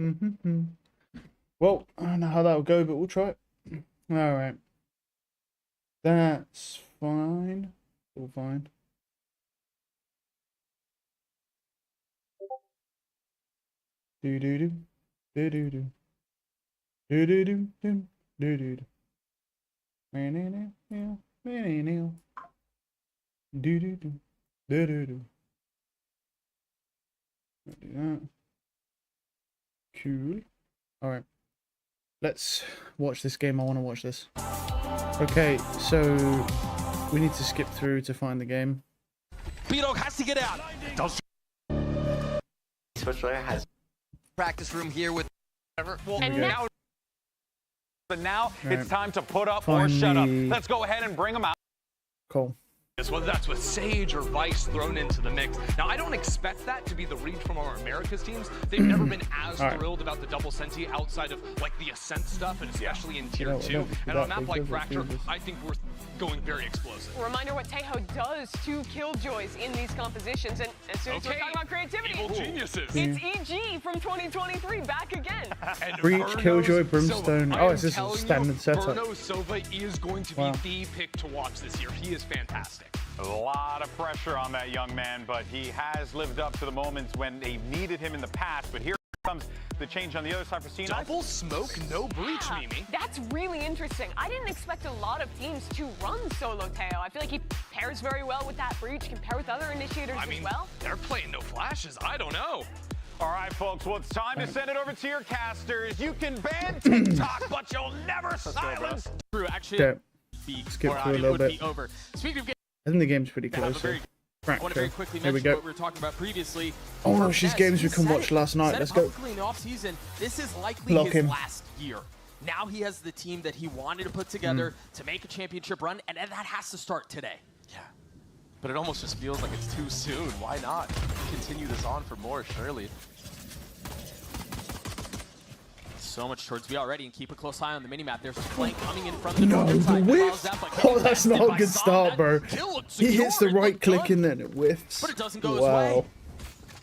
Mm-hmm. Well, I don't know how that'll go, but we'll try it. All right. That's fine. All fine. Do do do do do do do do do do do do do. Do do do do do do. Do that. Cool. All right. Let's watch this game. I want to watch this. Okay, so we need to skip through to find the game. B-Dog has to get out. Especially has Practice room here with well, And now, But now right. it's time to put up Find or shut up. the- Let's go ahead and bring them out. Cool. Whether that's with Sage or Vice thrown into the mix. Now, I don't expect that to be the read from our Americas teams. They've never been as All right. thrilled about the double senti outside of like the Ascent stuff, and especially in Tier No, 2. don't And do on a that, map like because Fracture, it's I think we're going very explosive. Reminder what Tejo does to Killjoys in these compositions. And as soon as we're talking about creativity, Evil geniuses. it's EG from 2023 back again. And Breach, Verno's Killjoy, Sova. Brimstone. I Oh, am is this a telling standard you, setup? Verno Sova is going to be Wow. the pick to watch this year. He is fantastic. A lot of pressure on that young man, but he has lived up to the moments when they needed him in the past. But here comes the change on the other side for C9. Double smoke, no breach, Yeah, Mimi. that's really interesting. I didn't expect a lot of teams to run solo Teo. I feel like he pairs very well with that breach, can pair with other initiators I mean, as well. they're playing no flashes. I don't know. All right, folks, well, it's time to send it over to your casters. You can ban TikTok, but you'll never silence. True, actually, Okay. be, Skip or, through a it little would bit. be over. Speaking of games, I think the game's pretty I have a close. very, I want to very quickly Here we mention go. what we were talking about previously. Oh no, For she's Ness, games we he can said watch it. last night. Said Let's it go. publicly in the offseason, this is likely Block his him. last year. Now he has the team that he wanted to put together to make a championship run, and that has to start today. Yeah, but it almost just feels like it's too soon. Why not continue this on for more, surely? So much towards B already, and keep a close eye on the minimap. There's a flank coming in from the No, northern the side. whiff. Oh, that's not a good start, bro. Kill looks He hits the secure, it right looked click good, and then it whiffs. but it doesn't go his Wow. way.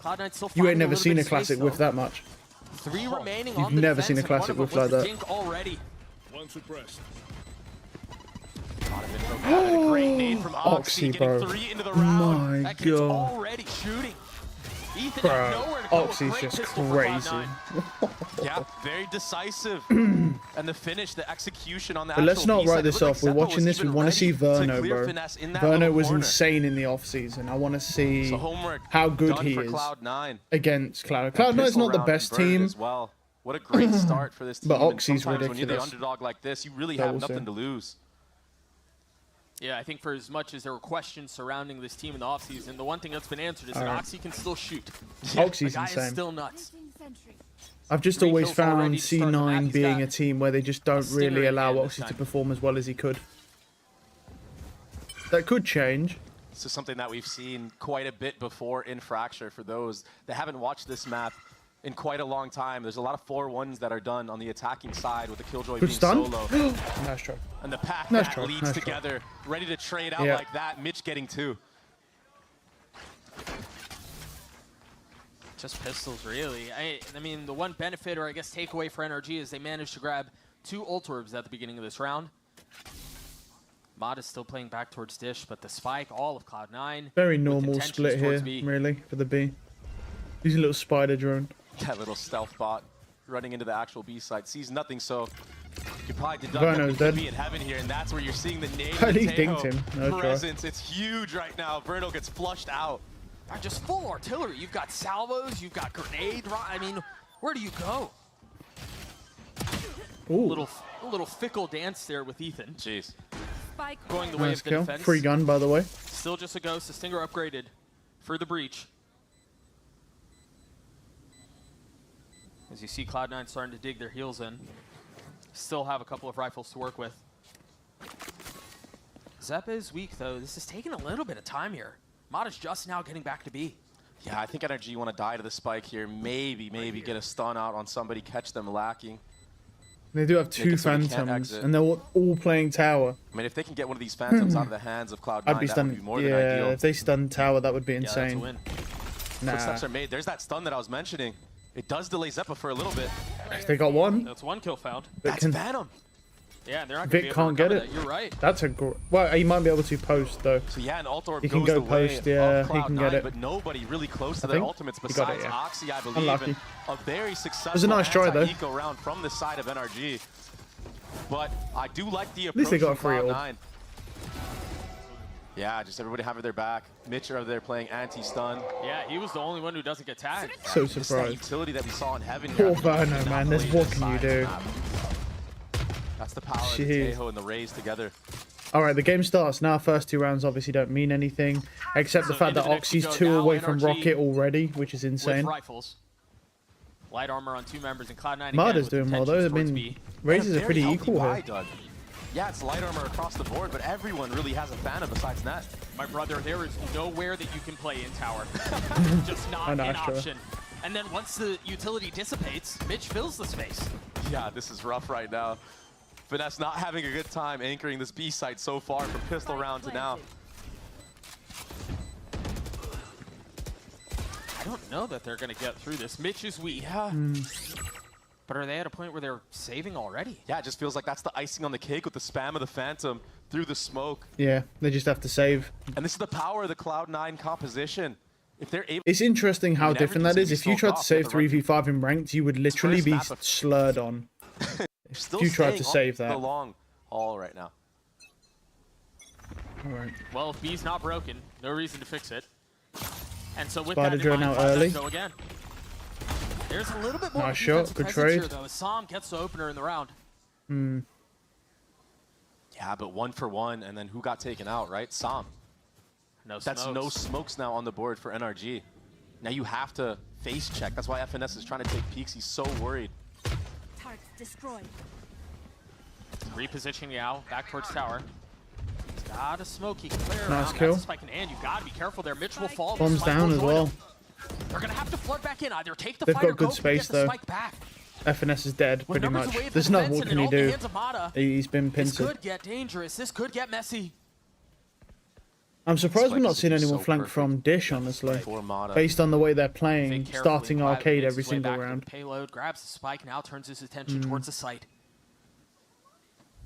Cloud9 still You finding ain't never little seen bit a of classic space, whiff though. that much. 3 remaining You've on the never defense, seen a and classic one of whiff like them was that. Dink already. Once repressed. A great nade from Oxy, Oxy, bro. getting 3 into the round. My That kid's God. already shooting. Ethan Bro, had nowhere to go. Oxy's Great just pistol for crazy. Cloud9. Yeah, very decisive. And the finish, the execution on the But let's actual not B-side, write it this looked off. We're like Seppa watching was this. We even want to see ready to Verno, clear bro. finesse in that Verno little was corner. insane in the off season. I want to see So homework how good done he for is Cloud9. against Cloud. Cloud9's Pistol not the round best converted team. as well. What a great start for this team. But and Oxy's sometimes when you're the ridiculous. underdog like this, you really That have will nothing say. to lose. Yeah, I think for as much as there were questions surrounding this team in the offseason, the one thing that's been answered is that Alright. Oxy can still shoot. Oxy's the guy is insane. still nuts. I've just 3 always kills already found to start the C9 match. being He's a team where they just don't stinger really in allow hand this Oxy to time. perform as well as he could. That could change. This is something that we've seen quite a bit before in Fracture. For those that haven't watched this map in quite a long time, there's a lot of 4-1s that are done on the attacking side with the Killjoy Good being stun. solo. Nice try. And the pack Nice that try, leads nice try. together, ready to trade out Yeah. like that. Mitch getting 2. Just pistols, really. I mean, the one benefit, or I guess takeaway for NRG is they managed to grab 2 ult orbs at the beginning of this round. Mod is still playing back towards Dish, but the spike, all of Cloud9. Very with normal intentions split here, towards B. really, for the B. Using a little spider drone. That little stealth bot running into the actual B side sees nothing, so you could probably deduct Verno's that we could dead. be in heaven here, and that's where you're seeing the nade At of least Tejo dinked him. No try. presence. It's huge right now. Verno gets flushed out. Just full artillery. You've got salvos, you've got grenade. I mean, where do you go? Ooh, A little fickle dance there with Ethan. Jeez. Going the way nice of the kill. defense. Free gun, by the way. Still just a ghost. The Stinger upgraded for the breach. As you see Cloud9 starting to dig their heels in. Still have a couple of rifles to work with. Zeppa is weak, though. This is taking a little bit of time here. Mod is just now getting back to B. Yeah, I think NRG want to die to the spike here. Maybe get a stun out on somebody, catch them lacking. They do have Make 2 it so we can't Phantoms, exit. and they're all playing tower. I mean, if they can get one of these Phantoms out of the hands of Cloud9, I'd be that would be stunned. more than Yeah, ideal. if they stun tower, that would be Yeah, that's a insane. win. Nah. Footsteps are made. There's that stun that I was mentioning. It does delay Zeppa for a little bit. They got one. That's one kill found. That's can- Phantom. Yeah, they're not Vic can't get it. You're right. That's a well. He might be able to post though. So yeah, an ult orb He can goes go the way post, yeah, of he can get Cloud9, it. but nobody really close to I their think ultimates he got besides it, yeah. Oxy, I believe. Unlucky. And a very successful was a nice try, though. anti-eco round from the side of NRG. But I do like the approach least they got a from free ult. Cloud9. Yeah, just everybody having their back. Mitch over there playing anti-stun. Yeah, he was the only one who doesn't get tagged. So Just that surprised. utility that we saw in Heaven. Poor here. Verno, man. There's what can you do? That's the power of the Jeez. Tejo and the Rays together. All right, the game starts now. First 2 rounds obviously don't mean anything, except the So fact into that the next we Oxy's go 2 now, away from NRG Rocket already, which is With insane. rifles. Light armor on 2 members and Cloud9 again Marder's with doing well though. I intentions towards mean, B. raises And a are pretty very healthy equal buy, here. Doug. Yeah, it's light armor across the board, but everyone really has a Phantom besides Nat. My brother, there is nowhere that you can play in tower. Just not I know, an sure. option. And then once the utility dissipates, Mitch fills the space. Yeah, this is rough right now. Finesse not having a good time anchoring this B site so far from pistol round to now. I don't know that they're going to get through this. Mitch is weak. Yeah. But are they at a point where they're saving already? Yeah, it just feels like that's the icing on the cake with the spam of the Phantom through the smoke. Yeah, they just have to save. And this is the power of the Cloud9 composition. If they're able It's interesting how I mean, different that is. everything's If you gonna tried be to save smoked off with the 3v5 in ranked, you would literally first be map of- slurred on. still if you tried to staying save on that. the long haul right now. All right. Well, if B's not broken, no reason to fix it. And so with Spider that in drone mind, out Cloud9 early. go again. There's a little bit more Nice defensive shot, good presence here, trade. though, as Sam gets the opener in the round. Yeah, but 1 for 1, and then who got taken out, right? Sam. No That's smokes. no smokes now on the board for NRG. Now you have to face check. That's why FNS is trying to take peeks. He's so worried. Target destroyed. Repositioning now back towards tower. He's got a smoke. He can clear Nice around. kill. That's a spike in hand. You got to be careful there. Mitch will fall. Bombs Spike down will as join well. him. They're going to have to flood back in. Either take the They've fight got or good go space, get the though. spike back. FNS is dead, With pretty numbers much. away at the There's not defense what and can in he all the do. hands of Mata, He's been this pincered. could get dangerous. This could get messy. I'm surprised we're Spike not is seeing so anyone flank perfect from Dish, honestly. For Mata. Based on the way they're playing, Think carefully. starting Cloud arcade makes every his way single back to the round. Payload grabs the spike, now turns his attention towards the site.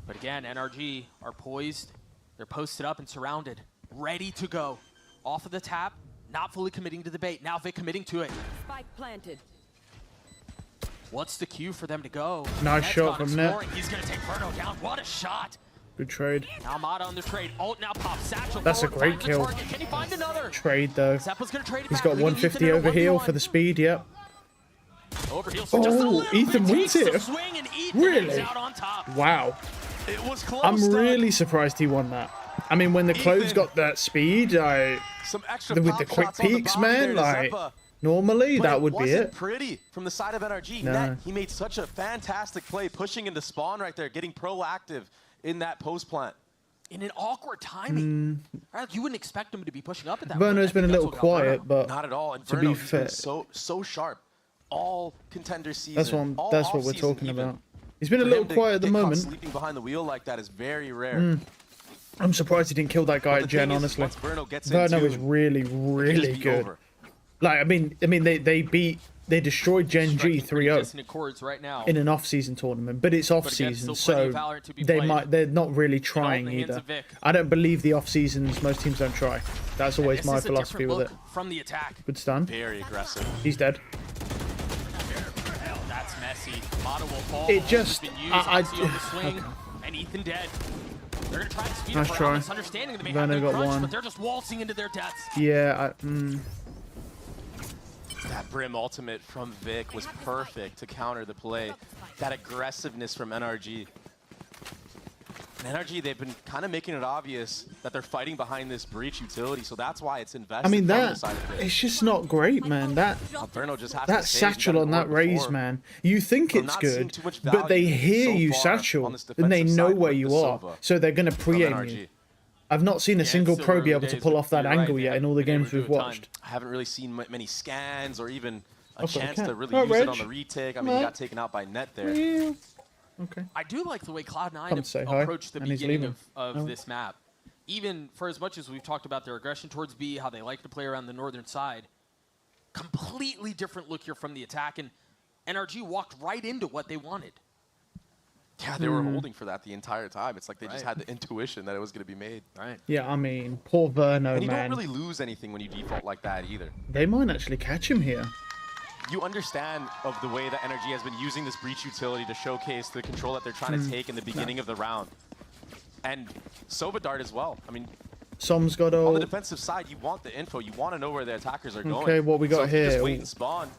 But again, NRG are poised. They're posted up and surrounded, ready to go. Off of the tap, not fully committing to the bait. Now Vic committing to it. Spike planted. What's the cue for them to go? Nice Net's shot gone from Net. exploring. He's going to take Verno down. What a shot. Good trade. Now Mata on the trade. Ult now pops. Satchel That's a forward, great finds kill. target. Can he find another? Trade, though. Zeppa's going to trade it He's back, got leaving 150 Ethan in a over heal 1v1. for the speed, yep. Overheals for just a Oh, little Ethan bit. wins Takes the it. swing and Ethan Really? is out on top. Wow. It was close. I'm Doug. really surprised he won that. I mean, when the clothes Ethan. got that speed, Some extra with pop the quick shots on the peaks, boundary man, there to like, Zeppa. normally But that would be wasn't it. pretty from the side of NRG. No. Net, he made such a fantastic play, pushing into spawn right there, getting proactive in that post plant. In an awkward timing. Right, you wouldn't expect him to be pushing up at that Verno's point. I been a think little that's what got quiet, Verno. but Not at all. And to Verno, be he's been fair, so sharp. All contender season. that's what we're talking about. He's been a little quiet at the moment. Sleeping behind the wheel like that is very rare. I'm surprised he didn't kill that guy But at the Gen, thing is, honestly. once Verno gets Verno into is really, it really can just be good. over. Like, I mean, they destroyed Gen G Striking pretty 3-0 dissonant chords right now. in an off-season tournament, but it's again, off-season, still plenty so of Valorant to be they played. they're not really all trying in the hands either. of Vic. I don't believe the off-seasons, most teams don't try. That's And always this my is a philosophy different with it. look from the attack. Good stun. Very aggressive. He's dead. That's messy. Mata will fall. It Ult has just- been used. I- Oxy on the swing, okay. and Ethan dead. They're gonna try to speed Nice up try. around this understanding that they may Verno have their got crunch, one. but they're just waltzing into their deaths. Yeah, That Brim ultimate from Vic was perfect to counter the play. That aggressiveness from NRG. And NRG, they've been kind of making it obvious that they're fighting behind this breach utility, so that's why it's invested. I mean, from the that, side of Vic. it's just not great, man. That Verno just has that to save. satchel He's on done it that raise, before. man. You think I'm it's not seeing good, too much but they value hear so you far satchel, on this and they defensive know side where with you the are, Sova so they're going to from pre-aim NRG. you. I've not seen a Yeah, single it's pro still be early able to days, pull but off that you're right, angle they yet in haven't all the been able games to do we've it a ton. watched. I haven't really seen many scans or even a I've got a chance cat. to really Oh, use it on Reg. the retake. I mean, he Matt. got taken out by Net there. Yeah. Okay. I do like the way Come Cloud9 say hi, approached the and he's beginning leaving. of Oh. this map. Even for as much as we've talked about their aggression towards B, how they like to play around the northern side, completely different look here from the attack, and NRG walked right into what they wanted. Yeah, they were holding for that the entire time. It's like they just had the intuition that it was going to be made. Right. Yeah, I mean, poor Verno, And you man. don't really lose anything when you default like that either. They might actually catch him here. You understand of the way that NRG has been using this breach utility to showcase the control that they're trying to take in the beginning of the round. And Sobadart as well. I mean, Som's got on the all... defensive side, you want the info. You want to know where the attackers are going. Okay, what we got so if you here? just wait and spawn.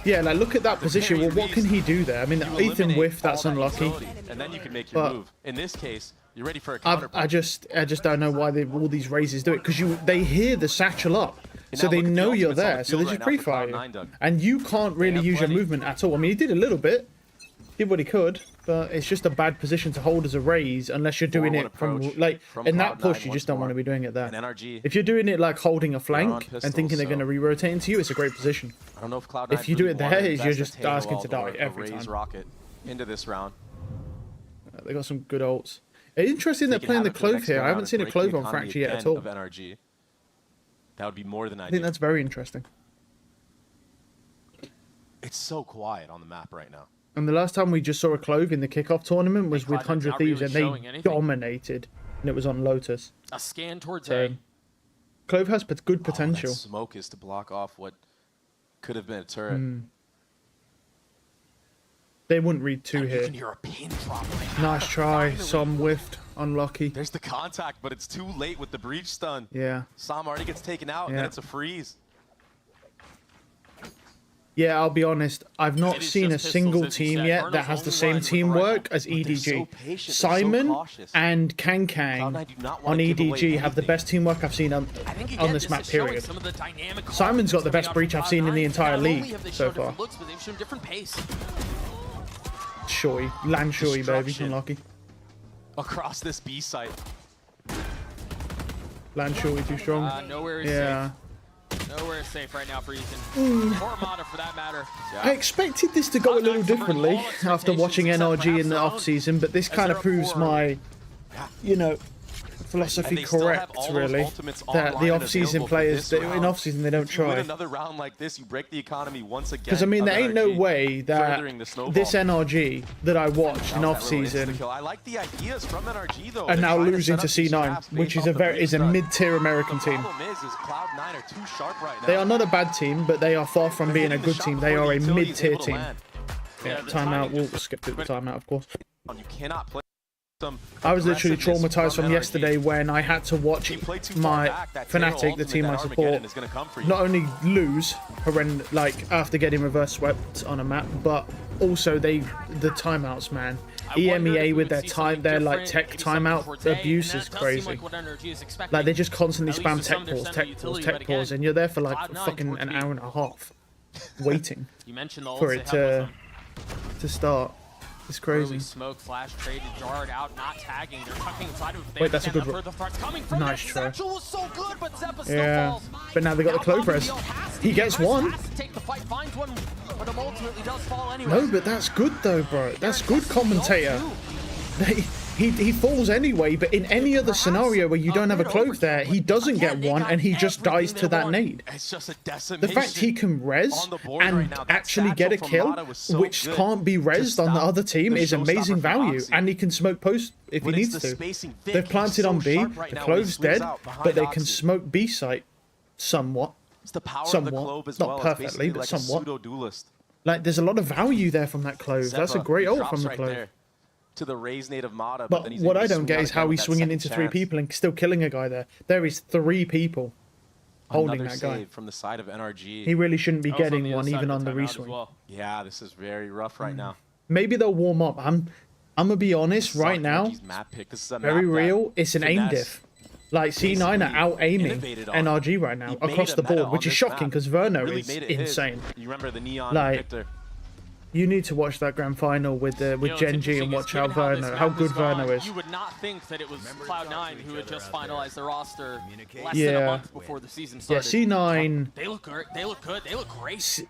Yeah, like, look at that position. Well, what can he do there? I mean, You Ethan eliminate whiff, all that's that unlucky. utility, and then you can make your But- move. In this case, you're ready for a counter. I just don't know why all these raises do it, because they hear the satchel up, so now they look at the know you're ultimates on the there, so they field just right now for pre-fire you, Cloud9, Doug. and you can't really have use your plenty. movement at all. I mean, he did a little bit, did what he could, but it's just a bad position to hold as a raise unless you're doing 4-1 it from approach like from in that Cloud9 push. You once just don't more. want to be doing it there. And NRG, If you're doing it like holding a flank on and pistols, thinking they're going to so- re-rotate into you, it's a great position. I don't know if Cloud9 If you do really it there, wanted to you're invest just a tail asking to of die a every raise time. rocket into this round. They got some good ults. It's interesting they're They can playing the have it for the Clove next here. I round haven't and seen a break the Clove on economy Fracture yet at again all. of NRG. That would be more than I ideal. think that's very interesting. It's so quiet on the map right now. And the last time we just saw a Clove in the kickoff tournament was with Cloud9 100 not Thieves, really and showing they anything. dominated. And it was on Lotus. A scan towards So, A. Clove has good Oh, potential. that smoke is to block off what could have been a turret. They wouldn't read two You here. can hear a pin drop right now. Nice try. Finally. Some whiffed. Unlucky. There's the contact, but it's too late with the breach stun. Yeah. Sam already gets taken out, and then Yeah. it's a freeze. Yeah, I'll be honest. I've not It is seen a just pistols, single as you team said. yet Verno's that has the only same one with the teamwork rifle. as But they're EDG. so patient, they're so Simon cautious. and Kang Cloud9 do not on wanna give away EDG have the anything. best teamwork I've seen on I think, on again, this map is showing period. some of the dynamic Simon's got the coming best out breach from I've seen in the Cloud9. entire Not only league have they so shown far. different looks, but they've shown different pace. Shoy. Land Shoy, baby. Destruction. Unlucky. Across this B site. Land Shoy too strong. Nowhere is Yeah. safe. Nowhere is safe right now for Ethan. Or Mata, for that matter. I expected this to go a little differently after watching NRG in the off-season, but this kind of proves my, you know, philosophy And they still have correct, all those really. ultimates That online the and off-season available for players, this in round. off-season, they don't If you win try. another round like this, you break the economy once again. Because, I mean, of there ain't no NRG, way that furthering the snowball. this NRG that I watched in That was that little off-season insta-kill. I like the ideas from NRG though. are They're now trying to losing set to up these C9, traps which based is off a the very breach is a stun. mid-tier American The team. problem is Cloud9 are too sharp right now. They are not a bad team, but they are far from being a good team. They are a mid-tier team. Yeah, the timeout. timing We'll just- skip through the timeout, of course. You cannot play some I was literally aggressiveness traumatized from NRG. yesterday when I had to watch You play too far my back, that Tail Fnatic, the ultimate, team that I support, Armageddon is gonna come for you. not only lose like after getting reverse swept on a map, but also the timeouts, man. I wondered if EMEA we with would their see something their like different, tech maybe something timeout towards A, and abuse that is does seem crazy. like what NRG is expecting. Like they just constantly At least spam with some tech of their pause, center tech pause, utility, tech but pause, again, and you're there for like Cloud9 fucking towards an B. hour and a half, waiting You mentioned the for ults it they have with them. to start. It's crazy. Early smoke, flash, traded, jarred out, not tagging. They're tucking inside of it. They Wait, that's a understand good that further threats coming from Nice that. try. Satchel was so good, but Zeppa still Yeah, falls. but now they got the Now Clove Bobby res. Dio has to- He gets one. has to take the fight, finds one, but him ultimately does fall anyway. No, but that's good though, bro. That's good commentator. He falls anyway, but in any other scenario where you don't have a Clove there, he doesn't get one and he just dies to that nade. It's just a decimation. The fact he can res on the board right and now. That actually get a satchel from kill, Mata was so which good can't be to resed on the stop other team, the is amazing showstopper from value. Oxy. And he can smoke post if he When it's needs the to. spacing, Vic, They've he's planted so on B, sharp right the now when he Clove's swings dead, out behind but they can Oxy. smoke B site somewhat. It's the power of the somewhat. Clove as Not well. perfectly, It's basically but like somewhat. a pseudo-duelist. Like, there's a lot of value there from that Clove. That's a Zeppa, great he ult drops from the right Clove. there to the Raze native Mata, But then he's what able I to don't swing get out is again how with he's that swinging second into three chance. people and still killing a guy there. There is 3 people holding Another that guy. save from the side of NRG. He really shouldn't be Also on getting the one other side even of on the timeout as reswing. well. Yeah, this is very rough right now. Maybe they'll warm up. I'm gonna be honest right now. NRG's map pick. This is a Very map that real. It's an aim finesse diff. Like C9 are out aiming innovated on. NRG right now He made across a the meta board, on which is this shocking map. because Verno Really is made it his. insane. You remember the Neon Like, Victor? You need to watch that grand final with You know, it's Gen G interesting and is watch how given this Verno, how map good gone, Verno is. You would not think that it was Cloud9 who had just finalized their roster less than Yeah. a month before the season Yeah, started. C9. They look great. They look good. They look great.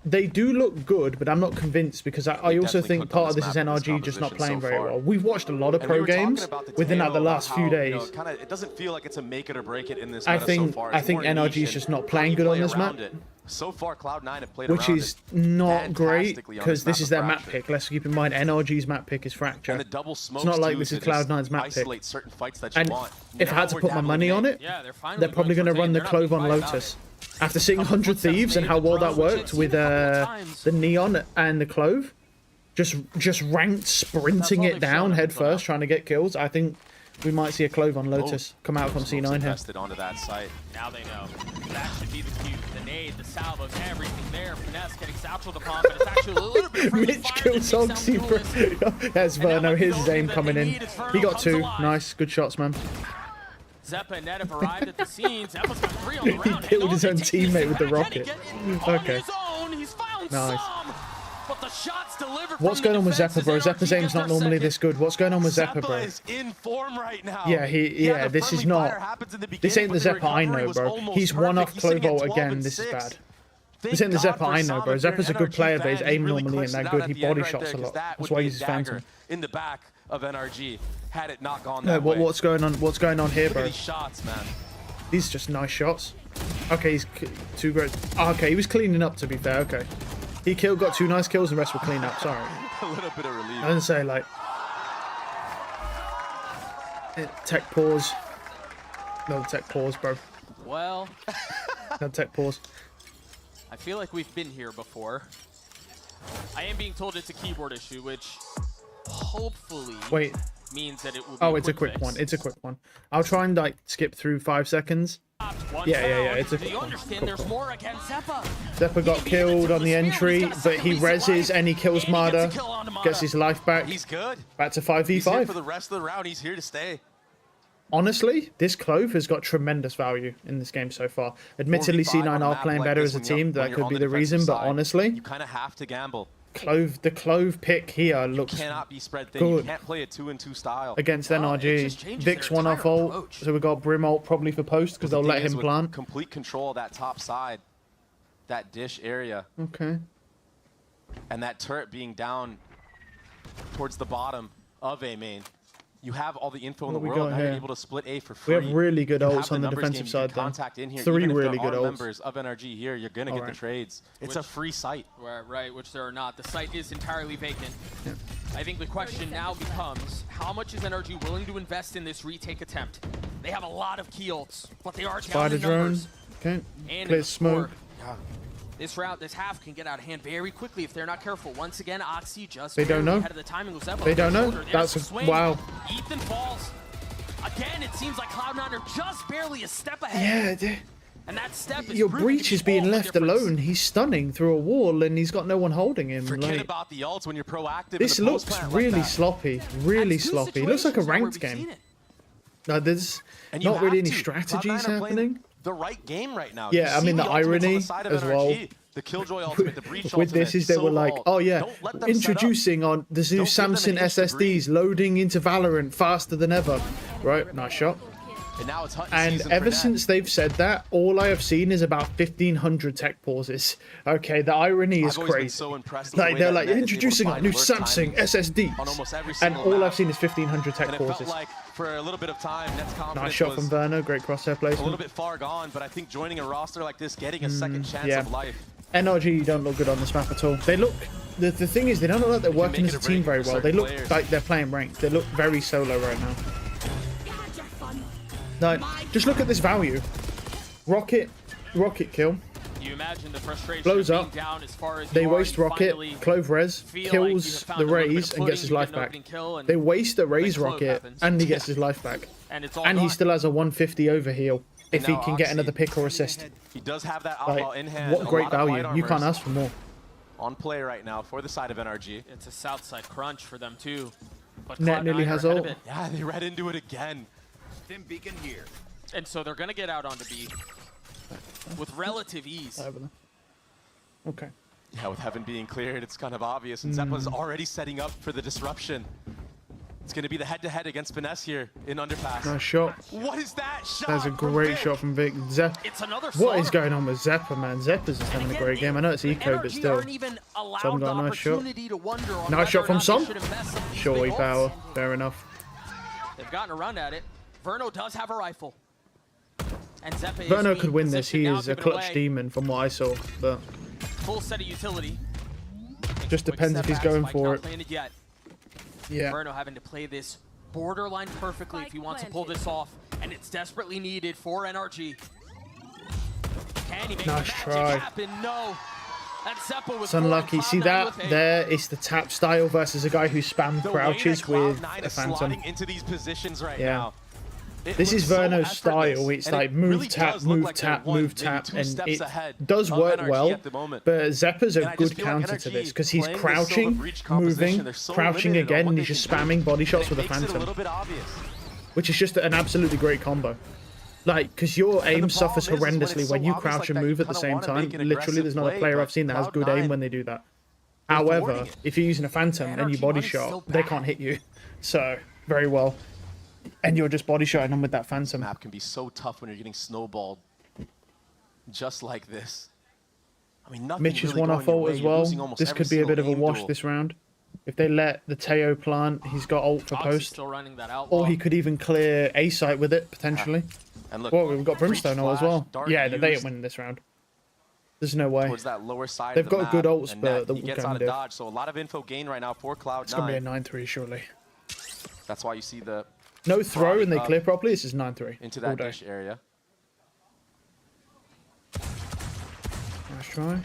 They do look good, but I'm not convinced because I also definitely think clicked on part of this this is map with this NRG just not composition playing so very far. well. We've watched a lot of And we pro were talking games about the within like tail the last about few how, days. it doesn't feel like it's a make it or break it in this I meta so think far. I It's think more niche NRG is and just not how playing you good on play this map, around it. So far, Cloud9 have played which around is it not great fantastically on because this map is of their map Fracture. pick. Let's keep in mind NRG's map pick is Fracture. And the double smokes It's not like too, this is to just Cloud9's map pick. isolate certain fights that you And want. if I Now had to we're put my dabbling money in on it, Yeah, they're finally they're probably going to run the Clove on Lotus. After seeing 100 Thieves and how well that worked with the Neon and the Clove, just ranked sprinting it down head first, trying to get kills, I think we might see a Clove on Lotus come out from Smokes C9 here. invested onto that site. Now they know. That should be the cue. The nade, the salvos, everything there. Finesse getting satcheled upon, but it's actually a little bit friendly Mitch fire killed that takes down Sogsy. Duelist. There's Verno, here's his aim that coming they in. need as Verno He got comes 2. alive. Nice, good shots, man. Zeppa and Ned have arrived at the scene. Zeppa's got 3 on the round. He killed And his they're own taking teammate with the back. Can rocket. he get in on Okay. his own? He's found Nice. some. But the shots delivered What's from going on the with Zeppa, bro? defense as Zeppa's aim's NRG not gets their normally second. this good. What's going on with Zeppa, bro? is in form right now. Yeah, the this is friendly not. fire happens in the This ain't the beginning, but Zeppa I recovery know, was bro. almost He's one off perfect. He's sitting Clove at ult 12 again. and This is 6. bad. Thank This ain't the God Zeppa for I know, Sam bro. if you're Zeppa's a an good NRG player, but his fan, he aim really normally clutched ain't it that out good. at He the end body right shots there, a 'cause lot. that That's would why be he a uses Phantom. dagger in the back of NRG had it not gone No, that way. what's going on? What's going on here, Look at bro? these shots, man. These are just nice shots. Okay, he's 2 great. Oh, okay, he was cleaning up, to be fair. Okay, he got 2 nice kills. The rest were clean up. Sorry, A little bit of relief. I didn't say like tech pause. No tech pause, bro. Well, No tech pause. I feel like we've been here before. I am being told it's a keyboard issue, which hopefully Wait. means that it will be Oh, it's a quick fix. one. It's a quick one. I'll try and like skip through 5 seconds. One Yeah, foul. it's a Do quick you one. understand Cool, there's cool. more against Zeppa? Zeppa got killed on the entry, but he reses and he kills And he Mada, gets a kill onto gets his life back. He's good. Back to He's here for 5v5. the rest of the round. He's here to stay. Honestly, this Clove has got tremendous value in this game so far. Admittedly, 4v5 on C9 a are map playing like better this as a when you're- team. when That you're could on be the the reason, defensive but side, honestly, you kind of have to gamble. the Clove pick here looks Cannot be spread thin. You good can't play a 2-2 style. against Well, it NRG. just changes Vic's their one off entire ult, approach. so we got Brim ult probably for post because they'll The let thing is, him with plant. complete control of that top side, that dish area, Okay. and that turret being down towards the bottom of A main. You have all the info in the What we world. got Now you're here? able to split A for We free. have really good You have ults on the numbers defensive game. You side can then. contact in here. 3 Even if really there good are ults. members of NRG here, you're gonna get the Alright. trades. It's a free site. Right, which there are not. The site is entirely vacant. I think the question now becomes, how much is NRG willing to invest in this retake attempt? They have a lot of key ults, but they are down Spider in drone. numbers. Okay. And in Clear the smoke. score. This half can get out of hand very quickly if they're not careful. Once again, Oxy just They don't barely know. ahead of the timing of Zeppa. They don't know. There's That's the a- swing. wow. Ethan falls. Again, it seems like Cloud9 are just barely a step ahead. Yeah, And that step is your proving breach to is be being all the left difference. alone. He's stunning through a wall and he's got no one holding him. Forget Like, about the ults when you're proactive. this in the looks post-plant really like that. sloppy. Really That's two sloppy. It looks like a situations now where ranked we've seen game. it. There's And you not really have any to. strategies Cloud9 are playing happening. The right game right now. Yeah, You I see mean, the ultimates on irony side of as well NRG, the Killjoy ultimate, the breach with this ultimate, is they were like, Soul oh yeah, Don't let them set up. introducing on the new Don't give them an Samsung inch to breathe. SSDs, loading into Valorant faster than ever. Right, nice shot. And now it's hunting And season ever for Nat. since they've said that, all I have seen is about 1,500 tech pauses. Okay, the irony is I've always been crazy. so impressed with the Like way they're that like Nat is able to introducing our find new alert Samsung timings SSDs, on almost every and single all map. I've seen is 1,500 tech And it felt pauses. like for a little bit of time, Net's confidence Nice shot was from Verno, great crosshair a little placement. bit far gone, but I think joining a roster like this, getting a second chance yeah. of life. NRG don't look good on this map at all. They look, the thing is, they don't look like they're working make as it a a team break very for well. They certain look players. like they're playing ranked. They look very solo right now. Had your fun. Like, just look at this value. Rocket kill. You imagine the frustration Blows of being up. down as far as They you are, waste you rocket, finally Clove res, feel like you kills have found the a little bit raise of and gets footing, his you life get an back. opening kill, and They waste the raise Clove rocket happens. and he gets his life back. and it's all And he gone. still has a 150 over heal if he now can get Oxy- another pick or assist. He does have that Like, outlaw in hand. what a great lot of light value. You can't armors ask for more. on play right now for the side of NRG. It's a south side crunch for them too. But Net Cloud9 nearly are has ahead of ult. it. Yeah, they read into it again. Stim beacon here. And so they're gonna get out onto B with relative ease. Over there. Okay. Yeah, with heaven being cleared, it's kind of obvious, and Zeppa's already setting up for the disruption. It's going to be the head-to-head against Finesse here in Underpass. Nice shot. What is that shot? That's a from great Vic? shot from Vic. It's another What is slaughter. going on with Zeppa, man? Zeppa's just having a great game. I know it's eco, but NRG still. aren't even allowed Some got a the nice shot. opportunity to wonder on Nice whether shot or from not they Som. should invest some of these Shorty big ults. power. Fair enough. They've gotten a run at it. Verno does have a rifle. And Zeppa is Verno being could win this. positioned He now, is a giving clutch away demon from what I saw, but Full set of utility. just Quick depends if he's step back, going spike for not it. planted yet. Yeah. Verno having to play this borderline perfectly if he wants to pull this off, and it's desperately needed for NRG. Can he make Nice the magic try. happen? No. That Zeppa was It's unlucky. See that there? there? It's the tap style versus a guy who spam The way crouches that with Cloud9 a is phantom. slotting into these positions right Yeah. now. It This is looks so Verno's effortless, style. It's and like it move, really tap, does look move, like they're tap, one, move, maybe tap, two and steps it ahead does of work NRG well. at the moment. But Zeppa's And a I just good feel like counter to NRG this because he's playing this Silver crouching, Breach composition, moving, they're so crouching limited on again, what and they he's just can do. spamming body shots And with it a makes it a phantom, little bit obvious. which is just an absolutely great combo. Like, because your aim the suffers problem is horrendously it's when so you obvious crouch like and that, move you at the kinda same wanna time. make an Literally, there's not a aggressive player play, I've seen that has good but aim Cloud9 when they do that. thwarting However, it. if you're using a phantom and you NRG body run is shot, so they bad. can't hit you. So, very well. And you're just body shotting them with that phantom. Map can be so tough when you're getting snowballed just like this. I mean, nothing Mitch is really one going off your ult way. as You're well. losing almost This every could be a bit of a single aim wash duel. this round. If they let the Teo plant, he's got ult for Oxy's post. still running that outlaw. Or he could even clear A site with it, potentially. And look, Well, we've got Brimstone ult as Flash, well. Dart Yeah, they ain't used winning this round. There's no way. towards that lower side They've of the got good map, ults, and but that the he gets game out of diff. dodge, so a lot of info gain right now for Cloud9. It's going to be a 9-3, surely. That's why you see the No throw and they up clear properly. This is 9-3. into all that day. dish area. Nice try.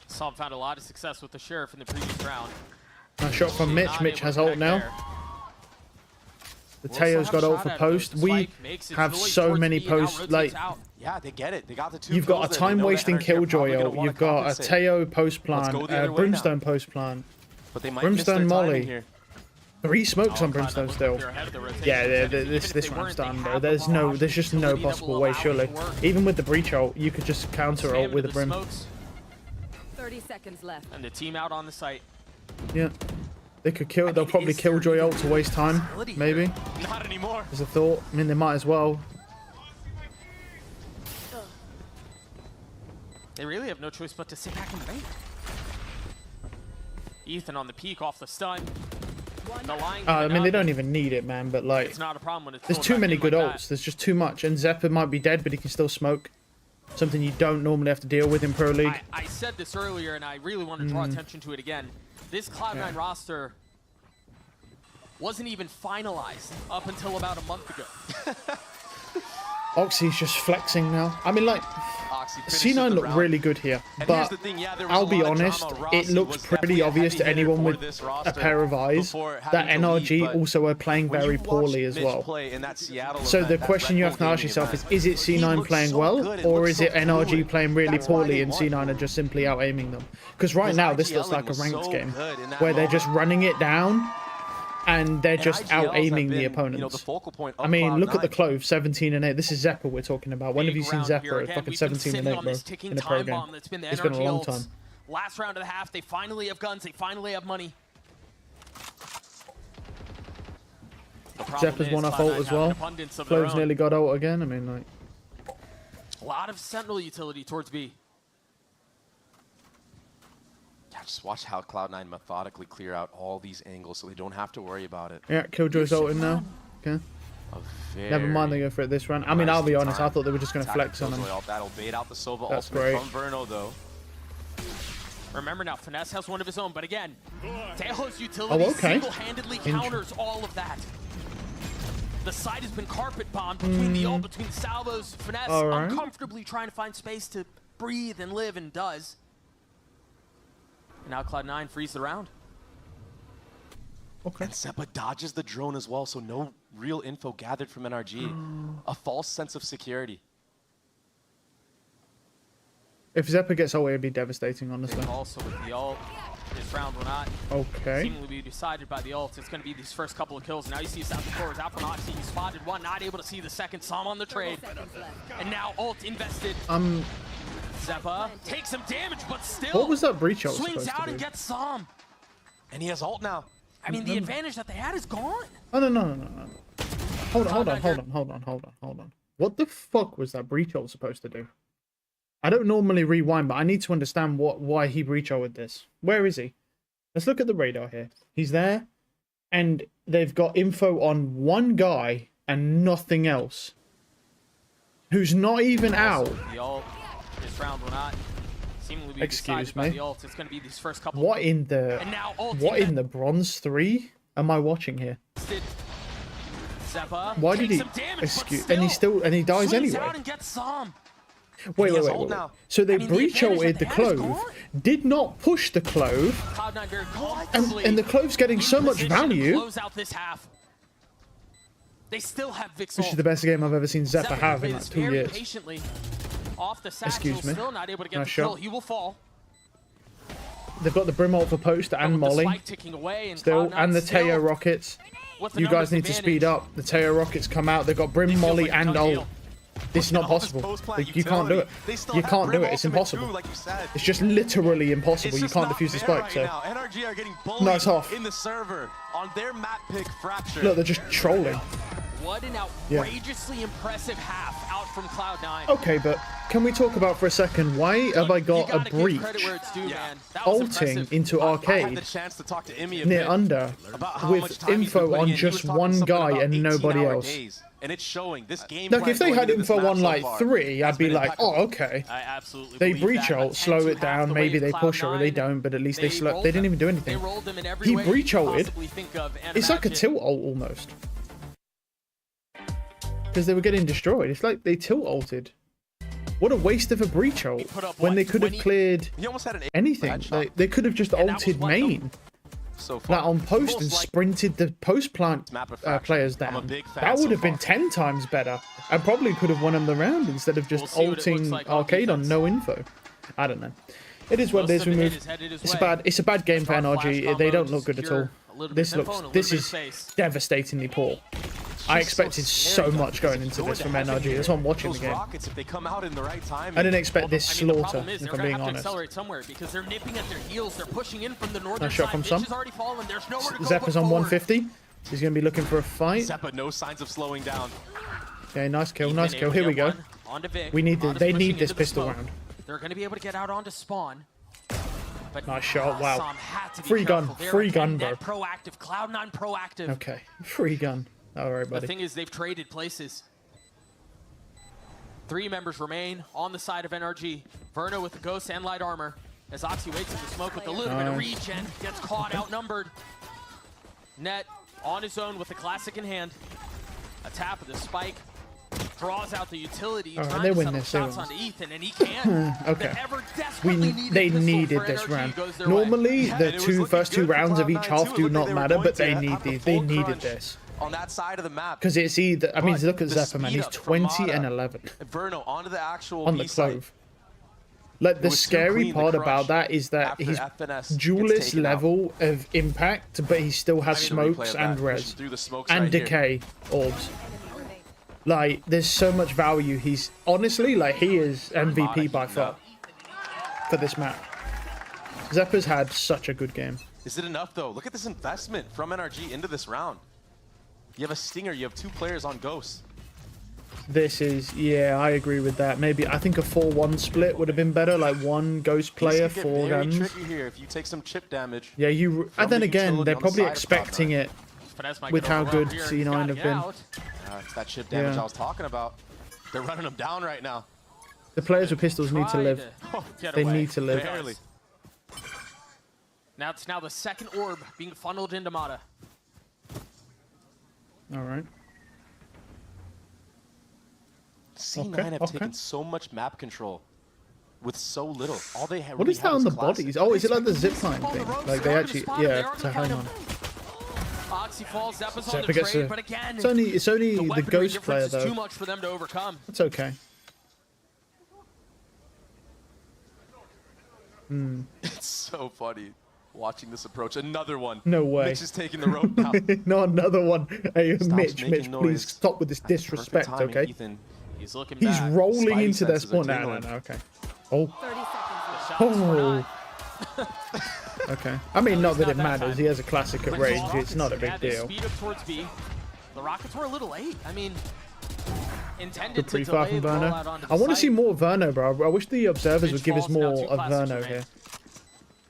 Som found a lot of success with the Sheriff in the previous round. Nice shot from Mitch. Not Mitch able has to ult connect now. there. The Will still Teo's have got a ult shot for at it, post. though. The We spike makes its have noise so towards many B and now posts. rotates Like, out. Yeah, they get it. They got the two you've got a kills there. They know that time-wasting NRG are probably Killjoy gonna ult. wanna You've got a compensate. Teo post Let's go plant, the other way now. Brimstone post plant. But they might Brimstone miss their timing Molly. here. 3 smokes on Oh, Brimstone Cloud9 still. looked like they're ahead of the rotation. Yeah, And this even if this they round's weren't, they done, have bro. the There's just no utility that possible will way, allow it surely. to work. Even with the breach ult, you could just counter Spam ult with a into the Brim. smokes, 30 seconds left. and the team out on the site. Yeah. They could kill. They'll mean, probably is there Killjoy even ult to waste time. possibility here? Maybe. Not anymore. As a thought. I mean, they might as well. They really have no choice but to sit back and wait. Ethan on the peak off the stun. The line I going mean, they up. don't even need it, man. But like, It's not a problem when it's there's pulled too back many in good like ults. There's just too much. And Zephyr might be dead, but he can still smoke. Something you don't normally have to deal with in Pro League. that. I said this earlier, and I really want to draw attention to it again. This Cloud9 roster wasn't even finalized up until about a month ago. Oxy's just flexing now. I mean, like, Oxy finishes C9 the looked round. really good here, And but here's the thing, yeah, there was I'll a be lot of honest, drama. it Rossi looks was pretty definitely a obvious to heavy hitter anyone for with this a roster pair of eyes before that having to leave, NRG but also are playing when very you watch poorly as Mitch well. play in that Seattle So event, the that question Red you Bull have to ask gaming yourself is event, it C9 looked playing so well, good, it or looked is so it NRG fluid. playing really That's why poorly they and won. C9 are just simply out aiming them? Because right His now this looks IGLing like a was ranked so game good in that where they're moment. just running it down and they're just IGLs have out aiming been, the you know, opponents. the focal point of I mean, look at the Cloud9. Clove, 17 and 8. This is Zephyr we're talking about. When have you Big seen round here Zephyr? again. Fucking We've been 17 and sitting 8, on bro, this ticking in a pro time game. bomb that's been the It's been a NRG long ults. time. Last round of the half, they finally have guns, they finally have money. The problem Zephyr's is one off Cloud9 ult as have an well. abundance of their Clove's own. nearly got ult again. I mean, like, A lot of Sentinel utility towards B. Yeah, just watch how Cloud9 methodically clear out all these angles so they don't have to worry about it. yeah, Killjoy's ulting now. Okay. Never mind, they go for it this round. I mean, I'll be honest, I thought they were just going to flex on him. That'll bait out the Sova That's ultimate great. from Verno, though. Remember now, Finesse has one of his own, but again, Tejo's utility Oh, okay. single-handedly counters all of that. The side has been carpet bombed between the ult, between salvos. Finesse All right. uncomfortably trying to find space to breathe and live, and does. And now Cloud9 frees the round. Okay. And Seppa dodges the drone as well, so no real info gathered from NRG. A false sense of security. If Zephyr gets ult, it'd be devastating, honestly. Also with the ult, this round will not Okay. seemingly be decided by the ult. It's going to be these first couple of kills. Now you see South Dakota is out from Oxy. He spotted one, not able to see the second. Som on the trade. And now ult invested. Zeppa takes some damage, but still What was that breach ult swings supposed to out do? and gets Som. And he has ult now. I mean, the advantage that they had is gone. Oh, no. Hold on. What the fuck was that breach ult supposed to do? I don't normally rewind, but I need to understand why he breach ulted this. Where is he? Let's look at the radar here. He's there, and they've got info on one guy and nothing else. Who's not even out. The ult this round will not seemingly be Excuse decided by me. the ult. It's going to be these first couple. What in the And now ulting what in that- the bronze 3 am I watching here? Zeppa Why did takes he some damage, excuse? but And he dies swings anyway. out and gets some. Wait. has ult now. So they I mean, the breach advantage ulted that the they had is clove, gone. did not push the clove, Cloud9 very comfortably and the clove's getting in so much position to value. close out this half. They still have Vic's This is ult. the best game I've ever seen Zeppa Zeppa have in plays like 2 very years. patiently off the satchel, Excuse me. still not able to get Nice the kill. shot. He will fall. They've got the Brim ult for post But and with the Molly spike ticking away and still, Cloud9 and the still Teo rockets. with the You guys numbers need to speed advantage. up. The Teo rockets come out. They've got Brim, It feels Molly, like a and done ult. deal. This is not All this possible. post-plant You can't do it. utility. They still You have can't do Brim it. It's ultimate impossible. too, like you said. It's just literally impossible. It's You just can't not defuse the fair spike. right So now. NRG are getting bullied Nice off. in the server on their map pick Fracture. look, they're just trolling. What an Yeah. outrageously impressive half out from Cloud9. Okay, but can we talk about for a second why have I got a breach Credit where it's due, Yeah. man. That was ulting impressive. into I had the arcade chance to talk to Imi a near bit under about how much with time he's been info putting on in. He was just talking one something guy about and nobody 18-hour else? days, and it's showing this game. Like, if they plan had going into this info match on so like far 3, I'd has be been like, oh, impeccable. okay. I absolutely They believe breach that. ult, A slow 10-2 it down, half the maybe way they of push or they Cloud9. don't, but at least they rolled didn't them. even do They anything. rolled them in every He way breach you could ulted. possibly think of and It's like a imagine. tilt ult almost. Because they were getting destroyed. It's like they tilt ulted. What a waste of a breach ult put up, when what, they could have 20? cleared He almost had an anything. headshot They could have just And that was ulted what, main. so far. Like on post Most and likely sprinted the post plant map of Fracture. players I'm a down. big fan That would so have been far. 10 times better. And probably could have won them the round instead of just We'll see what it looks ulting like on arcade on defense. no info. I don't know. It is what it Most is. of We it move. is headed his It's way. a bad game for Strong flash NRG. They combo don't to look good at secure all. a little bit This of info looks. and a little This bit of is space. devastatingly poor. I expected so much going into this from NRG. That's why I'm watching the Those game. rockets, if they come out in the right time, I didn't expect this I mean, the slaughter, problem is if they're I'm gonna being have to honest. accelerate somewhere because they're nipping at their heels. They're pushing in from the northern Nice shot side. from Mitch Sam. has already fallen. There's nowhere to go Zeppa's but on forward. 150. He's going to be looking for a fight. Zeppa, no signs of slowing down. Okay, nice kill, He's nice been kill. able to Here we get go. one onto Vic. We need Mata's they pushing need into this the pistol smoke. round. They're going to be able to get out onto spawn. But Nice shot, wow. Sam had to be Free gun, careful. They're free gun, in bro. that proactive. Cloud9 proactive. Okay, free gun. All right, The buddy. thing is, they've traded places. 3 members remain on the side of NRG. Verno with the ghost and light armor. As Oxy waits in the smoke with a little bit of Nice. reach and gets caught outnumbered. Net on his own with the classic in hand. A tap of the spike. Draws out the utility. All right, trying they to win settle this, they shots win onto Ethan, and he can. Okay. The ever desperately needed They pistol needed for this NRG round. goes their way. Normally, Yeah, the and it was first two looking good for rounds of each Cloud9 half too. do It looked not like they were matter, going but to they have need the these. They full needed crunch this on that side of the map. because it's either. I mean, But look at the Zeppa, man. speed He's up from 20 and Mata 11 Verno onto the actual on the B site. clove. Like the was too scary clean to part crush about that is that after his FNS gets duelist taken out. level of impact, but he still has I need a replay smokes of and that, res pushing through the smokes and right here. decay orbs. Like, there's so much value. He's honestly like he is MVP by far for this map. Zeppa's had such a good game. Is it enough though? Look at this investment from NRG into this round. You have a Stinger, you have 2 players on Ghost. This is, yeah, I agree with that. Maybe I think a 4-1 split would have been better. Like 1 ghost player, These could 4 get very guns. tricky here if you take some chip damage. Yeah, you. From And then the again, utility they're on the probably side of expecting Cloud9. it. Finesse might with get how overwhelmed good here. C9 He's gotta have get been. out. It's that chip damage Yeah. I was talking about. They're running them down right now. The players with pistols need to Try live. get They away. need to live. Barely. Now it's the second orb being funneled into Mata. All right. C9 Okay, have okay. taken so much map control with so little. All they have. What is that on the bodies? Oh, is it like the zipline On the thing? ropes, Like they're they on actually, the spot, yeah, they're on to the hang counter. on. Oxy falls, Zeppa's on Zeppa the gets trade, a- but again, It's only the weaponry ghost player difference is too though. much for them to overcome. It's okay. It's so funny watching this approach. Another one. No way. Mitch is taking the rope now. No, another one. Hey, Stops Mitch, making please noise. stop with this Perfect disrespect, timing, okay? Ethan. He's looking He's back. rolling Spidey into their senses are spawn. No, tingling. okay. Oh, 30 seconds left. Shots were oh. not Okay. I mean, not that it matters. He has a classic at But range. Rockets, It's not a big yeah, they deal. speed up towards B. The Rockets were a little late. I mean, intended Good to pre-fire delay from the Verno. rollout onto the I want to site. see more Verno, bro. I wish the observers would Pitch give us falls, now more two of classics Verno remain. here.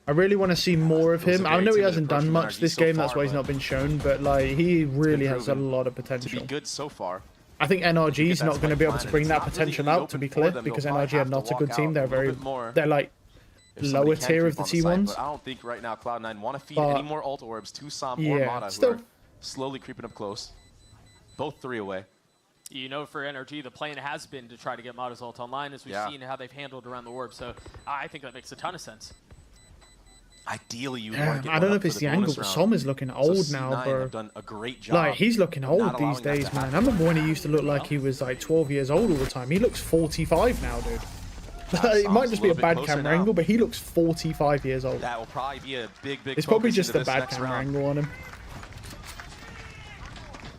I really want to see more of It was him. a I very know he timid hasn't approach done from much NRG this so game, that's far, why he's but not been shown, but like he really has a proven lot of to be potential. good so far. I think NRG's that not going to spike be able to plan, bring it's that not really potential gonna be out, to open be for clear, them. because They'll probably NRG are have to not a good walk team. out They're a little very, bit more they're like if somebody lower can tier of creep the on site, T1s. but I don't think right now Cloud9 want to feed But- any more ult orbs to Som or Yeah, Mata, who still- are slowly creeping up close. Both 3 away. You know, for NRG, the plan has been to try to get Mata's ult online, as we've Yeah. seen how they've handled around the orb. So I think that makes a ton of sense. Ideally, you Yeah, want to get I don't know one if up it's for the bonus angle, but round. Som is looking So old now, C9 bro. have done a great job. Like, he's looking of old not these allowing that days, to man. I happen. remember when he used to look like he was like 12 years old all the time. He looks 45 now, dude. It might Som's just be a little bit bad closer camera now. angle, but he looks 45 years old. That will probably be a big It's probably focus just into a this bad next camera round. angle on him.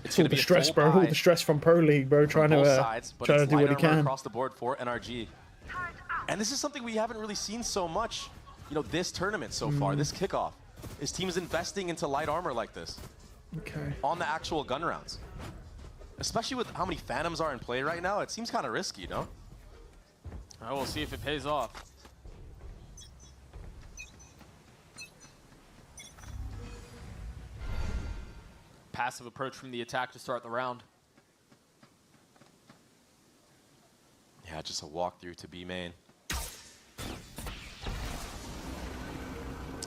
It's All gonna the be a stress, full bro. All buy the stress from Pro League, bro. from Trying both to sides, but trying to it's do what he light armor can. across the board for NRG. And this is something we haven't really seen so much, you know, this tournament so far, this kickoff, is teams investing into light armor like this Okay. on the actual gun rounds. Especially with how many Phantoms are in play right now, it seems kind of risky, no? I will see if it pays off. Passive approach from the attack to start the round. Yeah, just a walkthrough to B main.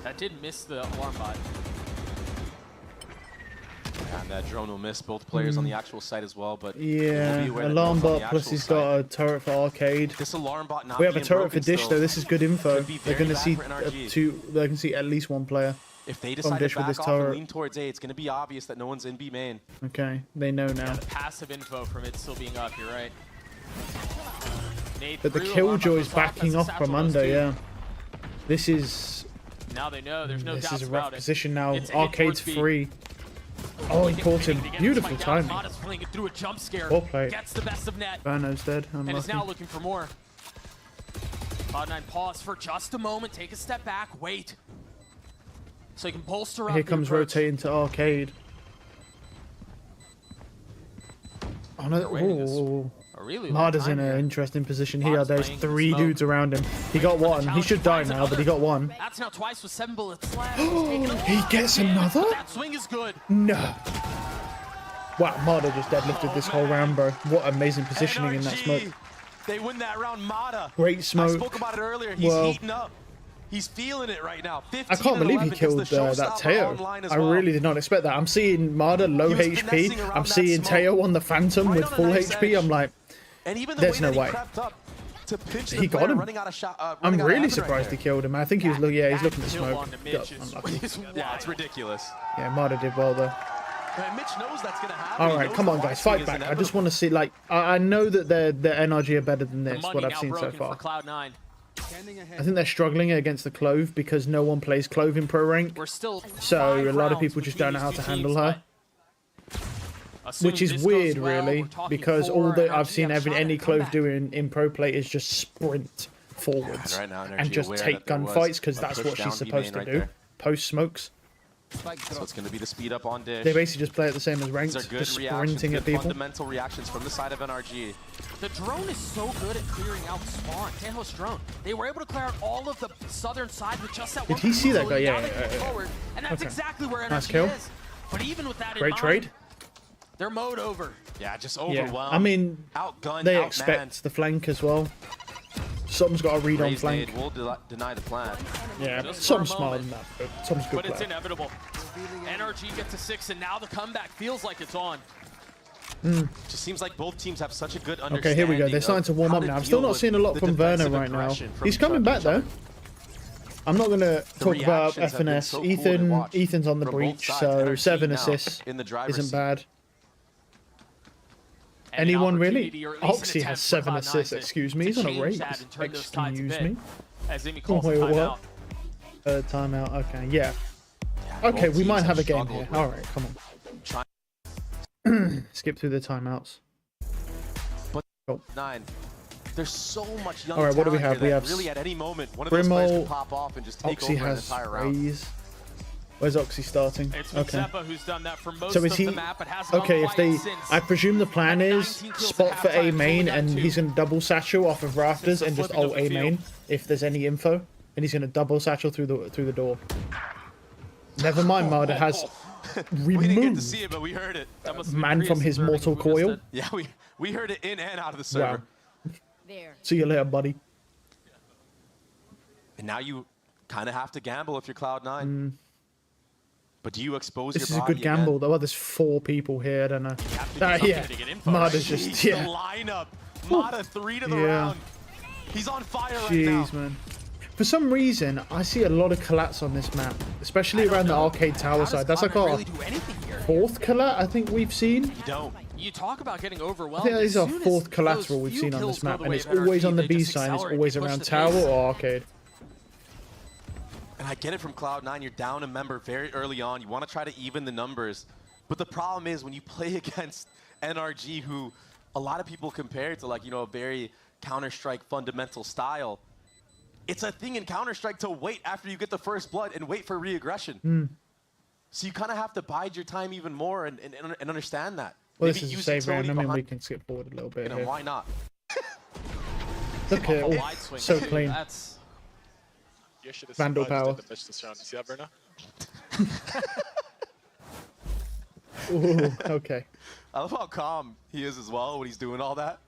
That did miss the alarm bot. And that drone will miss both players on the actual site as well, but Yeah, we'll be aware that alarm drone's on the bot plus actual he's site. got a turret for arcade. This alarm bot not We have a being turret for broken dish still though. This is good info. could be They're very gonna bad see for NRG. they can see at least one player. If they From decide dish to with back this off turret. and lean towards A, it's going to be obvious that no one's in B main. Okay, they know now. The passive info from it still being up, you're right. Nate But the threw, alarm bot Killjoy's goes off, backing that's a off from satchel goes under. too. Yeah, this is Now they know, there's no this doubts is a rough about it. position now. It's a hit Arcade's towards B. free. Oh, he caught him. They get the Beautiful spike down. timing. Mata's playing it through a jump scare. Well played. Gets the best of net. Verno's dead. And is now Unlucky. looking for more. Cloud9 pause for just a moment, take a step back, wait. So he can bolster up Here the comes approach. rotating to Arcade. Oh no! waiting this Ooh. A really long Mada's time in here. an interesting position here. Mada's There's playing 3 smoke. dudes around him. He got for the one. He challenge, should die finds now, but he another. got one. That's now twice with 7 bullets left. He's taking a He gets Yeah, another? That swing is good. No. Wow, Mada just deadlifted this whole round, bro. What amazing positioning in that NRG, smoke. They win that round. Mata. Great I smoke. spoke about it earlier. He's Well, heating up. He's feeling it right now. 15 I can't and believe he 11 killed gets the that showstopper Teo. online as I well. really did not expect that. I'm seeing Mada low He was HP. finessing around I'm that seeing smoke. Teo on the Phantom Right with on a full nice HP. edge. I'm like, And even the There's way no that way. he crept up to pinch the He got player him. running out of shot. I'm running out of really heaven right surprised he there. killed him. I think he was looking. Yeah, he's looking to Kill smoke. on to Got Mitch is, unlucky. is Yeah, it's ridiculous. Yeah, Mada did well though. And Mitch knows that's going to happen. All He right, knows come the on, wide guys, swing fight is back. I just inevitable. want to see, like, I know that the NRG are better than the this. money What I've now seen so broken far. for Cloud9. I think they're struggling against the Clove because no one plays Clove in pro rank. We're still So 5 a lot of rounds people just don't know how between to these two handle her. teams, but assuming Which is this goes weird, well, really, we're talking because 4, all that I've NRG seen have a shot at any a Clove comeback. doing in pro play is just sprint forwards And right now, NRG and just aware take that there was gunfights because a that's push what down she's B supposed main to right do. there. Post smokes. So it's going to be the speed up on dish. They basically just play it the same as ranked, These are good just reactions, sprinting good at people. fundamental reactions from the side of NRG. The drone is so good at clearing out spawn. Tejo's drone. They were able to clear out all of the southern side with just that Did one. he see that guy? facility. Yeah, Now they yeah, can yeah. forward, and that's Okay. exactly where Nice NRG kill. is. But even with that in Great mind, trade. they're mowed over. Yeah, just Yeah, overwhelmed. I mean, outgunned, they outmanned. expect the flank as well. Something's got a read on Raised flank. nade will deny the plan. Yeah, Just for some a smarter moment. than that, but some's good But it's player. inevitable. NRG gets a 6, and now the comeback feels like it's on. Just seems like both teams have such a good understanding. Okay, here we go. They're starting to warm how up to now. I'm still deal not with seeing a lot the from Verno defensive right now. aggression from He's each coming back each other. though. I'm not gonna talk about reactions have been FNS. so cool to watch Ethan's on the from both breach, sides. so NRG 7 now assists in the driver's isn't seat. bad. And an Anyone really? opportunity, or at least an Oxy has attempt for 7 Cloud9 assists. to- Excuse me, to he's on a change race. that and turn those tides a Excuse bit. me. As Amy calls Wait, a what? timeout. Timeout. Okay, yeah. Both Okay, we teams might have a game struggled here. with All right, come trying- on. Skip through the timeouts. 9. There's so much young All right, what do we talent have? here We that have really at any moment one of those players can pop off and just take Oxy over an has entire round. Raze. Where's Oxy starting? It's Okay. Zeppa who's done that for most So is of he the map, but hasn't okay? gone If they, quiet since. I presume the plan is 19 kills spot at for A halftime, main, only got and 2. he's gonna double satchel off of rafters Since and the just flipping ult of A the main field. if there's any info, and he's gonna double satchel through the door. Never mind, Marder has We didn't get to removed see it, but we heard it. That must have been man from pretty his disturbing mortal if we missed coil. it. Yeah, we heard it in and out of the server. Wow. There. See you later, buddy. And now you kind of have to gamble if you're Cloud9. But do you expose This your is a body good gamble. again? Well, there's 4 people here. I don't know. have to do something Yeah, to get info, Marder's right? just Jeez, yeah. the lineup. Mata 3 to the Yeah. round. He's on fire right now. Jeez, man. For some reason, I see a lot of collats on this map, especially around the arcade tower side. That's like our really do anything here. 4th collat I think we've seen. You don't. You talk about getting I overwhelmed. think that is as our soon as 4th those collateral we've few seen on kills this go map, the and way it's of NRG, always on the they B just side. It's accelerate, always they push around the tower pace. or arcade. And I get it from Cloud9. You're down a member very early on. You want to try to even the numbers. But the problem is when you play against NRG, who a lot of people compare to, like, you know, a very Counter-Strike fundamental style. It's a thing in Counter-Strike to wait after you get the first blood and wait for re-aggression. So you kind of have to bide your time even more and understand that. Well, Maybe this is a use save round. utility I mean, we behind- can skip forward a little bit You know, here. why not? Look at it. A all wide swing. So clean. That's You should have Vandal survived power. the fish this round. You see that, Bruno? Ooh, okay. I love how calm he is as well when he's doing all that.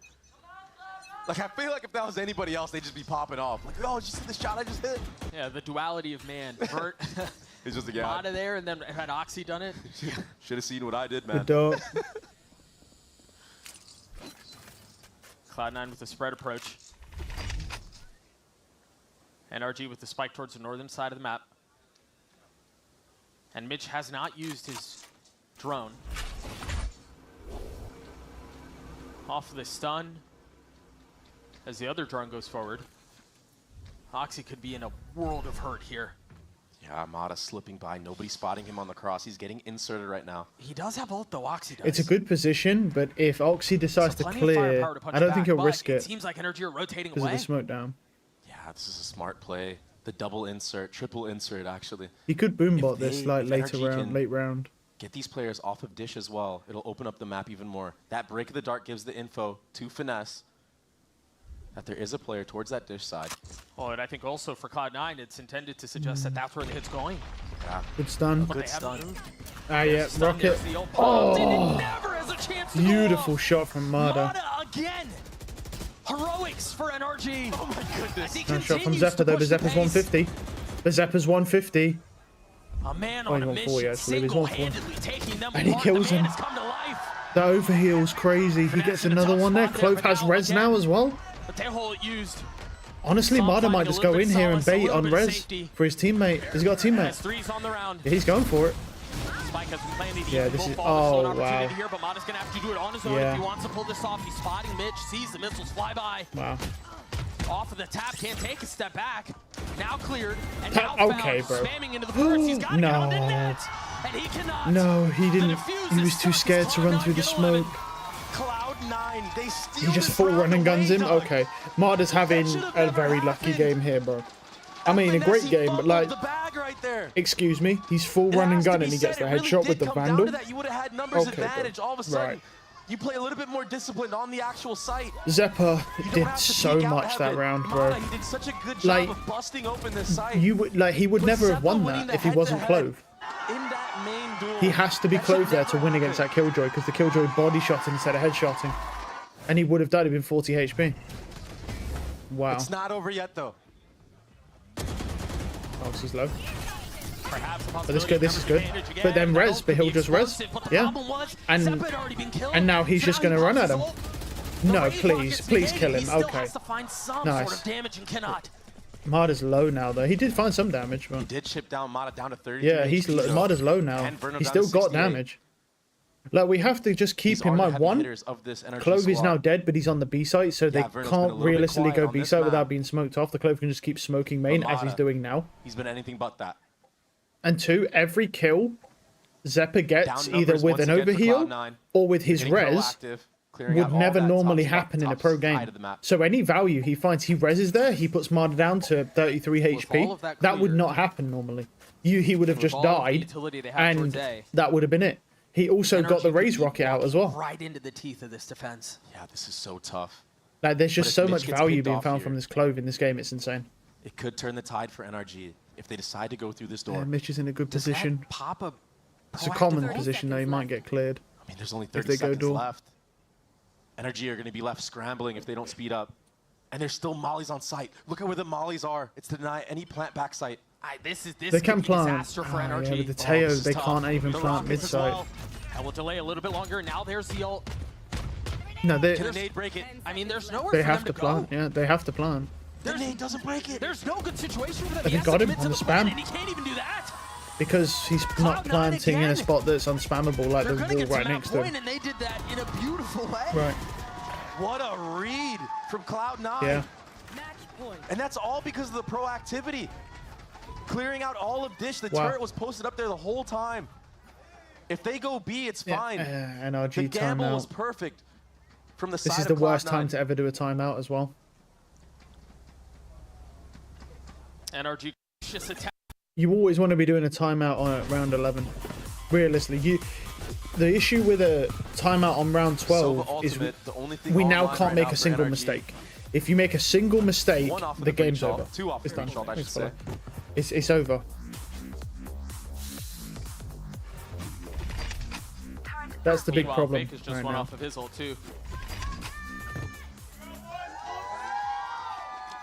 Like, I feel like if that was anybody else, they'd just be popping off. Like, oh, did you see the shot I just hit? yeah, the duality of man. Vert It's just like, out yeah, of there, and then had Oxy done it. should have seen what I did, The man. dog. Cloud9 with the spread approach. NRG with the spike towards the northern side of the map. And Mitch has not used his drone. Off of the stun. As the other drone goes forward. Oxy could be in a world of hurt here. Yeah, Mata slipping by. Nobody spotting him on the cross. He's getting inserted right now. He does have ult though, Oxy does. It's a good position, but if Oxy decides So to plenty of firepower clear, to punch I don't back, think he'll but risk It it seems like NRG are rotating because of away. the smoke down. Yeah, this is a smart play. The double insert, triple insert, actually. He could boombot this they- like if later NRG round, can- late round. Get these players off of Dish as well. It'll open up the map even more. That break of the dark gives the info to Finesse that there is a player towards that Dish side. Oh, and I think also for Cloud9, it's intended to suggest that that's where the hit's going. Yeah, Good stun. But good they haven't stun. moved. Ah, yeah, Stun, rocket. there's the ult popped, and it never has a chance to go Beautiful off. shot from Marder. Mata again. Heroics for NRG. Oh my goodness. As he Nice shot from continues Zephyr to though, but push the Zephyr's pace. 150. The Zephyr's 150. A man Oh, on he's a 140 mission, actually, he's 140. single-handedly taking them And he apart. kills The man him. has come to life. The overheal's crazy. He Finesse gets in a another tough one there. spot there Clove for has Val res again. now as well. But their hole used. Honestly, Some Marder finding might a just little go bit in here and solace, a bait little on bit of res safety. for his teammate. He's got a teammate. Has threes on the round. Yeah, he's going for it. Spike has been playing the Yeah, evil this is- ball. There's oh, an opportunity wow. here, but Mata's gonna have to do it on his own Yeah. if he wants to pull this off. He's spotting Mitch, sees the missiles fly by. Wow. Off of the tap, can't take a step back. Now cleared, and Tap- now okay, found, bro. spamming into the burst. He's got to get on the No. net, and he cannot. No, he The didn't. defuse He is was too tough. scared to run through the Cloud9 get 11. smoke. Cloud9, they steal He just this full round run and guns away, him. dog. Okay, Marder's having should've a never very lucky happened. game here, bro. I mean, a Finesse, great he game, but fumbled like, the bag right there. excuse me, he's full It run and has to gun be and he said, gets the it really headshot did with the come down Vandal. to that. You would have had numbers Okay, bro. advantage. All of a sudden, Right. you play a little bit more disciplined on the actual site. Zephyr You don't did have to so peek out much that heaven. round, Mata, bro. he did such a good job Like, of busting open this site. You would like he would But never have Zephyr won winning that the if he wasn't head-to-head Clove. in that main duel. He has to be That should Clove there to never win against that happen. Killjoy because the Killjoy body shot instead of headshotting, and he would have died. He'd been 40 HP. Wow. It's not over yet, though. Oh, this is low. Perhaps a But possibility this is of good. advantage again. But then The res, ult but could he'll be just res. explosive, but the Yeah. problem was, And- Zephyr had already been killed. and now he's So just he gonna run pops at his him. ult. The No, raid please, rockets please negated. kill him. He still Okay. has to find some Nice. sort of damage and cannot. Marder's low now though. He did find some damage, but Did chip down Mata down to 30. yeah, he's Marder's low now. And Verno He's down to still got 68. damage. Like we have to just keep These in are the mind heavy one. hitters of this NRG Clove is squad. now dead, but he's on the B site, so they Verno's been a can't little bit realistically quiet go on B this site map. without being smoked off. The Clove can just keep smoking main as he's Mata. doing now. He's been anything but that. And two, every kill Zephyr gets Down either numbers with once an again for overheal Cloud9. or with his Getting res proactive. clearing would out all never that normally top happen in a top pro side game. of the map. So any value he finds, he reses there, he puts Marder down to 33 all HP. of that That would clear, not happen normally. He would have with just all of the died, utility they have towards and A, that would have been it. He also got NRG the could raise be rocket out as walking well. right into the teeth of this defense. Yeah, this is so tough. Like, there's But just if so Mitch much gets value picked being off found here- from this Clove in this game. It's insane. It could turn the tide for NRG if they decide to go through this door. Yeah, Mitch is in a good Does that position. pop a It's a proactive common ult? position though. He might get cleared. I mean, there's only 30 they go seconds duel. left. NRG are going to be left scrambling if they don't speed up. And there's still mollies on site. Look at where the mollies are. It's to deny any plant back site. This They could can be plant. disaster for Ah, NRG. yeah, with the Teo, this is they tough. can't even The plant rockets mid as side. well. That will delay a little bit longer. Now there's the ult. No, they Can the nade break it? I mean, there's nowhere they for have them to to plant. go. Yeah, they have to plant. The nade doesn't break it. There's no good situation for them. But he has got to him commit on to the plan, spam. and he can't even do that. Because he's not Cloud9 planting in a again. spot that's unspammable like They're the gonna wall get to right that next to point, him. and they did that in a beautiful way. Right. What a read from Cloud9. Yeah. Match point. And that's all because of the proactivity. Clearing out all of Dish. The Wow. turret was posted up there the whole time. If they go B, it's Yeah. fine. NRG The gamble was timeout. perfect from the side This is of the worst Cloud9. time to ever do a timeout as well. NRG just attack. You always want to be doing a timeout on round 11. Realistically, the issue with a timeout on round 12 Sova is ultimate, the only thing we now online can't right make now a for single NRG. mistake. If you make a single mistake, One off of the the game's breach over. ult, two off It's the done. breach ult, I should It's say. fine. It's over. That's the big Meanwhile, problem Fake has just right won now. off of his ult too.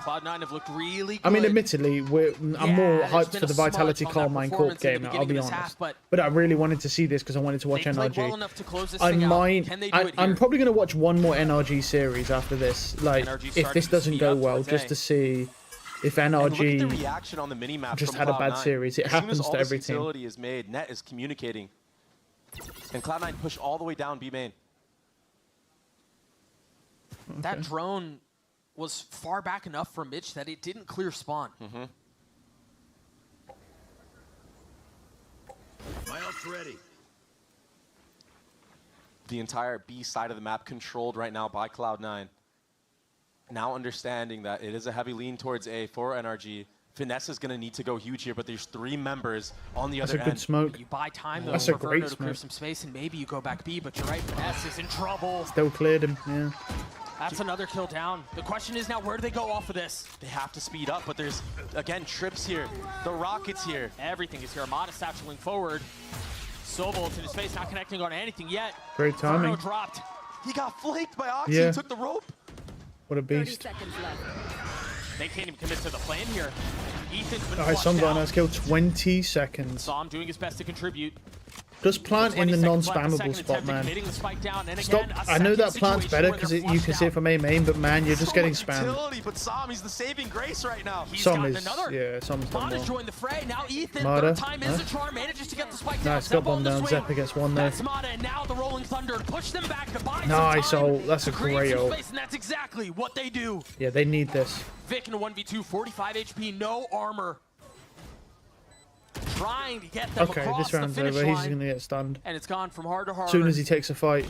Cloud9 have looked really good. I mean, admittedly, I'm more there's hyped been for a the Vitality smudge on that Carmine Corp performance in the game, I'll beginning be of this honest. half, But I really wanted to see this because I wanted to watch they played well NRG. enough to close this I thing out. might. Can they do it I'm here? probably going to watch one more NRG series after this. Like, NRG if starting this to doesn't speed go up well, towards just A. to see if And look at the NRG reaction on the minimap just from had a bad Cloud9. series. It As soon happens as all to this every team. utility is made, Net is communicating. And Cloud9 push all the way down B main. That drone was far back enough from Mitch that it didn't clear spawn. My ult's ready. The entire B side of the map controlled right now by Cloud9. Now understanding that it is a heavy lean towards A for NRG. Finesse is going to need to go huge here, but there's 3 members on the That's other a good end. smoke. You buy time though That's a for great Verno to clear smoke. some space, and maybe you go back B. But you're right, Finesse is in trouble. Still cleared him. Yeah. That's another kill down. The question is now, where do they go off of this? They have to speed up, but there's, again, trips here. The rockets here. Everything is here. Amada satcheling forward. Sobol in his face, not connecting on anything yet. Great timing. Verno dropped. He got flaked by Oxy. Yeah. He took the rope. What a 30 beast. seconds left. They can't even commit to the plan here. Ethan's been Alright, flushed Sun got a out. nice kill. 20 seconds. Saw him doing his best to contribute. Just plant in the 20 seconds left, non-spammable second spot, attempt at man. committing the spike down, and Stop. again, a I know that second plant's situation better where because they're you can flushed see it out. from A main, but man, you're just So getting much spammed. utility, but Sam, he's the saving grace right now. He's Some gotten is, another. yeah, some's done Mada's well. joined the fray. Now Ethan, Mada, third time is huh? a charm, manages to get the spike down. Nice, got bomb Zep on the down. swing. Zeppa gets one there. That's Mada, and now the Rolling Thunder push them back to buy Nice some time. ult. That's a to create great some ult. space, and that's exactly what they do. Yeah, they need this. Vic in a 1v2, 45 HP, no armor. Trying to get them Okay, across this round's the finish over. He's line. going to get stunned. And it's gone from hard to hard. As soon as he takes a fight.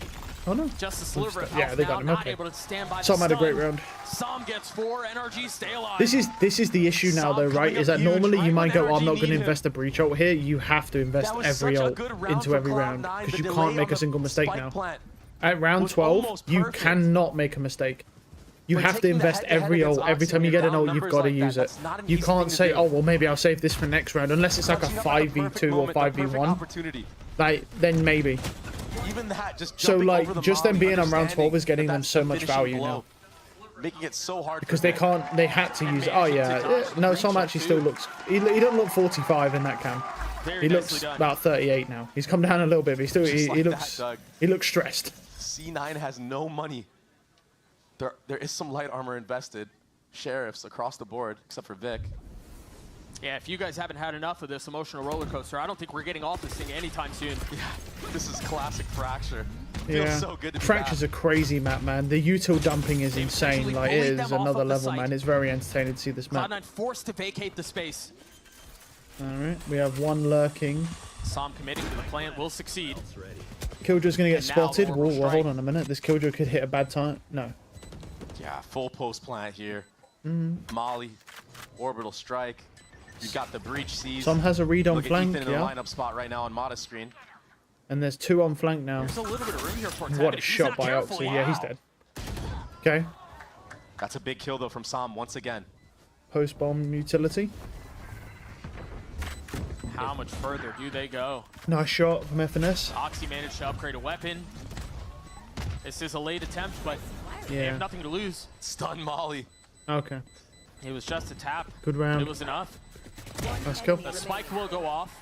Oh no. Just a sliver of health Yeah, they got now, him. not Okay. able to stand by the Som had a great stun. round. Som gets 4, NRG stay alive. This is the issue now, Som though, right? coming Is up that huge normally you right might when go, I'm not NRG going to need invest a breach ult here. You have to invest That was every such a ult good round into for every round Cloud9. because The you delay can't make on a single the mistake spike now. plant At round was 12, almost you perfect. cannot make a mistake. You When have to taking the invest head-to-head every ult. against Every Oxy, time you when get you're an down ult, you've numbers got to like use that, it. that's not an You easy can't thing to say, do. oh, well, maybe I'll save this for next round. Unless it's like a Clutching up at the perfect 5v2 or moment, the perfect 5v1. opportunity. Like, then maybe. Even that, just So, jumping like, over the just them molly, being on round 12 is understanding getting that them that's so the much finishing value blow. now. Making it so hard Because for they Vic. can't, they had to use it. Oh, yeah. No, Som actually still looks, he doesn't look 45 in that cam. Very He nicely looks done. about 38 now. He's come down a little bit, but he still, Just he like looks, that, Doug. he looks stressed. C9 has no money. There is some light armor invested. Sheriffs across the board, except for Vic. Yeah, if you guys haven't had enough of this emotional roller coaster, I don't think we're getting off this thing anytime soon. Yeah, this is classic Fracture. Feels Yeah. so good to be Fracture's back. a crazy map, man. The util dumping is insane. officially Like, it bullied is them off another of the level, site. man. It's very entertaining to see this map. Cloud9 forced to vacate the space. Alright, we have one lurking. Som committing to the plan will succeed. Killjoy's gonna get And now spotted. orbital Whoa, hold strike. on a minute. This Killjoy could hit a bad time. No. Yeah, full post plant here. Mm-hmm. Molly, orbital strike. You've got the breach seized. Some has a read on Look flank, at Ethan in yeah. the lineup spot right now on Mata's screen. And there's 2 on flank now. There's a little bit of room here for What a shot by Oxy. Yeah, he's dead. Okay. That's a big kill though from Sam once again. Post bomb utility. How much further do they go? Nice shot from FNS. Oxy managed to upgrade a weapon. This is a late attempt, but they Yeah. have nothing to lose. Stun Molly. Okay. It was just a tap. Good But round. it was enough. Nice kill. The spike will go off.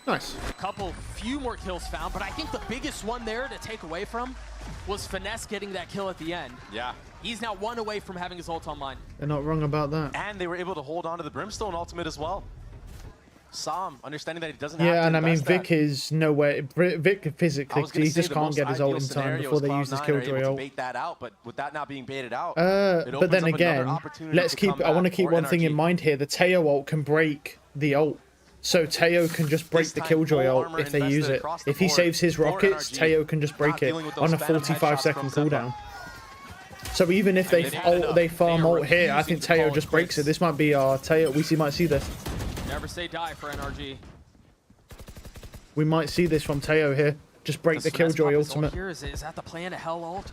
Nice. A few more kills found, but I think the biggest one there to take away from was Finesse getting that kill at the end. Yeah. He's now 1 away from having his ult online. They're not wrong about that. And they were able to hold on to the Brimstone ultimate as well. Sam, understanding that he doesn't have Yeah, to and I mean, invest Vic that. is nowhere. Vic I physically, was gonna he say just the can't most get his ideal ult in time scenario before is they use his Cloud9 are Killjoy able to ult. bait that out, but with that not being baited out, it But opens then up another again, opportunity let's to keep. come I want to back keep for one thing in NRG. mind here. The Teo ult can break the ult, so Teo can just break This the time, Killjoy full ult armor if they invested use it. across the If he board saves his for rockets, NRG. Teo can just break Not it dealing with on those a phantom 45-second headshots from cooldown. So even if they And they ended up- farm they are ult here, I refusing think to Teo call it just breaks it. quits. This might be our Teo. We might see this. Never say die for NRG. We might see this from Teo here. Just break the Does Finesse Killjoy pop his ult ultimate. Here? Is that the plan to hell ult?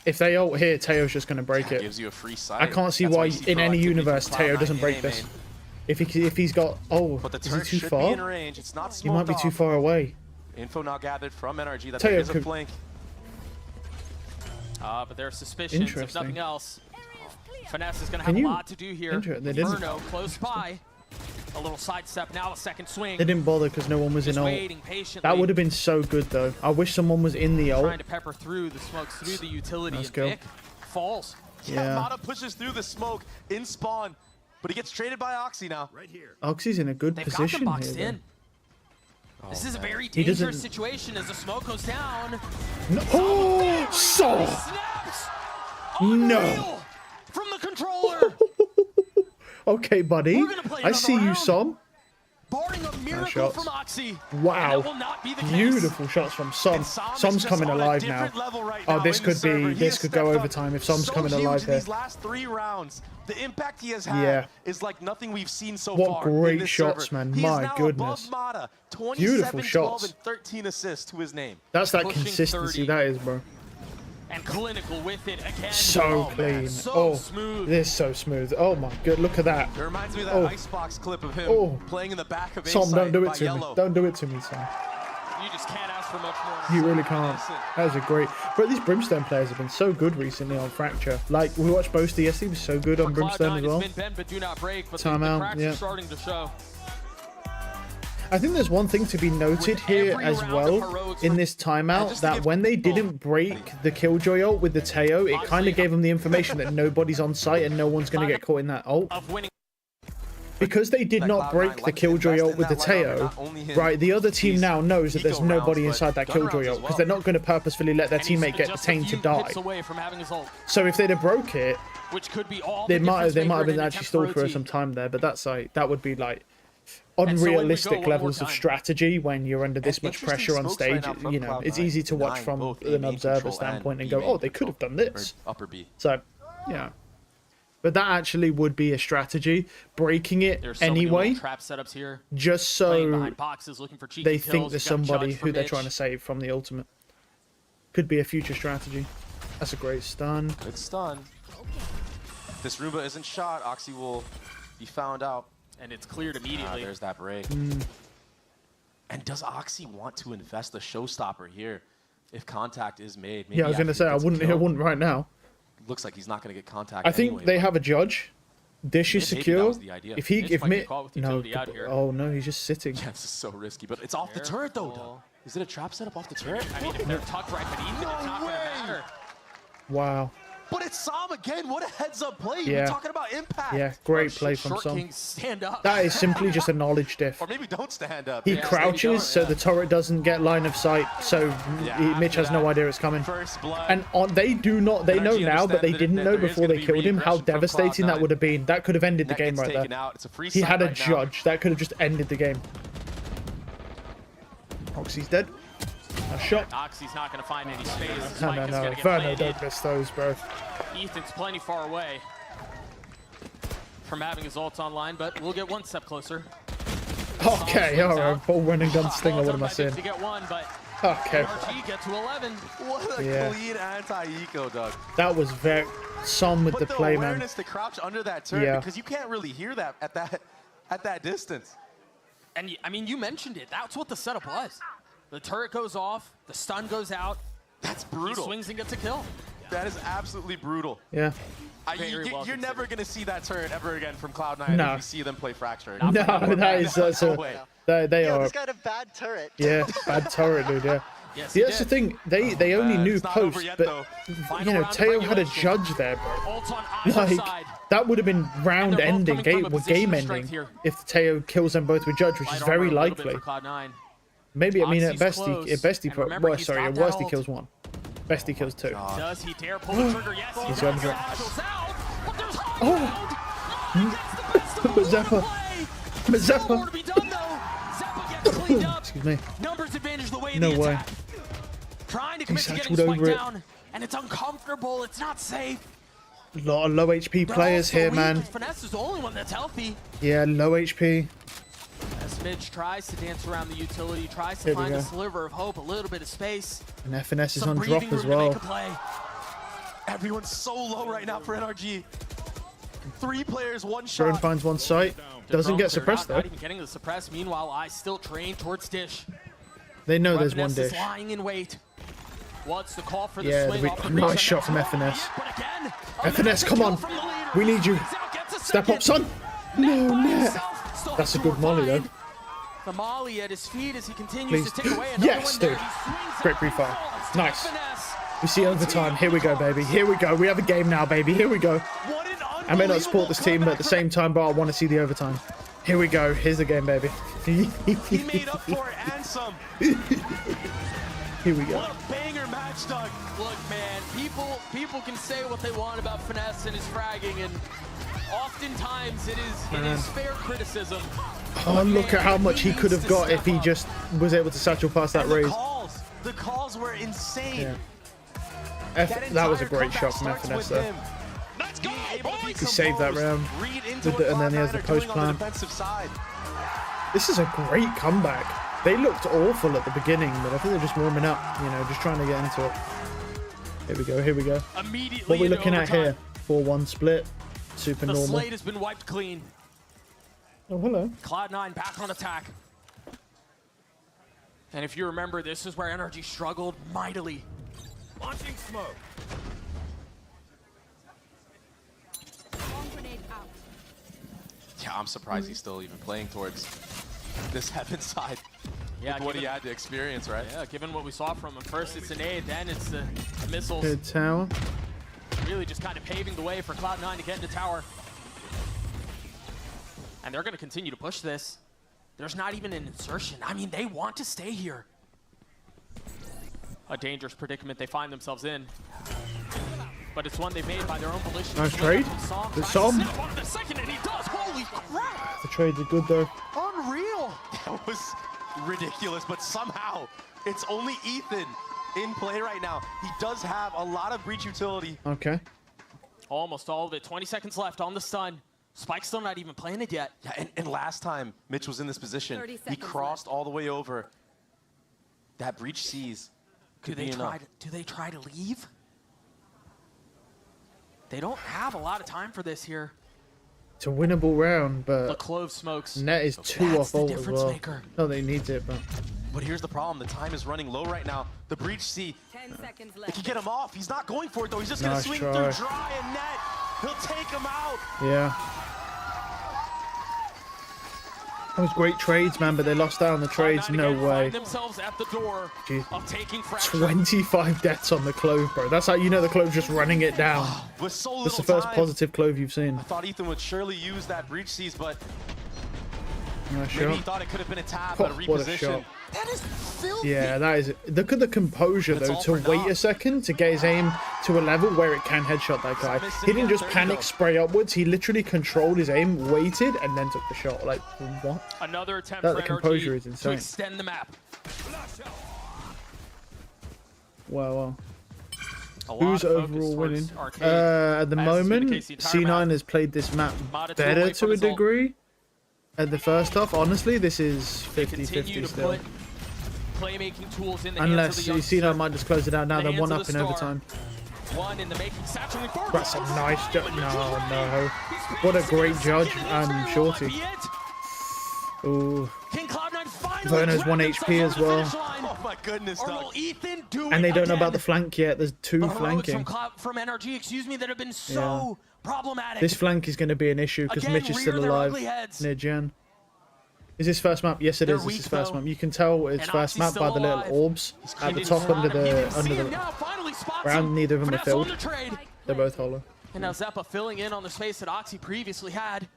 If they ult here, Teo's just going to break Yeah, it. gives you a free sight. I can't see That's why you see in any proactivity from universe Teo Cloud9 doesn't in break A this. main. If he's got But the is he turret too should far? be in range. It's not He might smoked be too off. far away. Info now gathered from NRG that Teo there is a could- flank. But there are suspicions, if Interesting. nothing else. Finesse is going to Can have you- a lot to do here. They didn't. Inferno close by. A little sidestep now, a second swing. They didn't bother because no one was Just in ult. waiting patiently. That would have been so good though. I wish someone was in the ult. Trying to pepper through the smokes, through the utility, Nice and kill. Vic falls. Yeah. Mata pushes through the smoke in spawn, but he gets traded by Oxy now. Oxy's in a good They've got position them boxed here. in. This is a very He doesn't- dangerous situation as the smoke goes down. No. Oh, so Snaps! No. Unreal! From the controller! okay, buddy. We're gonna play I another see you, round. Som. Barring a miracle shots. from Oxy. Wow. And that will not be the case. Beautiful shots from Som. And Sam is Som's just coming on a alive now. different level right Oh, now this in the could server. be. He This has could go stepped up overtime if Som's so coming huge alive in here. these last 3 rounds. The impact he has had Yeah. is like nothing we've seen so What far. great in this shots, server. man. He My is now goodness. above Mata. 27, Beautiful 12, shots. and 13 assists to his name. That's that Pushing consistency. 30. That is, bro. And clinical with it again. So Oh, man. clean. So Oh, smooth. this is so smooth. Oh my god, look at that. It reminds me of that Oh. Icebox clip of him Oh. playing in the back of Som, A-side don't do it by to me. Yellow. Don't do it to me, Som. You just can't ask for much more. You really can't. That was a great. But these Brimstone players have been so good recently on Fracture. Like we watched Boasty yesterday, he was so good on Brimstone as well. It's been bend but do not break, but the Timeout, cracks yeah. are starting to show. I think there's one thing to be noted here every as round well of heroics in for- this timeout just to that give when they people- didn't break the Killjoy ult with the Teo, it kind of gave them the information that nobody's on site and no one's going to get caught in that ult. Of winning. Because they did That not Cloud9 break the likes to Killjoy invest ult in with the that lineup, Teo, not only him. right, the other team He's now knows that there's eco nobody rounds, inside but that gun Killjoy rounds as ult because well. they're not going to purposefully let their And he's teammate get just a detained to few die. hits away from having his ult, So if they'd have broke it, which could be all they the might have difference been maker in actually an stalled attempt for to some time there, but that's like that would be like so when we go unrealistic one more levels of time. strategy when you're under this And much interesting pressure on smokes right stage. now from You know, it's Cloud9. easy to watch 9 from both an A main observer control standpoint and B go, main oh, they could control, have done this. or upper B. So, yeah. But that actually would be a strategy, breaking it There's so many anyway, little trap setups here. just Playing so behind boxes, looking for cheeky they kills. think You've there's got somebody Judge for who they're Mitch. trying to save from the ultimate. Could be a future strategy. That's a great stun. Good stun. If this Roomba isn't shot, Oxy will be found out. And it's cleared immediately. There's that break. Mm. And does Oxy want to invest the showstopper here if contact is made? Maybe Yeah, I was going to after he say, I gets a wouldn't, kill. I wouldn't right now. Looks like he's not going to get contact I think anyway, they but have a judge. Dish is Maybe that secure. was the idea. If he, Mitch if might get Mitch, caught with no, utility out here. oh no, he's just sitting. yeah, this is so risky. But it's off the turret, though, Doug. Is it a trap setup off the turret? I mean, if they're tucked right beneath it, it's not going way. to matter. Wow. But it's Sam again. What a heads-up play. Yeah. We're talking about impact. Yeah, great play from Short Som. Kings stand up. That is simply just a knowledge diff. Or maybe don't stand up. He Yeah, crouches so the turret doesn't get line of sight, so Mitch has no idea it's coming. First blood. And they do not, they know NRG now, but they understand that didn't there know is before gonna they be killed him how regression from devastating that Cloud9. would have been. That could have ended the That game gets right there. taken out. It's a free He sight had a right now. judge. That could have just ended the game. Oxy's dead. A shot. Oxy's not going to find any space. No, Spike no, is no. gonna get Verno, planted. don't miss those, bro. Ethan's plenty far away from having his ults online, but we'll get one step closer. Okay, alright. Ball running gun stinger, what am I saying? To get one, but Okay. NRG get to 11. What a Yeah. clean anti-eco, Doug. That was very some with But the the play, man. awareness to crouch under that turret Yeah. because you can't really hear that at that distance. And I mean, you mentioned it. That's what the setup was. The turret goes off, the stun goes out. That's He brutal. swings and gets a kill. That is absolutely brutal. Yeah. Very well You're never considered. going to see that turret ever again from Cloud9 No. if you see them play Fractured. No, that is that's No a way. they Yo, are this guy had a bad turret. yeah, bad turret, dude. Yeah. Yes, See, he that's the did. thing. They only man, knew it's not over post, yet, but though. Final you know, round of Teo had a regulation. judge there, bro. Ults on either Like side. that would have been round they're both ending, coming from a game position of strength ending here. if Teo kills them both with judge, which Light is armor very a little bit likely. for Cloud9. Maybe at Oxy's best close. at best he And remember, well, he's sorry, got at that worst he ult. kills one. Best he kills two. Does he dare pull the trigger? Yes, he He's does. under it. Agil's out, but there's But Zappa. But Still more Zappa. to be done, though. Zappa gets cleaned up. Excuse me. Numbers advantage the way No the way. attack. Trying to commit to getting satcheled Spike over it. down, and it's uncomfortable. It's not safe. A lot of low HP They're players also here, weak, man. and Finesse is the only one that's healthy. Yeah, low HP. As Midge tries to dance around the utility, tries to Here we find a go. sliver of hope, a little bit of space. And FNS is Some on drop breathing as room to well. make a play. Everyone's so low right now for NRG. 3 players, 1 Drone shot. finds one sight. Doesn't Drone get cleared suppressed out, though. Not even getting the suppress. Meanwhile, I still train towards Dish. They know there's one Finesse is dish. lying in wait. What's the call for the Yeah, swing? Off the nice breach. shot from FNS. But again, FNS, another come kill on. from the leader. We need you. Zhao gets a Step second. up, son. No, By net. himself, still That's a has good to molly, though. refine. The molly at his feet as he continues Please. to take away another Yes, one there. dude. He swings Great out pre-fire. and falls. Nice. Finesse. We see overtime. Here we go, baby. Here we go. We have a game now, baby. Here we go. What an I may not support this team, but at the same time, but I want to see the overtime. Here we go. Here's the game, baby. He made up for it and some. Here we go. What a banger match, Doug. Look, man, people can say what they want about Finesse and his fragging, and oftentimes it is fair criticism. Oh, look at how much he could have got if he just was able to satchel past that And the raise. the calls were insane. Yeah. That was a entire great shot comeback from starts FNS with though. him. Let's go, Being able to be boys! He saved that composed, round. read into With the- what and then he has Cloud9 the are doing post on the plan. defensive side. This is a great comeback. They looked awful at the beginning, but I think they're just warming up, you know, just trying to get into it. Here we go, here we go. Immediately What we're into looking at overtime. here, 4-1 split, super The normal. slate has been wiped clean. Oh, hello. Cloud9 back on attack. And if you remember, this is where NRG struggled mightily. Launching smoke. Bomb grenade out. Yeah, I'm surprised he's still even playing towards this heaven side. Yeah, With what he given- had to experience, right? Yeah, given what we saw from him. First it's an aid, then it's the missiles. Good tower. Really just kind of paving the way for Cloud9 to get into tower. And they're going to continue to push this. There's not even an insertion. I mean, they want to stay here. A dangerous predicament they find themselves in. But it's one they made by their own volition. Nice trade. Good Som. The second, and he does. Holy crap! The trades are good though. Unreal. That was ridiculous, but somehow it's only Ethan in play right now. He does have a lot of breach utility. Okay. Almost all of it. 20 seconds left on the stun. Spike's still not even playing it yet. Yeah, and last time Mitch was in this position, 30 he seconds crossed all the way over. That breach sees could be enough. Do they try to leave? They don't have a lot of time for this here. It's a winnable round, The but clove smokes. net is 2 That's off the ult as difference well. maker. Not that he needs it, but But here's the problem. The time is running low right now. The breach C, 10 seconds they left. can get him off. He's not going for it, though. He's just going to Nice swing try. through dry and net. He'll take him out. yeah. That was great trades, man, but they lost out on the trades. Cloud9 No again way. find themselves at the door Jeez. of taking fraction. 25 deaths on the clove, bro. That's how you know the clove's just running it down. With so little That's the first time, positive clove you've seen. I thought Ethan would surely use that breach seize, but Nice maybe he shot. thought it could have been a tap, Oh, but a what a reposition. shot. That is filthy. Yeah, that is. Look at the composure It's though all to for wait naught. a second to get his aim to a level where it can headshot that guy. He didn't just panic spray upwards. He literally controlled his aim, waited, and then took the shot. Like what? Another attempt That for the composure NRG is to insane. extend the map. Well. A lot Who's of focus overall towards winning? Arcade, At the as moment, KC entire C9 map. has played this map Mata two better away to from a his ult. degree. At the first half, honestly, this is They continue 50-50 to still. put playmaking tools in the Unless hands of the C9 might just close it out now. the They're one hands up of in the star. overtime. One in the making, satchel forward. That's a nice judge. No. What a great judge, Shorty. Ooh. King Cloud9 finally Verno's grabbed 1 himself HP on as the well. finish line. Oh my goodness, Or Doug. will Ethan do And they it don't know again? about the flank yet. There's two The heroics flanking. from NRG, excuse me, that have been so problematic. This flank is going to be an issue because Again, Mitch is still rear their alive ugly heads. near Gen. Is this first map? Yes, it They're is. This weak, is first though. map. You can tell it's And first Oxy's map by still the little alive. orbs He's at the keeping top his eye on him. He didn't see him. the Now finally spots ground. him. Neither of them are Finesse on filled. the trade. They're both hollow. And now Zeppa filling in on the space that Oxy previously had.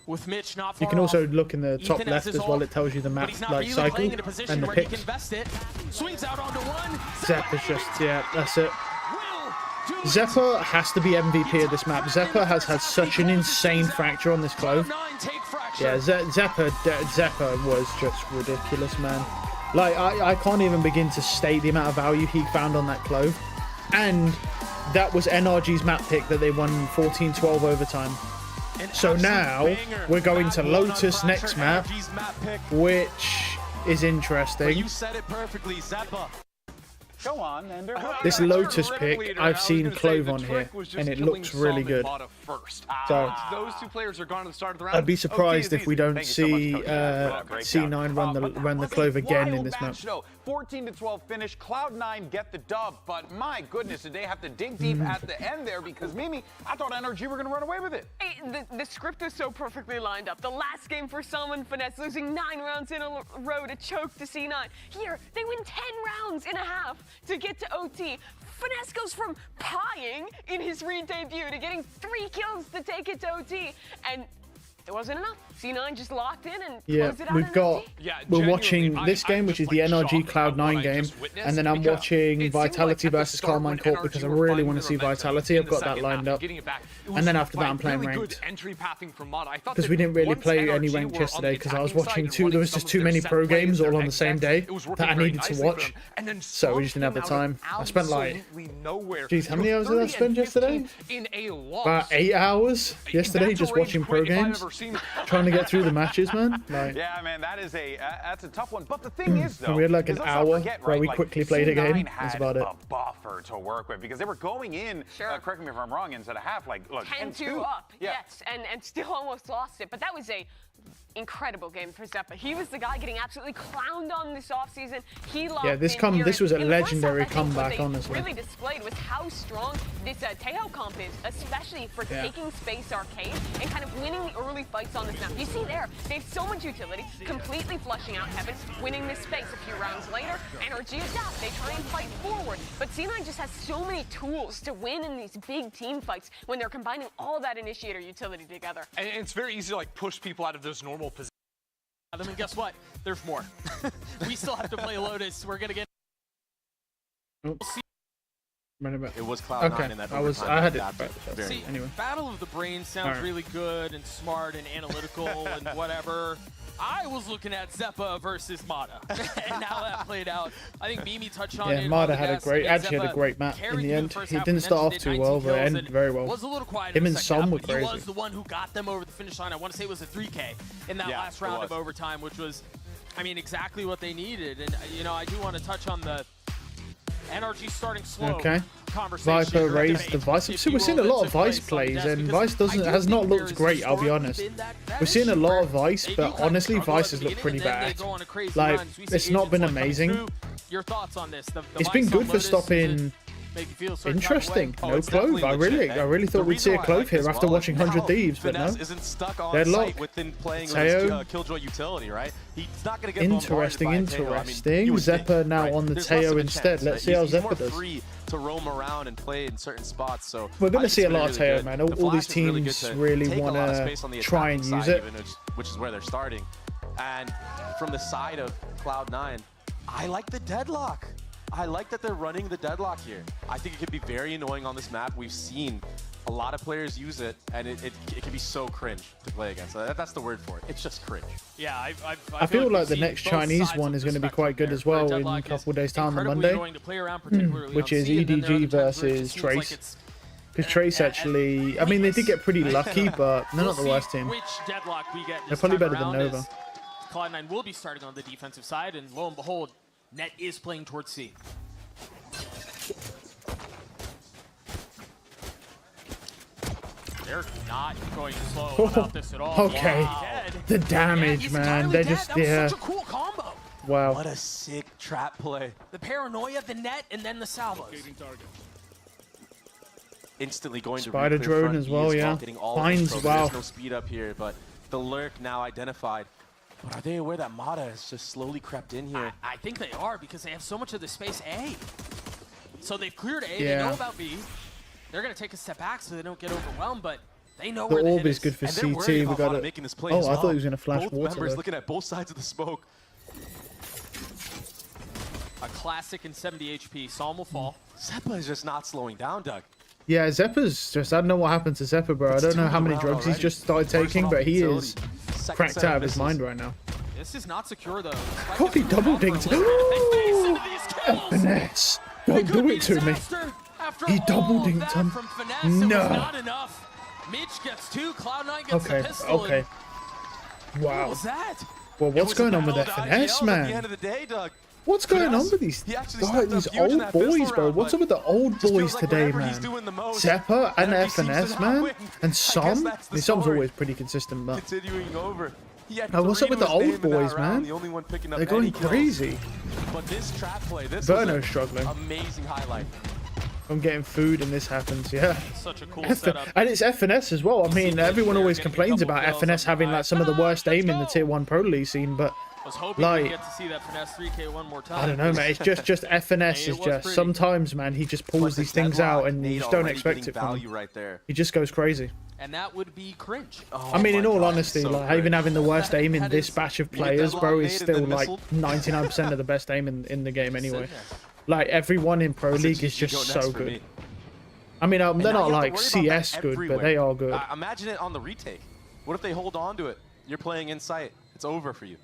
With Mitch not far You can also off. look in the top Ethan has left his as well. ult, It tells you the but map he's not like really cycle playing in a position and the where he can picks. invest it. Swings out onto one. Zepp is just that's it. Will do it. Zeppa has to be MVP of this map. Zeppa has had such an insane fracture on this clove. Cloud9 take fracture. Yeah, Zeppa was just ridiculous, man. Like, I can't even begin to state the amount of value he found on that clove. And that was NRG's map pick that they won 14-12 overtime. So now we're going to Lotus next map, which is interesting. You said it perfectly, Zeppa. Go on, Ender. This Lotus pick, I've seen Clove on here, and it looks really good. So Those two players are gone at the start of the round. I'd be surprised Okay, if we don't Thank you so much, see Coach. Yeah, great C9 run the Clove again in this map. 14-12 finish. Cloud9 get the dub, but my goodness, did they have to dig deep at the end there? Because Mimi, I thought NRG were going to run away with it. Hey, the script was so perfectly lined up. The last game for Salmon Finesse, losing 9 rounds in a row to choke to C9. Here, they win 10 rounds and a half to get to OT. Finesse goes from pieing in his read debut to getting 3 kills to take it to OT. And it wasn't enough. C9 just locked in and Yeah, closed it out. we've in got. OT. We're watching this game, which is the NRG Cloud9 game, and then I'm watching Vitality versus Carmine Corp because I really want to see Vitality. I've got that lined up. And then after that, I'm playing ranked. Because we didn't really play any ranked yesterday because I was watching there was just too many pro games all on the same day that I needed to watch. So we just didn't have the time. I spent like, geez, how many hours did I spend yesterday? About 8 hours yesterday just watching pro games. Trying to get through the matches, man. Like, yeah, man, that's a tough one. But the thing is, though, we had like an let's not hour forget, where right, we like, quickly played a game. C9 That's had about it. a buffer to work with because they were going in. Sure. Correct me if I'm wrong. Instead of half, like, look, 10-2 up, yeah. yes, and still almost lost it. But that was a incredible game for Zeppa. He was the guy getting absolutely clowned on this offseason. He locked in here. This was a In the first legendary half, I think comeback, what they honestly. really displayed was how strong this Teo comp is, especially for taking space arcade and kind of winning the early fights on this map. You see there, they have so much utility, completely flushing out Heaven, winning this space a few rounds later. NRG adapt, they try and fight forward. But C9 just has so many tools to win in these big team fights when they're combining all that initiator utility together. And it's very easy to like push people out of those normal positions. I mean, guess what? There's more. We still have to play Lotus. We're gonna get. Oops. It was Cloud9 Okay, in that I had it. See, Anyway. Battle of the Brain sounds really good and smart and analytical and whatever. I was looking at Zeppa versus Mata, and how that played out. I think Mimi touched on it. Yeah, Mata on the had a desk. great, I mean, actually had a Zeppa great map in carried the through end. first He half didn't and start off did too 19 well, but it kills ended and very well. Was a little quiet. Him in and the second Son half, were but he crazy. was the one who got them over the finish line. I want to say it was a 3K in that last round of overtime, which was, I mean, exactly what they needed. And you know, I do want to touch on the NRG starting slow. Okay. Conversation Viper or raised debate, the Vice. if So you we're seeing a will, lot that of took Vice place on the plays, desk, and because Vice I do has not think looked there's great. I'll be historically honest. been that We're seeing a lot of Vice, They do but kind of honestly, struggle Vice at has the looked pretty beginning, and then bad. they go on a crazy Like, run. So we see it's not agents been like coming amazing. through. Your thoughts on this? The It's Vice been on good for Lotus, does it stopping. make you feel a certain kind of way? Interesting. Oh, No it's definitely Clove. legit, I really thought we'd see a Clove here after watching 100 Thieves, but no. Finesse isn't stuck on Deadlock. site within playing with Teo. his Killjoy utility, right? He's not going to get bombarded by a Teo. I mean, Interesting. you would think, Zeppa now right? on the There's less Teo of a instead. chance, Let's see how he's more Zeppa does. free to roam around and play in certain spots. So We're going I to think see a it's lot of really Teo, good. man. The All these Flash is really good teams to really take a want lot of space on to the try and attacking use side it. even, which is where they're starting. And from the side of Cloud9, I like the deadlock. I like that they're running the deadlock here. I think it could be very annoying on this map. We've seen a lot of players use it, and it can be so cringe to play against. That's the word for it. It's just cringe. Yeah, I feel like the next Chinese one is going to be quite good as well in a couple of days' time on Monday, which is EDG versus Trace. Because Trace actually, I mean, they did get pretty lucky, but they're not the worst team. Which deadlock we get They're probably better than Nova. Cloud9 will be starting on the defensive side, and lo and behold, Net is playing towards C. They're not going slow about this at all. Okay. Wow. The damage, man. They just, yeah. Such a cool combo. Wow. What a sick trap play. The paranoia, the net, and then the salvos. Instantly going Spider to drone front. as well, yeah. Finds, wow. There's no speed up here, but the lurk now identified. But are they aware that Mata has just slowly crept in here? I think they are, because they have so much of the space A. So they've cleared A, Yeah. they know about B. They're going to take a step back so they don't get overwhelmed, but they know The where the orb hit is good for And they're CT. worried We about got Mata it. making this play Oh, as I well. thought he was going to flash Both water. members Though. looking at both sides of the smoke. A classic in 70 HP. Psalm will fall. Zeppa is just not slowing down, Doug. Yeah, Zeppa's just, I don't know what happened to Zeppa, bro. I don't know how many drugs he's just started taking, but he is cracked out of his mind right now. This is not secure, though. Oh, he double dinked. Finesse. Don't do it to me. He double dinked him. No. Not enough. Mitch gets 2. Cloud9 gets the pistol. Okay. What Wow. was that? Well, what's going on with that finesse, At the man? end of the day, Doug. What's going on with these old boys, bro? What's up with the old boys today, man? Zeppa and FNS, man, and Som. Som's always pretty consistent, but Continuing over. what's up with the old boys, man? The only one picking up They're going any kills. crazy. But this trap play, this Verno's was struggling. amazing highlight. I'm getting food and this happens, yeah. Such a cool setup. And it's FNS as well. I mean, everyone always complains about FNS having like some of the worst aim in the Tier 1 Pro League scene, but I was hoping like, we get to see that finesse 3K one more time. I don't know, man. It's just FNS is just sometimes, man. He just pulls these things out, and you just don't expect it from him. Right there. He just goes crazy. And that would be cringe. I mean, in all honesty, so like great. even having the worst aim in this batch of players, bro, is deadlock still made like and then 99% of the best aim in the game anyway. Like everyone in Pro League is just so good. I mean, they're not like CS good, but they are good. Imagine it on the retake. What if they hold on to it? You're playing in sight. It's over for you.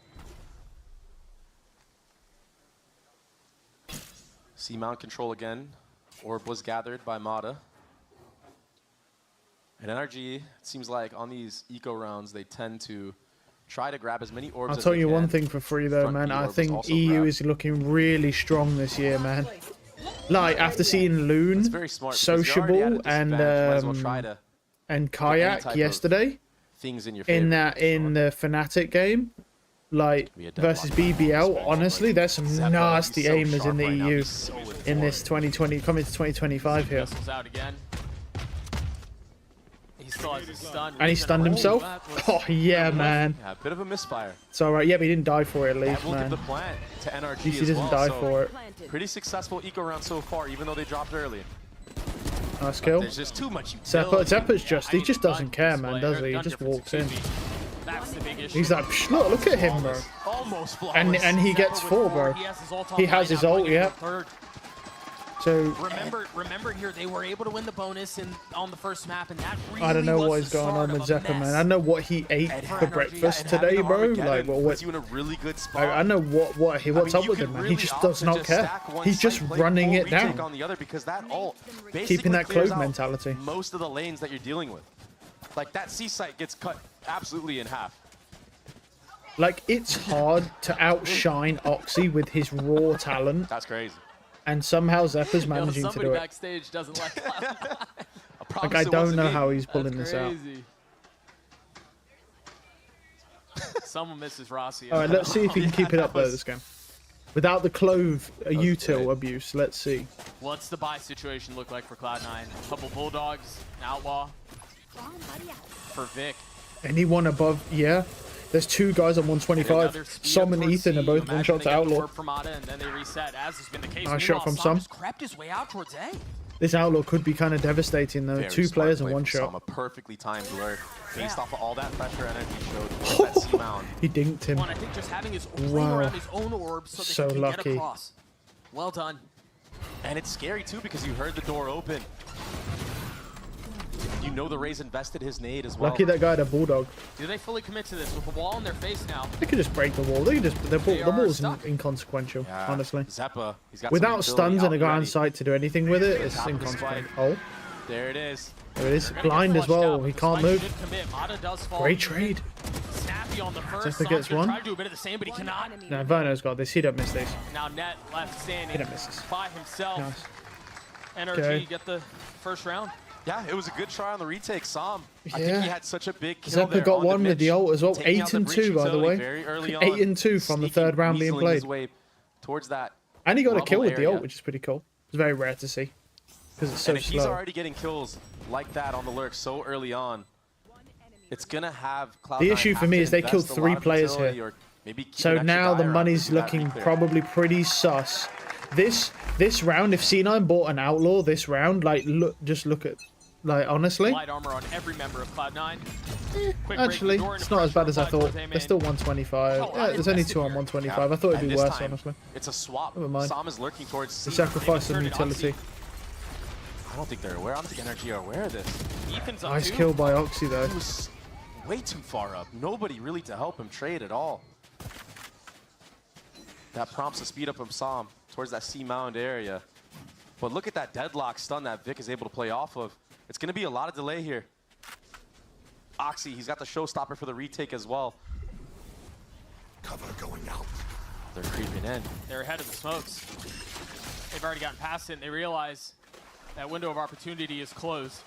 C-mount control again. Orb was gathered by Mata. And NRG, it seems like on these eco rounds, they tend to try to grab as many orbs I'll as tell they you can. one thing for free though, Front man. B I orb was think also EU grabbed. is looking really strong this year, man. Like after seeing Loon, It's very smart because you're already at a Sociable, and disadvantage. Might as well try to and put any Kayak type of yesterday things in your in favor. the Fnatic game, like We had deadlock versus back on BBL. this Honestly, there's some Zeppa, nasty he's so aimers in sharp the right now. EU He's so in this 2020 coming to 2025 here. Pistols out again. He still has his stun. And he stunned himself. That was- Oh yeah, man. Yeah, a bit of a misfire. It's all right. Yeah, but he didn't die for it at That least, will give man. the plant to NRG At least he as doesn't well, die so for it. Pretty successful eco round so far, even though they dropped early. Nice kill. There's just too much utility. Zeppa's just, I he mean, just the doesn't gun care, display, man, does their he? He gun just difference walks in. could be- That's the big issue. He's like, "Psh, look at him, bro." Almost And flawless. he gets Zeppa with 4, bro. He has his ult, He has his ult, yeah. Third. So Remember here, they were able to win the bonus on the first map, and that really I don't know was what is the going start on with of a Zeppa, man. mess. I know what he ate And for NRG, breakfast And having today, the bro. Armageddon Like, well, puts you in a really good spot. I know what's I mean, up you with could him, man. really He just opt does to not just care. stack one He's just site, play running full it retake down, on the other because that ult keeping basically that clears clove out mentality. most of the lanes that you're dealing with. Like that C site gets cut absolutely in half. Like, it's hard to outshine Oxy with his raw talent, That's crazy. and somehow Zeppa's Yo, managing to somebody do it. backstage doesn't like that. Like, I don't know how he's pulling this out. Crazy. Someone misses Rossi. All right, let's see if he can keep it up though this game. Without the clove util abuse, let's see. What's the buy situation look like for Cloud9? A couple Bulldogs, an Outlaw for Vic. Anyone above, yeah. There's 2 guys on 125. Som and Ethan are both one shot to Outlaw. And then they reset, as has been the case. Nice shot from Som. Just crept his way out towards A. This Outlaw could be kind of devastating though. Very 2 smart players in play one from Sama. shot. Perfectly timed lurk based off of all that pressure energy showed with that C-mount. He dinked him. One, I think just having his playing Wow. around his own orb so that So he can lucky. get across. Well done. And it's scary too because you heard the door open. You know the Rays invested his nade as well. Lucky that guy had a bulldog. Do they fully commit to this with the wall in their face now? They could just break the wall. They could just the are wall's stuck. inconsequential, Yeah, honestly. Zeppa, he's got Without some stuns and a utility guy on already. site to do anything with it, it's Top of the inconsequential. spike. Oh, There it is. there it is. They're gonna Blind get as well. flushed He out, can't but the move. spike should commit. Mata does fall. Great trade. Snappy on the first. Zeppa gets Sam's gonna one. try to do a bit of the same, but he cannot. No, Verno's got this. He don't miss these. Now Net left standing He don't miss this. by himself. Nice. NRG Okay. get the first round. Yeah, it was a good try on the retake. Sam, I Yeah. think he had such a big kill Zeppa there got on the one with the Mitch, ult as well. taking out 8 the and breach 2, by the utility way. very early on, 8 and 2 from the sneaking, third round being weaseling his played. way towards that. And he got a rubble kill with the area. ult, which is pretty cool. It's very rare to see because it's so And if he's slow. already getting kills like that on the lurk so early on, it's gonna have Cloud9 The issue for have me to is they invest killed a lot 3 of players utility here. or maybe keep So an extra now the die around money's to do that looking peek there. probably pretty sus. This round, if C9 bought an outlaw this round, like look at, like honestly, Light armor on every member of Cloud9. Quick actually, break the door it's into not as bad as I pressure thought. applied towards They're still A-main. 125. Oh, Yeah, there's only 2 on invested 125. I thought it'd And be this worse, time, honestly. It's a swap. Never mind. Sam is lurking towards They C. sacrificed some inserted utility. Oxy. I don't think they're aware. I don't think NRG are aware of this. Ethan's up Nice too. kill by Oxy though. He was way too far up. Nobody really to help him trade at all. That prompts a speed up of Sam towards that C mound area. But look at that deadlock stun that Vic is able to play off of. It's going to be a lot of delay here. Oxy, he's got the showstopper for the retake as well. Cover going out. They're creeping in. They're ahead of the smokes. They've already gotten past it, and they realize that window of opportunity is closed.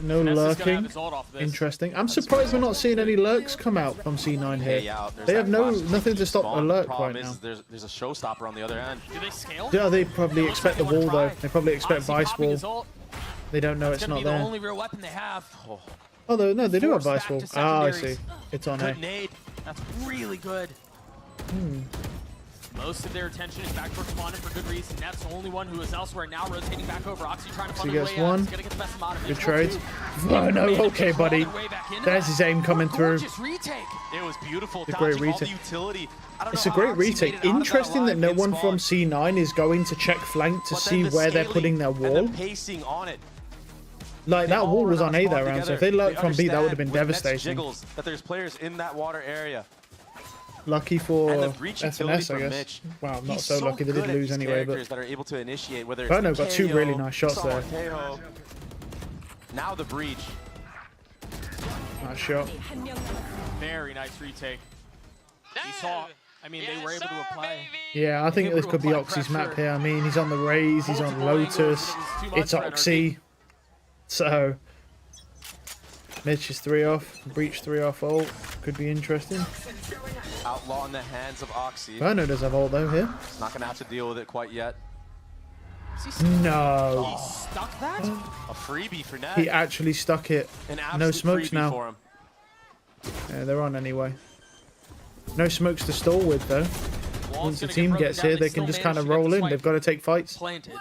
No Ness is gonna have lurking. his ult off of this. Interesting. I'm surprised we're not seeing any lurks come out from C9 here. Hey, yeah, there's They have that no flash nothing to stop a spawn. lurk Problem right is, now. there's a showstopper on the other end. Do they scale? Yeah, they probably Looks expect the like they wall wanna though. try. They probably expect Oxy vice popping wall. his ult. They don't know That's it's gonna not be the there. only real weapon they have. Oh no, they do have Force vice back wall. to Ah, I secondaries. see. It's on A. Good nade. That's really good. Most of their attention is back towards Quantum for good reason. That's the only one who is elsewhere now, rotating back over. Oxy trying to He find a gets way out. one. He's gonna get the best amount of Good it. trade. Oh no, okay, buddy. There's his aim coming through. Gorgeous retake. It was beautiful. It's a great Dodging all the retake. utility. I don't It's know a how great Oxy made retake. it out of that Interesting that alive no in one from spawn. C9 is going to check flank to But see then the where they're scaling putting their and wall. the pacing on it. Like They that all wall was run on our A spawn that round, so if together. they lurked from B, that would have been understand with Nets devastating. jiggles that there's players in that water area. Lucky for And the breach utility FNS, I from guess. Mitch. Wow, not He's so lucky. They good did at lose these anyway, characters but that are able to initiate, whether it's Verno the got 2 KO, really nice shots there. Samateo. Now the breach. nice shot. Very nice retake. You saw. I mean, they were able to apply. Yeah, I think able this to could be apply Oxy's pressure. map here. I mean, he's on the Rays, he's on Multiple angles, Lotus, it was too much it's for Oxy. So, Mitch is 3 off, Breach 3 off ult. Could be interesting. Outlaw in the hands of Oxy. Verno does have ult though here. He's not going to have to deal with it quite yet. No. Stuck that? A freebie for Ned. He actually stuck it. An No absolute smokes freebie now. for him. Yeah, they're on anyway. No smokes to stall with though. Wall's Once the gonna get team broken gets down, here, they they can still just kind of manage to get roll the in. swipe They've got to take fights. planted.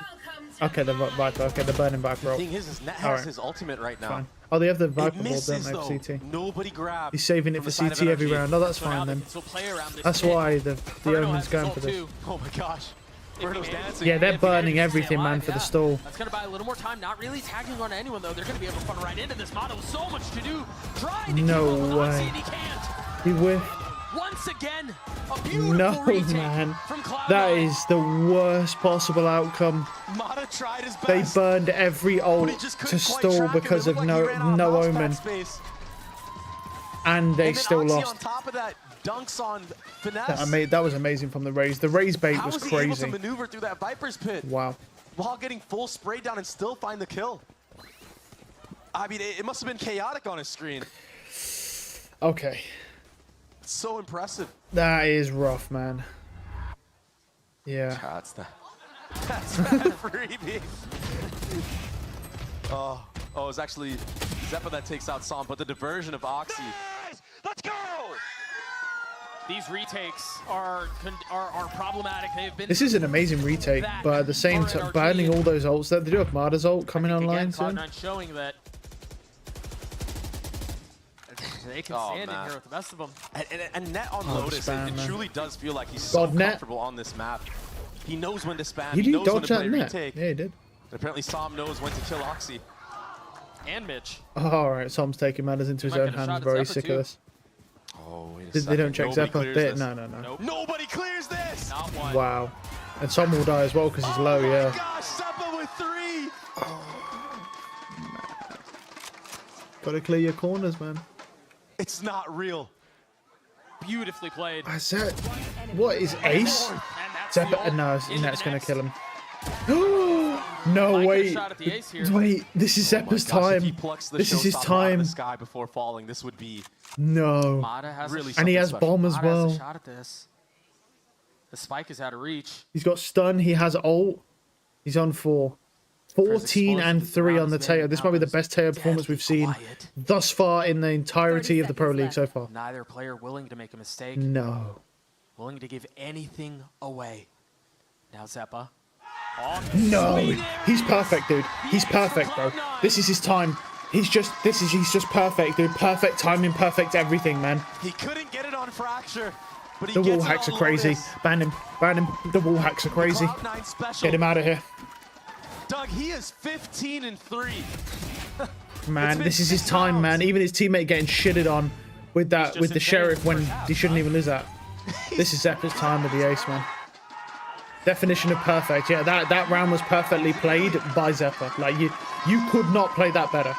Okay, they're Viper. Okay, they're burning back roll. The thing is Net has Alright. his ultimate right now. Fine. Oh, they have the It Viper board, don't misses they, though. for CT? Nobody grabbed. He's saving it from for the side of CT every NRG. round. Oh, that's So now fine they then. can still play around this That's pit. why the Verno Omen's has his going ult for this. too. Oh my gosh. If he Verno's manages- dancing. Yeah, they're if he manages burning to stay everything, man, alive, for the yeah. stall. That's gonna buy a little more time. Not really tagging on anyone though. They're gonna be able to run right into this model. So much to do. Trying to No keep up with way. Oxy, and he can't. He whiffed. Once again, a beautiful No, retake man. from Cloud9. That is the worst possible outcome. Mata tried his They best. burned every but ult he just to couldn't quite stall track him. It because of looked like he ran out no mouse pad Omen, space. and they And then still Oxy lost. on top of that dunks on finesse. That was amazing from the Rays. The Rays bait How was was he able to crazy. maneuver through that Viper's pit Wow. while getting full spray down and still find the kill? I mean, it must have been chaotic on his screen. Okay. It's so impressive. That is rough, man. Yeah. That's that freebie. Oh, it's actually Zeppa that takes out Sam, but the diversion of Oxy. Let's go! These retakes are problematic. They've been. This is an amazing retake, but at the same time, burning all those ults. They do have Marta's ult coming online soon. Cloud9 showing that they can Oh, stand in man. here with the best of them. And Net on Oh, Lotus, spam, it man. truly does feel like he's so God, Net. comfortable on this map. He knows when to spam. He He did knows when dodge to that play net. retake. Yeah, he did. Apparently Som knows when to kill Oxy. And Mitch. All right, Som's taking matters into his Might own get a shot hands. at Very Zeppa sick too. of this. Oh, wait a They second. don't check Nobody Zeppa. clears They, this. no, no, no. Nope. Nobody clears this! Not one. Wow. And Som will die as well because he's low, yeah. Gosh, Zeppa with 3! Gotta clear your corners, man. It's not real. Beautifully played. I said, what is Ace? And that's Zeppa, the ult no, into that's the gonna next. kill him. No, Might get a wait. shot at the ace here. Wait, this is Oh my Zeppa's gosh, if he time. plucks the This is his showstopper out of time. the sky before falling, this would be No. Mata has really a And he something has special. bomb as Mata has a well. shot at this. The spike is out of reach. He's got stun. He has ult. He's on 4. 14 and 3 on the Teo. This might be the best Teo performance we've seen Quiet. thus far in the entirety of the Pro League so far. Neither player willing to make a mistake. No. Willing to give anything away. Now Zeppa. No. He's perfect, dude. He's perfect, bro. This is his time. He's just perfect, dude. Perfect timing, perfect everything, man. He couldn't get it on Fracture, but he The gets wall it hacks on are crazy. Lotus. Ban him. Ban him. The wall hacks are crazy. Cloud9 special. Get him out of here. Doug, he is 15 and 3. Man, this is his time, man. Even his teammate getting shitted on with that, with the Sheriff when he shouldn't even lose that. This is Zeppa's time with the ace, man. Definition of perfect. Yeah, that round was perfectly played by Zeppa. Like, you could not play that better.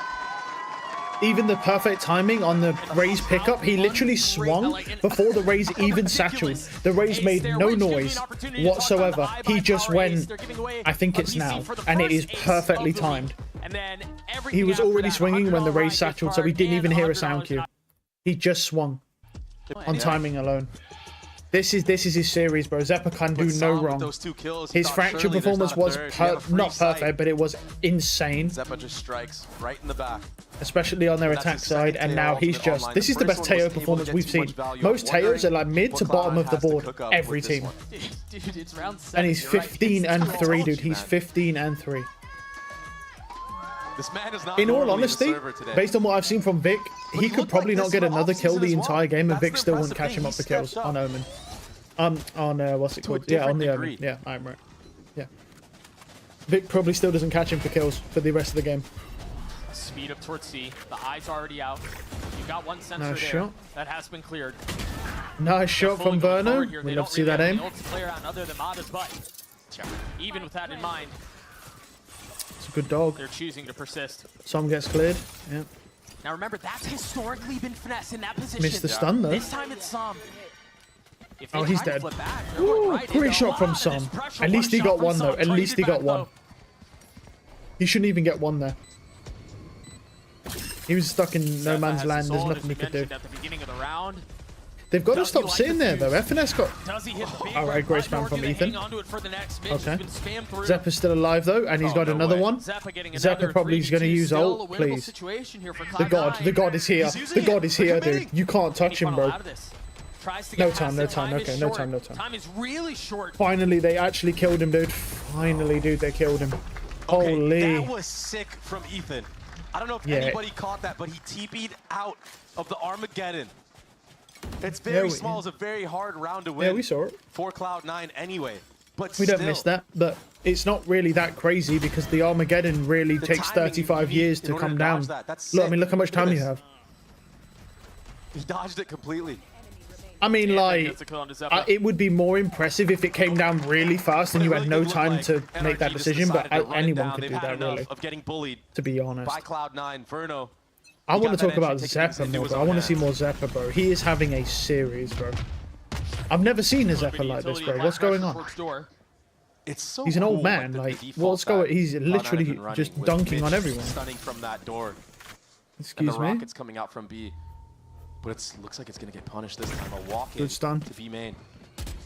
Even the perfect timing on the Raze pickup, he literally swung before the Raze even satcheled. The Raze made no noise whatsoever. He just went, I think it's now, and it is perfectly timed. He was already swinging when the Raze satcheled, so he didn't even hear a sound cue. He just swung on timing alone. This is his series, bro. Zeppa can do no wrong. Those 2 kills, His Fracture performance was not perfect, but it was insane. Zeppa just strikes right in the back. Especially on their That's attack his second side, and Teo now he's ultimate just... online. This The is the first best one was Teo able to performance get we've too seen. much value. Most I'm Teos are like mid wondering to what bottom Cloud of the has to board, cook up every with this team. one. Dude, it's round 7. And he's you're right. 15 and It's 3, all dude. He's man. 15 and 3. This man is not In all normally the honesty, server today. based on what I've seen from Vic, he he could looked probably like not this get in the another kill offseason the as well. entire game, and That's Vic the still wouldn't impressive catch him thing. up the He kills stepped on up. Omen. What's it To a called? Yeah, on different the degree. Omen. Yeah, I'm right. Yeah. Vic probably still doesn't catch him for kills for the rest of the game. Speed up towards C. The eye's already out. You've got one sensor Nice there. shot. That has been cleared. Nice shot Fully from going Verno. forward here. We They love don't to see really that have aim. any ult to play around other than Mata's butt. Even with that in mind, It's a good dog. they're choosing to persist. Some gets cleared. Yeah. Now remember, that's historically been Finesse in that position. Missed the stun, though. This time it's Som. If they Oh, he's try to dead. flip back, they're going Ooh, right great into shot from Mata. There's Som. pressure. At least he shot got from one, though. Som. At least he Traded got back, one. though. He shouldn't even get one there. He was stuck in no Zeppa man's has land. his There's ult, nothing as he could do. mentioned At the beginning of the round. They've got to Does he stop like sitting the there, though. fuse? FNS got... Does he hit the big All right, red great button, spam or from do they Ethan. hang onto it for the next? Mitch Okay. has been spammed through. Zeppa's still alive, though, and he's got no another way. one. Zeppa getting Zeppa another probably is 3v2, going to use still ult, a winnable please. situation here for The god is here. The god is here, dude. You can't touch him, bro. No time, no time. Okay, no time, no time. Time is really short. Finally, they actually killed him, dude. Finally, dude, they killed him. Okay, Holy. that was sick from Ethan. I don't know if Yeah. anybody caught that, but he TP'd out of the Armageddon. It's Yeah, very small. It's a very hard round to win. Yeah, we saw it. For Cloud9 anyway. But We don't miss that, but it's not really that crazy because the Armageddon really The takes timing 35 you need years in to order come to down. dodge that. That's Look, I sick. mean, look how much Look at time you this. have. He dodged it completely. I mean, Yeah, like, gets a kill onto Zeppa. it would be more impressive if it came down really fast and you had no time to make that decision, but anyone could do that, really, Of getting bullied to be honest. by Cloud9. Verno. I He want to got talk that about entry taken Zeppa into more, his bro. I own want to see hands. more Zeppa, bro. He is having a series, bro. I've never seen a Zeppa like this, bro. What's going on? It's so He's an old cool man, with the like, default what's going- that he's Cloud9 literally have been running just with dunking on Mitch everyone. Stunning from that door. And Excuse the me? rocket's coming out from B. But it looks like it's going to get punished this time. A walk in Good stun. to B main.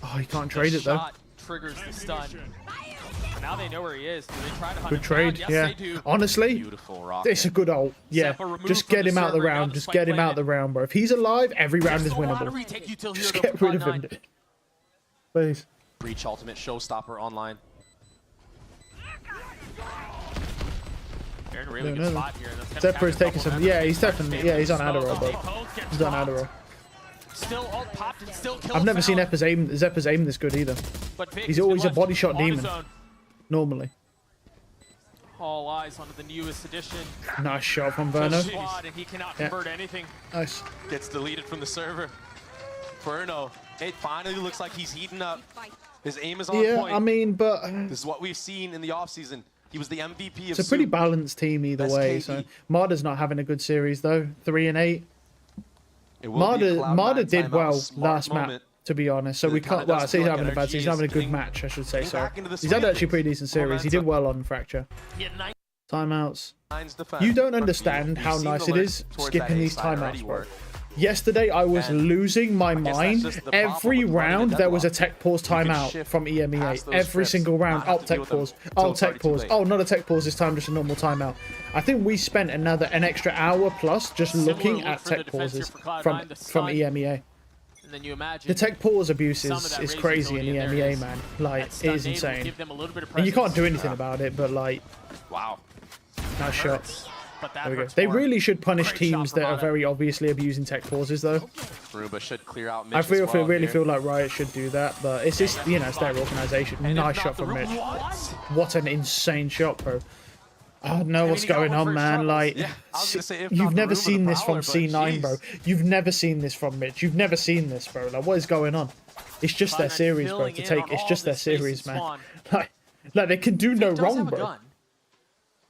Oh, he can't trade it, though. Shot triggers the stun. Now they know where he is. Do they try to hunt Good him trade, down? Yes, yeah. they do. Honestly, Beautiful rocket. it's a good ult. Yeah, Zeppa removed just from get the him out the server, now round. the Just spike get him out planted. the round, bro. If he's alive, every round is Still a lot of winnable. retake utility Just here get from rid of him, Cloud9. dude. Please. Breach ultimate showstopper online. They're in a really Don't good know. spot here. That's gonna Zeppa is capture taking double some. damage. Yeah, he's definitely. Yeah, he's on Smoke, Adderall, they bro. both get He's on dropped. Adderall. Still ult popped and still kill I've never seen found. Zeppa's aim this good either. But Vic He's has been always a left body shot on his demon. own. Normally. All eyes onto the newest addition. Nice shot from The Verno. squad, and he cannot Yeah. convert anything. Nice. Gets deleted from the server. Verno, it finally looks like he's heating up. His aim is on Yeah, point. I mean, but This is what we've seen in the offseason. He was the MVP of it's a pretty Soup. balanced team either Best way. KD. So Marder's not having a good series though. 3-8. It will be a Cloud9 Marder did timeout, well smart last map, moment. to be honest. So It we kinda can't. Well, I does say he's feel like having a bad NRG season. He's is having a good getting- match, I should say. getting So back into the he's had swing of actually a pretty decent series. He did momentum. well on Fracture. Yeah, nice. Timeouts. Nines defense. You don't But understand you've how seen nice the it lurk is towards skipping that these A-side already timeouts, bro. work. Yesterday, I was And losing my guess that's mind. just the problem Every with running a round, there was a deadlock. tech pause can timeout shift from EMEA. past those Every scripts, single round. not have Oh, to deal tech with them pause. until Oh, it's already tech too pause. late. Oh, not a tech pause this time, just a normal timeout. I think we spent an extra hour plus just Similar looking look at for the tech defense here pauses for Cloud9, from the from stun. EMEA. And then you imagine The tech pause abuse some of is that is raise crazy in utility, and there EMEA, it is. man. Like, That it stun is nade will insane. give them a little bit of And you can't presence. do anything about it, but like, Wow. nice shot. But that There we go. hurts They more. really should punish Great shot teams from that are Mata. very obviously abusing tech pauses, though. Ruba should clear out Mitch I as well really here. feel like Riot should do that, but it's just, you know, it's their organization. And if Nice not, shot the from Mitch. What? What an insane shot, bro. I don't know what's he got going one on, for his man. troubles. Like, Yeah, I was gonna say, if not you've the never Ruba, seen the this from Prowler, but C9, bro. jeez. You've never seen this from Mitch. You've never seen this, bro. Like, what is going on? It's just their Cloud9 series, bro. filling To in take, on it's all just their this space series, in man. Spawn. Like they can do no Does wrong, have a bro. gun.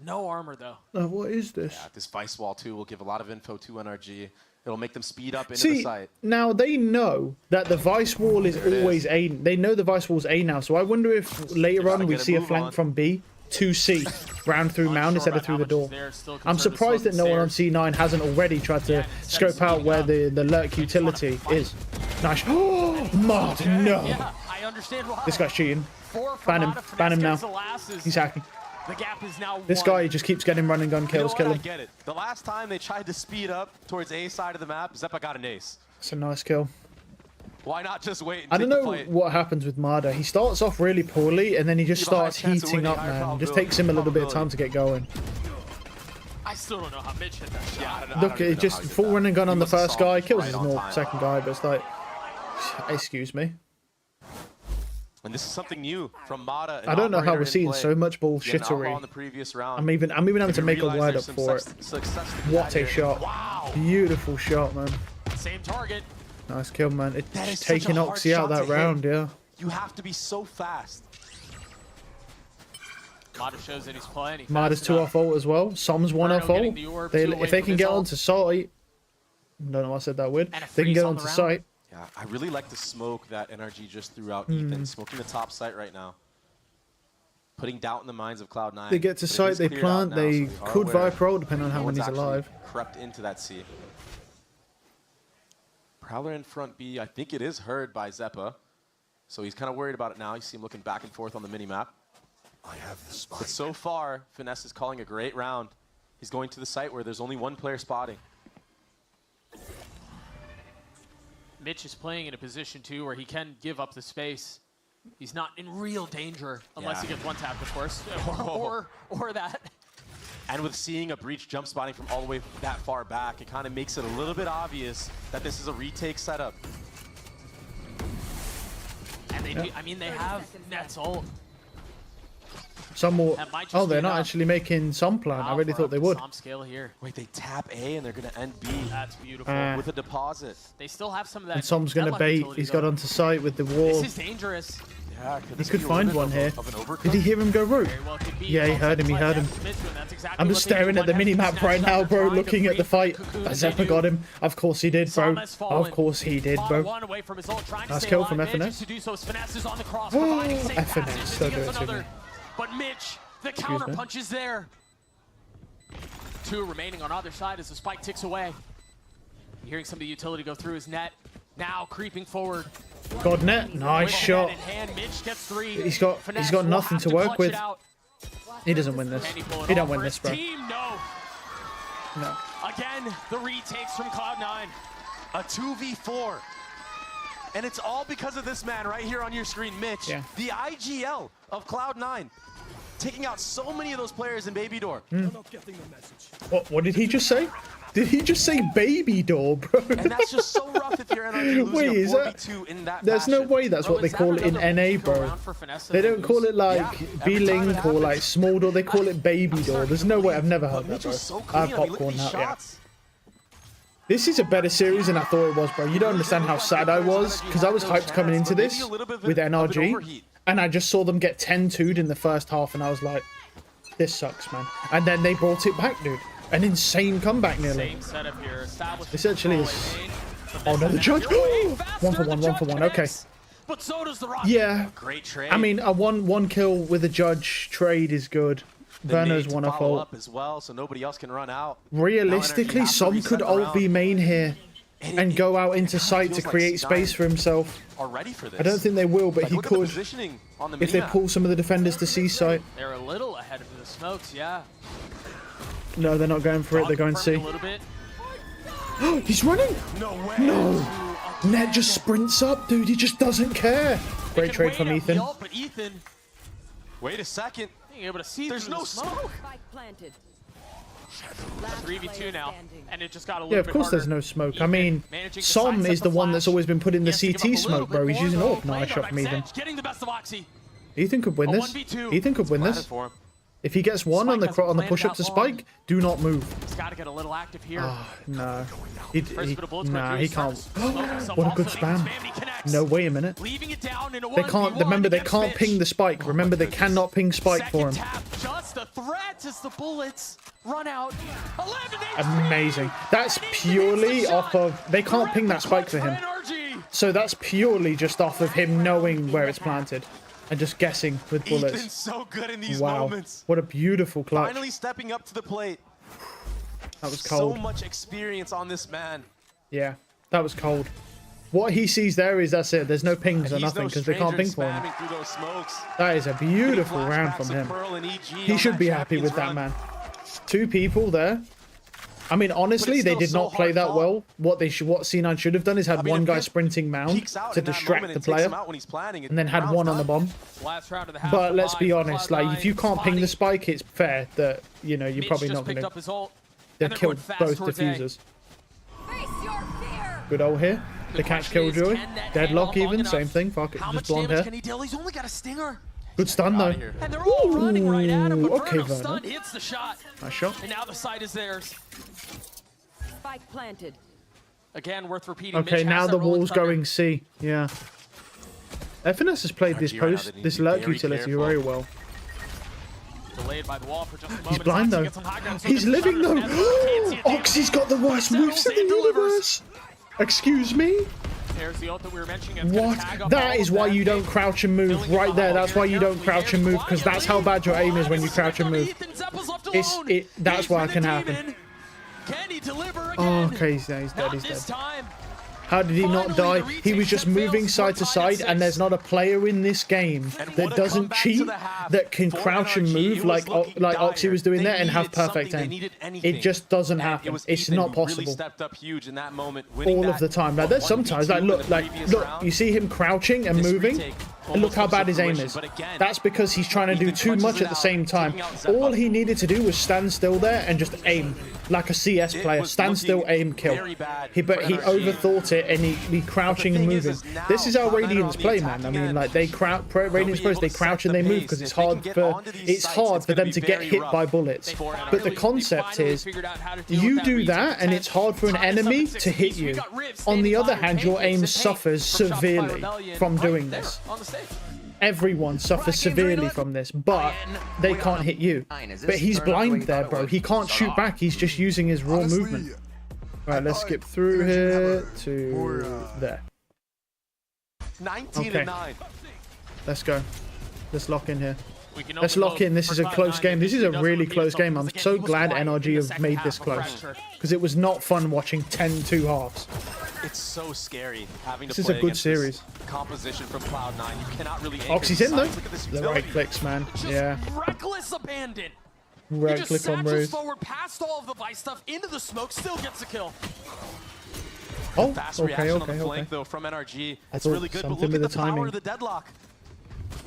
No armor though. What is this? Yeah, this Vice Wall 2 will give a lot of info to NRG. It'll make them speed up into the See, site. now they know that the Vice Wall is There it always is. A. They know the Vice Wall's A now, so I wonder if later gotta on we get a see a move flank on. from B to C, round through Unsure mound instead of about through how the much door. is there, still I'm concerned to surprised slow that no the one on stairs. C9 hasn't already tried to Yeah, instead of scope out speeding where up, the lurk utility is. Nice. Oh, Mud, no. Yeah, I understand why. This guy's cheating. 4 for Ban him. Mata, Ban him Finesse now. gets the lasses. He's hacking. The gap is now This one. guy just keeps getting run and gun You know kills, what? kill I him. get it. The last time they tried to speed up towards A side of the map, Zeppa got an ace. It's a nice kill. Why not just wait and I take don't the know fight? what happens with Marder. He starts off really poorly, and then he just You have a high starts chance of heating winning, up, higher man. Just probability. takes him a little bit of time to get going. I still don't know how Mitch hit that shot. Yeah, I don't Look, even it know just how he did full that. run and gun He on the must have first saw guy, him kills right his on more time. second guy, but it's like, excuse me. And this is something new from Mata. an I don't know how operator we're in seeing play. so much He had an outlaw in bullshittery. the previous round. I'm even having If to you make a realize word there's up some for it. success to be What had a here. shot. Wow. Beautiful shot, man. Same target. Nice kill, man. It's That is such taking a hard Oxy out shot that to round, hit. yeah. You have to be so fast. Mata shows that he's playing. He Marder's fast 2 enough. off ult as well. Som's 1 Verno off getting ult. the orb, They, 2 away if they from can his get ult. onto site, don't know why I said that weird. And a They can freeze get on the onto round. site. Yeah, I really like the smoke that NRG just threw out Hmm. Ethan. Smoking the top site right now. Putting doubt in the minds of Cloud9. They get to But it site, is they cleared plant, out now, they so we are could aware Viper ult, depending on how no one's many's actually alive. crept into that C. Prowler in front B. I think it is heard by Zeppa. So he's kind of worried about it now. You see him looking back and forth on the minimap. I have the spike. But so far, Finesse is calling a great round. He's going to the site where there's only one player spotting. Mitch is playing in a position too where he can give up the space. He's not in real danger unless he Yeah. gets one tapped, of course, or that. And with seeing a breach jump spotting from all the way that far back, it kind of makes it a little bit obvious that this is a retake setup. And they do. I mean, they have Net's ult. Some more. That might just Oh, be they're not enough. actually making some plan. I really thought they would. Some scale here. Wait, they tap A and they're going to end B That's beautiful. with a deposit. They still have some of that. And Som's going to deadlock bait. utility, He's got though. onto site with the wall. This is dangerous. Yeah, He could find one here. Did he hear him go root? Very well could be. Yeah, he heard him, he heard him. That's exactly I'm what just they do. staring at the One has mini-map right snatched now, up, bro, trying to looking at the free fight. Cocoon, and Zeppa they got do. him. Of course he did, bro. Som has fallen. Of course he did, Mata bro. one away from his ult, trying to Nice stay kill alive, from manages FNS. to do so. His Finesse is on the cross, providing safe FNS, passages. don't He do gets it to me. another. But Mitch, the Excuse counter me. punch is there. 2 remaining on either side as the spike ticks away. Hearing some of the utility go through his net. Now creeping forward. God net. Nice With shot. hand in hand, Mitch gets 3. He's got Finesse nothing will have to work clutch with. it out. He doesn't win this. Can he pull it He don't off win for this, his bro. Team? No. No. Again, the retakes from Cloud9. A 2v4. And it's all because of this man right here on your screen, Mitch. Yeah. The IGL of Cloud9. taking out so many of those players in Baby Door. What did he just say? Did he just say baby door, bro? And that's just so rough if you're NRG losing Wait, a is that? 4v2 in that There's no fashion. way that's what they call it in NA, bro. They don't call it like B-Link or like small door. They call it baby door. There's no way. I've never heard that, bro. I have popcorn now. Yeah. This is a better series than I thought it was, bro. You don't understand how sad I was because I was hyped coming into this with NRG, and I just saw them get 10-2'd in the first half, and I was like, "This sucks, man." And then they brought it back, dude. An insane comeback, nearly. Same setup here. This actually is. Oh no, the judge. 1-for-1. Okay. But so does the Rocket. Yeah. Great trade. I mean, a one kill with a judge trade is good. Verno's one off ult. up as well, so nobody else can run out. Realistically, some could ult B main here and go out into site to create space for himself. Already for this. I don't think they will, but he look at the could positioning on the if they minimap. pull some of the defenders to C site. They're a little ahead of the smokes, yeah. No, they're not going for it. They're going A C. little bit. He's running. No way. No. Ned just sprints up, dude. He just doesn't care. Great trade from Ethan. But Ethan Wait a second. being able to see There's through no the smoke. smoke. Spike planted. 3v2 now, and it just got a little Yeah, of bit course there's harder. no smoke. I Ethan mean, managing to Som sidestep is the one that's flash. always been put in the He has to give CT up a smoke, little bro. bit He's more, using though. AWP. Nice shot from Playing Ethan. Edge, getting the best of Oxy. Ethan could win A this. 1v2. Ethan could win Planted this. for him. If he gets one on the Spike hasn't push up to planted that long. Spike, do not move. He's got to get a little active here. Oh, no. First bit of bullets Nah, going he through, can't. starts to smoke himself. What a good Also spam. He connects. No, wait a minute. Leaving it down in a They can't. Remember, they can't ping the Spike. Remember, they cannot ping Spike for him. Tap, just a threat as the bullets run out. 11 Amazing. That's purely off of. They can't ping that Spike for him. So that's purely just off of him knowing where it's planted and just guessing with Ethan's bullets. so good in these Wow. moments. What a beautiful clutch. Finally stepping up to the plate. That was So cold. much experience on this man. Yeah, that was cold. What he sees there is that's it. There's no pings or He's nothing no because they can't stranger ping for him. spamming through those smokes. That is a beautiful Getting round from flashbacks of him. Pearl and EG He on should that be happy with Champions that, run. man. Two people there. I mean, honestly, they still did so not play hard that fought. well. What C9 should have done is had mean, one if guy Vic sprinting mound Peeks out to in that distract moment the and takes player, him out when he's planning, and then had one on the bomb. Last round of the half. But let's be honest, like if you can't ping the Spike, it's fair that you're probably not going to. They'll kill both diffusers. Face your fear. Good ult here. The catch Killjoy. Deadlock even, same thing. Fuck it, How just much blonde damage hair. can he deal? He's only got a stinger. Good stun though. And they're all running right at him, but Okay, Verno Verno. stun hits the shot. Nice shot. And now the side is theirs. Spike planted. Again, worth repeating. Okay, Mitch now has the that rolling wall's thunder. going C. Yeah. FNS has played this NRG right now, post, they need this to be lurk very utility careful. very well. Delayed by the wall for just a moment. He's blind Oxy though. gets some high ground, so He's gets living the though. shutter. Can't see it. Oxy's got the worst moves in the Settles and universe. Excuse me? There's the ult that we were mentioning. It's gonna What? tag up all That is of why them. you don't crouch and move right there. That's why you don't crouch and move because that's how bad your aim is when you crouch and move. That's why it can happen. Can he deliver Oh, again? okay, he's dead. He's dead. Not He's dead. this time. How did he not die? He was just moving side to side, and there's not a player in this game that doesn't cheat that can crouch and move like Oxy was doing there and have perfect aim. It just doesn't happen. It's not possible. Stepped up huge in that moment. All of the time. Like there's sometimes look, you see him crouching and moving, and look how bad his aim is. That's because he's trying to do too much at the same time. All he needed to do was stand still there and just aim like a CS player. Stand still, aim, kill. But he overthought it and he crouching and moving. This is how Radiants play, man. I mean, like they Radiants pros, they crouch and they move because it's hard for them to get hit by bullets. But the concept is you do that and it's hard for an enemy to hit you. On the other hand, your aim suffers severely from doing this. Everyone suffers severely from this, but they can't hit you. But he's blind there, bro. He can't shoot back. He's just using his raw movement. Right, let's skip through here to there. 19-9. Let's go. Let's lock in here. Let's lock in. This is a close game. This is a really close game. I'm so glad NRG have made this close because it was not fun watching 10-2 halves. It's so scary having to This is play a good against series. this composition from Cloud9. You cannot really anchor Oxy's in though. sides. Look at this The right utility. clicks, man. Yeah. Reckless abandon. Right He just click on satchels Rose. forward past all of the Vice stuff into the smoke, still gets a kill. Oh, Fast okay, reaction on okay, the flank okay. though from NRG. I It's thought really good, but something look at with the the power timing. of the deadlock.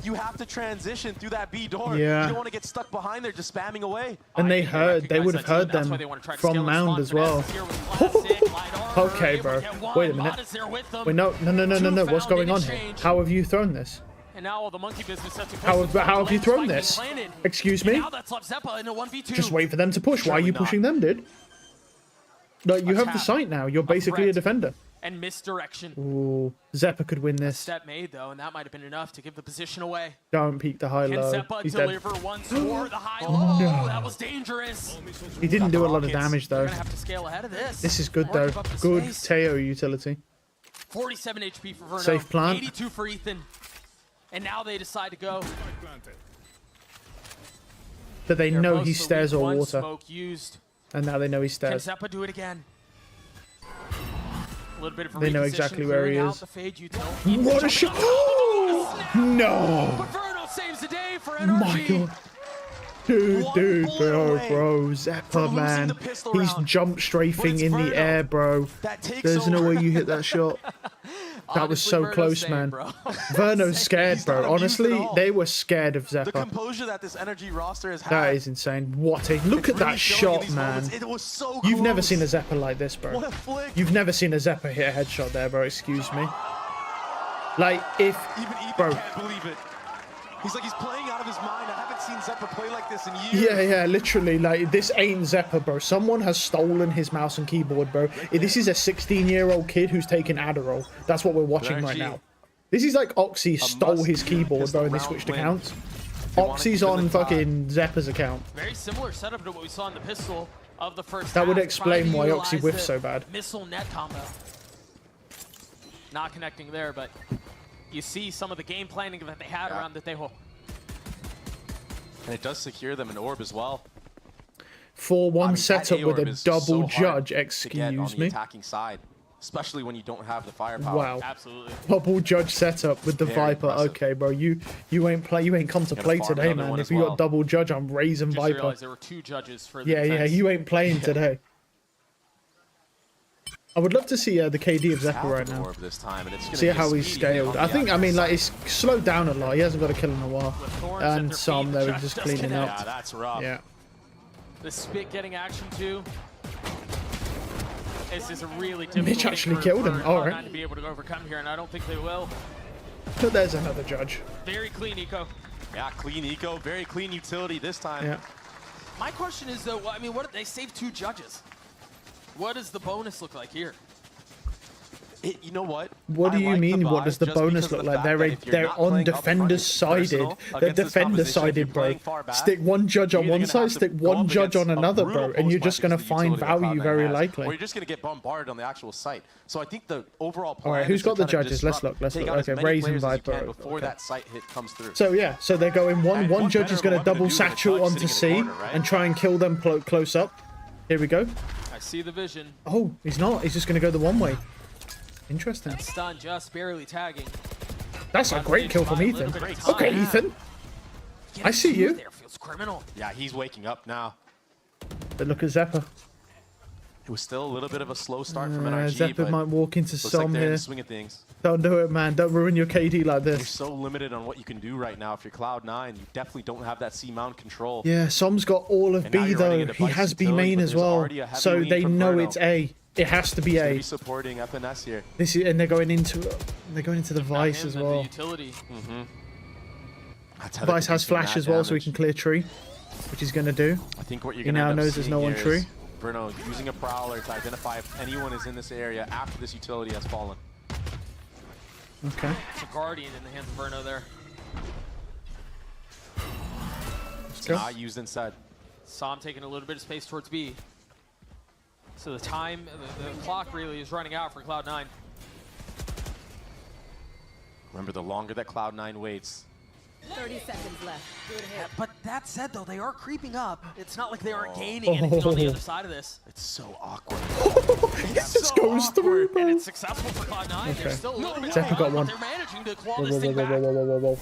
You have to transition through that B door. Yeah. You don't want to get stuck behind there just spamming away. And they recognize would have that too, heard that's them why they wanna try to from scale the Mound spawn as well. finesse here with Classic, Light Armor, Okay, able bro. to get one. Wait a minute. Mod is there with them. Wait, no. What's Two going found on in here? exchange. How have you thrown this? And now all the monkey business has to How have you thrown this? Excuse me? And now that's left Zeppa in a 1v2. Just wait for them to push. Why are you Surely pushing them, dude? Like, you have the site now. You're basically a threat. defender. And misdirection. Ooh, Zeppa could win this. Step made though, and that might have been enough to give the position away. Don't peek the high Can low. Zeppa He's dead. deliver once more? The high low. no. That was dangerous. He didn't do a lot of damage They're though. gonna have to scale ahead of this. This is good Or though. give up the Good space. Teo utility. 47 HP for Verno. Safe plant. 82 for Ethan. And now they decide to go. But they They're know both he the stairs weak or one water. Smoke used. And now they know he Can stairs. Zeppa do it again? A little bit of a They know reposition, exactly where he clearing out is. the fade util. What a shot! No! But Verno saves the day for Oh my NRG. god. Dude, One bro, bullet bro, away Zeppa, from losing man. the pistol He's round. jump strafing it's in the Verno air, bro. that takes There's no over. way you hit that shot. That was Honestly, so Verno's close, same, man. bro. Verno's scared, He's not bro. abused at Honestly, all. they were scared of The Zeppa. composure that this NRG roster has had. That is insane. What a look at It's really that showing in shot, these man. moments. It was so You've never close. seen a Zeppa like this, bro. What a flick. You've never seen a Zeppa hit a headshot there, bro. Excuse me. Like, if... Even Ethan Bro. can't believe it. He's like, he's playing out of his mind. I haven't seen Zeppa play like this in years. Yeah, literally, like, this ain't Zeppa, bro. Someone has stolen his mouse and keyboard, bro. This is a 16-year-old kid who's taking Adderall. That's what we're watching right now. This is like Oxy stole his keyboard, bro, and they switched accounts. Oxy's on fucking Zeppa's account. Very similar setup to what we saw in the pistol of the first That would half, explain trying to why Oxy utilize whiffed the so bad. Missile net combo. Not connecting there, but you see some of the game planning that they had around the Tejo. And it does secure them an orb as well. 4-1 that setup with AORB a is so double hard judge, to get on excuse the me. attacking side, especially when you don't have the firepower. Wow. Absolutely. Double judge setup with the Very Viper. impressive. Okay, bro, you ain't come to Gonna play farm today, another man. one If as you well. got double judge, I'm raising Just Viper. realized there were two judges for the Yeah, defense. you ain't playing today. I would love to see the KD of Zeppa right now. Orb this time, and it's gonna See be a how he's speedy scaled. on I the think, I outside mean, like, side. it's slowed down a lot. He hasn't got a kill in a while. With Thorns at And their some feet, there, Jack just does cleaning connect. Yeah, up. that's rough. Yeah. The spit getting action too. This is a really difficult Mitch thing actually for- killed him. for All Cloud9 right. to be able to overcome here, and I don't think they will. But there's another judge. Very clean eco. Yeah, clean eco, very clean utility this time. Yeah. My question is though, I mean, what they saved two judges. What does the bonus look like here? You know what? What do I you like mean? the What buy does the just bonus because look of the like? fact that if you're They're not on playing up front, defender sided. personal, They're against this defender composition, if you're sided, bro. playing far back, Stick one judge on you're one either gonna side, have to stick go one up judge on against a another, brutal bro, and you're just post-match gonna against the find utility that value Cloud9 very has, likely. Or you're just gonna get bombarded on the actual site. So I think the overall plan All right, who's is to got the kind of judges? Let's disrupt, look. take out as Okay, many Raise and players as you Viper. can before Okay. that site hit comes through. So yeah, so they're going one. And One what judge is better going to weapon double to do than a satchel judge onto sitting C in the corner, right? and try and kill them close up. Here we go. I see the vision. Oh, he's not. He's just going to go the one way. Interesting. Stun just barely tagging. That's a great kill from Ethan. Okay, Ethan. I see you. There feels criminal. Yeah, he's waking up now. But look at Zeppa. It was still a little bit of a slow start from NRG, Zeppa but might walk into looks like some they're in here. the swing of things. Don't do it, man. Don't ruin your KD like You're this. so limited on what you can do right now. If you're Cloud9, you definitely don't have that C-mount control. Yeah, Som's got all of And now B you're running though. into He Vice has B utility, main but as there's well, already a heavy so lead they from know Verno. it's A. It has to be He's gonna A. be supporting FNS here. This is, and they're going into the Vice Him as and the well. utility. That's how they Vice can do has some flash mad as well, so he damage. can clear tree, which he's gonna do. I think what you're He gonna now end up knows there's seeing no one here tree. is Verno using a prowler to identify if anyone is in this area after this utility has fallen. Okay. It's a guardian in the hands of Verno there. Let's It's go. not used inside. Saw him taking a little bit of space towards B. So the time, the clock really is running out for Cloud9. Remember, the longer that Cloud9 waits, 30 seconds left. Good hit. But that said, though, they are creeping up. It's not like they aren't gaining anything on the other side of this. it's so awkward. This goes through, And bro. it's successful for Cloud9. Okay. They're still a little bit Zeppa got behind, one. but they're managing to claw Whoa, this whoa, thing whoa, back. whoa, whoa, whoa, whoa, whoa.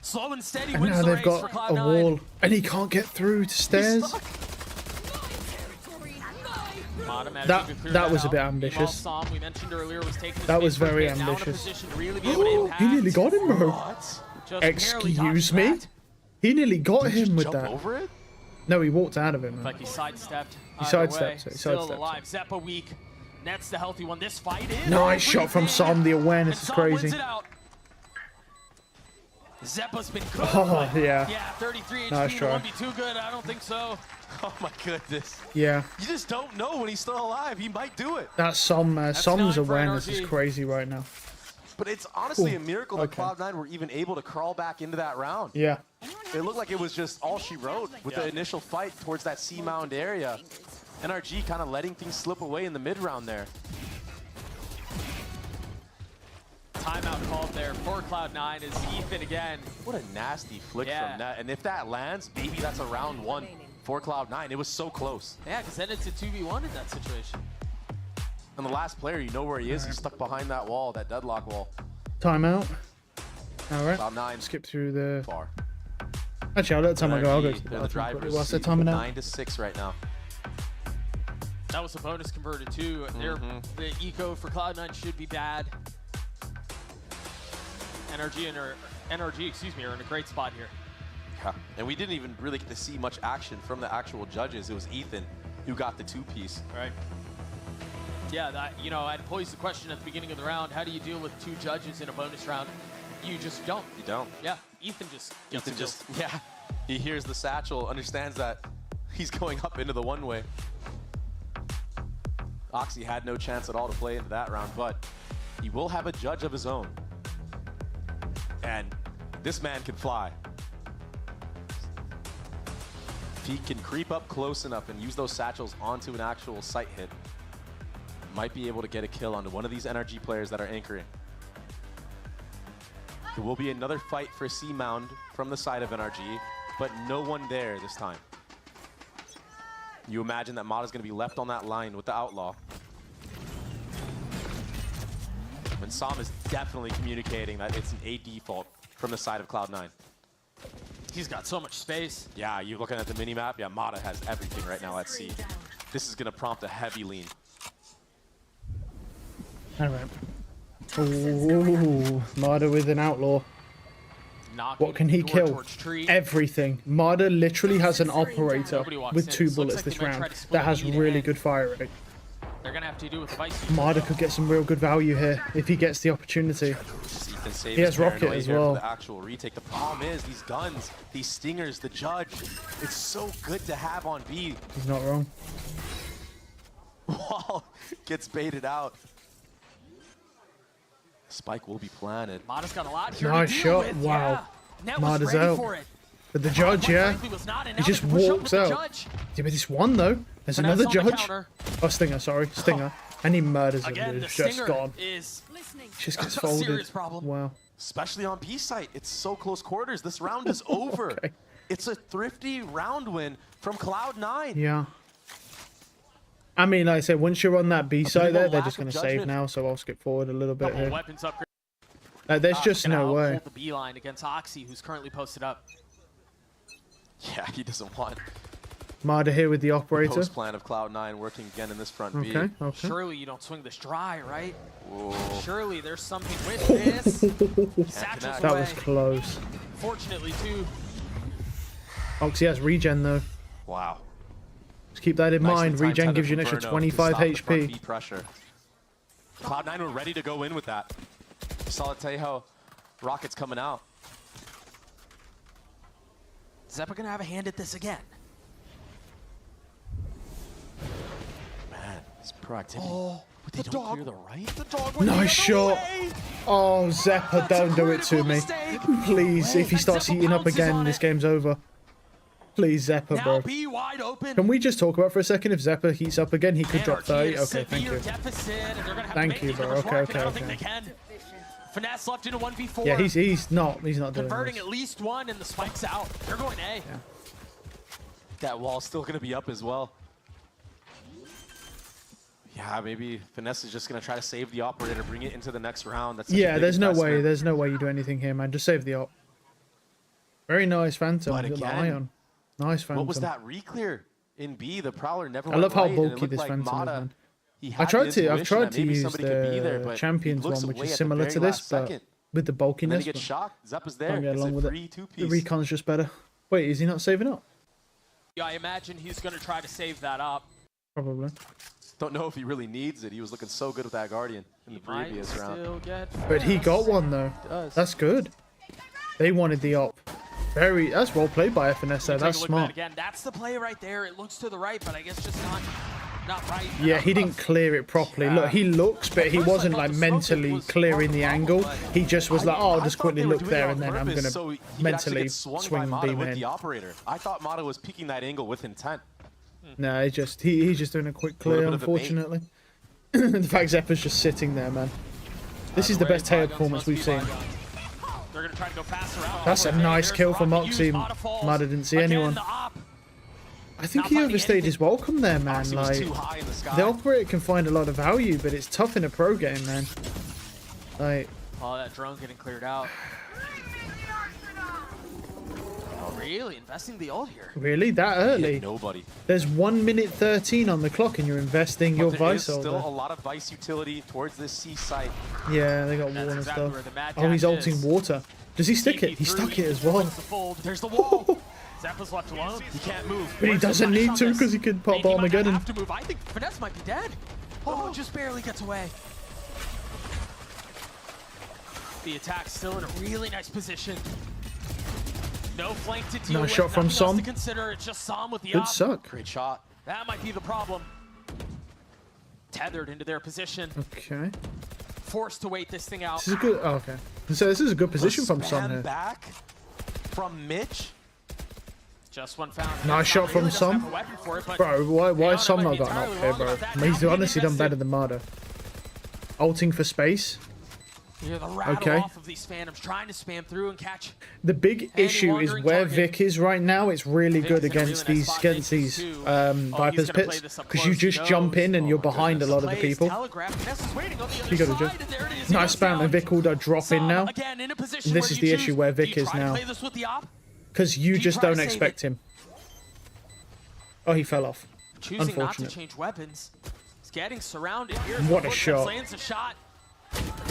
Slow and steady And wins now the they've race for got a Cloud9. wall, and he can't get through to stairs. That was a bit ambitious. We mentioned earlier was taking That was space very first, now in a ambitious. position to really be able to He impact. nearly got him, bro. What? Just barely Excuse dodged me? that. He nearly got Did you him with jump that. over it? No, he walked out of it, man. Like he sidestepped. He Either sidestepped way, it, he still sidestepped alive. Zeppa weak. Nets the healthy one. This fight is Nice shot from everything. Som. The And awareness is Som crazy. wins it out. Zeppa's been good. Oh, but yeah. Yeah, 33 Nice HP. try. Won't be too good. I don't think so. Oh my goodness. Yeah. You just don't know when he's still alive. He might do it. That Som's 9 for awareness is NRG. crazy right now. But it's honestly Ooh, a miracle that okay. Cloud9 were even able to crawl back into that round. Yeah. It looked like it was just all she wrote with the initial fight towards that C-mound area. NRG kind of letting things slip away in the mid-round there. Timeout called there for Cloud9 is Ethan again. What a nasty flick Yeah. from that. And if that lands, maybe that's a round one for Cloud9. It was so close. Yeah, because then it's a 2v1 in that situation. And the last player, you know where he is. He's stuck behind that wall, that deadlock wall. Timeout. All right. Cloud9 Skip through the. far. Actually, I'll let time go. I'll go NRG, to the they're the bathroom driver's quickly whilst they're seat, timing out. 9-6 right now. That was a bonus converted too. The eco for Cloud9 should be bad. NRG, excuse me, are in a great spot here. Yeah. And we didn't even really get to see much action from the actual judges. It was Ethan who got the two-piece. Right. Yeah, that, you know, I'd posed the question at the beginning of the round, how do you deal with two judges in a bonus round? You just don't. You don't. Yeah, Ethan just gets Ethan it just, yeah. He hears the satchel, understands that he's going up into the one-way. Oxy had no chance at all to play into that round, but he will have a judge of his own. And this man can fly. If he can creep up close enough and use those satchels onto an actual sight hit, might be able to get a kill onto one of these NRG players that are anchoring. There will be another fight for C-Mound from the side of NRG, but no one there this time. You imagine that Mata's going to be left on that line with the Outlaw. And Som is definitely communicating that it's an A default from the side of Cloud9. He's got so much space. Yeah, you're looking at the minimap. Yeah, Mata has everything right now at C. This is going to prompt a heavy lean. All right. Ooh, Marder with an outlaw. Knocking What can he door kill? towards tree. Everything. Marder literally has an operator Nobody walks with in. 2 This looks bullets like this they might round try to split that has the lead really ahead. good fire rate. They're gonna have to do with the vice. Marder could get some real good value here if he gets the opportunity. Ethan saves He has rocket paranoia as here well. for the actual retake. The problem is these guns, these stingers, the judge. It's so good to have on B. He's not wrong. Wall gets baited out. Spike will be planted. Mata's got a lot here Nice to deal shot. with. Wow. Yeah. Net was Mata's ready out. for it. But the judge, yeah. Frankly, was not, and He now just they can push up walks with the out. judge. Yeah, but this one though. There's Finesse another on the judge. counter. Oh, Stinger, sorry. Stinger. And he murders him. Again, Dude. the It's just stinger gone. is Just gets a folded. serious problem. Wow. Especially on B site. It's so close quarters. This round is over. Okay. It's a thrifty round win from Cloud9. Yeah. I mean, like I said, once you're on that B side there, they're lack just of going to save judgment. now, so I'll skip forward a little bit Couple here. weapons upgrade. There's just no way. Hold the B line against Oxy, who's currently posted up. Yeah, he doesn't want Marder here with the operator. post plan of Cloud9 working again in this front B. Okay, okay. Surely you don't swing this dry, right? Whoa. Surely there's something with this. Satchels That away. was close. Fortunately, too. Oxy has regen though. Wow. Just keep that in Nicely mind. timed Regen tether gives you an from extra Verno to 25 stop the front B HP. pressure. Cloud9 were ready to go in with that. You saw the Tejo rockets coming out. Zeppa gonna have a hand at this again. Man, it's proactivity. Oh, but they don't clear the right? The dog went Nice the other shot. way. Oh, Zeppa, don't do it to critical me. mistake. Please, if he starts Zeppa heating up pounces again, on this it. game's over. Please, Zeppa, Now bro. B wide open. Can we just talk about for a second if Zeppa heats up again, he could drop NRG 30? at a Okay, thank severe you. deficit, and they're gonna have Thank to make you, these bro. numbers Okay, work, and I okay, don't think okay. they can. Finesse left into 1v4. Yeah, he's not doing converting this. at least one, and the spike's out. They're going A. That wall's still going to be up as well. Yeah, maybe Finesse is just going to try to save the operator, bring it into the next round. That's such a Yeah, big there's no way. investment. There's no way you do anything here, man. Just save the op. Very nice Phantom. But Got the again, Ion. Nice Phantom. What was that re-clear in B? The Prowler never I went love how right, and it bulky looked this like Phantom is, Mata, man. he I've had tried the to intuition that use maybe somebody could be there, the but he Champions looks one, which away is at the similar very to this, last but second. with the And then bulkiness. he gets but shocked. Zeppa's there. Can't get It's along a with free it. The two-piece. recon's just better. Wait, is he not saving up? Yeah, I imagine he's going to try to save that up. Probably. Don't know if he really needs it. He was looking so good with that Guardian in the Might previous round. still get But he got one though. Does. That's good. They wanted the op. That's well played by FNS there. Take That's a look at that smart. again. That's the play right there. It looks to the right, but I guess just not right. Yeah, he didn't clear it properly. Look, he looks, but he wasn't like mentally clearing the angle. He just was like, oh, I'll just quickly look there and then I'm gonna mentally swing and beam with in. the operator. I thought Mata was peeking that angle with intent. No, he's just doing a quick clear, bit of a bait. unfortunately. The fact Zeppa's just sitting there, man. This is the best Teo performance we've seen. They're gonna try to go faster out. That's a nice kill for Moxie. Mada didn't see anyone. I think he overstayed his welcome there, man. He was Like, too high in the sky. the operator can find a lot of value, but it's tough in a pro game, man. Like, Oh, that drone getting cleared out. Oh, really? Investing the ult here. really? That early? Nobody. There's 1 minute 13 on the clock and you're investing your But there is Vice still a over. lot of Vice utility towards this C site. Yeah, they got That's wall and exactly where stuff. the Mad Oh, he's Dash ulting is. water. Does he stick it? He stuck it as well. There's the wall. Zappa's left alone. He can't move. But he doesn't need to because he could pop He might not Armageddon. have to move. I think Finesse might be dead. Oh, just barely gets away. The attack's still in a really nice position. No flank to deal Nice with. shot from Nothing else Som. to consider. It's just Som with the Good op. suck. Great shot. That might be the problem. Tethered into their position. Okay. Forced to wait this thing out. This is a good. Oh, okay. So this is a good position from Spam Son here. back from Mitch. Just one found. Nice shot from Som. Bro, why Som not got an up here, bro? He's honestly done better than Mada. Ulting for space. You hear the rattle Okay. off of these phantoms trying to spam through and catch. The big issue is wandering where target. Vic is right now. It's really Vic good is in a really against nice these spot. He's Vipers gonna play pits this up because you close. He just jump in and you're behind a lot of the Plays people. telegraph. Finesse is waiting on the other You gotta side, do- and there it is. He Nice goes spam down. and Vic will drop in Som, now. again, in a position This where is you the choose. issue where Do you Vic is try to now. play this with the op? Because you you just try to don't save expect him. Oh, he fell off. Choosing not to Unfortunate. change weapons. He's getting surrounded here. What a Footsteps shot. Lands a shot.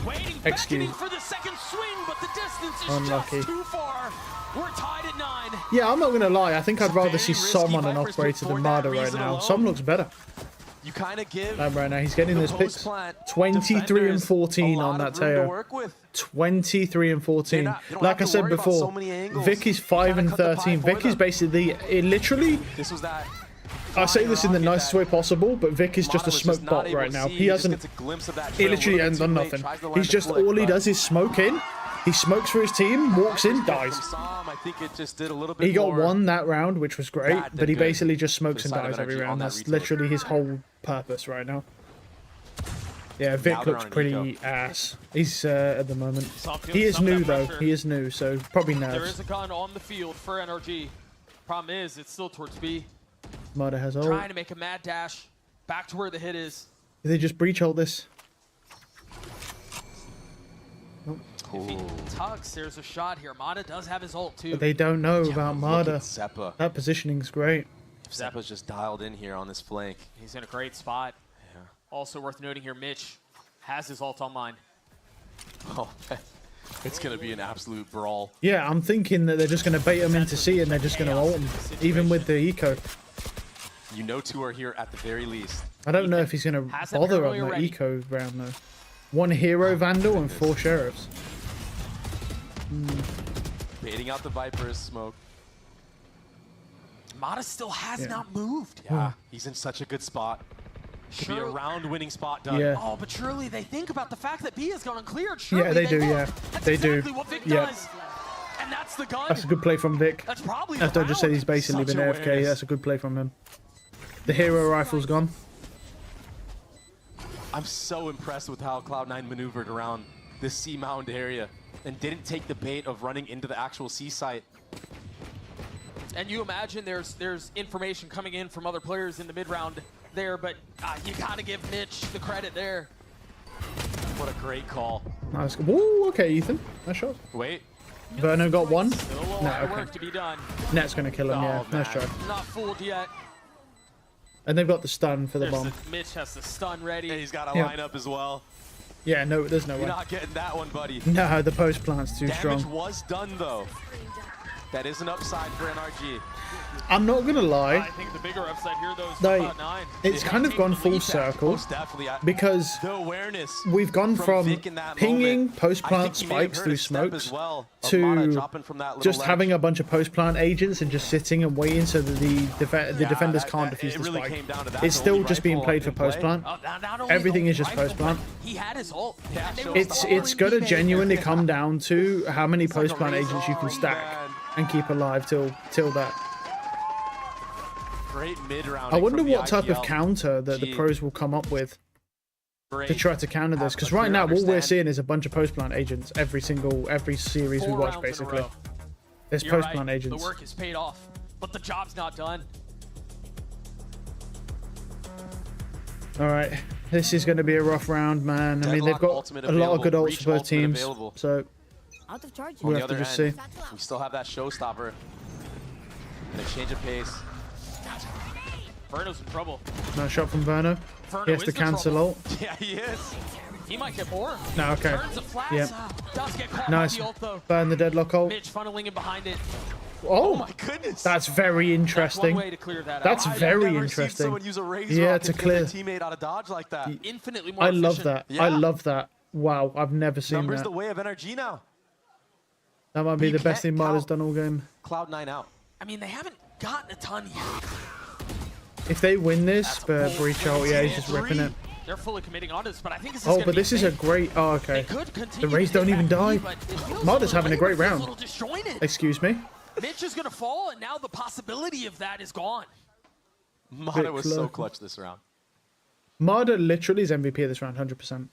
Waiting, Excuse. beckoning for the second swing, but the distance is Unlucky. just too far. We're tied at 9. Yeah, I'm not gonna lie. I think I'd rather see very Som risky on an Vipers, but operator for than that Mada right reason now. alone- Som looks better. You kind of give Right now, he's getting the his picks. post-plant 23 and defenders 14 a on lot that of room to Teo. work with. 23 and 14. They don't Like I have to said worry about before, so many angles. Vic is 5 and Kinda cut the pie 13. for Vic is them. basically literally. This was that. I say this in the nicest way possible, but Vic is just a Mata was smoke not bot able right to now. see. He just hasn't. gets a glimpse of that He trail a literally little hasn't bit done too late, nothing. tries to land He's the just flick, all he but does is smoke in. He smokes for his team, walks in, dies. from Som, I think it just did a little bit He got more one that round, which was great, bad than but he good basically just smokes for and the side of dies every NRG on round. that That's retake. literally his whole purpose right now. Yeah, Vic Now they're looks on pretty Nico. ass. He's at the moment. Som feels He is some of new that though. pressure. He is new, so probably There nerves. is a gun on the field for NRG. Problem is, it's still towards B. Mada has ult. Trying to make a mad dash back to where the hit is. Did they just breach hold this? If he tucks, there's a shot here. Mada does have his ult too. But they don't know Yeah, about but look Mada. at Zeppa. That positioning's great. Zeppa's just dialed in here on this flank. He's in a great spot. Yeah. Also worth noting here, Mitch has his ult online. Oh, it's gonna be an absolute brawl. Yeah, I'm thinking that they're just going to bait him into C and they're just going to ult him, even with the eco. You know, two are here at the very least. I don't know if he's going to Has that bother on paranoia the ready. eco round though. 1 hero vandal and 4 sheriffs. Baiting out the Vipers, smoke. Mada still has Yeah. not moved. Yeah, he's in such a good spot. Could be a Sure. round-winning spot done. Yeah. Oh, but surely they think about the fact that B has gone uncleared. Surely Yeah, they do, look. yeah. That's They do. exactly what Vic Yeah. does. And that's the gun. That's a good play from Vic. That's probably After I the just said round. he's basically Such been AFK, awareness. that's a good play from him. The hero rifle's gone. I'm so impressed with how Cloud9 maneuvered around this sea mound area and didn't take the bait of running into the actual sea site. And you imagine there's information coming in from other players in the mid round there, but you gotta give Mitch the credit there. What a great call. Nice. Woo, okay, Ethan. Nice shot. Wait. Verno got 1. Still a lot No, of okay. work to be done. Net's going to kill him, yeah. Oh, Nice man. try. Not fooled yet. And they've got the stun for the bomb. Mitch has the stun ready. And he's got a Yeah. lineup as well. Yeah, no, there's no You're way. not getting that one, buddy. No, the post plant's too Damage strong. was done, though. That is an upside for NRG. I'm not gonna I lie. think the bigger upside here, though, is Like, Cloud9. it's kind of gone full circle Most definitely. because the awareness we've gone from Vic in that pinging moment. post I plant think he may have spikes heard through a step smokes as well, of to Mata dropping from that little just ledge. having a bunch of post plant agents and just sitting and waiting so that the defenders can't defuse it the really spike. came down to that. It's The still only just being rifle played for in play. post plant. Not only Everything the is just rifle, post plant. but he had his ult. Yeah, And they show were us It's gonna genuinely come down to how many like post a plant race agents you can car, stack man. and keep alive till that. Great mid-round. I wonder what type of counter that the pros will come up with to try to counter this, because right now all we're seeing is a bunch of post plant agents every series we 4 watch rounds in a basically. row. There's You're post right, plant the agents. work is paid off, but the job's not done. All right, this is going to be a rough round, man. I mean, they've got a lot of good ults for both teams, so Out of charge. we'll On the have to other just end, see. we still have that showstopper. An exchange of pace. Verno's in trouble. No shot from Verno. Verno He has is to in cancel trouble. ult. Yeah, he is. He might get more. No, okay. Turns a flash. Yep. Does get caught Nice. by the ult, though. Burn the deadlock ult. Mitch funneling in behind it. Oh, My goodness. that's very That's one interesting. way to clear that That's out. I've very never interesting. Seen someone use a razor Yeah, rocket to get clear. their teammate out of dodge like that. Infinitely more I love efficient. that. I Yeah. love that. Wow, I've never seen Numbers that. the way of NRG now. That might be You the best thing can't Mada's count. done all game. Cloud9 out. I mean, they haven't gotten a ton yet. If they win this, That's but bold. breach ult, yeah, he's just ripping it. They're fully committing on this, but I think this is Oh, gonna but be this is a big. great. Oh, okay. They could continue The Rays to take don't even that die. lead, but it feels Mada's a little having a great late. It feels round. A little disjointed. Excuse me. Mitch is gonna fall, and now the possibility of that is gone. Mata was so close. clutch this round. Mada literally is MVP of this round, 100%.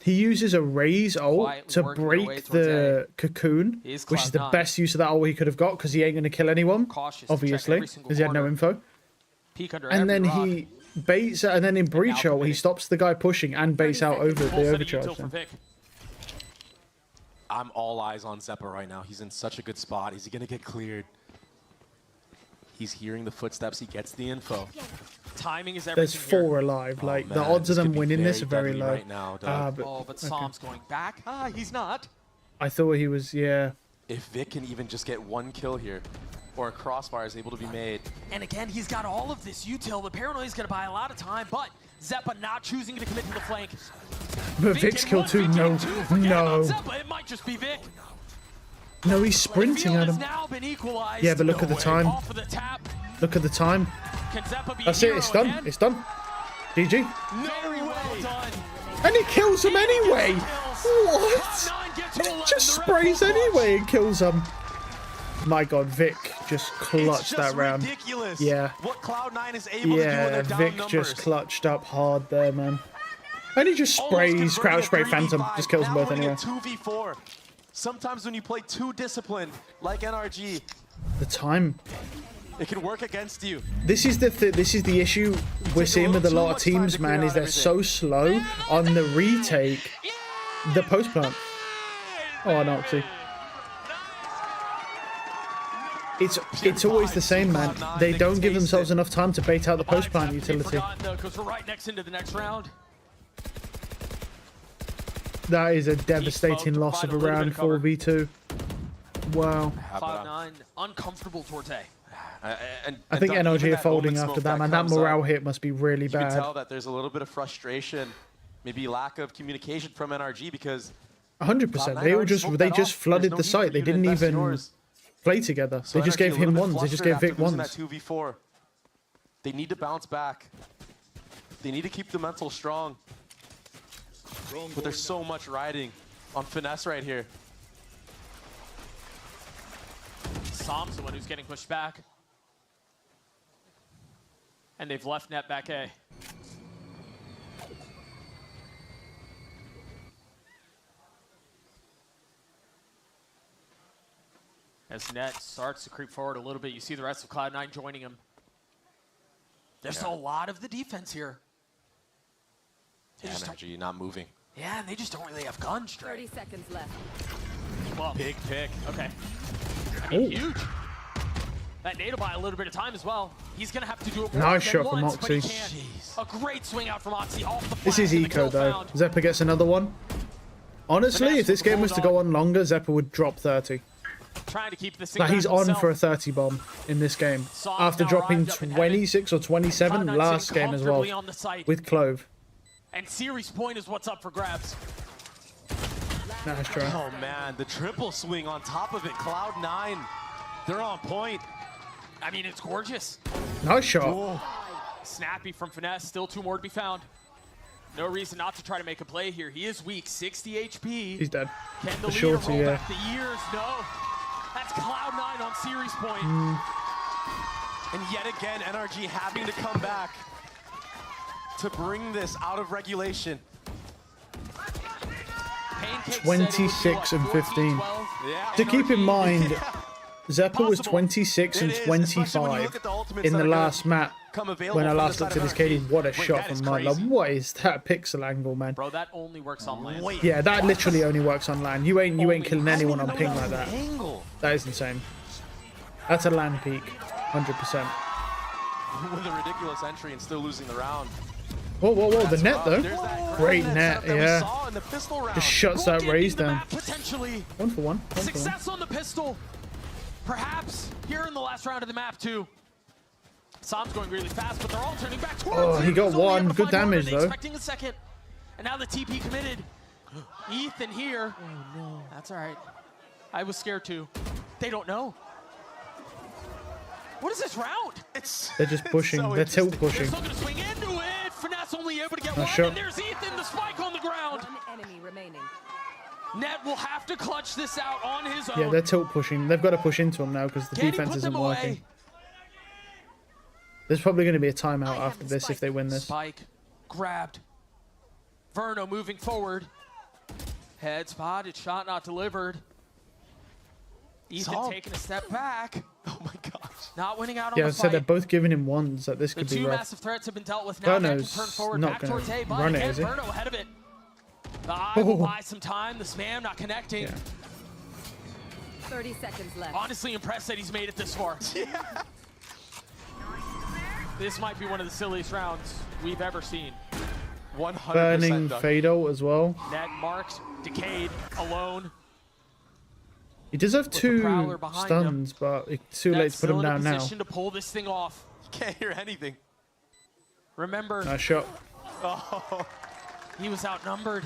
He uses a Raze ult Quietly to working their way break towards the cocoon, He is which is the Cloud9. best use of that ult he could have got because he ain't going to kill anyone, Cautious to check obviously, every single because he had no corner. info. Peek under And then every rock. he baits, and then in breach ult, he committing. stops the guy pushing and baits out over Full the set of overcharge. util for then. Vic. I'm all eyes on Zeppa right now. He's in such a good spot. Is he going to get cleared? He's hearing the footsteps. He gets the info. Timing is There's everything here. 4 alive. Like, the man, odds of this them could be winning this are very very deadly low. right now, Doug. But Oh, but Psalm's going back. He's not. I thought he was, yeah. If Vic can even just get one kill here, or a crossfire is able to be made. And again, he's got all of this util. The paranoia is going to buy a lot of time, but Zeppa not choosing to commit to the flank. But Vic Vic's in kill one, too, Vic in no, two. Forget about no. Zeppa. It might just be Vic. No, he's The sprinting field at has him. now been equalized. Yeah, but look at the time. Off of the tap. Look at the time. Can Zeppa be That's a it, hero it's done. again? It's done. GG. Very well done. And he kills him anyway. Kills. What? Cloud9 get to 11. Just The Red sprays Bull clutch. anyway and kills him. My God, Vic just It's clutched just that round. ridiculous. Yeah. What Cloud9 is able to do when Yeah, they're down Vic numbers. just clutched up hard there, man. And he just Almost sprays, converting crouch a spray 3v5, Phantom. Just kills them now both winning anyway. a 2v4. Sometimes when you play too disciplined, like NRG, The time. it can work against you. This is the issue we're seeing with a lot of teams, man, is they're so slow on the retake. The post plant. Oh, no, see. It's always the same, man. They don't give themselves enough time to bait out the post plant utility. Because we're right next into the next round. That is a devastating loss of a round 4v2. Wow. Cloud9 uncomfortable towards A. I think NRG are folding after that, man. That morale hit must be really You can tell bad. that there's a little bit of frustration, maybe lack of communication from NRG because 100%. They just flooded the site. They didn't even play together. They just gave him ones. They just gave Vic ones. That 2v4. They need to bounce back. They need to keep the mental strong. But there's so much riding on finesse right here. Psalm's the one who's getting pushed back. And they've left net back A. As net starts to creep forward a little bit, you see the rest of Cloud9 joining him. There's a lot of the defense here. They just don't- NRG not moving. yeah, and they just don't really have guns 30 straight. seconds left. Well, Big pick. okay. I mean, Ooh. huge. That nade will buy a little bit of time as well. He's gonna have to do it more Nice than shot from once, but he Moxie. can. A great swing out from Moxie off the This is flash and the eco kill though. found. Zeppa gets another one. Honestly, if this game was to go on longer, Zeppa would drop 30. Trying to keep this thing Like, he's back on himself. for a 30 bomb in this game. Psalm's After now dropping arrived up in 26 or 27 Cloud9 last sitting game as well comfortably on the site. with Clove. And series point is what's up for grabs. Nice try. Oh man, the triple swing on top of it. Cloud9, they're on point. I mean, it's gorgeous. Nice shot. Oh, Snappy from Finesse, still 2 more to be found. No reason not to try to make a play here. He is weak, 60 HP. He's dead. Can the The leader shorty, roll yeah. back the years? No. That's Cloud9 on series point. and yet again, NRG having to come back to bring this out of regulation. Pancake 26 said it would and be 15. 14-12. Yeah, To keep in NRG. mind, Zeppa was Possible. 26 and It is, especially when you 25 look at the ultimates in that the are gonna last map. come available When I from the last side looked at of his KD, NRG. what a Wait, shot that is from Mud. Like, crazy. what is that pixel angle, man? Bro, that only works on land. Wait, Yeah, that literally only works on land. You ain't Only killing I anyone I on didn't ping know like that was that. an angle. That is insane. That's a land peak, 100%. With a ridiculous entry and still losing the round. Whoa, whoa, whoa! The That's net rough. though. There's that Great net net, setup that we yeah. saw in the pistol round. Just shuts that Bookending raise the down. map, potentially. 1 for 1. 1 for 1. Success on the pistol. Perhaps here in the last round of the map too. Sam's going really fast, but they're all turning back towards Oh, him. he got He's only one. able to Good find one, damage, and though. Expecting a second. And now the TP committed. Ethan here. Oh no. That's all right. I was scared too. They don't know. What is this round? They're just pushing. so They're tilt interesting. They're pushing. still gonna swing into it. Finesse only able to get Nice one, shot. and there's Ethan, the spike on the ground. One enemy remaining. Net will have to clutch this out on his own. Yeah, they're tilt pushing. They've got to push into him now because the Can he defense put isn't them working. away? There's probably going to be a timeout after this if they win this. Spike grabbed. Verno moving forward. Head spotted, shot not delivered. Ethan Solid. taking a step back. Oh my gosh. Not winning out on Yeah, the I said fight. they're both giving him ones. That this The could be two rough. massive threats have been dealt with now. Net can Verno's turn forward not back gonna towards A, but run it, again, is he? Verno ahead of it. The eye will Oh. buy some time. The spam not connecting. Yeah. 30 seconds left. Honestly impressed that he's made it this far. Yeah. This might be one of the silliest rounds we've ever seen. 100% Burning done. Fado as well. Net marked, decayed, alone. He does have the 2 Prowler behind stuns, but it's too late Net's to put him still in a down now. position to pull this thing off. Can't hear anything. Remember, Nice shot. he was outnumbered.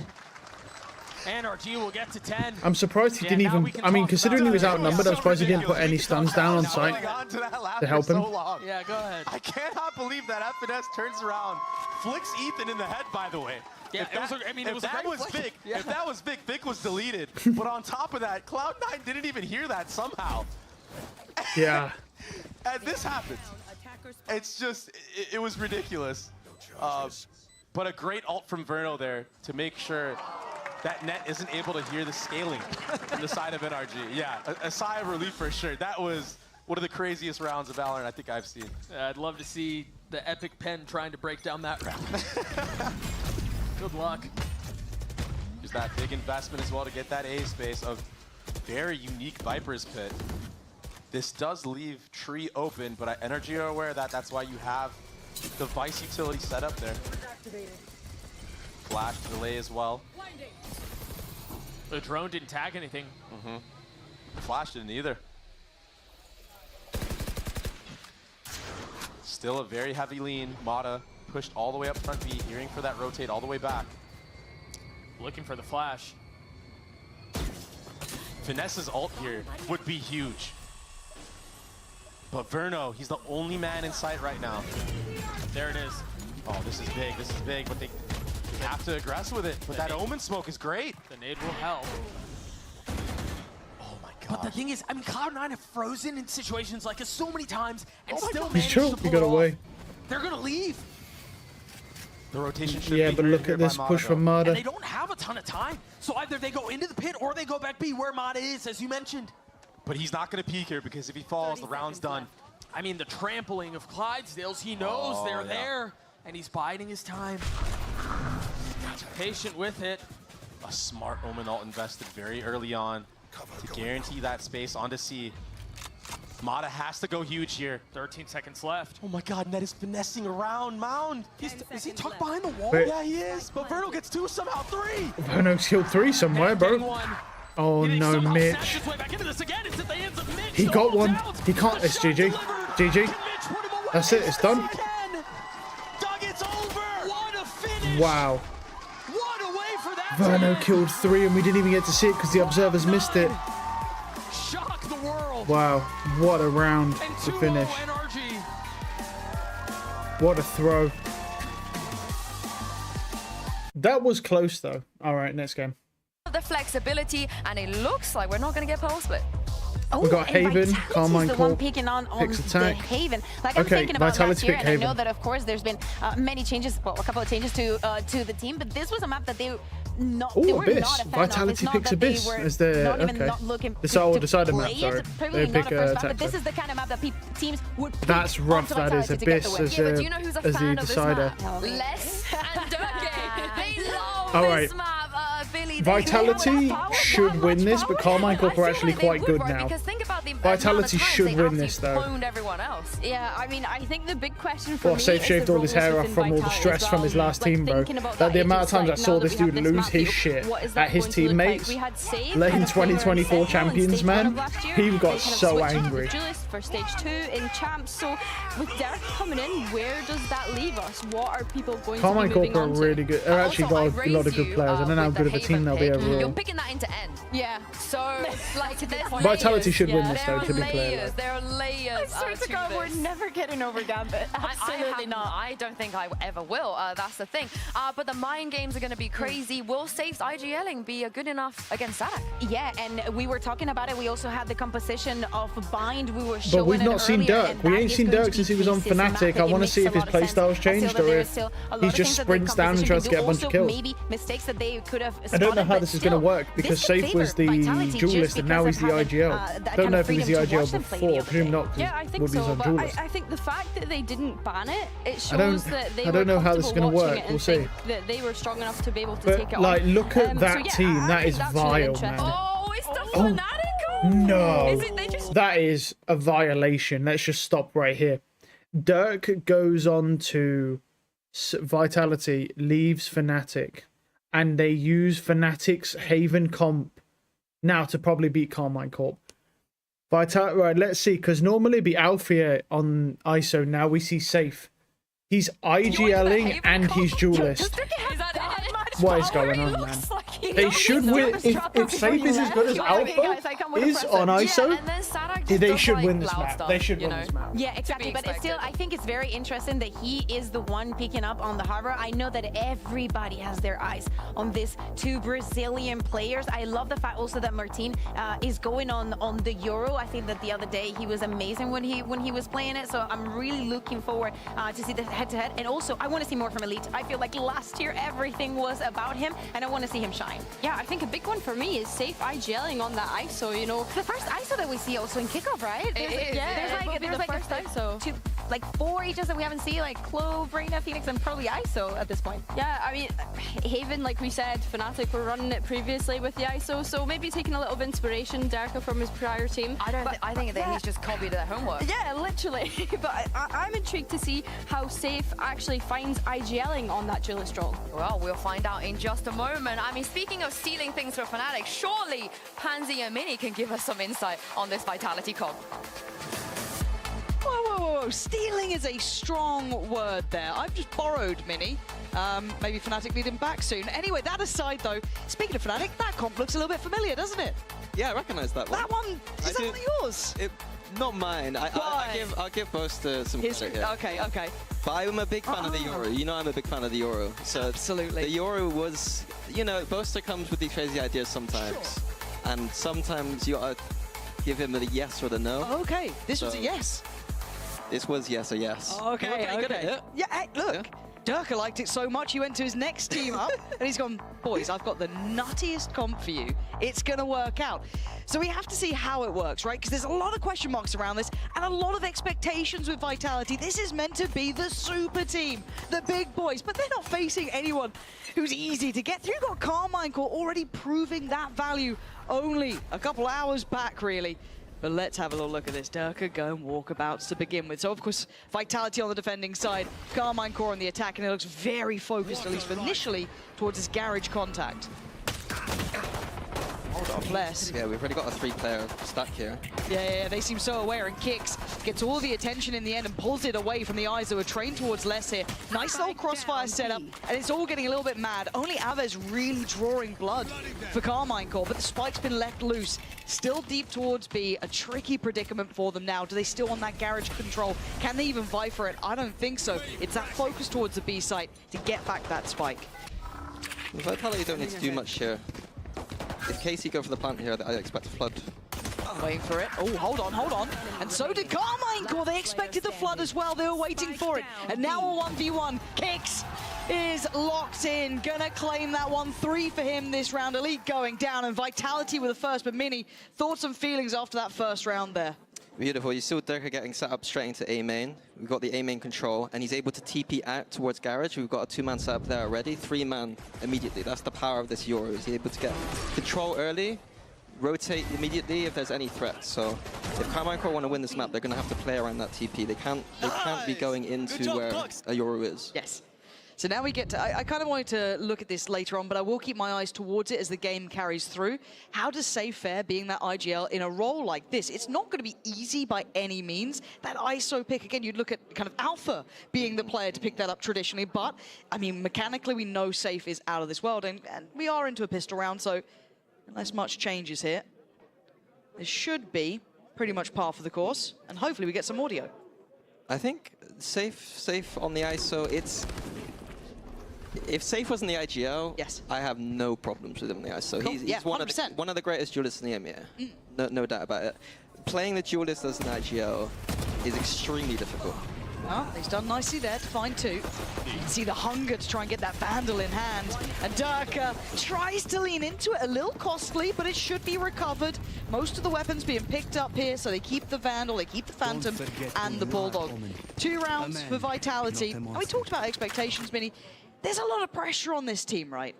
NRG will get to 10. I'm surprised he Yeah, didn't now even. we can I mean, talk considering about he was it. outnumbered, I'm surprised he didn't put any stuns down on Holding site. on to that ladder to help so him. long. Yeah, go ahead. I cannot believe that FNS turns around, flicks Ethan in the head, by the way. Yeah, If it was that- a- I mean, if it was a that great was flick. Vic, Yeah. if that was Vic, Vic was deleted. But on top of that, Cloud9 didn't even hear that somehow. Yeah. And this happens. Attackers It's just, it was ridiculous. But a great ult from Verno there to make sure that Net isn't able to hear the scaling from the side of NRG. Yeah, a sigh of relief for sure. That was one of the craziest rounds of Valorant I think I've seen. I'd love to see the epic pen trying to break down that round. Good luck. Just that big investment as well to get that A space of very unique Viper's Pit. This does leave tree open, but NRG are aware that that's why you have the Vice utility set up there. Flash delay as well. The drone didn't tag anything. Flash didn't either. Still a very heavy lean. Mata pushed all the way up front B, hearing for that rotate all the way back. Looking for the flash. Finesse's ult here would be huge. But Verno, he's the only man in sight right now. There it is. Oh, this is big, but they have to aggress with it. But that Omen smoke is great. The nade will help. Oh my god. But the thing is, I mean, Cloud9 have frozen in situations like this so many times and Oh my still God. managed He's to choked. pull He got it off. away. They're gonna leave, The rotation should Yeah, be but here- look here at by this Mata, push though. from and they Mada. don't have a ton of time. So either they go into the pit or they go back B, where Mata is, as you mentioned. But he's not going to peek here because if he falls, the round's done. I mean, the trampling of Clydesdales, he knows Oh, they're yeah. there, and he's biding his time. Patient with it. A smart Omen ult invested very early on to guarantee that space onto C. Mata has to go huge here. 13 seconds left. Oh my god, Ned is finessing around Mound. Is he tucked behind the wall? Wait. Yeah, he is. But Verno gets 2, somehow 3. Verno's killed 3 somewhere, bro. Oh no, Mitch. He got one. He can't. It's GG. GG. That's it. It's done. Wow. Verno killed 3 and we didn't even get to see it because the observers missed it. Wow. What a round to finish. What a throw. That was close though. All right, next game. The flexibility, and it looks like we're not going to get pole split. We got Haven, Carmine the one Corp, picking on picks the attack. Haven. Like I'm Okay, thinking about Vitality last year, pick and I Haven. know that of course there's been many changes, well, a couple of changes to the team, but this was a map that they were not Abyss. a fan Vitality of. It's not picks that they Abyss were as their not even okay. not looking The Soul to Decider map, play sorry. it. Probably They not pick a first map, attack. but this is the kind of map that teams would pick That's rough. onto That is Vitality to get Abyss the win. as Yeah, but do you know who's a the fan of this decider. map? Les and Durkee. They love All right. this map. Billy, Vitality should win this, but Carmine Corp are actually quite good now. Because think about the Vitality should win this though. Cloned everyone else. Yeah, I mean, I think the big question for Well, me Safe is shaved the all his roles hair off within from all the Vitality stress as from well. his last Like, team, bro. thinking about That the amount of it's times I like, saw now this that we dude have this lose map, his shit what is that at his going to look like? teammates We had Save late in kind of play 2024 around Champions, stage 1 man. of last year. He They got kind of so switched on angry. with Julius for stage 2 in champs. So with Derek coming in, where does that leave us? What are people going Carmine to be Corp moving are on to? really good. They're actually got a lot of good players. I don't know how good of a team they'll be You're overall. picking that into end. Yeah. So, like, there's Vitality layers. should win this There though, are to be clear. layers. There are layers. I swear to God, we're this. never getting over Gambit. Absolutely not. I don't think I ever will. That's the thing. But the mind games are going to be crazy. Will Safe's IGLing be good enough against Sadak? Yeah, and we were talking about it. We also had the composition of Bind. We were showing But we've not seen earlier, Dirk. and We that ain't is seen going to Dirk be since he was on systematic. Fnatic. I It want to makes see a if his lot of sense. playstyle's I feel changed that or there if is still a lot he of just things that the sprints down and composition tries to can get a bunch do. of kills. Maybe mistakes that they could have I don't know spotted, how but this is going to still, work because this could Safe was the favor Vitality duelist just and now because he's the of IGL. having, that Don't kind know of if he was the freedom to watch IGL them play the before. other Presume day. not. 'Cause Yeah, I think would be so, on but duelist. I think the fact that they didn't ban it, it I don't- shows that they I were don't know how this is comfortable gonna watching work. it We'll and see. think that they were strong enough to be able to But take it like, on. look at that so, yeah, team. I That think is that's really vile, interesting. man. Oh, it's the Oh. Fanatical. No, Is it, they just that is a violation. Let's just stop right here. Dirk goes on to Vitality, leaves Fnatic, and they use Fnatic's Haven comp now to probably beat Carmine Corp. Right, let's see, because normally it'd be Alfia on ISO. Now we see Safe. He's IGLing and he's duelist. Is that it? What is going on, man? They should win. If Safe is as good as Alpha is on ISO, Yeah, and then Sadak just they does, should like, win this loud map. stuff, They should you win know? this map. Yeah, exactly. But it's still, I think it's very interesting that he is the one picking up on the harbor. I know that everybody has their eyes on these 2 Brazilian players. I love the fact also that Martin is going on the Euro. I think that the other day he was amazing when he was playing it. So I'm really looking forward to see the head-to-head. And also, I want to see more from Elite. I feel like last year everything was about him, and I want to see him shine. Yeah, I think a big one for me is Safe IGLing on that ISO, you know. The first ISO that we see also in kickoff, right? It is. Yeah, There's like first ISO. 4 each that we haven't seen, like Clove, Reina, Phoenix, and probably ISO at this point. Yeah, I mean, Haven, like we said, Fnatic were running it previously with the ISO, so maybe taking a little of inspiration, Derka, from his prior team. I think that he's just copied their homework. Yeah, literally. But I'm intrigued to see how Safe actually finds IGLing on that duelist role. Well, we'll find out in just a moment. I mean, speaking of stealing things for Fnatic, surely Pansy and Mini can give us some insight on this Vitality comp. Whoa, whoa, whoa, whoa. Stealing is a strong word there. I've just borrowed Mini. Maybe Fnatic need him back soon. Anyway, that aside though, speaking of Fnatic, that comp looks a little bit familiar, doesn't it? Yeah, I recognise that one. That one, is that one of yours? Not mine. I'll give Boaster some credit here. Okay. But I'm a big fan of the Euro. You know I'm a big fan of the Euro. So absolutely. The Euro was, you know, Boaster comes with these crazy ideas sometimes. Sure. And sometimes you gotta give him the yes or the no. Okay, this was a yes. This was yes or yes. Okay. Yeah, hey, look. Yeah. Durka liked it so much he went to his next team up and he's gone, boys, I've got the nuttiest comp for you. It's going to work out. So we have to see how it works, right? Because there's a lot of question marks around this and a lot of expectations with Vitality. This is meant to be the super team, the big boys, but they're not facing anyone who's easy to get through. You've got Carmine Corp already proving that value only a couple hours back, really. But let's have a little look at this. Durka going walkabouts to begin with. So, of course, Vitality on the defending side, Carmine Core on the attack, and it looks very focused, at least initially, towards his garage contact. Hold on, Bless. Yeah, we've already got a 3-player stack here. Yeah, they seem so aware, and Kicks gets all the attention in the end and pulls it away from the eyes that were trained towards Les here. Nice little crossfire setup, and it's all getting a little bit mad. Only Ava's really drawing blood for Carmine Core, but the spike's been left loose. Still deep towards B, a tricky predicament for them now. Do they still want that garage control? Can they even vie for it? I don't think so. It's that focus towards the B site to get back that spike. Vitality don't need to do much here. If KC go for the plant here, I expect a flood. Waiting for it. Oh, hold on. And so did Carmine Core. They expected the flood as well. They were waiting for it. And now a 1v1. Kicks is locked in. Gonna claim that 1-3 for him this round. Elite going down, and Vitality with the first. But Mini, thoughts and feelings after that first round there? Beautiful. You saw Durka getting set up straight into A main. We've got the A main control, and he's able to TP out towards garage. We've got a 2-man setup there already. 3-man immediately. That's the power of this Euro. He's able to get control early, rotate immediately if there's any threats. So if Carmine Core want to win this map, they're going to have to play around that TP. They can't be going into where a Euro is. Yes. So now we get to, I kind of wanted to look at this later on, but I will keep my eyes towards it as the game carries through. How does Save Fair, being that IGL in a role like this, it's not going to be easy by any means. That ISO pick, again, you'd look at kind of Alpha being the player to pick that up traditionally, but, I mean, mechanically, we know Safe is out of this world, and we are into a pistol round, so unless much changes here, this should be pretty much par for the course, and hopefully we get some audio. I think Safe on the ISO, it's... If Safe was in the IGL, yes, I have no problems with him in the ISO. Cool. He's one of the greatest duelists in the EMEA. No doubt about it. Playing the duelist as an IGL is extremely difficult. Well, he's done nicely there to find 2. You can see the hunger to try and get that Vandal in hand. And Durka tries to lean into it, a little costly, but it should be recovered. Most of the weapons being picked up here, so they keep the Vandal, they keep the Phantom, and the Bulldog. 2 rounds for Vitality. And we talked about expectations, Mini. There's a lot of pressure on this team, right?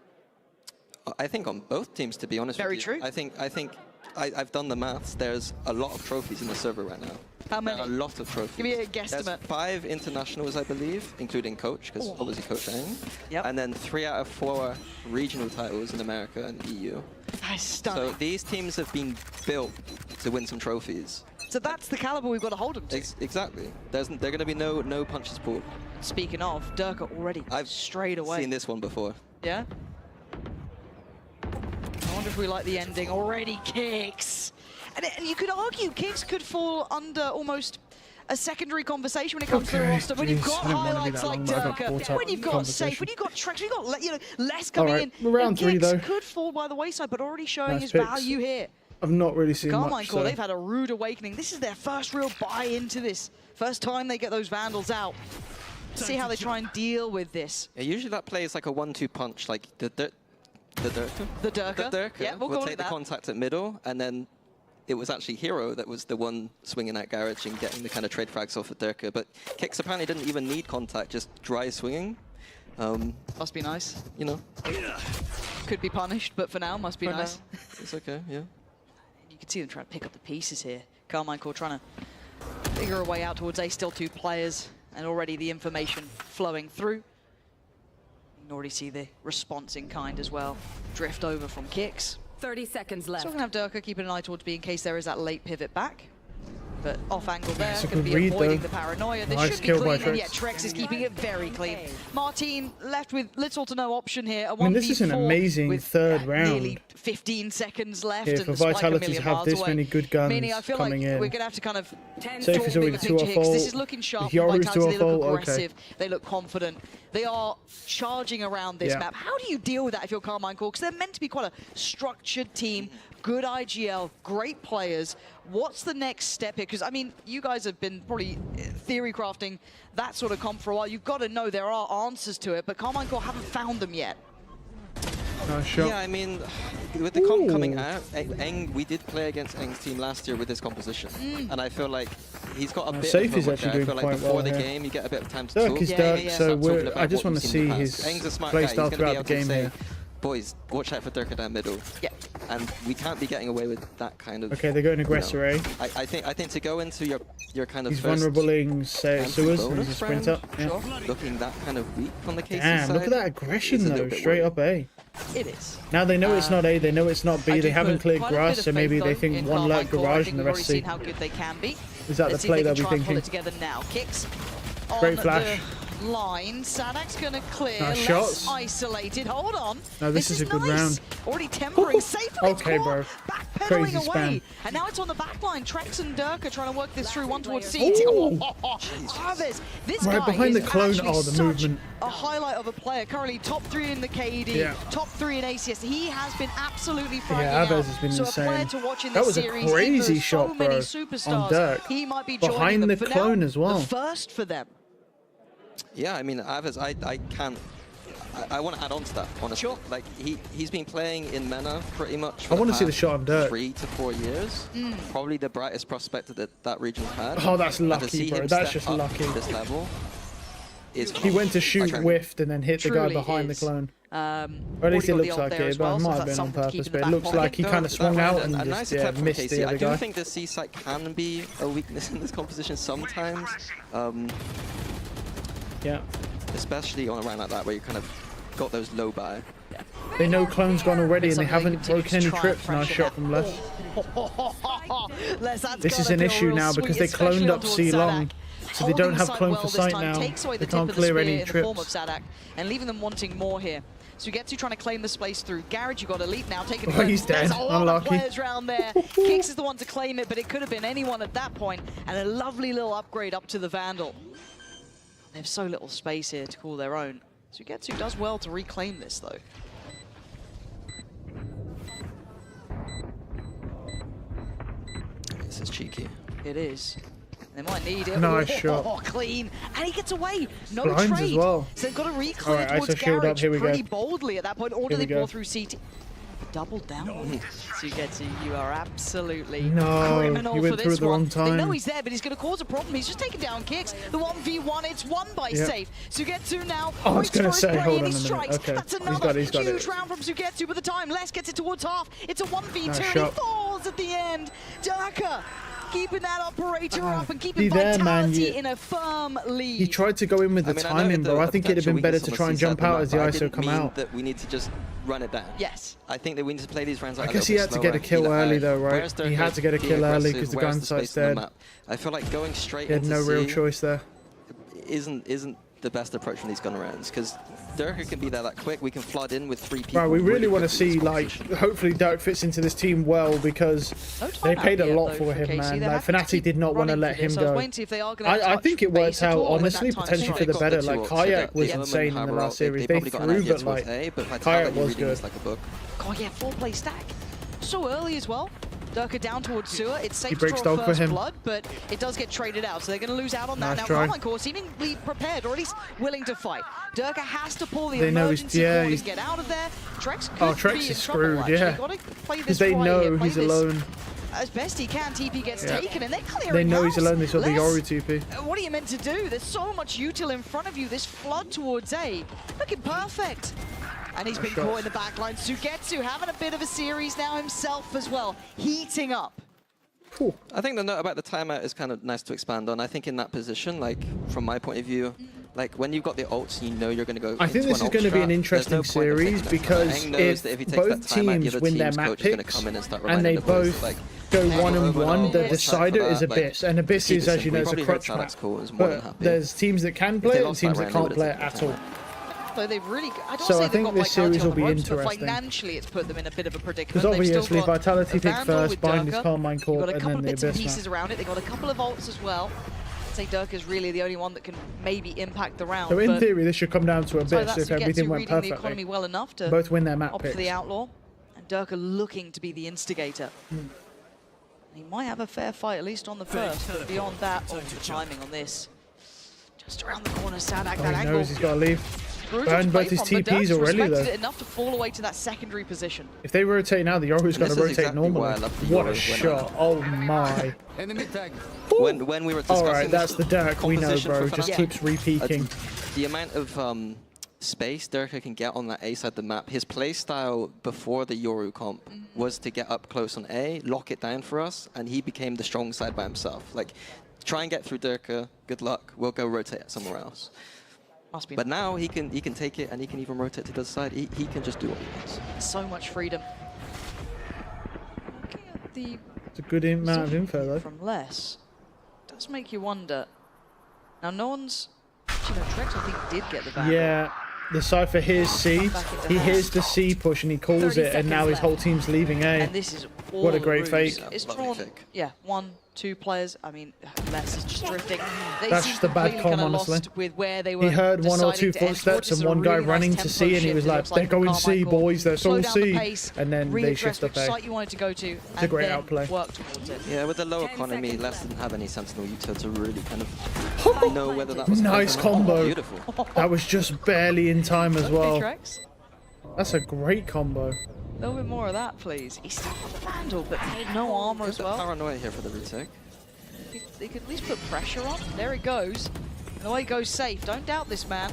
I think on both teams, to be honest with you. Very true. I think I've done the maths. There's a lot of trophies in the server right now. How many? A lot of trophies. Give me a guesstimate. There's 5 internationals, I believe, including Coach, because obviously Coach Eng. Yep. And then 3 out of 4 regional titles in America and EU. That's stunning. So these teams have been built to win some trophies. So that's the caliber we've got to hold them to. Exactly. There's going to be no punches pulled. Speaking of, Durka already straight away. I've seen this one before. Yeah? I wonder if we like the ending. Already Kicks. And you could argue Kicks could fall under almost a secondary conversation when it comes to the roster. When you've got highlights like Durka, when you've got Safe, when you've got Trex, when you've got Les coming in. Round 3 though. Kicks could fall by the wayside, but already showing his value here. I've not really seen Carmine much. Core, they've had a rude awakening. This is their first real buy into this. First time they get those Vandals out. See how they try and deal with this. Yeah, usually that play is like a 1-2 punch, like the Durka. The Durka. Yeah, we'll take the contact at middle, and then it was actually Hero that was the one swinging that garage and getting the kind of trade frags off of Durka. But Kicks apparently didn't even need contact, just dry swinging. Must be nice. You know. Could be punished, but for now, must be nice. It's okay, yeah. You can see them trying to pick up the pieces here. Carmine Core trying to figure a way out towards A, still 2 players, and already the information flowing through. You can already see the response in kind as well. Drift over from Kicks. 30 seconds left. So we're going to have Durka keeping an eye towards B in case there is that late pivot back. But off angle there, going to be avoiding the paranoia. This should be clean, and yet Trex is keeping it very clean. Martin left with little to no option here. A 1v4 this is an amazing third round. Nearly 15 seconds left. Yeah, and for the spike Vitality to have this many good guns Meaning, I feel coming like in. we're going to have to kind of Safe is already 2 off all. This is looking sharp. Yoru's 2 Vitality, off they look all. aggressive. Okay. They look confident. They are charging around this map. How do you deal with that if you're Carmine Core? Because they're meant to be quite a structured team. Good IGL, great players. What's the next step here? Because, I mean, you guys have been probably theory crafting that sort of comp for a while. You've got to know there are answers to it, but Carmine Core haven't found them yet. Yeah, I mean, with the comp coming out, Eng, we did play against Eng's team last year with this composition, and I feel like he's got a bit Safe of is actually doing I feel like quite before well the here. game, you get a bit of time to Dirk talk. is Dirk, so I just want to see his Eng's a smart play guy. style He's going to be throughout able the game to say, here. boys, watch out for Durka down middle. Yeah. and we can't be getting away with that kind of. Okay, they're going aggressor, eh? I think to go into your kind of He's first vulnerable-ing sewers, and he's a bonus sprinter. round, Yeah. looking that kind of weak on the KC Damn, side. look at that aggression is a though, little bit straight worrying. up A. It is. Now they know it's not A, they know it's not I B, do they haven't put cleared quite a grass, bit of so maybe faith, they though, think in one lurk Carmichael. I garage think and the we've rest already C. seen how good they can be. Is that Let's the see play if they they'll can be try and pull thinking? it together now. Kicks on Great flash. the line. Sadak's going to clear. Nice Less shots. isolated. Hold on. No, this is a good nice. round. Already tempering. Safe from its Okay, core. bro. Backpedaling Crazy away. spam. And now it's on the back line. Trex and Dirk are trying to work this through. One towards CT. Ooh. Harvest. This Right guy behind is the clone. actually Oh, the such movement. a highlight of a player. Currently top 3 in the KD, Yeah. top 3 in ACS. He has been absolutely fragging Yeah, Aves out. has been So a player insane. to watch in That this was a series. crazy There's shot, so many bro, superstars. on Dirk. He might be joining Behind them. the For clone now, as well. The first for them. Yeah, I mean, Aves, I can't. I want to add on to that, honestly. Sure. Like, he's been playing in MENA pretty much for I want to see the past shot on Dirk. 3 to 4 years. Probably the brightest prospect that region's had. Oh, that's And to lucky, see bro. him That's step just up lucky. to this level is He went to shoot, like, whiffed, and then hit the guy Truly behind is. the clone. Or at Already least it got the looks ult like there it, as but well, it so might have that's been on something to keep purpose. in But the it back looks pocket. like he kind of swung out and a just nice attempt from missed KC. the I other do guy. think the C site can be a weakness in this composition sometimes, Yeah. especially on a round like that where you kind of got those low buy. They know clone's gone already, and they Something haven't continue broken to any try and trips. Nice pressure shot that. from Les. Les, that's This is gotta an feel issue real now sweet, because they especially cloned up onto C long, Sadak. so they don't Holding have site clone well for this sight time, now. takes away They the tip can't of the clear spear any in the form of trips. Sadak and leaving them wanting more here. So you get to trying to claim the space through Garage. You got Elite now taking the Oh, he's There's dead. a lot Unlucky. of players around there. Kicks is the one to claim it, but it could have been anyone at that point. And a lovely little upgrade up to the Vandal. They have so little space here to call their own. Sugetsu does well to reclaim this though. This is cheeky. It is. They might need it. Nice Oh, shot. Clean. And he gets away. No Blinds as trade. well. So they've got to reclear Alright, towards ISO shield up, Garage here we go. pretty boldly at that point. Or do Here we they pour go. through CT? Double down. Sugetsu, you are absolutely No, criminal he went for through this the one. wrong They know time. he's there, but he's going to cause a problem. He's just taking down Kicks. The 1v1, it's won by Yep. Safe. Sugetsu now I was waits gonna for his say, spray hold and on he a minute. strikes. Okay, That's he's another got huge it. round from Sugetsu, but the time Les gets it towards half. It's a 1v2 Nice and he shot. falls at the end. Durka keeping that operator up and keeping See there, man, Vitality you- in a firm lead. He tried to go in with the I mean, I timing, know bro. I the think it'd have potential been better weakness to on try and C jump side, out but as the I ISO didn't come mean out. that we need to just run it down. Yes. I think that we need to play these rounds out I a guess little he bit had to get a slower, kill early though, right? Whereas He had to get a being kill early aggressive, because the where's gun space site's on the dead. map? I feel like going straight He had into no real C choice there. isn't the best approach from these gun rounds because Durka can be there that quick. We can flood in with 3 people. Right, we really want to quickly in see, this like, competition. hopefully Dirk fits into this team well because they paid a lot for him, man. Like, Fnatic did not want to let him go. I think it worked out, honestly, potentially for the better. Like, Kayak was insane in the last series. They threw, but, like, Kayak was good. Oh yeah, 4-play stack. So early as well. Durka down towards Sewer. It's safe to breaks draw dog for first him. blood, but it does get traded out, so they're going to lose out on that. Nice Now, try. Carmine seemingly prepared, or at least willing to fight. Durka has to pull the They know he's- emergency yeah, cord he's- and get out of there. Trex could Oh, Trex be is in trouble, screwed, actually. yeah. Gotta play Because this they right know here, play he's this alone. as best he can. TP gets Yeah. taken, and they're clearing They know he's house. alone. They saw the Les, Yoru TP. what are you meant to do? There's so much util in front of you. This flood towards A, looking perfect. And he's been shots. caught in the back line. Sugetsu having a bit of a series now himself as well, heating up. Cool. I think the note about the timeout is kind of nice to expand on. I think in that position, like from my point of view, like when you've got the ults, you know you're going to go. I think this is going to be an interesting series because if both teams win their map picks and they both go 1-1, the decider is Abyss. And Abyss is, as you know, is a crutch map. But there's teams that can play it and teams that can't play it at all. So they've really, I don't So say I they've think got this Vitality series on will the be ropes, but interesting. financially it's put them in a bit of a predicament. Because They've still obviously got Vitality a pick Vandal first, with Bind is Durka. Carmine You've Corp, got a and couple then of the bits and Abyss pieces map. around it. They've got a couple of ults as well. I'd say Durka's really the only one that can maybe impact the round. So in but theory, this should come down to so Abyss that's if Sugetsu everything went reading the economy perfectly. well enough to Both win their map opt for picks. the outlaw. And Durka looking to be the instigator. He might have a fair fight, at least on the first, but beyond that, the timing on this. Just around the corner, Sadak, Oh, that he angle. knows he's got to leave. Brutal Burned to play both his from, but TPs Dirk's already, respected though. it enough to fall away to that secondary position. If they rotate now, the Yoru's got to This is rotate exactly normally. why I love the What a Yoru shot. Oh my. Enemy tag. When we were discussing Alright, that's the Dirk we know, composition bro. for Just Fnatic, keeps repeaking. the amount of space Durka can get on that A side of the map. His play style before the Yoru comp was to get up close on A, lock it down for us, and he became the strong side by himself. Like, try and get through Durka, good luck, we'll go rotate it somewhere else. Must be But now he can take it, and he can even rotate to the other side. He can just do what he wants. so much freedom. Looking at the It's a good amount of info though. from less, does make you wonder. Now, no one's... Actually, no, Trex, I think, did get the Vandal. Yeah, the Cypher hears C. He hears the C push and he calls it, and now his whole team's leaving A. And this is all What a the great ruse. fake. It's drawn, yeah, 1, 2 players. I mean, Less is just drifting. They That's seem just a bad completely comm, kinda honestly. lost with where they were He heard one or two deciding to end footsteps towards. and It's a one guy really running nice to tempo C, and he shift, was it like, looks they're going from C, Carmichael. boys, that's Slow all down the C. pace, And then they readdress shift up which A. site you wanted to go to, It's a and great then outplay. work towards it. Yeah, with the low economy, Less didn't have any Sentinel util to really kind of know whether that was Nice fake or not. combo. Beautiful. That was just barely in time as well. Trex. That's a great combo. A little bit more of that, please. He's still got the Vandal, but no armor as well. Paranoia here for the retake. They could at least put pressure on. There he goes. And away goes Safe. Don't doubt this man.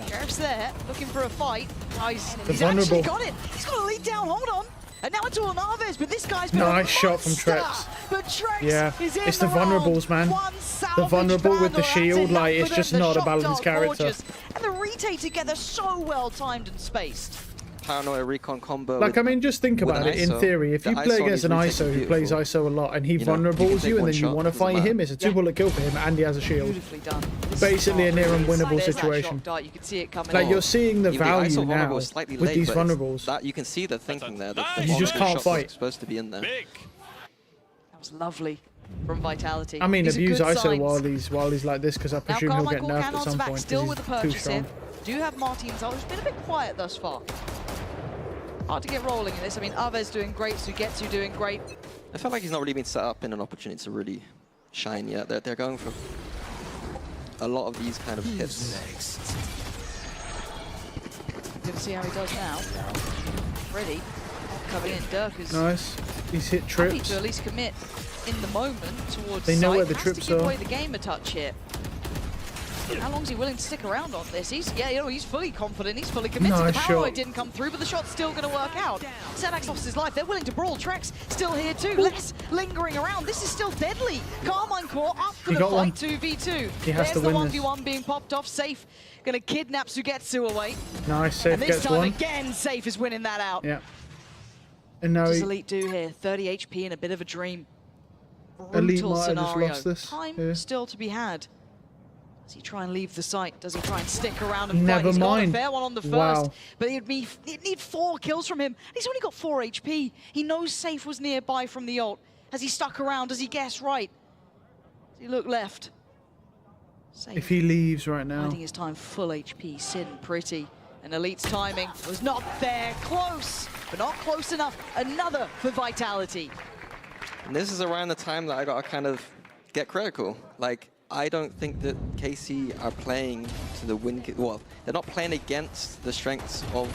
Sheriff's there, looking for a fight. Oh, he's vulnerable. actually got it. He's got a lead down. Hold on. And now it's all Naves, but this guy's been Nice a shot from monster. Trex. But Trex Yeah, is in it's the round. vulnerables, man. One The salvage vulnerable with the Vandal. shield, That's like, enough it's for just them. The not a shot balanced dart character. gorgeous. And the retake together so well timed and spaced. Paranoia recon combo. Like, I mean, just think with about an it. In ISO. theory, if The you play ISO on against his an retake ISO is who plays beautiful. ISO a lot, and he You know, you can vulnerables take you, and one then you shot, want to doesn't fight matter. him, it's a two-bullet kill for him, and he has a shield. Beautifully done. Basically a near unwinnable There's that situation. shock dart. You can see it coming Like, on. you're seeing the Even value ISO vulnerable now is slightly with late, these but it's- vulnerables. That you can see the thinking there. That the You just vulnerable can't shot was fight. supposed to be in there. That was lovely from Vitality. I mean, These are abuse good ISO signs. while he's like this, because I Now presume he'll get Carmichael nerfed can at answer some back point still with because the he's too purchase here. strong. Do have Martin's ult. It's been a bit quiet thus far. Hard to get rolling in this. I mean, Aves doing great, Sugetsu doing great. I felt like he's not really been set up in an opportunity to really shine yet. They're going for a lot of these kind of hits. Good to see how he does now. Ready. Coming in. Durka's Nice. He's hit happy trips. to at least commit in the moment towards They know site. where the Has trips to give are. away the game a touch here. How long is he willing to stick around on this? He's fully confident, he's fully committed. Nice The paranoid shot. didn't come through, but the shot's still going to work out. Sedak's lost his life. They're willing to brawl. Trex still here too. Less lingering around. This is still deadly. Carmine Core up for He the got one. fight 2v2. He has There's to the win this. 1v1 being popped off. Safe going to kidnap Sugetsu away. Nice, Safe And this gets time one. again, Safe is winning that out. Yeah. And now What does he, Elite do here? 30 HP and a bit of a dream. Elite Brutal might have just scenario. lost this. Time Yeah. still to be had. Does he try and leave the site? Does he try and stick around and Never fight? He's got a mind. fair one on the first, Wow. but he'd need 4 kills from him. He's only got 4 HP. He knows Safe was nearby from the ult. Has he stuck around? Does he guess right? Does he look left? Safe. if he leaves right now. Biding his time, full HP, sitting pretty. And Elite's timing was not there. Close, but not close enough. Another for Vitality. And this is around the time that I got to kind of get critical. Like, I don't think that KC are playing to the win. Well, they're not playing against the strengths of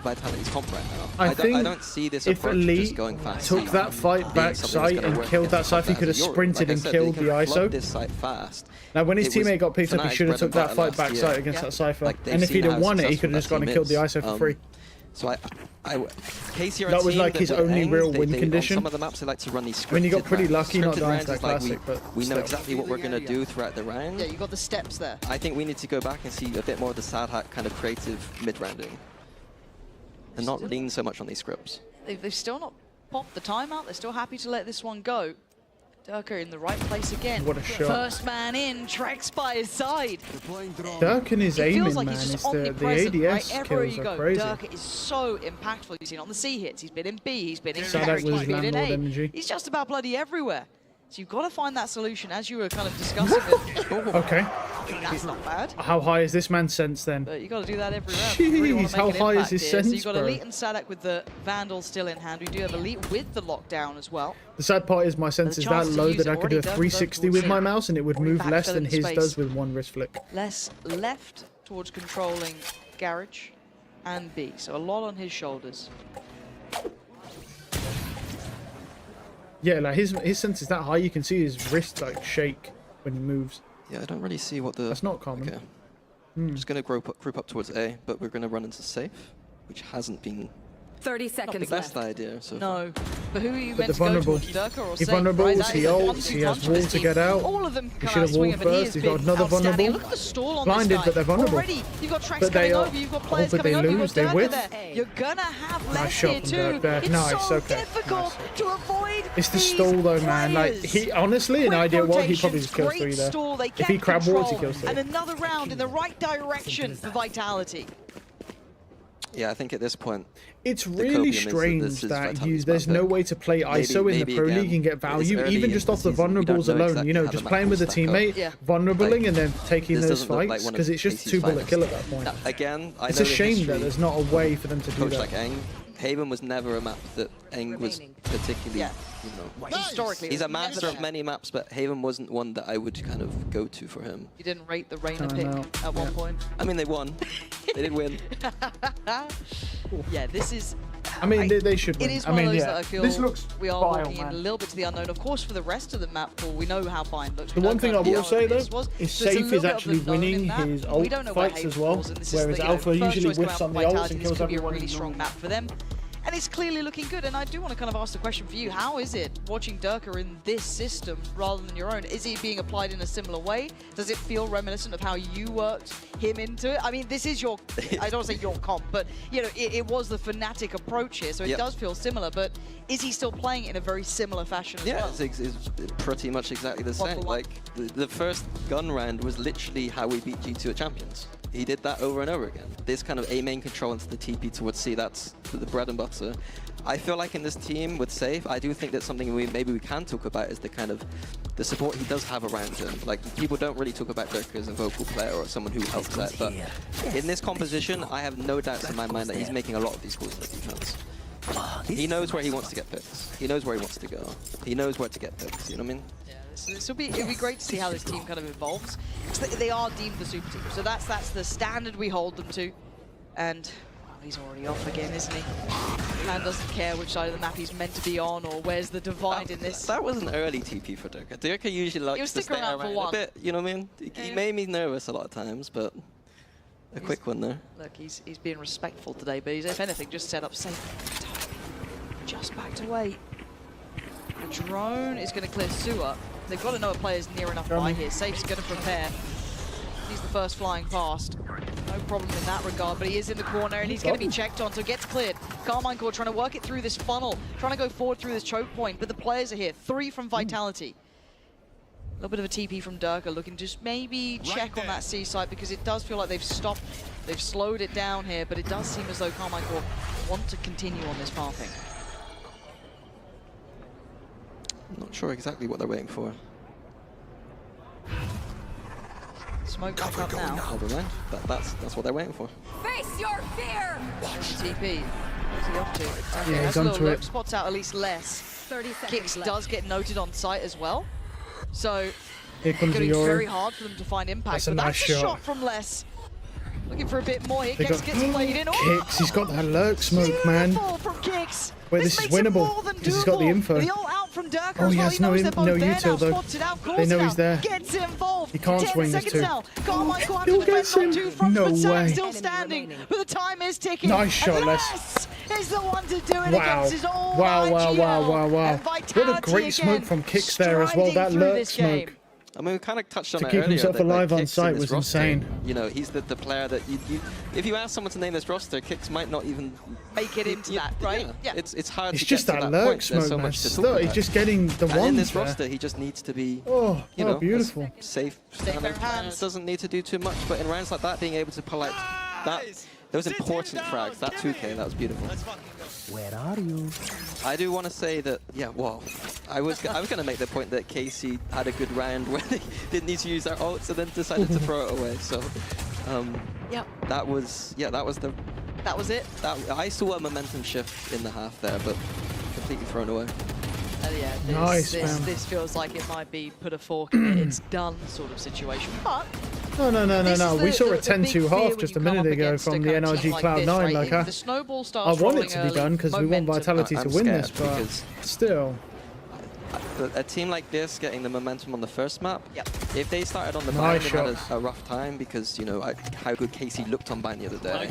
Vitality's comp right now. I think I don't see this if approach Elite just going fast. took that fight back site and killed that site, he could have sprinted and killed the ISO. This site fast. Now, when his It was teammate got picked up, he Fnatic's should have bread took and that butter fight back last site year. against Yeah. that Cypher. Like, they've And if seen he'd have how won it, he successful could have just that gone and team killed the is. ISO for free. So KC are a That was team like his with only aim. real They- win on condition. some of the maps they like to run these scripted I mean, you got pretty rounds. lucky not Scripted going rounds to that is like classic, but we know still. exactly what we're going to do throughout the round. Yeah, you got the steps there. I think we need to go back and see a bit more of the sad hat kind of creative mid-rounding. And not lean so much on these scripts. They've still not popped the timeout. They're still happy to let this one go. Durka in the right place again. What a shot. First man in, Trex by his side. Dirk and his It aiming, feels like man, he's is just the omnipresent, ADS right? Everywhere kills you are go, crazy. Durka is so impactful. You've seen on the C hits. He's been in B. He's been in Sadak Garage. was He's been in landlord A. energy. He's just about bloody everywhere. So you've got to find that solution, as you were kind of discussing. it. Okay. That's not bad. How high is this man's sense then? But you got to do that every round. if you really wanna Jeez, make how an high is impact his here. So sense, you've got bro? Elite and Sadak with the Vandal still in hand. We do have Elite with the lockdown as well. The sad part is my sense is that chance to low use that it I could do a already, Dirk, 360 Dirk with my will mouse and it would already move less backfill than in his space. does with one wrist flick. Less left towards controlling Garage and B. So a lot on his shoulders. Yeah, like his sense is that high, you can see his wrist like shake when he moves. Yeah, I don't really see what the... That's not common. Okay. Just going to group up towards A, but we're going to run into safe, which hasn't been 30 the seconds best left. idea. So No. But who are you But meant the to go vulnerable. towards, Durka or He Safe? vulnerable, Right? That he is the ults, one-two he has punch of wall this to team. get out. All of them He can should come out have walled swinging, but he first, has he's got been another outstanding. vulnerable. Look at the stall on Blinded, this guy. but they're vulnerable. Already, you've got tracks But they coming are- over, you've got players but coming they over, you've lose, got they Durka whiff. there. You're gonna have Nice less shot here from too. Durka. It's Nice, so okay, difficult to avoid It's the these stall though, man. Like players. he honestly, an Quick idea was he probably rotations, just kills great 3 there. stall, they If kept he crab walls, he control, kills 3. and another round in the right direction for Vitality. yeah, I think at this point, It's the really copium is that strange this is that Vitality's there's map no pick. way to play ISO in the maybe Pro again, League and get it's value, early even in just the off the season, we don't vulnerables know alone. exactly You know, how the just map playing will with a stack up. teammate, Yeah. vulnerabling, Like, and then taking this those doesn't look like fights one of because it's just KC's 2 bullet finest. kill at that point. Now, again, I It's know a the shame history that there's not a way for them to do coach that. like Eng. Haven was never a map that Eng was particularly, you know. Historically, He's it a was master never of many maps, but Haven wasn't one that I would kind of go to for him. You didn't rate the Reina I pick know. at one point. I mean, they won. They did win. Yeah, this is. I mean, they should win. It is I one mean, of those yeah. that I feel This looks we are vile, walking in a man. little bit to the unknown. Of course, for the rest of the map pool, we know how Bind looks. The We one know thing I kind of will how say though this was. is So there's a Safe little is bit of actually the known in winning that. his We ult don't know where fights Haven as well, falls, and this is whereas the, you know, Alpha first usually choice coming whiffs out on from the ults Vitality, and this kills could be a everyone. really in strong normal. map for them. And it's clearly looking good, and I do want to kind of ask the question for you. How is it watching Durka in this system rather than your own? Is he being applied in a similar way? Does it feel reminiscent of how you worked him into it? I mean, this is your, I don't want to say your comp, but you know, it was the Fnatic approach here, so it does feel similar, but is he still playing it in a very similar fashion as well? Yeah, it's pretty much exactly the same. Like, the first gun round was literally how we beat G2 at Champions. He did that over and over again. This kind of A main control into the TP towards C, that's the bread and butter. I feel like in this team with Safe, I do think that something maybe we can talk about is the kind of the support he does have around him. Like, people don't really talk about Durka as a vocal player or someone who helps out, but in this composition, I have no doubts in my mind that he's making a lot of these calls for defense. He knows where he wants to get picks. He knows where he wants to go. He knows where to get picks, you know what I mean? It'll be great to see how this team kind of evolves. They are deemed the super team, so that's the standard we hold them to. And he's already off again, isn't he? Man doesn't care which side of the map he's meant to be on or where's the divide in this. That was an early TP for Durka. Durka usually likes to stay around a bit, you know what I mean? He made me nervous a lot of times, but a quick one there. Look, he's being respectful today, but he's, if anything, just set up safe. Just backed away. The drone is going to clear sewer. They've got to know a player's near enough by here. Safe's going to prepare. He's the first flying past. No problem in that regard, but he is in the corner and he's going to be checked on, so it gets cleared. Carmine Core trying to work it through this funnel, trying to go forward through this choke point, but the players are here. 3 from Vitality. A little bit of a TP from Durka, looking to just maybe check on that C site because it does feel like they've stopped, they've slowed it down here, but it does seem as though Carmine Core want to continue on this pathing. I'm not sure exactly what they're waiting for. Smoke back up now. Never mind. That's what they're waiting for. Face your fear! TP. What's he up to? Okay, Yeah, that's he's a little onto look. it. Spots out at least less. 30 seconds Kicks left. does get noted on site as well. So Here comes it's the going to be Euro. very hard for them to find impact. That's a but nice that's a shot. shot from Les. Looking for a bit more here. They Kicks got gets played in. Kicks, he's got that lurk smoke, man. Beautiful from Kicks. Wait, this is makes it winnable, more than because he's got the doable. info. The ult out from Durka Oh, as he well. has He knows they're both no there util now. though. Spots it out, calls They know it he's out, there. Gets involved. He can't 10 swing this seconds too. now. Carmine Core He'll to defend get him. on 2 fronts, No but Sam way. still standing. But the time is ticking. Nice shot, and Les. is the one to do it Wow. against his old Wow, IGL. wow. And What a Vitality great smoke again, from Kicks there as well. striding That through lurk this game. smoke. I mean, we kind of touched on To it keep earlier. himself that, alive on Kicks site in this was roster, insane. You know, he's the player that if you ask someone to name this roster, Kicks might not even make it into that, right? Yeah. It's hard It's to just get to that that lurk point. There's smoke, so man. much to talk Still, he's about. just getting the And in ones this there. roster, he just needs to be, Oh, you know, beautiful. safe. Safe Standing hands. doesn't need to do too much, but in rounds like that, being able to pull out that, those important frags, that 2K, that was beautiful. Where are you? I do want to say that, yeah, well, I was going to make the point that KC had a good round where they didn't need to use their ults and then decided to throw it away. So, that was it. I saw a momentum shift in the half there, but completely thrown away. Yeah, Nice, this feels like it might be put a fork in it, it's done sort of situation. But No. We saw a 10-2 half just a minute ago from the NRG Cloud9. Like, the snowball I starts want rolling it to be early, done because we want momentum. Vitality to I'm win this, scared but because still. a team like this getting the momentum on the first map, Yep. if they started on the Nice bind and shot. had a rough time because, you know, how good KC looked on bind the other day,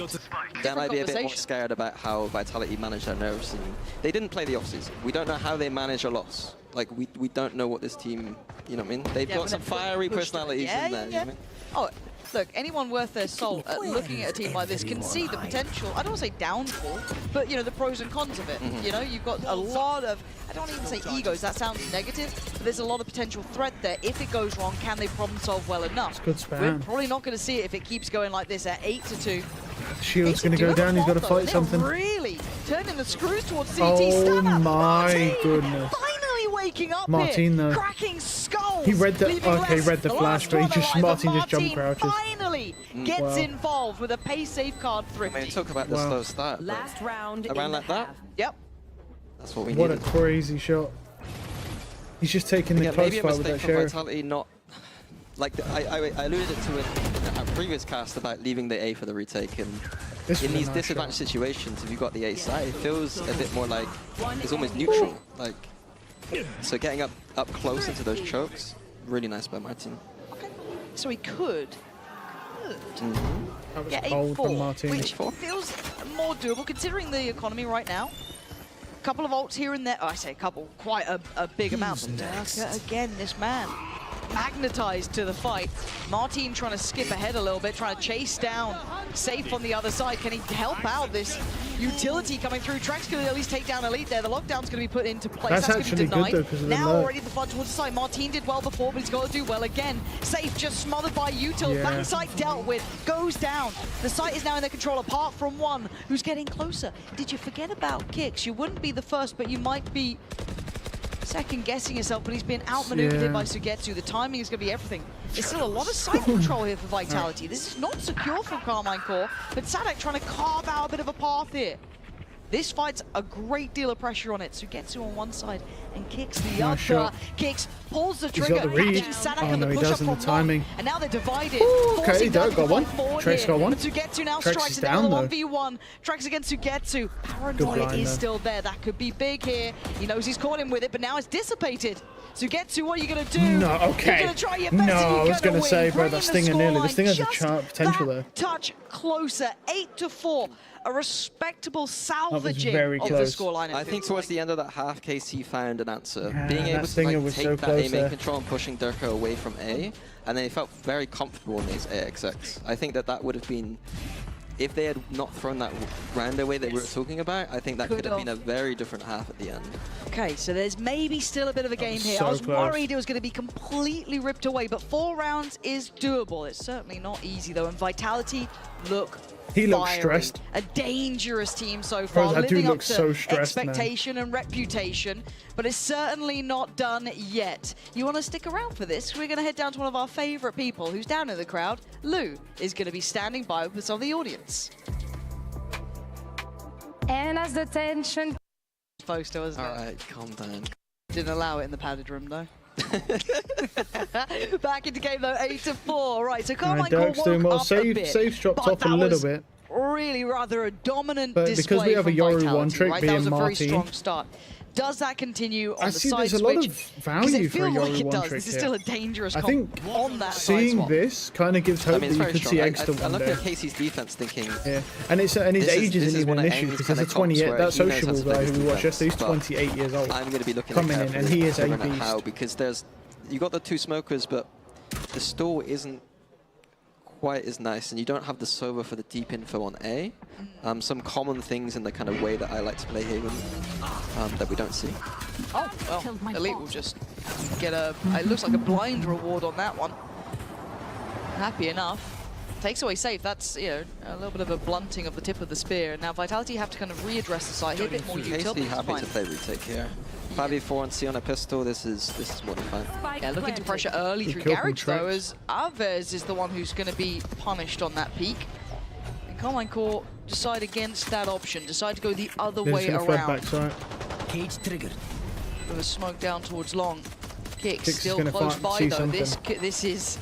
then I'd be a bit more scared about how Vitality managed their nerves. And they didn't play the off-season. We don't know how they manage a loss. Like, we don't know what this team, you know what I mean? They've got some fiery personalities in there, you know what I mean? Oh, look, anyone worth their salt at looking at a team like this can see the potential, I don't want to say downfall, but, you know, the pros and cons of it. You know, you've got a lot of, I don't even say egos, that sounds negative, but there's a lot of potential threat there. If it goes wrong, can they problem solve well enough? Good spam. We're probably not going to see it if it keeps going like this at 8-2. The shield's going to go down. He's got to fight something. They're really turning the screws towards CT. Oh my goodness. Finally waking up Martin, here. though. Cracking skulls. He read the leaving read the flash, but he just Martin just jump crouches. Finally gets involved with a pay safeguard thrifty. I mean, talk about the slow start. Last round. Around like that? Yep. That's what we What needed. a crazy shot. He's just taking the close maybe a fight with mistake that from sheriff. Vitality not... Like, I alluded to it in our previous cast about leaving the A for the retake, and in these disadvantaged situations, if you've got the A side, it feels a bit more like it's almost neutral. Like, so getting up close into those chokes, really nice by Martin. Okay. So he could That was get cold from 8-4, Martin. which feels more doable considering the economy right now. A couple of ults here and there. Oh, I say a couple, quite a big amount. Again, this man magnetized to the fight. Martin trying to skip ahead a little bit, trying to chase down Safe on the other side. Can he help out this utility coming through? Track's going to at least take down Elite there. The lockdown's going to be put into place. That's going to actually be denied. good, though, 'cause of the now lurk. already the flood towards the side. Martin did well before, but he's got to do well again. Safe just smothered by Util. Yeah. Backside dealt with, goes down. The site is now in their control, apart from one who's getting closer. Did you forget about Kicks? You wouldn't be the first, but you might be second guessing yourself, but he's been outmaneuvered here by Sugetsu. The timing is going to be everything. There's still a lot of side control here for Vitality. This is not secure from Carmine Core, but Sadek trying to carve out a bit of a path here. This fight's a great deal of pressure on it. Sugetsu on one side and Kicks the other. shot. Kicks pulls the He's trigger, got the read. catching Sadek Oh, on no, the he push up doesn't, from the timing. one. And now they're divided. Ooh, okay, forcing Dirk down got the one. forward Trace here. got one. But Sugetsu now Trax strikes is and down down, the though. 1v1. Trax against Sugetsu. Good Paranoia line, is though. still there. That could be big here. He knows he's caught him with it, but now it's dissipated. Sugetsu, what are you going to do? No, okay. You're going to try your best No, and I you're was going gonna to say, win. bro, Bring that in the Stinger nearly. The scoreline. Stinger's a Just potential that there. touch closer. 8-4. A respectable salvaging very of the close. scoreline. I think towards the end of that half, KC found an answer. Yeah, Being that able to Stinger like, was take so that close A main there. control and pushing Durka away from A, and they felt very comfortable in these AXX. I think that would have been, if they had not thrown that round away that we were talking about, I think that could have been a very different half at the end. Okay, so there's maybe still a bit of a game here. so I was close. worried it was going to be completely ripped away, but 4 rounds is doable. It's certainly not easy, though, and Vitality look He looks fiery. stressed. A dangerous team so Bro, far, that dude living up looks to so stressed, man. expectation and reputation, but it's certainly not done yet. You want to stick around for this? We're going to head down to one of our favorite people who's down in the crowd. Lou is going to be standing by with some of the audience. And as the tension Poster, wasn't it? Alright, calm down. Didn't allow it in the padded room, though. Back into game, though, 8-4. Right, so Carmine Core Dirk's doing woke well. up a bit, Save's dropped but off a that little was bit. really rather a dominant But display because we have a from Yoru Vitality, one trick right? That was a being very Martin. strong start. Does that continue on I the see side there's a switch? lot of 'Cause value it for a feels like Yoru it one does. trick This is here. still a dangerous I comp think on that side seeing swap. this kind of gives hope I mean, that it's you very could strong. see I Extra one look day. at KC's defense thinking, Yeah, and his age This isn't is even one an of issue Eng's because kind there's of a 28. comps That where he knows how sociable to play guy his who we watched defense, yesterday, he's but 28 years old. I'm going to be looking Coming at in, and carefully he is a figuring out beast. how, because you got the 2 smokers, but the stall isn't quite as nice, and you don't have the Sova for the deep info on A. Some common things in the kind of way that I like to play Haven that we don't see. Oh, well, Elite will just get it looks like a blind reward on that one. Happy enough. Takes away Safe. That's, you know, a little bit of a blunting of the tip of the spear. Now Vitality have to kind of readdress the site here, a bit more util. KC happy to play retake here. 5v4 and C on a pistol, this is more than fine. Yeah, looking to pressure early through killed Garage, from though, Trax. as Alves is the one who's going to be punished on that peak. And Carmine Core decide against that option, decide to go the other They're way just gonna flood around. back side. Cage triggered. With a smoke down towards long. Kicks Kicks is still gonna close by, see though. This something. is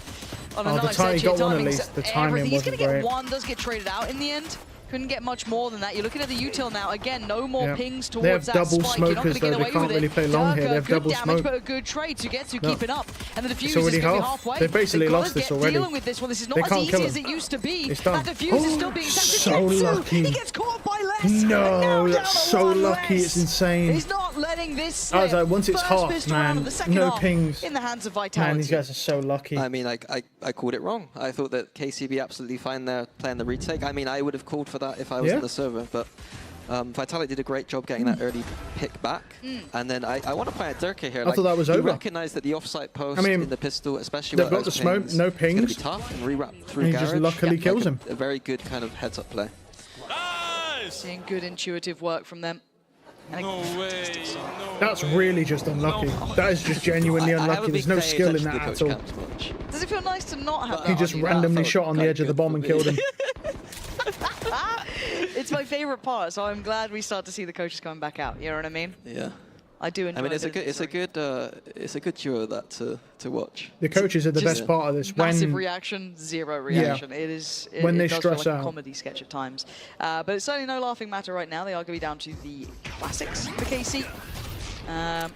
on a Oh, the nice timing edge here. got one at Timing's least. The timing everything. He's going wasn't to get great. one, does get traded out in the end. Couldn't get much more than that. You're looking at the util now. Again, no more pings towards they have that double spike. You're not going smokers to get though. away They can't with really it. play long here. They have good double damage, smoke. but a good trade. Sugetsu keeping up. And the defuse is already going to be half. halfway. They've basically They've got lost to this get already. dealing with this one. This is They not as can't kill easy as him. it used to be. It's done. That defuse is still being So Sugetsu, lucky. He gets caught by less. No, and now that's down to so one lucky. less. It's insane. He's not letting this slip. I was like, once it's First half, pistol round man, of the second no half pings. in the hands of Vitality. Man, these guys are so lucky. I mean, I called it wrong. I thought that KC be absolutely fine there playing the retake. I mean, I would have called for that if I was in the server, but Vitality did a great job getting that early pick back. And then I want to play at Durka here. I thought that was over. He recognized that the offsite post in the pistol, especially they've with got the smoke, pings, no pings. It's going to be tough and re-wrap through And he garage. just luckily kills him. A very good kind of heads-up play. Seeing good intuitive work from them. No way. That's really just unlucky. That is just genuinely unlucky. There's no skill in that at all. Does it feel nice to not have that? He just randomly shot on the edge of the bomb and killed him. It's my favorite part, so I'm glad we start to see the coaches coming back out. You know what I mean? Yeah. I do enjoy. I mean, it's a good duo that to watch. The coaches are the best part of this. Massive reaction, zero reaction. It is when they does stress feel like out. a comedy sketch at times, but it's certainly no laughing matter right now. They are going to be down to the classics for KC. A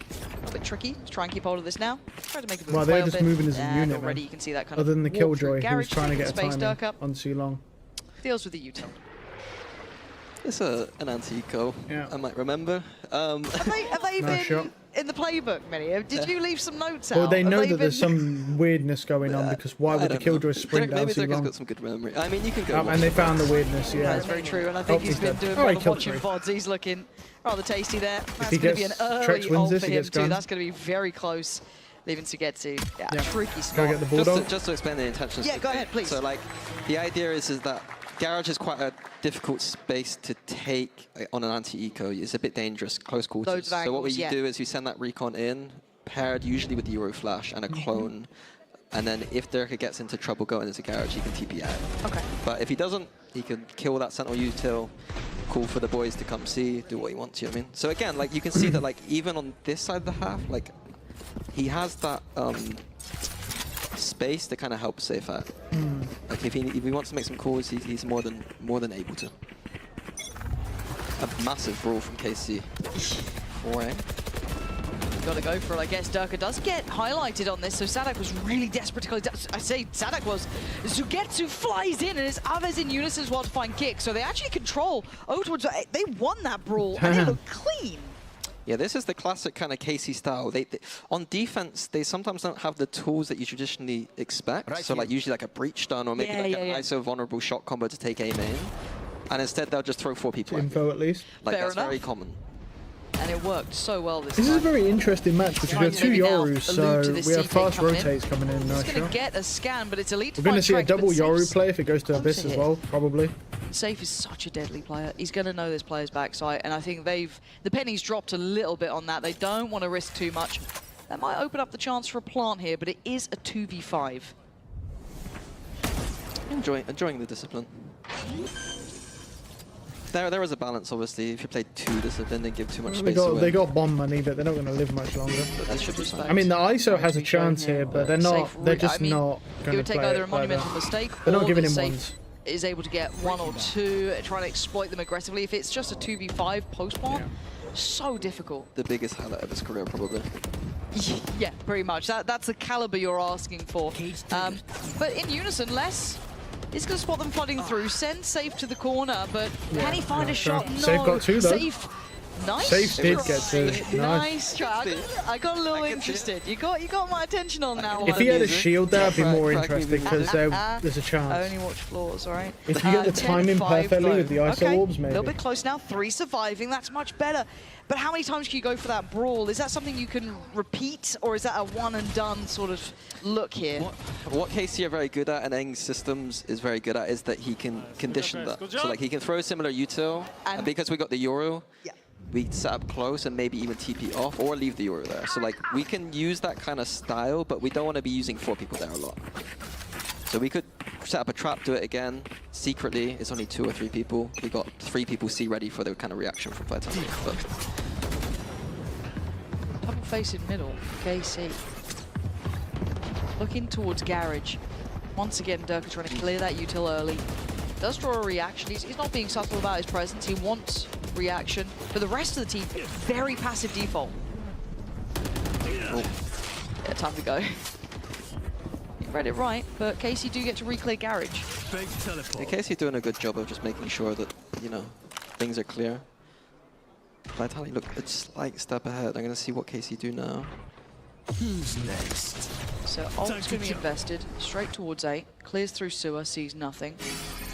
bit tricky to try and keep hold of this now. Try to make a bit Well, of they're play just of it. moving as a And unit, already man. you can see that kind Other of than the walk Killjoy, through who's Garage, trying to get a space time Durka on too long. deals with the util. It's an anti-eco. Yeah. I might remember. Have they Nice been shot. in the playbook, Minnie? Did you leave some notes out? Well, they Have know that been- there's some weirdness going on because why would the Killjoy sprint down Maybe too Durka's long? got some good memory. I mean, you can go. And they found the weirdness, yeah. That's very true, and I think he's been doing a lot of watching VODs. He's looking rather tasty there. That's he going to be an gets- early Trex wins ult this, for he him gets too. gunned. That's going to be very close, leaving Sugetsu. Yeah, Yeah. tricky Go spot. get the bulldog. Just to explain the intentions. Yeah, go ahead, please. So, like, the idea is that Garage is quite a difficult space to take on an anti-eco. It's a bit dangerous, close quarters. Loads of So what angles, you do is you send that recon in, paired usually with the Euro Flash and a clone. And then if Durka gets into trouble going into Garage, he can TP out. Okay. But if he doesn't, he can kill that Sentinel util, call for the boys to come see, do what he wants, you know what I mean? So again, like, you can see that, like, even on this side of the half, like, he has that space to kind of help safe out. Like, if he wants to make some calls, he's more than able to. A massive brawl from KC. Got to go for it, I guess. Durka does get highlighted on this, so Sadak was really desperate to close down. I say Sadak was. Sugetsu flies in, and it's Aves in unison as well to find kick. So they actually control over towards. They won that brawl, and they look clean. Yeah, this is the classic kind of KC style. They on defense, they sometimes don't have the tools that you traditionally expect. So like usually like a breach stun or maybe like an ISO vulnerable shot combo to take aim in. And instead they'll just throw 4 people in. Info at least. Like Fair that's enough. very common. And it worked so well this This time. is a very interesting match because we Trying have to 2 maybe now Yorus, so allude to this we have CK fast coming in. rotates coming in. He's Nice going to shot. get a scan, but it's elite to We're going to find see a Trex, double but Yoru Safe's play if it goes to close Abyss to as hit. well, probably. Safe is such a deadly player. He's going to know this player's backside, and I think the penny's dropped a little bit on that. They don't want to risk too much. That might open up the chance for a plant here, but it is a 2v5. Enjoying the discipline. There is a balance, obviously. If you play too disciplined and give too much space away. They got bomb money, but they're not going to live much longer. That should be fine. I mean, the ISO has a chance here, but they're not. They're just not It going would to take play either it a like monumental that. mistake They're not or giving the him Safe ones. is able to get 1 or 2, trying to exploit them aggressively. If it's just a 2v5 post-bomb, so difficult. The biggest highlight of his career, probably. Yeah, pretty much. That's the caliber you're asking for. But in unison, Les is going to spot them flooding through, send Safe to the corner, but can he find a shot? No. Safe got 2 though. Safe. Nice Safe did try. get 2. Nice try. I got a little interested. You got my attention on that one. If he had a shield there, I'd be more interested because there's a chance. Only watch floors, all right? If you get the 10 timing 5 perfectly though. with the ISO Okay, orbs, a maybe. little bit close now. 3 surviving. That's much better. But how many times can you go for that brawl? Is that something you can repeat, or is that a one and done sort of look here? What KC are very good at, and Eng's systems is very good at, is that he can condition that. So like he can throw a similar util, and because we got the Euro, we set up close and maybe even TP off or leave the Euro there. So like we can use that kind of style, but we don't want to be using 4 people there a lot. So we could set up a trap, do it again. Secretly, it's only 2 or 3 people. We got 3 people C ready for the kind of reaction from Vitality. But Double face in middle, KC. Looking towards Garage. Once again, Durka trying to clear that util early. does draw a reaction. He's not being subtle about his presence. He wants reaction. But the rest of the team, very passive default. Oh. Yeah, time to go. He read it right, but KC do get to reclear garage. Yeah, KC doing a good job of just making sure that, you know, things are clear. Vitality look a slight step ahead. I'm going to see what KC do now. Who's next? So ult's going to be invested straight towards A. Clears through sewer, sees nothing.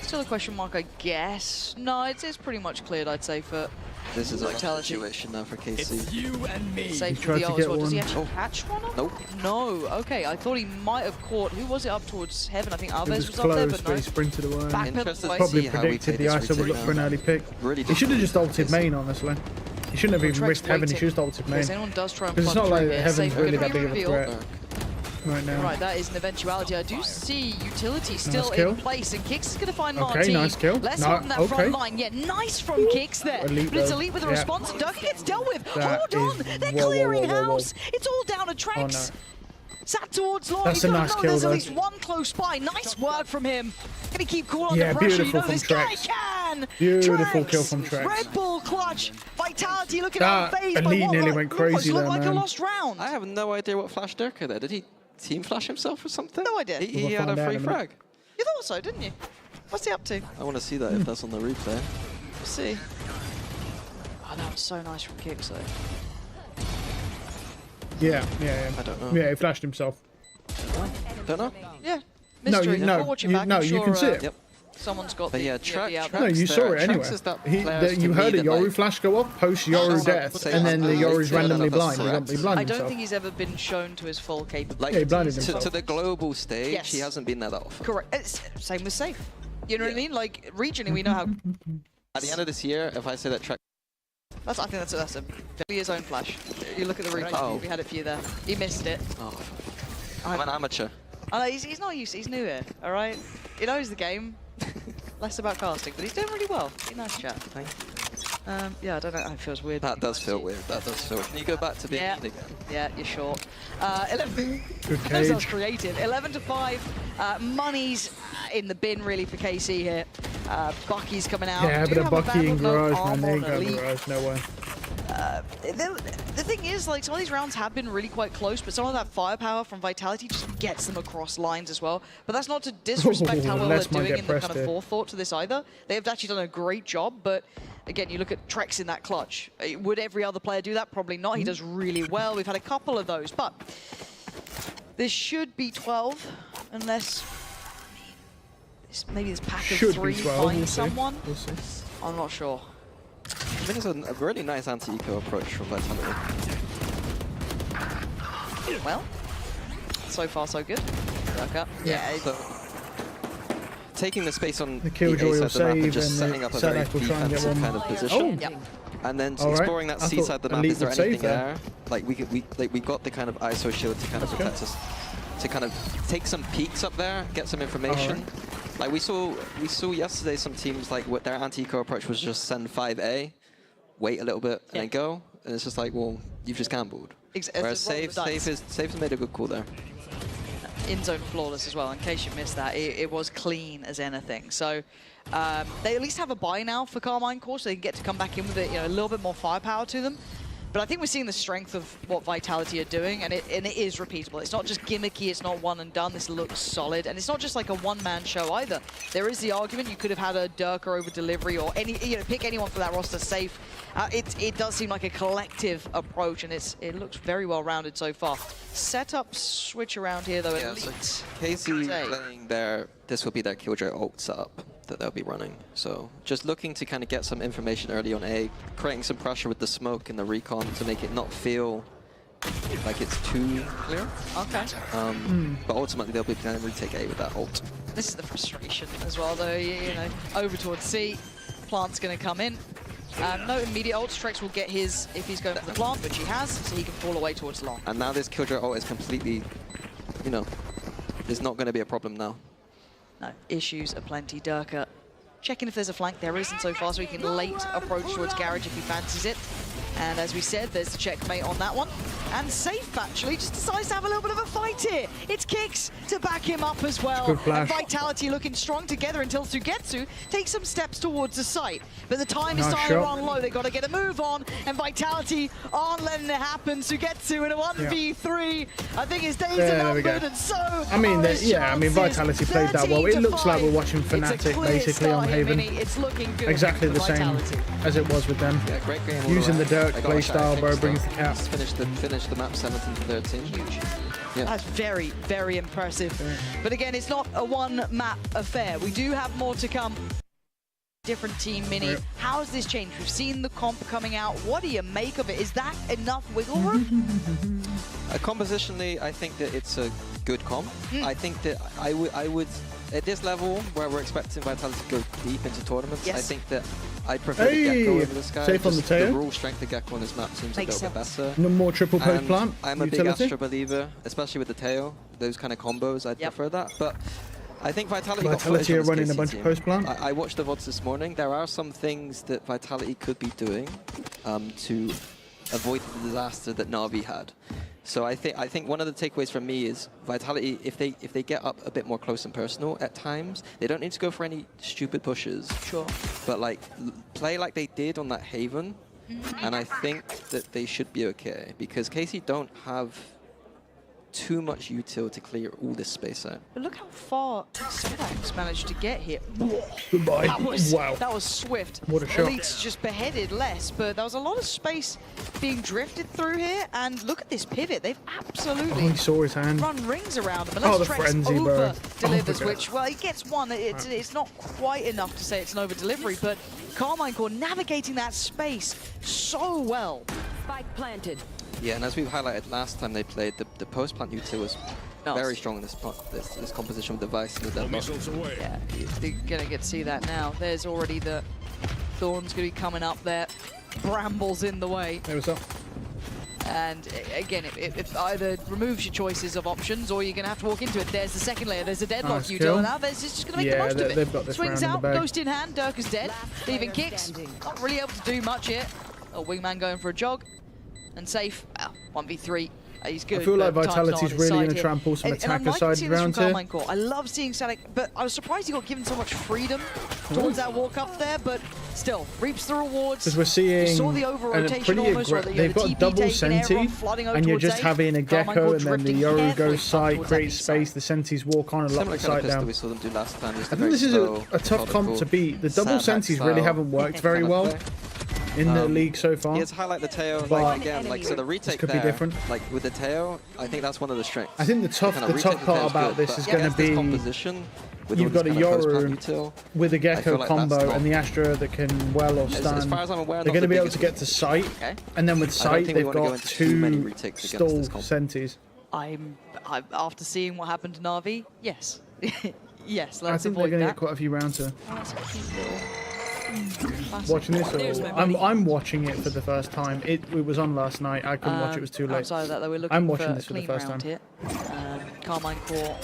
Still a question mark, I guess. No, it's pretty much cleared, I'd say, for This is a Vitality. situation now for KC. It's you and me. Safe tried with the to ult as get well. Does he one. actually catch one up? Nope. No, okay. I thought he might have caught. Who was it up towards heaven? I think It Alves was was up there, close, but but no. he sprinted away. Back Interested away. to Probably see how we predicted play the this ISO would retake look for an now. early pick. Really He should have just ulted KC. main, honestly. He shouldn't have even Trex risked heaven, he waiting. should have ulted main. If anyone does try and Because it's plunge not through like here, heaven's safe. really Gonna that be big of a revealed. threat right now. Right, that is an eventuality. I do see utility still kill. in place, and Kix is going to find Okay, Martin. nice kill. Less No, hot in that front okay. line. Yeah, nice from Kix there. Elite But it's though. elite with a Yeah. response, and Dirk gets dealt with. That Hold on, is- they're whoa, whoa, clearing whoa, whoa, whoa. house. It's all down to Trex. Oh, Sat towards long. That's He's a got nice no, kill, there's though. at least one close by. Nice work from him. Gonna keep cool on Yeah, the pressure. You beautiful know from this guy Trex. can. Beautiful Trex. kill from Trex. Red Bull clutch. Vitality looking That unfazed by elite what nearly went almost crazy looked there, like a man. lost round. I have no idea what flashed Durka there. Did he team flash himself or something? No idea. He We'll had find a out free in a minute. frag. You thought so, didn't you? What's he up to? I want to see that if that's on the replay. We'll see. Oh, that was so nice from Kix, though. Yeah. I don't know. Yeah, he flashed himself. Don't know. Yeah. No, Mystery. you, no, We'll watch it you, back. no, I'm you sure, can see it. Yep. Someone's got But the, yeah, the Trex. outlet. No, you saw it Trex anyway. is that He, players to you me heard a that, Yoru like- flash go off, post Yoru death, and then the Yoru's randomly blind. He blinded I don't himself. think he's ever been shown to his full capability. Like, Yeah, he blinded himself. to the global stage, Yes. he hasn't been there that often. Correct. It's same with Safe. You know what I mean? Like, regionally, we know how... At the end of this year, if I say that Trex... I think that's a his own flash. You look at the replay. Oh. We had it for you there. He missed it. Oh, I'm an amateur. I know, he's not used. He's new here. All right. He knows the game. Less about casting, but he's doing really well. Nice chat. Thank you. Yeah, I don't know. It feels weird. That does feel weird. That does feel weird. Can you go back to being Yeah. lead again? Yeah, you're short. 11. Good That sounds cage. creative. 11 to 5. Money's in the bin really for KC here. Bucky's coming out. Yeah, Do but a have Bucky in battle, no garage, man. armor They ain't on going Elite. garage, no way. The thing is, like, some of these rounds have been really quite close, but some of that firepower from Vitality just gets them across lines as well. But that's not to disrespect how well they're Les might doing get in the kind pressed of here. forethought to this either. They have actually done a great job, but again, you look at Trex in that clutch. Would every other player do that? Probably not. He does really well. We've had a couple of those, but this should be 12, unless maybe this pack of Should 3 be 12. finds We'll see. someone. We'll see. I'm not sure. I think it's a really nice anti-eco approach from Vitality. Well, so far so good. Back up. Yeah. So, taking the space on The Killjoy A will side of the map and save, just and setting the up a very Sadak will try and get defensive one. kind of position. Yep. And then All right. exploring that I C thought side of the map, Elite is there would save anything there. there? Like we got the kind of ISO shield to kind of protect us, to kind of take some peeks up there, get some information. Like we saw yesterday some teams like what their anti-eco approach was just send 5A, wait a little bit, and then go. And it's just like, well, you've just gambled. Whereas Safe has made a good call there. In zone flawless as well. In case you missed that, it was clean as anything. So they at least have a buy now for Carmine Core, so they can get to come back in with it, a little bit more firepower to them. But I think we're seeing the strength of what Vitality are doing, and it is repeatable. It's not just gimmicky, it's not one and done. This looks solid, and it's not just like a one-man show either. There is the argument you could have had a Durka over delivery, or any, pick anyone for that roster. Safe. It does seem like a collective approach, and it looks very well rounded so far. Setup switch around here though. Yeah, so KC playing their, this will be their Killjoy ult setup that they'll be running. So just looking to kind of get some information early on A, creating some pressure with the smoke and the recon to make it not feel like it's too clear. Okay. But ultimately they'll be kind of retake A with that ult. This is the frustration as well though, over towards C. Plant's going to come in. No immediate ult. Trex will get his if he's going for the plant, which he has, so he can fall away towards long. And now this Killjoy ult is completely, there's not going to be a problem now. No, issues aplenty. Durka checking if there's a flank. There isn't so far, so he can late approach towards Garage if he fancies it. And as we said, there's the checkmate on that one. And Safe actually just decides to have a little bit of a fight here. It's Kicks to back him up as well. Good flash. And Vitality looking strong together until Sugetsu takes some steps towards the site. But the time is Nice starting to shot. run low. They've got to get a move on, and Vitality aren't letting it happen. Sugetsu in a 1v3. I think his days are we go. numbered, and so I mean, are his yeah, I mean, chances. Vitality played that well. It looks like we're 13-5. watching It's a Fnatic clear basically on start here, Haven. Mini. It's looking good Exactly for the same Vitality. as it was with them. Yeah, great game all Using the around. Dirk I got play a shot at style, bro, Kicks, brings though. the cap. Just finished the map 17-13. Huge. Yeah. That's very, very impressive. But again, it's not a one-map affair. We do have more to come. Different team, Mini. Right. How has this changed? We've seen the comp coming out. What do you make of it? Is that enough wiggle room? Compositionally, I think that it's a good comp. I think that I would, at this level where we're expecting Vitality to go deep into tournaments, I Yes. think that I'd prefer the Gecko over this guy. Safe on the Just tail. The raw strength of Gecko on this map seems Makes a little bit better. No more triple post And plant. I'm a big utility. Astra believer, especially with the tail. Those kind of combos, I'd prefer that. But I think Vitality got Vitality footage are on this running a KC bunch of team. post plant. I watched the VODs this morning. There are some things that Vitality could be doing to avoid the disaster that Na'Vi had. So I think one of the takeaways from me is Vitality, if they get up a bit more close and personal at times, they don't need to go for any stupid pushes. Sure. But like play like they did on that Haven, and I think that they should be okay because KC don't have too much util to clear all this space out. But look how far Sedax managed to get here. Goodbye. That Wow. was swift. What a shot. Elites just beheaded less, but there was a lot of space being drifted through here. And look at this pivot. They've Oh, absolutely he saw his hand. run rings around him. Oh, Unless the Trex frenzy, bro. over delivers, Oh, my which, well, he gets one. It's not quite enough to say it's an over delivery, but Carmine Core navigating that space so well. Spike planted. Yeah, and as we've highlighted last time they played, the post-plant util was very strong in this composition with the Vice and the Deadlock. Yeah, they're going to get to see that now. There's already the Thorns going to be coming up there. Brambles in the way. Hey, what's up? And again, it either removes your choices of options or you're going to have to walk into it. There's the second layer. There's a Deadlock Nice util. kill. And now there's just going to make the Yeah, most of it. they've got this Swings round in out, the bag. Ghost in hand. Dirk is dead. Last Leaving player Kicks. standing. Not really able to do much here. A Wingman going for a jog. And Safe. 1v3. He's good. I feel like but time's not Vitality's on his really side going to here. try and pull some And I'm attacker liking side seeing this from round here. Carmine Core. I love seeing Sadek, but I was surprised he got given so much freedom towards that walk up there, but still, reaps the rewards. Because we're seeing You saw the over-rotation pretty almost, where they've got TP double taking, everyone Senti, flooding over and you're towards just Safe. having a Carmine Gecko, Core and then the drifting Yoru carefully goes side, towards that creates B side. space, the Sentis walk on and lock Similar the kind of side pistol down. we saw them do last time. Just I think this is a tough comp to beat. The double Sentis really haven't worked very well in the league so far. He has to highlight the tail, But like again, like so the retake could be there, different. like with the tail, I think that's one of the strengths. I think the tough kind of part retake the tail is about good, this but is going to against this be composition, with you've all got a this kind of post-plant Yoru util, with a I feel Gecko like combo that's not- and the Astra that can well or As stun. far as I'm aware, They're not going to the be able biggest to get to sight, Okay. and then with I don't sight think we they've want to go got into too many two retakes against stall this comp. Sentis. I'm after seeing what happened to Na'Vi, yes. Yes, I let's think they're avoid going to that. get quite a few rounds here. Oh, that's a cute little classic. Watching this, There's or my buddy. I'm watching it for the first time. It was on last night. I couldn't watch it. It was too late. Outside of that, though, we're looking I'm for watching a this for the clean first round time. here. Carmine Core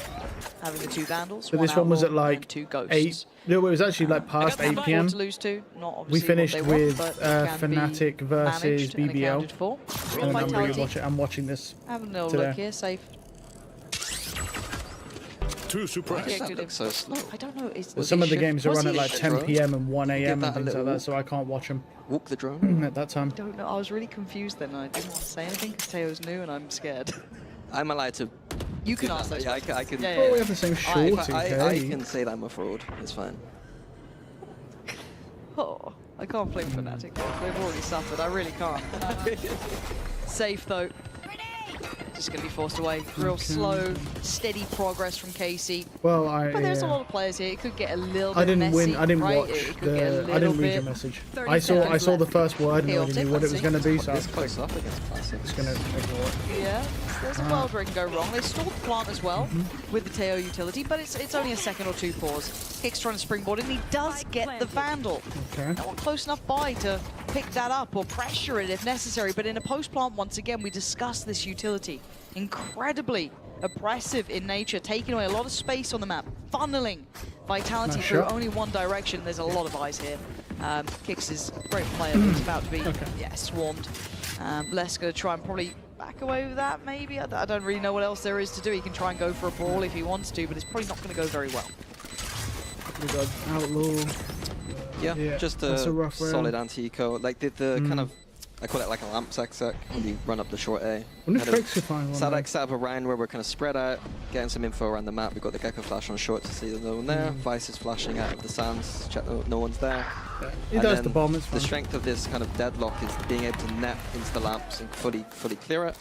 having the two Vandals. But this one was at Outlaw like and two Ghosts. 8. No, it was actually like past 8 Four p.m. to lose to, not obviously We what finished they want, with but it can be Fnatic versus managed and BBL. accounted for. And I'm Vitality, I'm watching this having a little today. look here, Safe. Too suppressed. Yeah, That good. looks so slow. I don't know. Well, some of the games are was run at he- like 10 p.m. and 1 a.m. Give and that a things like little that, so I can't watch them Walk the drone. at that time. Don't know. I was really confused then. I didn't want to say anything because Teo's new and I'm scared. I'm allowed to. You can ask those Yeah, I questions. can. Yeah, Oh, yeah. we have the same I shorties, hey. can say that I'm a fraud. It's fine. Oh, I can't blame Fnatic. They've already suffered. I really can't. Safe though. Just going to be forced away. Real slow, steady progress from KC. Well, But there's a yeah. lot of players here. It could get a little bit I didn't messy, win. I didn't right? watch It could get a the. little I didn't read your bit message. 30 I saw seconds the left. first word and I already knew what it was going to be, so I This was close up against Classic. just going to ignore it. Yeah, there's a world where it can go wrong. They stalled the plant as well with the Teo utility, but it's only a second or two pause. Kick's trying to springboard, and he does get the Vandal. Okay. Not close enough by to pick that up or pressure it if necessary, but in a post plant, once again, we discussed this utility. Incredibly oppressive in nature, taking away a lot of space on the map, funneling Vitality Nice through shot. only one direction. There's a lot of eyes here. Kicks is a great player, but he's about to be swarmed. Lesk going to try and probably back away with that, maybe? I don't really know what else there is to do. He can try and go for a brawl if he wants to, but it's probably not going to go very well. We got Outlaw. Yeah, just a solid anti-eco. Like the kind of, I call it like a lamp sec when you run up the short A. Wonder if Drake should find one. Sadak set up a round where we're kind of spread out, getting some info around the map. We've got the Gecko flash on short to see that no one there. Vice is flashing out of the sands, check no one's there. Yeah. He does the bomb, it's fine. The strength of this kind of deadlock is being able to net into the lamps and fully clear it.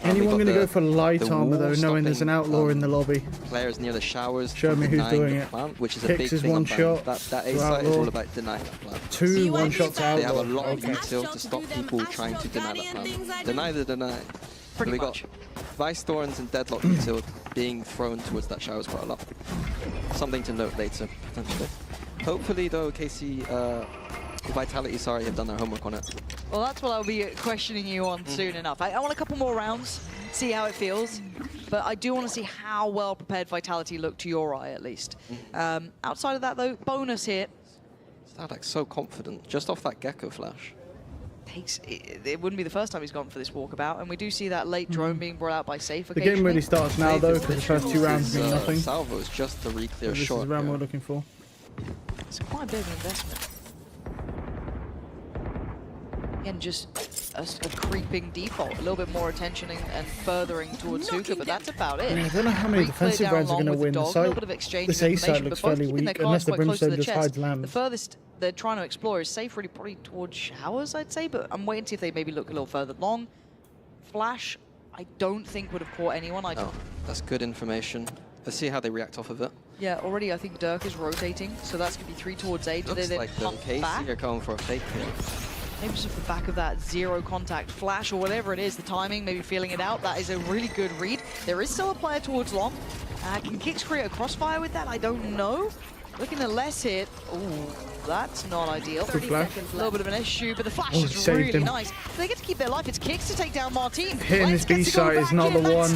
Anyone going to go for light armor though, knowing there's an outlaw in the lobby? Players near the showers. Show me who's doing it. Plant, which is Kicks a big is thing one on shot. That A site is all about denying that plant. 2 1-shots to outlaw. They have a lot of util to stop people trying to deny that plant. Deny the deny. Pretty we much. got Vice Thorns and Deadlock util being thrown towards that showers quite a lot. Something to note later, potentially. Hopefully though, KC Vitality, sorry, have done their homework on it. Well, that's what I'll be questioning you on soon enough. I want a couple more rounds, see how it feels, but I do want to see how well prepared Vitality look to your eye, at least. Outside of that, though, bonus here. Sadak's so confident, just off that Gecko flash. It wouldn't be the first time he's gone for this walkabout, and we do see that late drone being brought out by Safe The game really starts now, though, because the first 2 rounds mean nothing. Salvo is just the re-clear This shot. is the round we're looking for. It's quite a bit of an investment. Again, just a creeping default, a little bit more attention and furthering towards Hookah, but that's about it. I don't know how many defensive rounds are going to win. The site, this A side looks fairly weak, unless the Brimstone just hides land. The furthest they're trying to explore is Safe, really probably towards showers, I'd say, but I'm waiting to see if they maybe look a little further long. Flash, I don't think would have caught anyone. Oh, that's good information. Let's see how they react off of it. Yeah, already I think Dirk is rotating, so that's going to be 3 towards A. Do Looks they like then the pump KC back? are going for a fake here. Maybe just off the back of that 0 contact flash or whatever it is, the timing, maybe feeling it out. That is a really good read. There is still a player towards long. Can Kicks create a crossfire with that? I don't know. Looking at less hit. Ooh, that's not ideal. 30 seconds A little bit of an issue, but the flash is saved really him. nice. They get to keep their life. It's Kicks to take down Martin. Hitting this B site is not the one.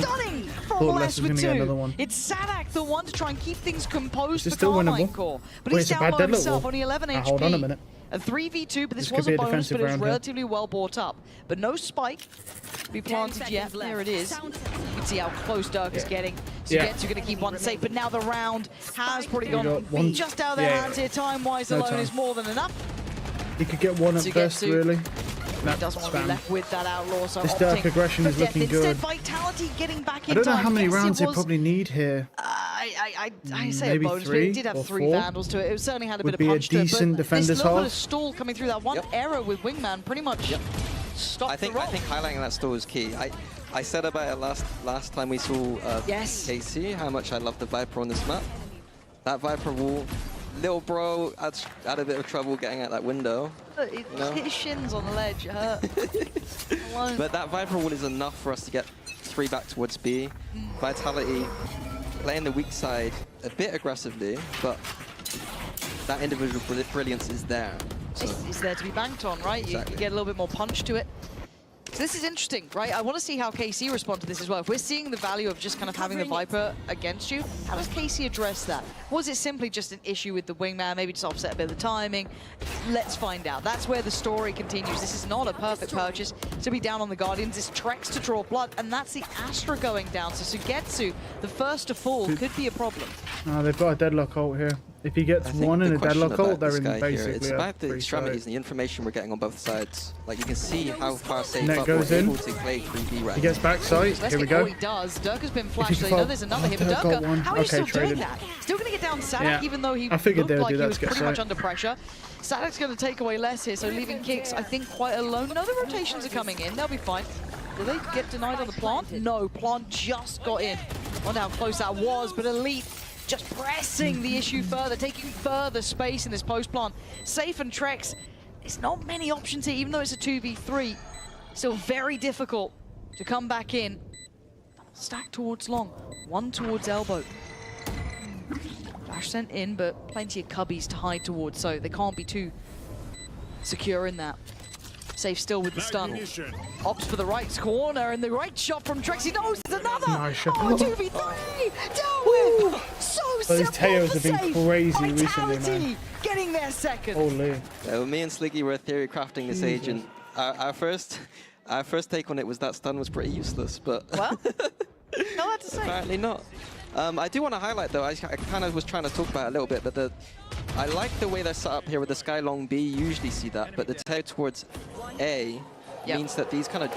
Thought Les was going to get another one. It's Sadak, the one to try and keep things composed for still Carmine winnable? Core. But Wait, he's it's a down bad low deadlock himself, wall. only 11 HP. Hold on a minute. A 3v2, but this This was could a be a bonus, but defensive it was round here. relatively well brought up. But no spike to be planted yet. There it is. You can see how close Dirk is getting. So Yeah. Getsu going to keep one safe, but now the round has probably You got gone one- just out of their yeah. hands here. Time-wise No alone time. is more than enough. He could get one at best, Getsu. really. He doesn't want to be left with that outlaw, so This Dirk opting aggression for is death. looking Instead, good. Vitality getting back in I don't know time. how many Yes, rounds it they was, probably need here. I say Maybe a bonus, but 3 it did have or 3 4. vandals to it. It certainly had a Would bit be of a punch to it. decent But defender's this little bit half. of stall coming through that one error with Wingman pretty much stopped I think the roll. highlighting that stall is key. I said about it last time we saw Yes. KC, how much I love the Viper on this map. That Viper wall, little bro had a bit of trouble getting out that window. It hit his shins on the ledge, it hurt. Alone. But that Viper wall is enough for us to get 3 back towards B. Vitality playing the weak side a bit aggressively, but that individual brilliance is there. So. It's there to be banked on, right? Exactly. You get a little bit more punch to it. So this is interesting, right? I want to see how KC respond to this as well. If we're seeing the value of just kind of having the Viper against you, how does KC address that? Was it simply just an issue with the Wingman, maybe just offset a bit of the timing? Let's find out. That's where the story continues. This is not a perfect purchase to be down on the Guardians. It's Trex to draw blood, and that's the Astra going down. So Sugetsu, the first to fall, could be a problem. They've got a deadlock ult here. If he gets one in a deadlock ult, they're in basically it's a about the free extremities side. and the information we're getting on both sides. Like you can see how far Safe Net up goes we're in. able to play 3B right. He gets backside. Let's Here we get go. what he does. Dirk has been If flashed, he so can you know fall- there's another hit. Dirk But got Dirk, one. how are you Okay, still doing traded. that? Still going to get down Sadak, Yeah. even though he I figured looked they would like do he that was to get pretty much sight. under pressure. Sadak's going to take away less here, so leaving Kicks, I think, quite alone. No, the rotations are coming in. They'll be fine. Do they get denied on the plant? No, plant just got in. Wonder how close that was, but Elite just pressing the issue further, taking further space in this post plant. Safe and Trex, it's not many options here, even though it's a 2v3. Still very difficult to come back in. Stack towards long, one towards elbow. Flash sent in, but plenty of cubbies to hide towards, so they can't be too secure in that. Safe still with the stun. Opts for the right corner, and the right shot from Trex. He knows there's another! Nice shot. 2v3! Dealt with! So Those simple Teos for have been Safe. crazy recently, Vitality man. getting their second. Holy. Me and Sliggy were theory crafting this agent. Our first Our first take on it was that stun was pretty useless, but well, no what to say. Apparently not. I do want to highlight though, I kind of was trying to talk about it a little bit, but I like the way they're set up here with the Sky Long B. You usually see that, but the tail towards A means that these kind of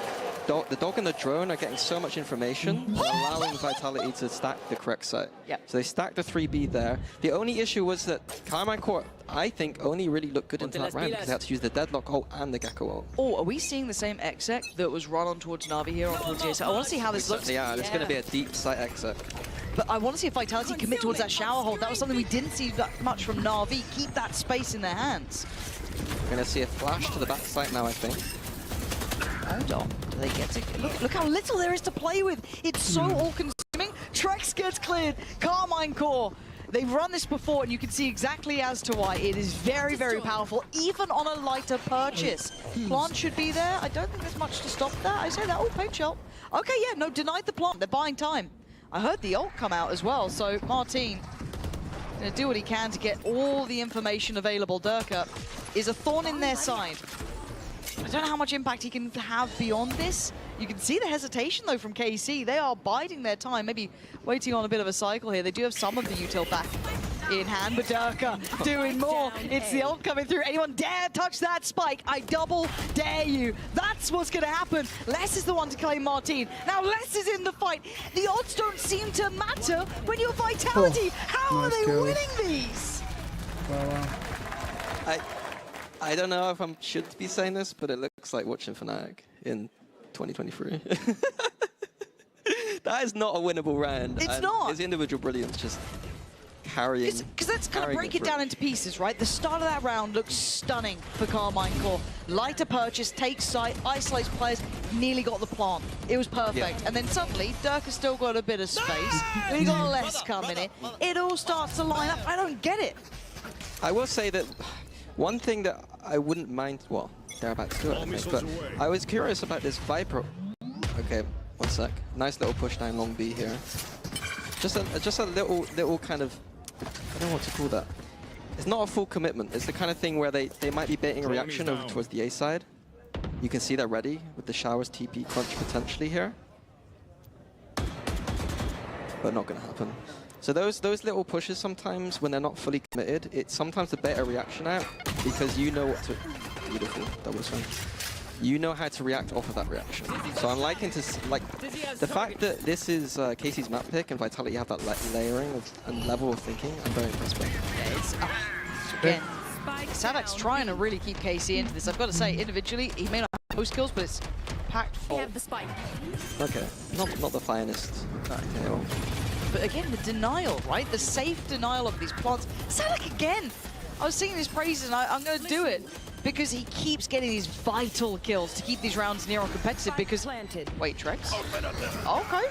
the dog and the drone are getting so much information and allowing Vitality to stack the correct site. So they stacked the 3B there. The only issue was that Carmine Core, I think, only really looked good into that round because they had to use the Deadlock ult and the Gecko ult. Oh, are we seeing the same exec that was run on towards Na'Vi here on towards JS? I want to see how this looks. Yeah, there's going to be a deep site exec. But I want to see if Vitality commit towards that shower hold. That was something we didn't see that much from Na'Vi. Keep that space in their hands. We're going to see a flash to the back site now, I think. Hold on. Do they get to... Look how little there is to play with. It's so all-consuming. Trex gets cleared. Carmine Core. They've run this before, and you can see exactly as to why. It is very, very powerful, even on a lighter purchase. Plant should be there. I don't think there's much to stop that. I say that. Oh, paint shell. Okay, yeah, no, denied the plant. They're buying time. I heard the ult come out as well, so Martin gonna do what he can to get all the information available. Durka is a thorn in their side. I don't know how much impact he can have beyond this. You can see the hesitation, though, from KC. They are biding their time, maybe waiting on a bit of a cycle here. They do have some of the util back in hand, but Durka doing more. It's the ult coming through. Anyone dare touch that spike? I double dare you. That's what's going to happen. Les is the one to claim Martin. Now Les is in the fight. The odds don't seem to matter when you're Vitality. How are they winning these? I don't know if I should be saying this, but it looks like watching Fnatic in 2023. That is not a winnable round. It's not. His individual brilliance just carrying. Because let's kind of break it down into pieces, right? The start of that round looks stunning for Carmine Core. Lighter purchase, takes site, isolates players, nearly got the plant. It was perfect. And then suddenly, Durka's still got a bit of space. Then you got less coming in. It all starts to line up. I don't get it. I will say that one thing that I wouldn't mind, well, they're about to do it, I think, but I was curious about this Viper. Okay, one sec. Nice little push down long B here. Just a little kind of, I don't know what to call that. It's not a full commitment. It's the kind of thing where they might be baiting a reaction over towards the A side. You can see they're ready with the showers TP crunch potentially here. But not going to happen. So those little pushes sometimes, when they're not fully committed, it's sometimes a better reaction out because you know what to... Beautiful, double swing. You know how to react off of that reaction. So I'm liking to... the fact that this is KC's map pick and Vitality have that layering and level of thinking, I'm very impressed by. Again, Savak's trying to really keep KC into this. I've got to say, individually, he may not have most kills, but it's packed full. Have the spike. Okay, not the finest. Okay, but again, the denial, right? The safe denial of these plants. Savak again! I was singing his praises, and I'm going to do it because he keeps getting these vital kills to keep these rounds near on competitive because... Wait, Trex? Okay.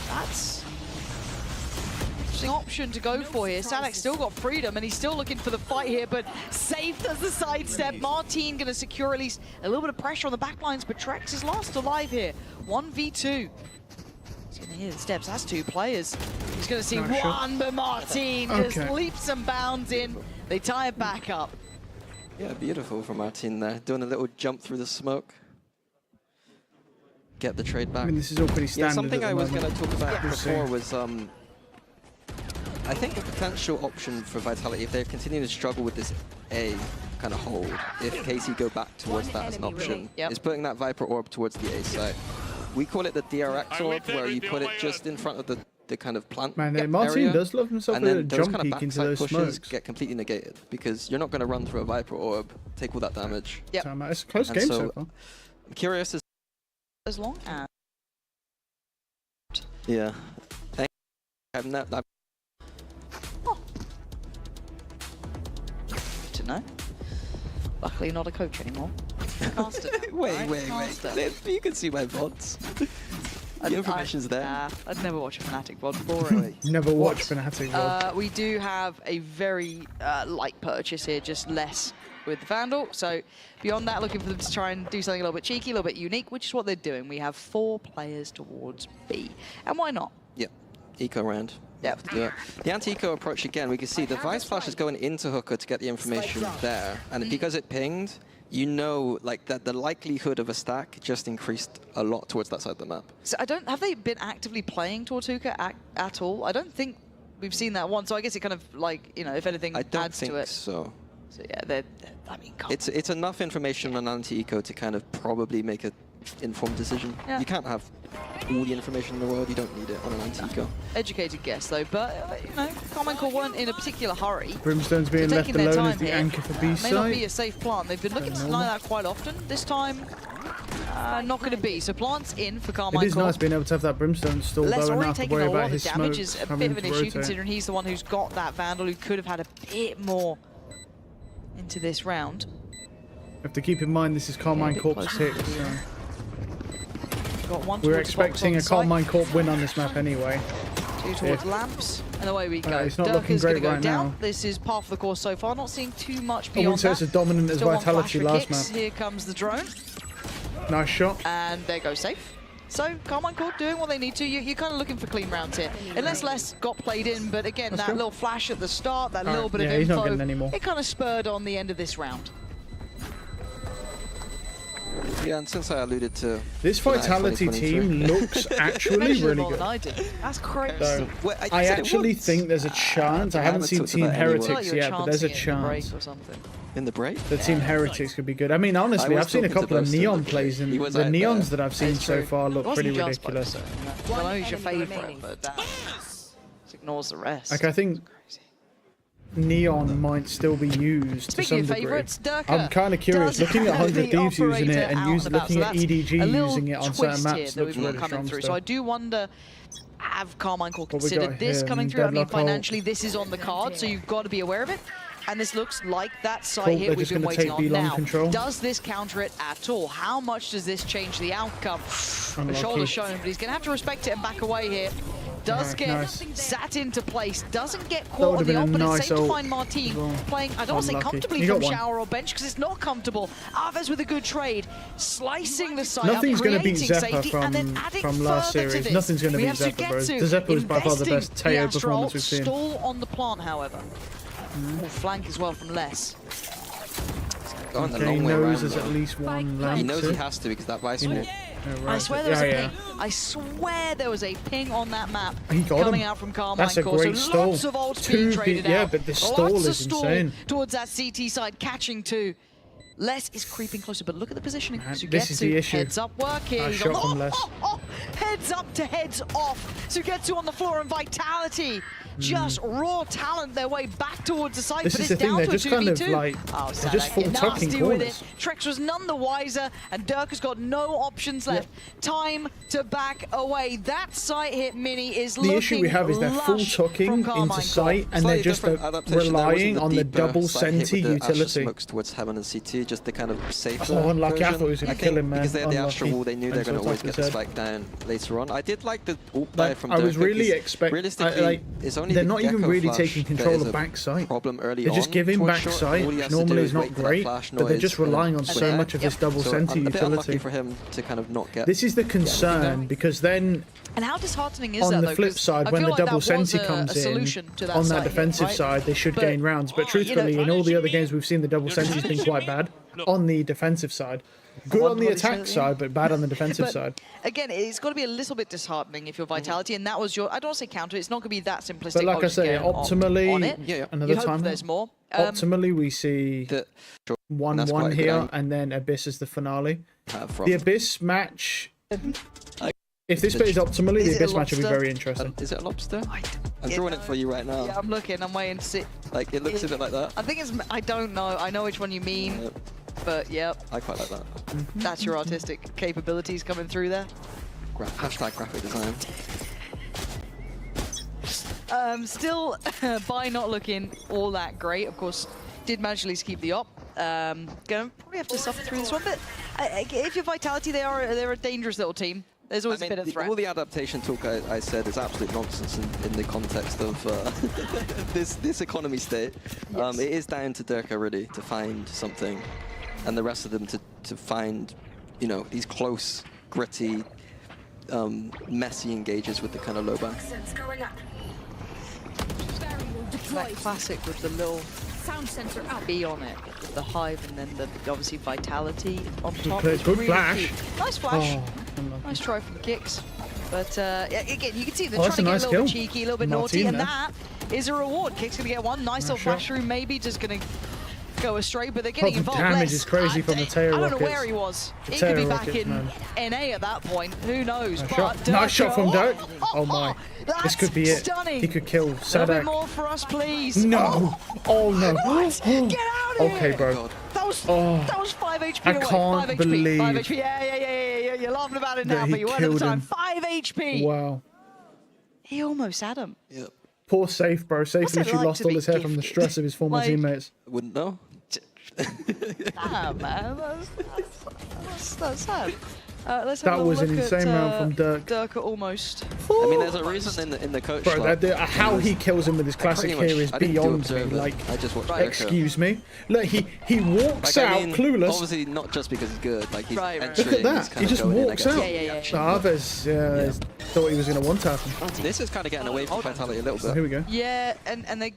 That's an interesting option to go for here. Savak's still got freedom, and he's still looking for the fight here, but safe does the sidestep. Martin going to secure at least a little bit of pressure on the backlines, but Trex is last alive here. 1v2. He's going to hear the steps. That's two players. He's going to see one, but Martin just leaps and bounds in. They tie it back up. Yeah, beautiful from Martin there. Doing a little jump through the smoke. Get the trade back. I mean, this is all pretty standard. Yeah, something I was going to talk about before was, I think a potential option for Vitality, if they're continuing to struggle with this A kind of hold, if KC go back towards that as an option, is putting that Viper orb towards the A site. We call it the DRX orb, where you put it just in front of the kind of plant Martin does love himself and a then jump those kind of peek into backside those pushes smokes. get completely negated because you're not going to run through a Viper orb, take all that damage. Yep. It's a close game so far. I'm curious as long as... Yeah. I've not... To know. Luckily not a coach anymore. Wait. You can see my VODs. The information's there. I'd never watch a Fnatic VOD. Boring. Never watch Fnatic VOD. We do have a very light purchase here, just less with the Vandal. So beyond that, looking for them to try and do something a little bit cheeky, a little bit unique, which is what they're doing. We have 4 players towards B. And why not? Yep. Eco round. Yep. The anti-eco approach again, we can see the Vice Flash is going into Hooker to get the information there. And because it pinged, you know, like that the likelihood of a stack just increased a lot towards that side of the map. So have they been actively playing Tortuga at all? I don't think we've seen that one. So I guess it kind of like, you know, if anything adds to it. I don't think so. So yeah, I mean, it's enough information on anti-eco to kind of probably make an informed decision. Yeah. You can't have all the information in the world. You don't need it on an anti-eco. Educated guess though, but you know, Carmine Core weren't in a particular hurry. Brimstone's being left alone as the anchor for B May not be side. a safe plant. They've been looking like that quite often. This time, not going to be. So plant's in for Carmine It is Core. nice being able to have that Brimstone still Les low already enough to taking worry a lot about of the his damage smoke is a coming bit of an to issue rotate. considering he's the one who's got that Vandal who could have had a bit more into this round. You have to keep in mind this is Carmine Corp's pick. So. Got one We're towards the box expecting on a site, Carmine Corp win on this map anyway. two towards lamps, and away we go. It's not looking Durka's going to great go right down. now. This is par for the course so far. Not seeing too much I beyond wouldn't say that. it's as dominant as Still one Vitality flash for last kicks. map. Here comes the drone, Nice shot. and there goes safe. So Carmine Core doing what they need to. You're kind of looking for clean rounds here. Unless Les got played in, but again, That's that cool. little flash at the start, that Alright, little bit yeah, of he's not info, getting any more. it kind of spurred on the end of this round. Yeah, and since I alluded to This Vitality team looks actually really More good. than I do. That's crazy. So, Well, I said it actually once. think there's a chance. I haven't haven't seen talked Team about any work. Heretics yet, but there's a chance. Or something. In the break? The Team Heretics could be good. I mean, honestly, I was I've seen a talking to couple of Boaston, Neon but plays, and he was the out Neons there. that I've seen It's so true. far look It wasn't pretty just ridiculous. Boaston, I know he's your enemy favourite, remaining. but that just ignores the rest. Like, I think Neon might still be used to Speaking some of degree. favourites, Durka I'm kind of curious. does Looking at have 100 the Thieves using it operator and out and about, looking so at that's EDG a little using it on twist certain here maps that looks we've got really coming strong through. still. So I do wonder, have Carmine Core What we got considered this here? coming through? I mean, Deadlock ult. financially, this is on the card, so you've got to be aware of it. And this looks like that site Cool, hit they're we've just been gonna waiting take on B-long now. control. Does this counter it at all? How much does this change the outcome? The Unlucky. shoulder shown, but he's going to have to respect it and back away here. Does Alright, get nice. sat into place, doesn't get That caught would on have the been a opposite. nice Same to ult find Martin as well. playing, I don't want to say Unlucky. comfortably He got from one. shower or bench because it's not comfortable. Alves with a good trade, slicing the site Nothing's up, going to beat creating Zeppa safety, and then adding from last further to series. this. Nothing's going to We beat have Zeppa, bro. Sugetsu The Zeppa was by far the best investing the Teo Astro performance ult, we've seen. Stall on the plant, however. Or flank as well from Les. Going the Okay, he long way knows around, there's though. at least one lamp. He knows he has to because that vice wall. I swear there was a ping. I swear there was a ping on that map He got coming him. out from Carmine That's a Core. great So stall. lots of ults being traded Yeah, out. but the stall Lots of is stall insane. towards that CT side, catching two. Les is creeping closer, but look at the positioning. This is the issue. Heads up work here. Nice He's shot on- from Les. heads up to heads off. Sugetsu on the floor and Vitality. Just raw talent their way back towards the site, This but is it's the thing, down they're to just a kind of 2v2. like, Oh, they're Sadak just full getting tucking nasty with corners. it. Trex was none the wiser, and Dirk has got no options left. Time to back away. That site hit mini is looking The issue we have is they're full lush tucking from Carmine into Core. sight, and they're just relying on the double senti utility. Smokes towards heaven and CT, just the kind of safer Oh, unlucky. I version. thought he was going I to kill think him, man. because they had the Astro Unlucky. Wall, they knew they were Thanks going to for always top get the his spike down later on. I did like the ult buy Like, from I was Durka, really 'cause expecting. realistically, it's only They're the not even Gecko really flash taking that control is of a backside. problem early They're just on giving towards back short. sight, All he which has to normally do is not wait for that great, flash but they're noise just and relying on swing so back. much of this double So senti a bit unlucky utility. for him to kind of not get. This is the concern, because then And how disheartening is on that, the though? flip 'Cause side, I when feel the like that double was senti a comes solution in to that on that site hit, defensive right? side, they should But, gain rounds. But truthfully, in all the other games we've seen, the double senti's been quite bad on the defensive side. Good on the attack side, but bad on the defensive But side. again, it's got to be a little bit disheartening if you're Vitality, and that was your. I don't want to say counter. It's not going to be that simplistic. But like I'll I just say, get on optimally, it. another You hope time. there's more. Optimally, we see that's 1-1 quite a good here, angle. and then Abyss is the finale. From. The Abyss match, if this plays optimally, Is the it a Abyss match will be lobster? very interesting. Is it a lobster? I'm drawing it for you right now. Yeah, I'm looking. I'm waiting to see. Like, it looks a bit like that. I think it's. I don't know. I know which one you mean, but yeah, I quite like that. that's your artistic capabilities coming through there. Hashtag graphic design. Still, by not looking all that great. Of course, did manage at least keep the op. Gonna probably have to suffer through this one, but if you're Vitality, they're a dangerous little team. There's always a bit of threat. All the adaptation talk I said is absolute nonsense in the context of this economy state. Yes. It is down to Durka really to find something, and the rest of them to find, you know, these close, gritty, messy engages with the kind of low back. That classic with the little Sound sensor out. Be on it with the Hive and then the obviously Vitality on top. Good Really flash. key. Nice flash. Oh, Nice try from Kicks. But again, you can see they're Oh, trying to get nice a little kill. bit cheeky, a little bit Martin naughty, and there. that is a reward. Kicks going to get one. Nice little shot. flash through, maybe just going to go astray, but they're getting the involved. damage less. is crazy from the tail I don't know rockets. where he was. The He could be tail back rockets, in man. NA at that point. Who knows? Nice But shot. Nice shot from Dirk. Oh my. That's This could be it. stunning. He could kill A little bit Sadak. more for us, please. No. Oh no. What? Get out of Okay, here. bro. That was 5 HP I away. can't 5 believe HP. 5 HP. Yeah. You're laughing about it that now, he but you weren't at the killed time. him. 5 HP. Wow. He almost had him. Yep. Poor Safe, bro. Safe What's it literally like lost to all be his hair from the gifted? stress of his former Like- teammates. Wouldn't know. Ah, man. That's sad. Let's have That a was look an insane at, round from Dirk. Dirk almost. I mean, there's a reason in the coach. Bro, like, how he kills him with his classic pretty much- here is I didn't do beyond me. observe it. Like, I just watched Right. Dirk. excuse me. Look, he walks Like, out I mean, clueless. Obviously, not just because he's good. Like he's Right. entering. Look at that. he's He kinda just going in, I walks guess. out. Yeah. Chavez, thought he was going to one-tap him. This is kind of getting away from Vitality a little So bit. here we go. Yeah, and they.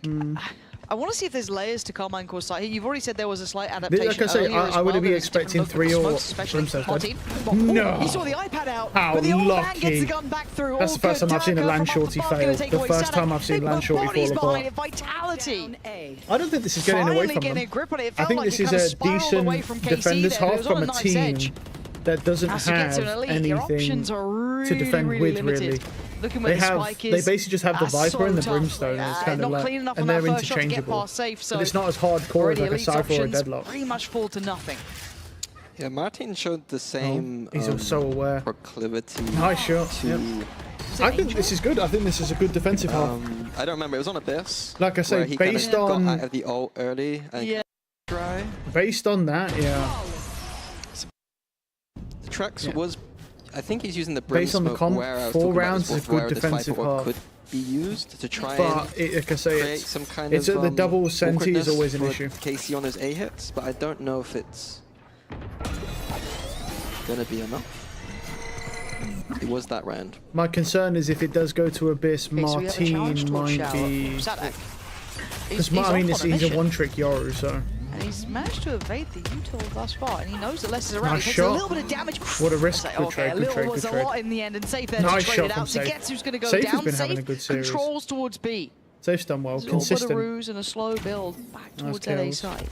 I want to see if there's layers to Carmine Core side. You've already said there was a slight adaptation. Like I say, earlier as I would well. be There was different expecting look 3 for or smokes, especially Brimstone. Martin. No. He saw the iPad out, How but the old man lucky. gets the gun back through. That's All the first good. time I've seen a Durka Land from Shorty up above fail. gonna take The away first Sadak. time I've seen They Land put Shorty bodies fall behind apart. it. Vitality. Down A. I don't think this is getting away Finally from getting a them. grip on it. It I felt think like this it is kind of a spiraled away decent from KC defenders there. It half was on from a nice team edge. that doesn't As you get to an have elite, your options anything are really, to defend really with, limited. really. Looking where They the have, spike they is, basically just have the that's Viper so and the tough. Brimstone. And it's kind Not of like, clean enough and on that they're first shot to get interchangeable. past safe, so But it's not as hardcore already as like a Elite's Cypher or a options Deadlock. pretty much fall to nothing. Yeah, Martin showed the same He's so aware. proclivity Nice shot. to. Yep. I think this is good. I think this is a good defensive half. I don't remember. It was on Abyss. Like I say, where he based kinda on- got out of the ult early and Yeah. try. Based on that, yeah. The Trex was. I think he's using the Based on the Brimsmoke comp, where I was 4 talking about rounds this is a before, good where this defensive Viper half. could be used to try But and like I say, create it's some kind it's of at the double senti is awkwardness always an for issue. KC on his A hits, but I don't know if it's gonna be enough. It was that round. My concern is if it does go to Abyss, Okay, so we have a challenge Martin towards might be. Sadak. Because He's I mean, off on a he's a mission. one-trick Yoru, so And he's managed to evade the util thus far, and he knows that less is around. Nice he takes shot. a little bit of damage. What a risk. It's like, Good okay, trade, a good little trade, was good a trade. lot in the end, and Safe there Nice to trade shot it from out. So Safe. gets who's going to go Safe has down. been having a Safe good series. controls towards B. Safe's done well, It's a little bit of consistent. ruse and a slow build back towards LA kills. side.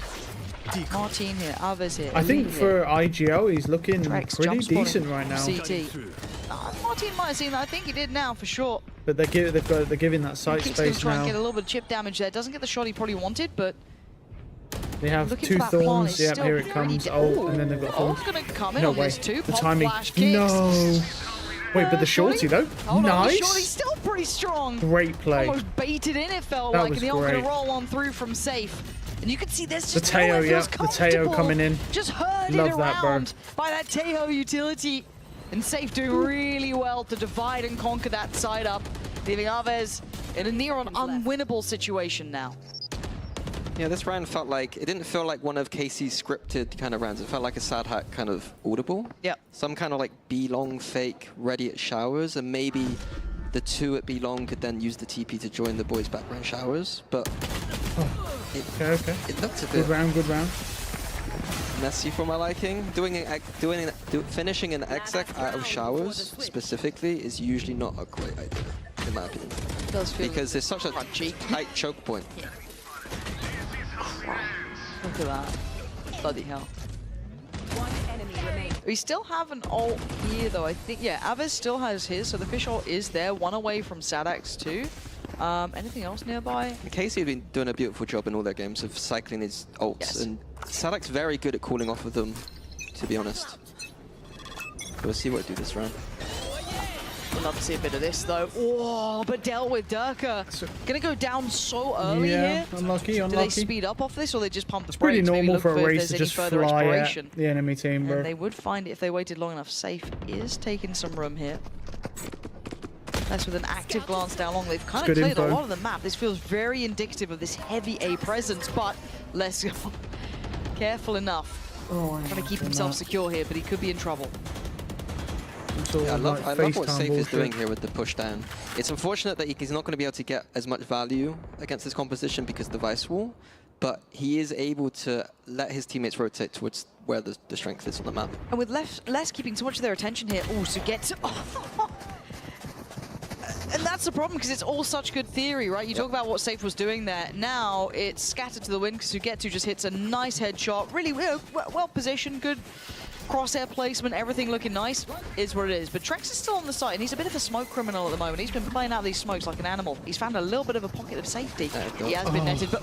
Martin here, Alves here. I think Elite for here. IGL, he's looking Trex pretty jump spotting decent right now. CT. Martin might have seen that. I think he did now for sure. But they're giving that site He's going to space try and get a now. little bit of chip damage there. Doesn't get the shot he probably wanted, but They have looking 2 for that plan thorns. is Yep, still here it pretty comes. dead. Oh, and then they've got Ult's thorns. going to come in No on way. this too. The Pop timing. flash kicks. No. Wait, but the shorty though. Hold on, the shorty's Nice. still pretty strong. Great play. Almost baited in, it felt That like, was and the ult going great. to roll on through from Safe. And you can see there's The just nowhere Teo, feels yeah, the Teo comfortable. coming in. Just herded Love that, bro. around by that Teo utility. And Safe doing really well to divide and conquer that side up, leaving Alves in a near-on unwinnable situation now. Yeah, this round felt like, it didn't feel like one of KC's scripted kind of rounds. It felt like a sad hack kind of audible. Yep. Some kind of like B-long fake ready at showers, and maybe the 2 at B-long could then use the TP to join the boys back round showers. But Okay. it looked a Good bit round, good round. messy for my liking. Finishing an exec out of showers specifically is usually not a great idea, in my opinion. It does feel Because it's such a tight choke point. Look at that. Bloody hell. One enemy remaining. We still have an ult here, though. I think, yeah, Alves still has his, so the fish ult is there. One away from Sadak's too. Anything else nearby? KC have been doing a beautiful job in all their games of cycling his ults, Yes. and Sadak's very good at cooling off with them, to be honest. We'll see what I do this round. I'd love to see a bit of this, though. Oh, but dealt with Durka. Gonna go down so early Yeah, here. unlucky, Do they unlucky. speed up off this, or they just pump the It's pretty brakes? Maybe normal look for a if race there's to any just further fly exploration. at the enemy team, bro. And they would find it if they waited long enough. Safe is taking some room here. That's with an active glance down long. They've kind It's of good cleared a info. lot of the map. This feels very indicative of this heavy A presence, but let's go. Careful enough. Trying to keep himself secure here, but he could be in trouble. Yeah, I love what FaceTime Safe is bullshit. doing here with the push down. It's unfortunate that he's not going to be able to get as much value against this composition because of the Vice Wall, but he is able to let his teammates rotate towards where the strength is on the map. And with less keeping so much of their attention here, and that's the problem, because it's all such good theory, right? You talk about what Safe was doing there. Now it's scattered to the wind, because Sugetsu just hits a nice headshot. Really well positioned, good crosshair placement, everything looking nice is what it is. But Trex is still on the site, and he's a bit of a smoke criminal at the moment. He's been playing out these smokes like an animal. He's found a little bit of a pocket of safety. He has been netted, but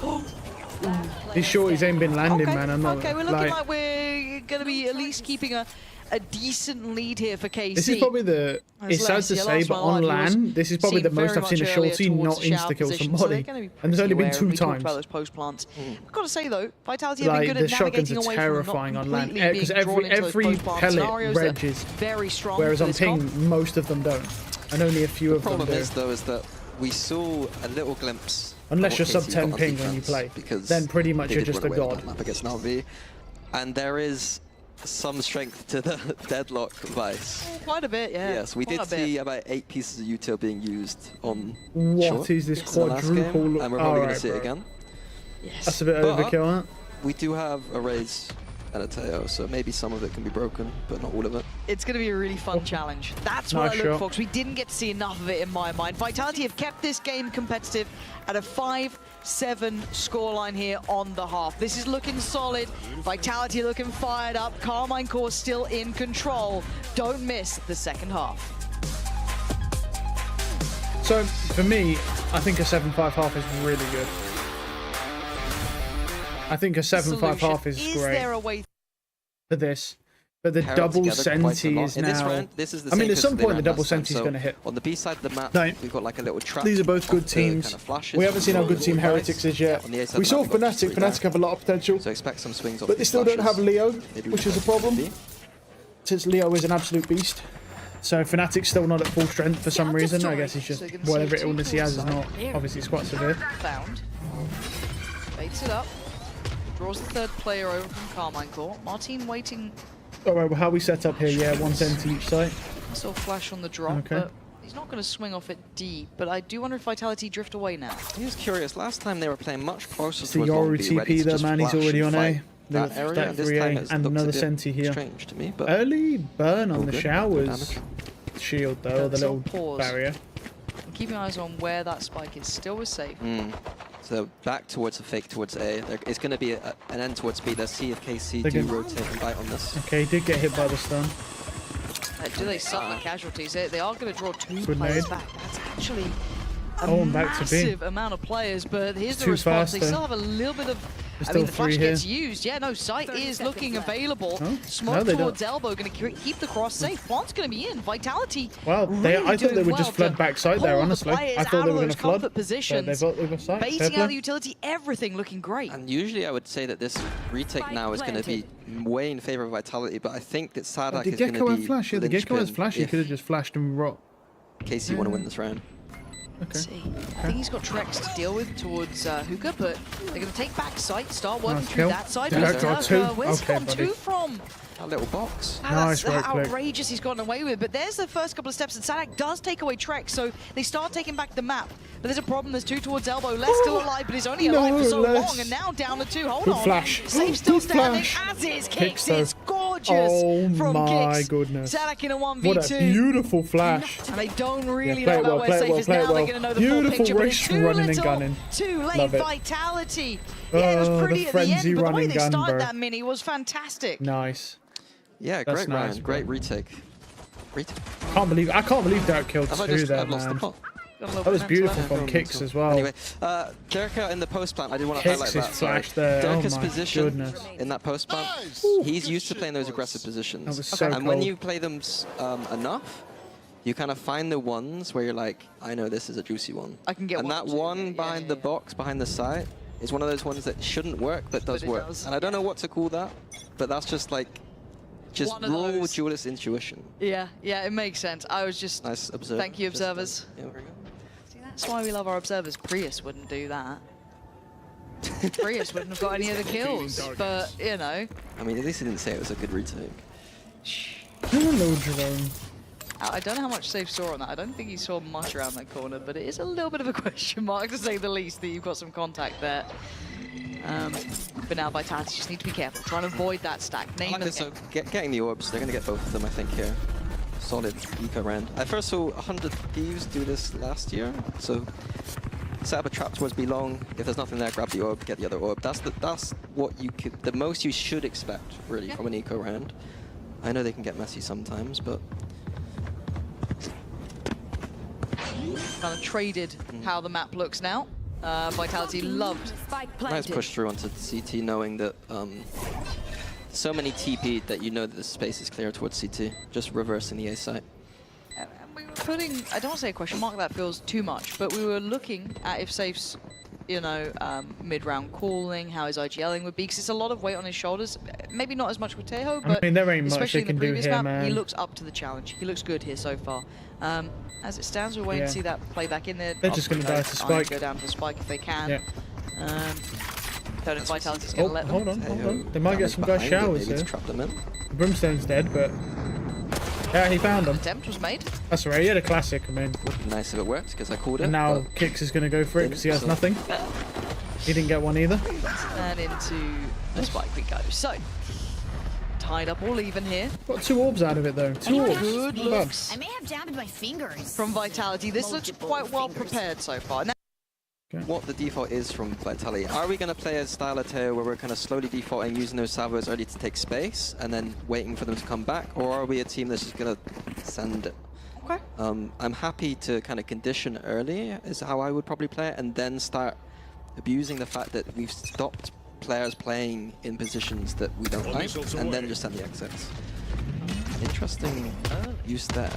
He's sure his aim been landing, okay, man. I'm not. Okay, we're looking like we're going to be at least keeping a decent lead here for KC. This is probably the. It's sad to say, but on LAN, this is probably the most I've seen a shorty not insta-kill somebody. And there's only been 2 times. Post plants. I've got to say though, Vitality have been good the at shotguns navigating are away terrifying from on not LAN completely because being drawn into those every post-plant pellet scenarios. They're regs, very strong. whereas for on this ping comp. most of them don't, and only a few of them do. The problem is though is that we saw a little glimpse. Unless you're sub KC 10 got on ping when you defense, play, because then pretty much they you're did just a run away on god. that map against Na'Vi. And there is some strength to the deadlock vice. Quite a bit, yeah. Yes, we did see about 8 pieces of util being used on What is this quadruple? And we're probably going to see it again. Yes. That's a bit overkill, huh? We do have a raise and a Teo, so maybe some of it can be broken, but not all of it. It's going to be a really fun challenge. That's what I look for, because we didn't get to see enough of it in my mind. Vitality have kept this game competitive at a 5-7 scoreline here on the half. This is looking solid. Vitality looking fired up. Carmine Core still in control. Don't miss the second half. So for me, I think a 7-5 half is really good. I think a 7-5 half is great. Is there a way for this? But the double senti is in now. this round, this is the I mean, at same some point the double senti is going to hit. On the B side of the map, we've got like a little trap. These are both good teams. We haven't seen how good Team Heretics is yet. We saw Fnatic. Fnatic have a lot of potential. So expect some swings. But they still don't have Leo, which is a problem. Since Leo is an absolute beast. So Fnatic's still not at full strength for some reason. I guess he's just whatever illness he has is not. Obviously, it's quite severe. Found. Baits it up. Draws the third player over from Carmine Core. Martin waiting. Alright, well, how we set up here, yeah, 1 cent each site. Still flash on the drop, but he's not going to swing off it deep. But I do wonder if Vitality drift away now. He was curious. Last time they were playing much closer to the Yoru TP though, man. He's already on A. That area, and this time it's and another senti here. Strange to me, but early burn on the showers. Shield though, or the little barrier. And keeping eyes on where that spike is. Still with Safe. So back towards a fake towards A. It's going to be an end towards B. Let's see if KC do rotate and bite on this. Okay, did get hit by the stun. Do they suffer casualties? They are going to draw 2 players back. That's actually a massive amount of players, but here's the response. They still have a little bit of... I mean, the flash gets used. Yeah, no, sight is looking available. Smoke towards elbow, going to keep the cross safe. Plant's going to be in. Vitality. Wow, I thought they would just flood back side there, honestly. I thought they were going to flood. Baiting out the utility, everything looking great. And usually I would say that this retake now is going to be way in favor of Vitality, but I think that Sadak is going to be flash. Yeah, the Gecko has flash. He could have just flashed and rot. KC want to win this round. Let's see. I think he's got Trex to deal with towards Hookah, but they're going to take back sight, start working through that side. Where's he gone 2 from? A little box. That's outrageous he's gotten away with. But there's the first couple of steps, and Sadak does take away Trex, so they start taking back the map. But there's a problem. There's 2 towards elbow. Les still alive, but he's only alive for so long, and now down to 2. Hold on. Flash. Safe still standing, as is Kicks. It's gorgeous from Kicks. Oh my goodness. Sadak in a 1v2. What a beautiful flash. And they don't really know about where Safe is now. They're going to know the full picture, but it's too little, too late. Vitality. Yeah, it was pretty at the end, but the way they started that mini was fantastic. Nice. Yeah, great round, great retake. I can't believe Dark killed 2 there, man. That was beautiful from Kicks as well. Anyway, Derka in the post plant, I did want to highlight that. Flash there. Derka's position in that post plant, he's used to playing those aggressive positions. And when you play them enough, you kind of find the ones where you're like, I know this is a juicy one. I can get and that one behind the box, behind the site, is one of those ones that shouldn't work, but does work. And I don't know what to call that, but that's just like, raw duelist intuition. Yeah, it makes sense. I was just... Nice observer. Thank you, observers. See, that's why we love our observers. Prius wouldn't do that. Prius wouldn't have got any other kills, but, you know. I mean, at least he didn't say it was a good retake. Hello, Jerome. I don't know how much Safe saw on that. I don't think he saw much around that corner, but it is a little bit of a question mark, to say the least, that you've got some contact there. But now Vitality just need to be careful, trying to avoid that stack. I like this, so getting the orbs, they're going to get both of them, I think, here. Solid eco round. I first saw 100 Thieves do this last year, so set up a trap towards B long. If there's nothing there, grab the orb, get the other orb. That's what you could, the most you should expect, really, from an eco round. I know they can get messy sometimes, but kind of traded how the map looks now. Vitality loved. Nice push through onto CT, knowing that so many TP that you know that the space is clear towards CT. Just reversing the A site. And we were putting, I don't want to say a question mark, that feels too much, but we were looking at if Safe's, you know, mid-round calling, how his IGLing would be, because it's a lot of weight on his shoulders. Maybe not as much with Teho, but I mean, there ain't much especially they in the can do previous here, map, man. he looks up to the challenge. He looks good here so far. As it stands, we're waiting to see that play back in there. They're just going to die to Spike. Go down to Spike if they can. Yeah. Don't know if Vitality's going to let them. Hold on. They might get some guys showers here. Brimstone's dead, but yeah, he found them. Attempt was made. That's right. He had a classic. I mean, would be nice if it worked because I called it. And now Kix is going to go for it because he has nothing. He didn't get one either. And into the Spike we go. So tied up all even here. Got 2 orbs out of it though. 2 orbs. Good looks. I may have damaged my fingers. From Vitality. This looks quite well prepared so far. Now, what the default is from Vitality. Are we going to play a style of Teo where we're kind of slowly defaulting, using those salvos early to take space, and then waiting for them to come back? Or are we a team that's just going to send it? Okay. I'm happy to kind of condition early, is how I would probably play it, and then start abusing the fact that we've stopped players playing in positions that we don't like, and then just send the exits. Interesting use there.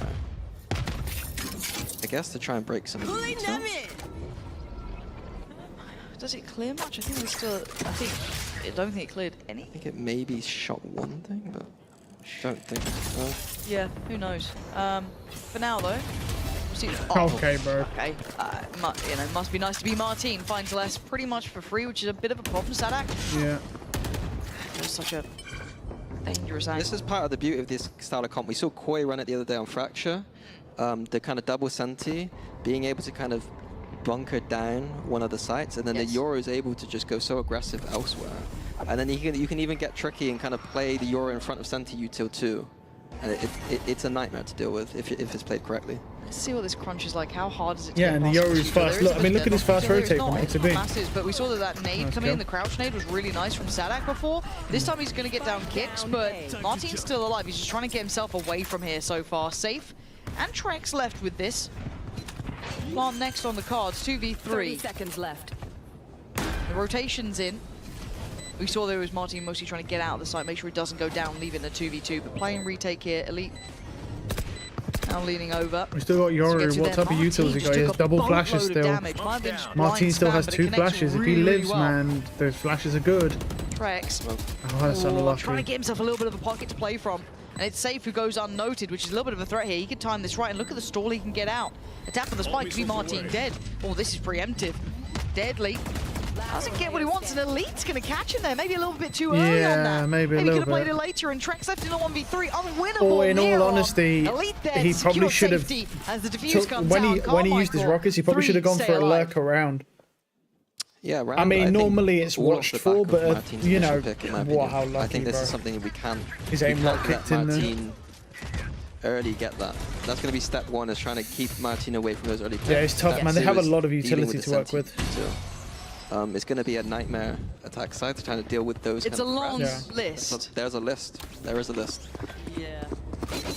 I guess to try and break some of the does it clear much? I think there's still. I don't think it cleared any. I think it maybe shot one thing, but don't think so. Yeah, who knows? For now though. Okay, bro. Okay, you know, must be nice to be Martin. Finds less pretty much for free, which is a bit of a problem, Sadak. Yeah. It was such a dangerous angle. This is part of the beauty of this style of comp. We saw Koi run it the other day on Fracture. The kind of double senti, being able to kind of bunker down one of the sites, and then the Yoru is able to just go so aggressive elsewhere. And then you can even get tricky and kind of play the Yoru in front of Senti util too. And it's a nightmare to deal with if it's played correctly. Let's see what this crunch is like. How hard is it to Yeah, get and the past Yoru's Chico? fast. Look, I mean, look at his fast rotate from A to B. Massive, but we saw that nade coming in, the crouch nade was really nice from Sadak before. This time he's going to get down kicks, but Martin's still alive. He's just trying to get himself away from here so far. Safe. And Trex left with this. Plant next on the cards, 2v3. 30 seconds left. The rotation's in. We saw there was Martin mostly trying to get out of the site, make sure he doesn't go down, leaving the 2v2. But playing retake here, Elite now leaning over. We still got Yoru. What type of util has he got? He has double flashes still. Martin still has 2 flashes. If he lives, man, those flashes are good. Trex. Oh, that's unlucky. Trying to get himself a little bit of a pocket to play from. And it's Safe who goes unnoted, which is a little bit of a threat here. He can time this right, and look at the stall he can get out. A tap on the spike could be Martin dead. Oh, this is preemptive. Deadly. Doesn't get what he wants, and Elite's going to catch him there. Maybe a little bit too early on that. Maybe a maybe little could have played bit. it later, and Trex left in a 1v3. Unwinnable. Or in all honesty, Elite there he probably should have. As the defuse comes when down, he used his rockets, he probably should have gone for a lurk around. Yeah, right. I mean, normally it's watched for, but you know, how lucky, I think this bro. is something we can. His aim lock kicked in there. Early get that. That's going to be step 1, is trying to keep Martin away from those early picks. Yeah, it's tough, man. They have a lot of utility to work with. It's going to be a nightmare attack side, trying to deal with those. It's a long list. So there's a list. There is a list. Yeah.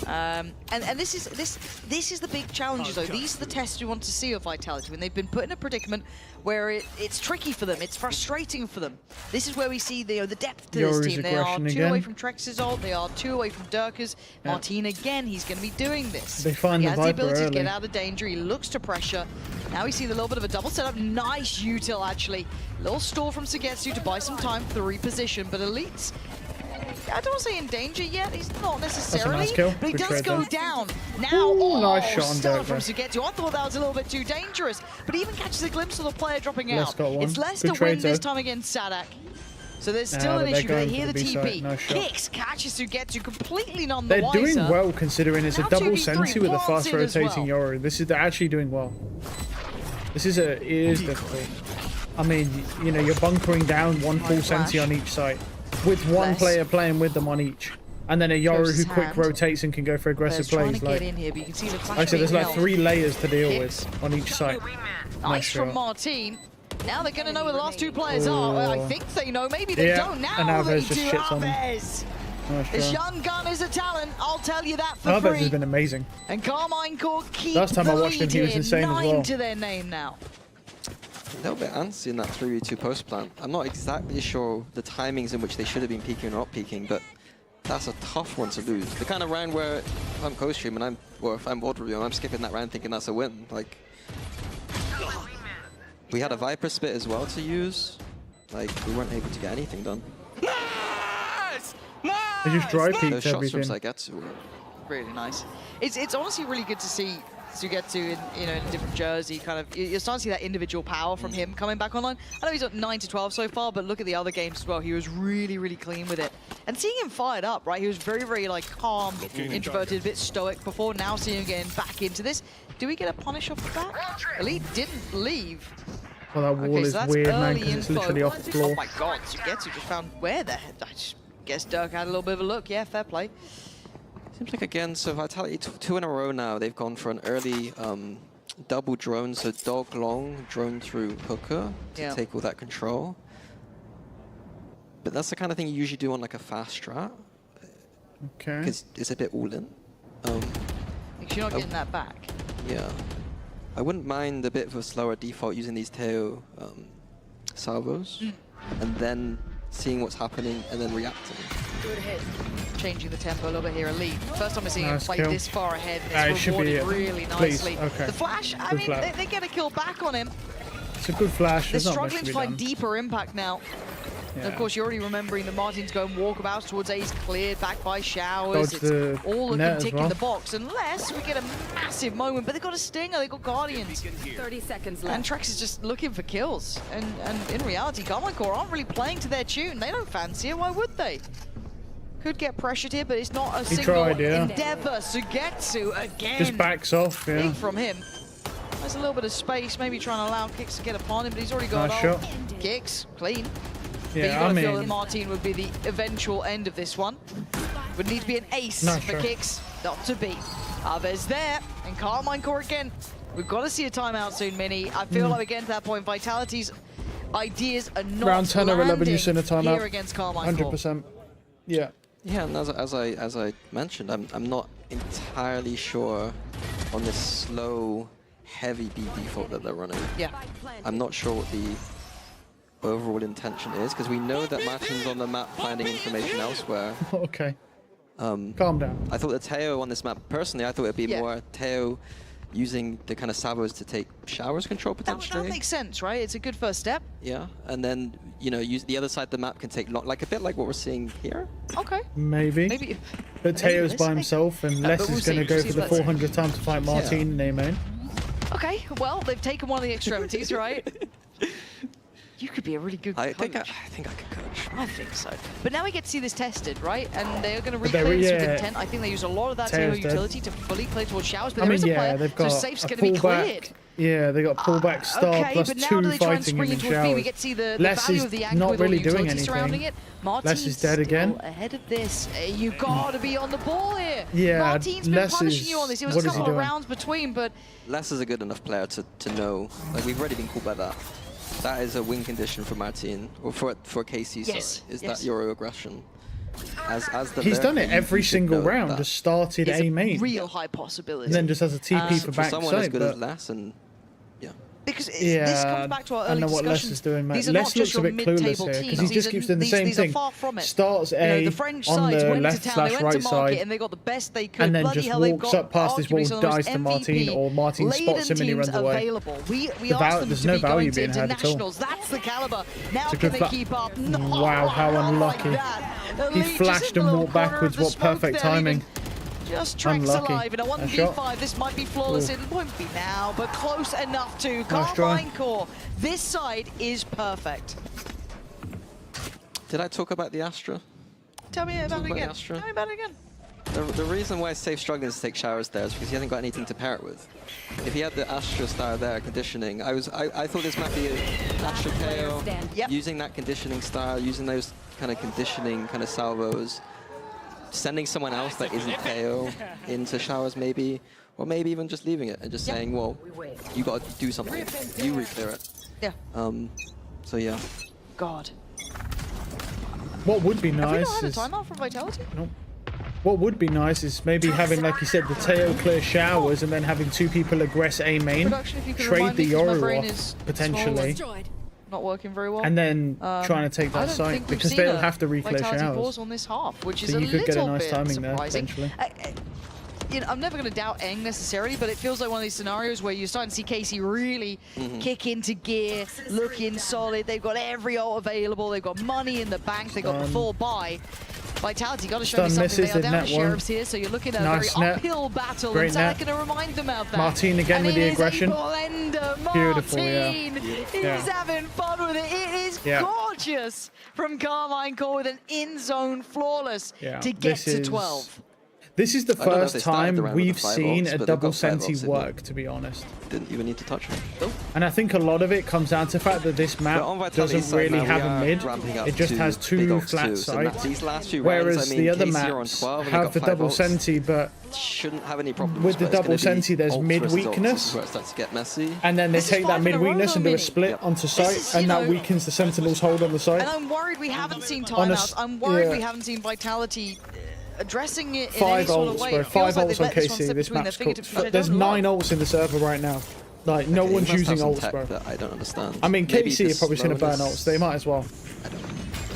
And this is the big challenges though. These are the tests we want to see of Vitality when they've been put in a predicament where it's tricky for them, it's frustrating for them. This is where we see the depth to this team. They are 2 away from Trex's ult, they are 2 away from Durka's. Martin again, he's going to be doing this. They find he the has the ability early. to get out of danger, he looks to pressure. Now we see the little bit of a double setup. Nice util actually. Little stall from Sugetsu to buy some time for the reposition, but Elite's, I don't want to say in danger yet, he's not necessarily, nice kill. but he Good does trade go there. down. Now, nice shot on stellar Durka. from Sugetsu. I thought that was a little bit too dangerous, but he even catches a glimpse of the player dropping Les out. got one. It's less Good to win trade, this though. time against Sadak. So there's still but an they're issue, but they going hear for the the B-side. TP. Nice shot. Kicks, catches Sugetsu, completely none the They're wiser. doing well considering it's a Now double 2v3 senti with a plants fast in as rotating well. Yoru. They're actually doing well. It is difficult. I mean, you know, you're bunkering down one full senti on each site with one player playing with them on each. And then a Yoru who quick rotates and can go for aggressive plays. Like, in here, but you can see the like I said, there's like 3 layers to deal Kicks. with on each site. Nice from Martin. Now they're going to know where the last 2 players are. I think they know. Maybe they don't. Now and they Alves just do. shits on him. Alves. Nice This try. young gun is a talent. I'll tell you that for Alves free. has been amazing. And Carmine Core keep Last time the I watched him, lead he was here. insane as 9 well. to their name now. A little bit antsy in that 3v2 post plant. I'm not exactly sure the timings in which they should have been peaking or not peaking, but that's a tough one to lose. The kind of round where if I'm co-stream and or if I'm board reviewing, I'm skipping that round thinking that's a win. Like, we had a Viper spit as well to use. Like, we weren't able to get anything done. They just dry peeked Those shots everything. from Saigetsu were Really nice. It's honestly really good to see Sugetsu in a different jersey. Kind of, you're starting to see that individual power from him coming back online. I know he's at 9 to 12 so far, but look at the other games as well. He was really, really clean with it. And seeing him fired up, right? He was very, very like calm, introverted, a bit stoic before. Now seeing him getting back into this. Do we get a punish off the back? Elite didn't leave. Well, that wall is that's weird, man, early because it's info. literally off the floor. Oh my god, Sugetsu just found where the heck? I just guess Dirk had a little bit of a look. Yeah, fair play. Seems like, again, so Vitality 2 in a row now, they've gone for an early double drone, so dog long, drone through hooker to take all that control. But that's the kind of thing you usually do on like a fast strat. Okay. Because it's a bit all in. Because you're not getting that back. Yeah. I wouldn't mind a bit of a slower default using these Teo salvos, and then seeing what's happening and then reacting. Good hit. Changing the tempo a little bit here, Elite. First time we're seeing him play kill. this far ahead. It It's should be rewarded it. really Please, nicely. okay. The flash, I Good mean, flash. they get a kill back on him. It's a good flash. They're There's not much struggling to to be find done. deeper impact now. And of Yeah. course, you're already remembering that Martin's going walkabouts towards A's cleared back by showers. Dodge the It's all looking net as tick well. in the box, unless we get a massive moment. But they've got a stinger, they've got Guardians. 30 seconds left. And Trex is just looking for kills. And in reality, Carmine Core aren't really playing to their tune. They don't fancy it, why would they? Could get pressured here, but it's not a single tried, yeah. endeavor. Sugetsu again. Just backs off, yeah. Big from him. There's a little bit of space, maybe trying to allow Kicks to get upon him, but he's already got Nice off. shot. Kicks, clean. But you Yeah, got I to feel that mean, Martin would be the eventual end of this one. Would need to be an ace Nice for shot. Kicks, not to be. Alves there, and Carmine Core again. We've got to see a timeout soon, Mini. I feel like we're getting to that point. Vitality's ideas are not round 10 or 11, you landing seen a timeout. here against Carmine Core. 100%. Yeah. Yeah, and as I mentioned, I'm not entirely sure on this slow, heavy B default that they're running. Yeah. I'm not sure what the overall intention is, because we know that Martin's on the map finding information elsewhere. Okay. Calm down. I thought the Teo on this map, personally, I thought it'd be more Teo using the kind of salvos to take showers control potentially. That makes sense, right? It's a good first step. Yeah, and then, you know, use the other side of the map can take long, like a bit like what we're seeing here. Okay. Maybe. But Teo's by himself, and Les we'll is going to see. go We'll for see the if that's- 400th time to fight Martin, Neyman. Okay, well, they've taken one of the extremities, right? You could be a really good coach. I think I could coach. I think so. But now we get to see this tested, right? And they're going to But they're- replay this with yeah. intent. I think they use a lot of that Teo's Teo dead. utility to fully play towards showers. But I there mean, is a player, they've got so safe's a going to be cleared. pullback. Yeah, they got a pullback star Okay, plus but now 2 do they try and fighting him spring in it towards B? showers. We get to see the Les value is of the anchor not with all really the doing utility surrounding anything. it. Martin's Les is dead still again. ahead of this. You got to be on the ball here. Yeah, Martin's been Les punishing is- you on this. It was what a is he couple of doing? rounds between, but Les is a good enough player to know. Like, we've already been called by that. That is a win condition for Martin, or for KC, Yes, sorry, is yes. that Euro aggression. As the He's done lurker, it every you should single know round, that. just started it's A a main. real high possibility. And then just has a TP for For someone as backside. good But as Les, and yeah. Because this yeah, comes back to our I early know what Les discussion. is doing, mate. These are Les not just looks a your bit clueless mid-table here, teams. because he just keeps doing the same these are thing. far from it. Starts You know, A the French on side the went left to town, they slash went to right market, side, and they got the best they could. and then Bloody just hell, they've walks got up past this wall, arguably some of the dies to most Martin, MVP or Martin spots him and he laden runs away. available. We The asked val- them there's to no be going value to being had at all. internationals. That's the caliber. Now It's a can good they fla- keep up? Wow, how not unlucky. Like that. He Elite just flashed in the and little walked corner of backwards. the What smoke perfect there, timing. Just Trex Unlucky. alive in a Nice shot. 1v5. This might be flawless. Ooh. It won't be now, but close enough to Nice try. Carmine Core. This side is perfect. Did I talk about the Astra? Tell me about it about again. Astra? Tell me about it again. The reason why Safe's struggling to take showers there is because he hasn't got anything to pair it with. If he had the Astra style there, conditioning, I thought this might be an Astra KO. Using that conditioning style, using those kind of conditioning kind of salvos, sending someone else that isn't KO into showers maybe, or maybe even just leaving it and just saying, well, you got to do something. You re-clear it. Yeah. So yeah. God. What would be Have we nice not had a is timeout from Vitality? Nope. What would be nice is maybe having, like you said, the Teo clear showers and then having 2 people aggress A main, trade the Yoru off potentially, not working very well, and then trying to take that site because they'll have to re-clear showers. On this half, which is so a you could get a little nice bit timing surprising. there potentially. You know, I'm never going to doubt Eng necessarily, but it feels like one of these scenarios where you're starting to see KC really kick into gear, looking solid. They've got every ult available. They've got money in the bank. They've got the full buy. Vitality, got to show me something. They are down to sheriffs here, so you're looking at a very uphill battle. Great and net. going to remind them of that. Martin again with the aggression. Beautiful, yeah. He's having fun with it. It is gorgeous from Carmine Core with an in-zone flawless to get to 12. This is the first time we've seen a double senti work, to be honest. Didn't even need to touch him. And I think a lot of it comes down to the fact that this map doesn't really have a mid. It just has 2 flat sides. Whereas the other maps have the double senti, but shouldn't have any problems. With the double senti, there's mid weakness. Where it starts to get messy. And then they take that mid weakness and do a split onto site, and that weakens the Sentinel's hold on the site. And I'm worried we haven't seen timeouts. I'm worried we haven't seen Vitality addressing it in any sort of way. 5 ults on KC. This map's cool. There's 9 ults in the server right now. Like, no one's using ults, bro. That I don't understand. I mean, KC are probably just going to burn ults. They might as well.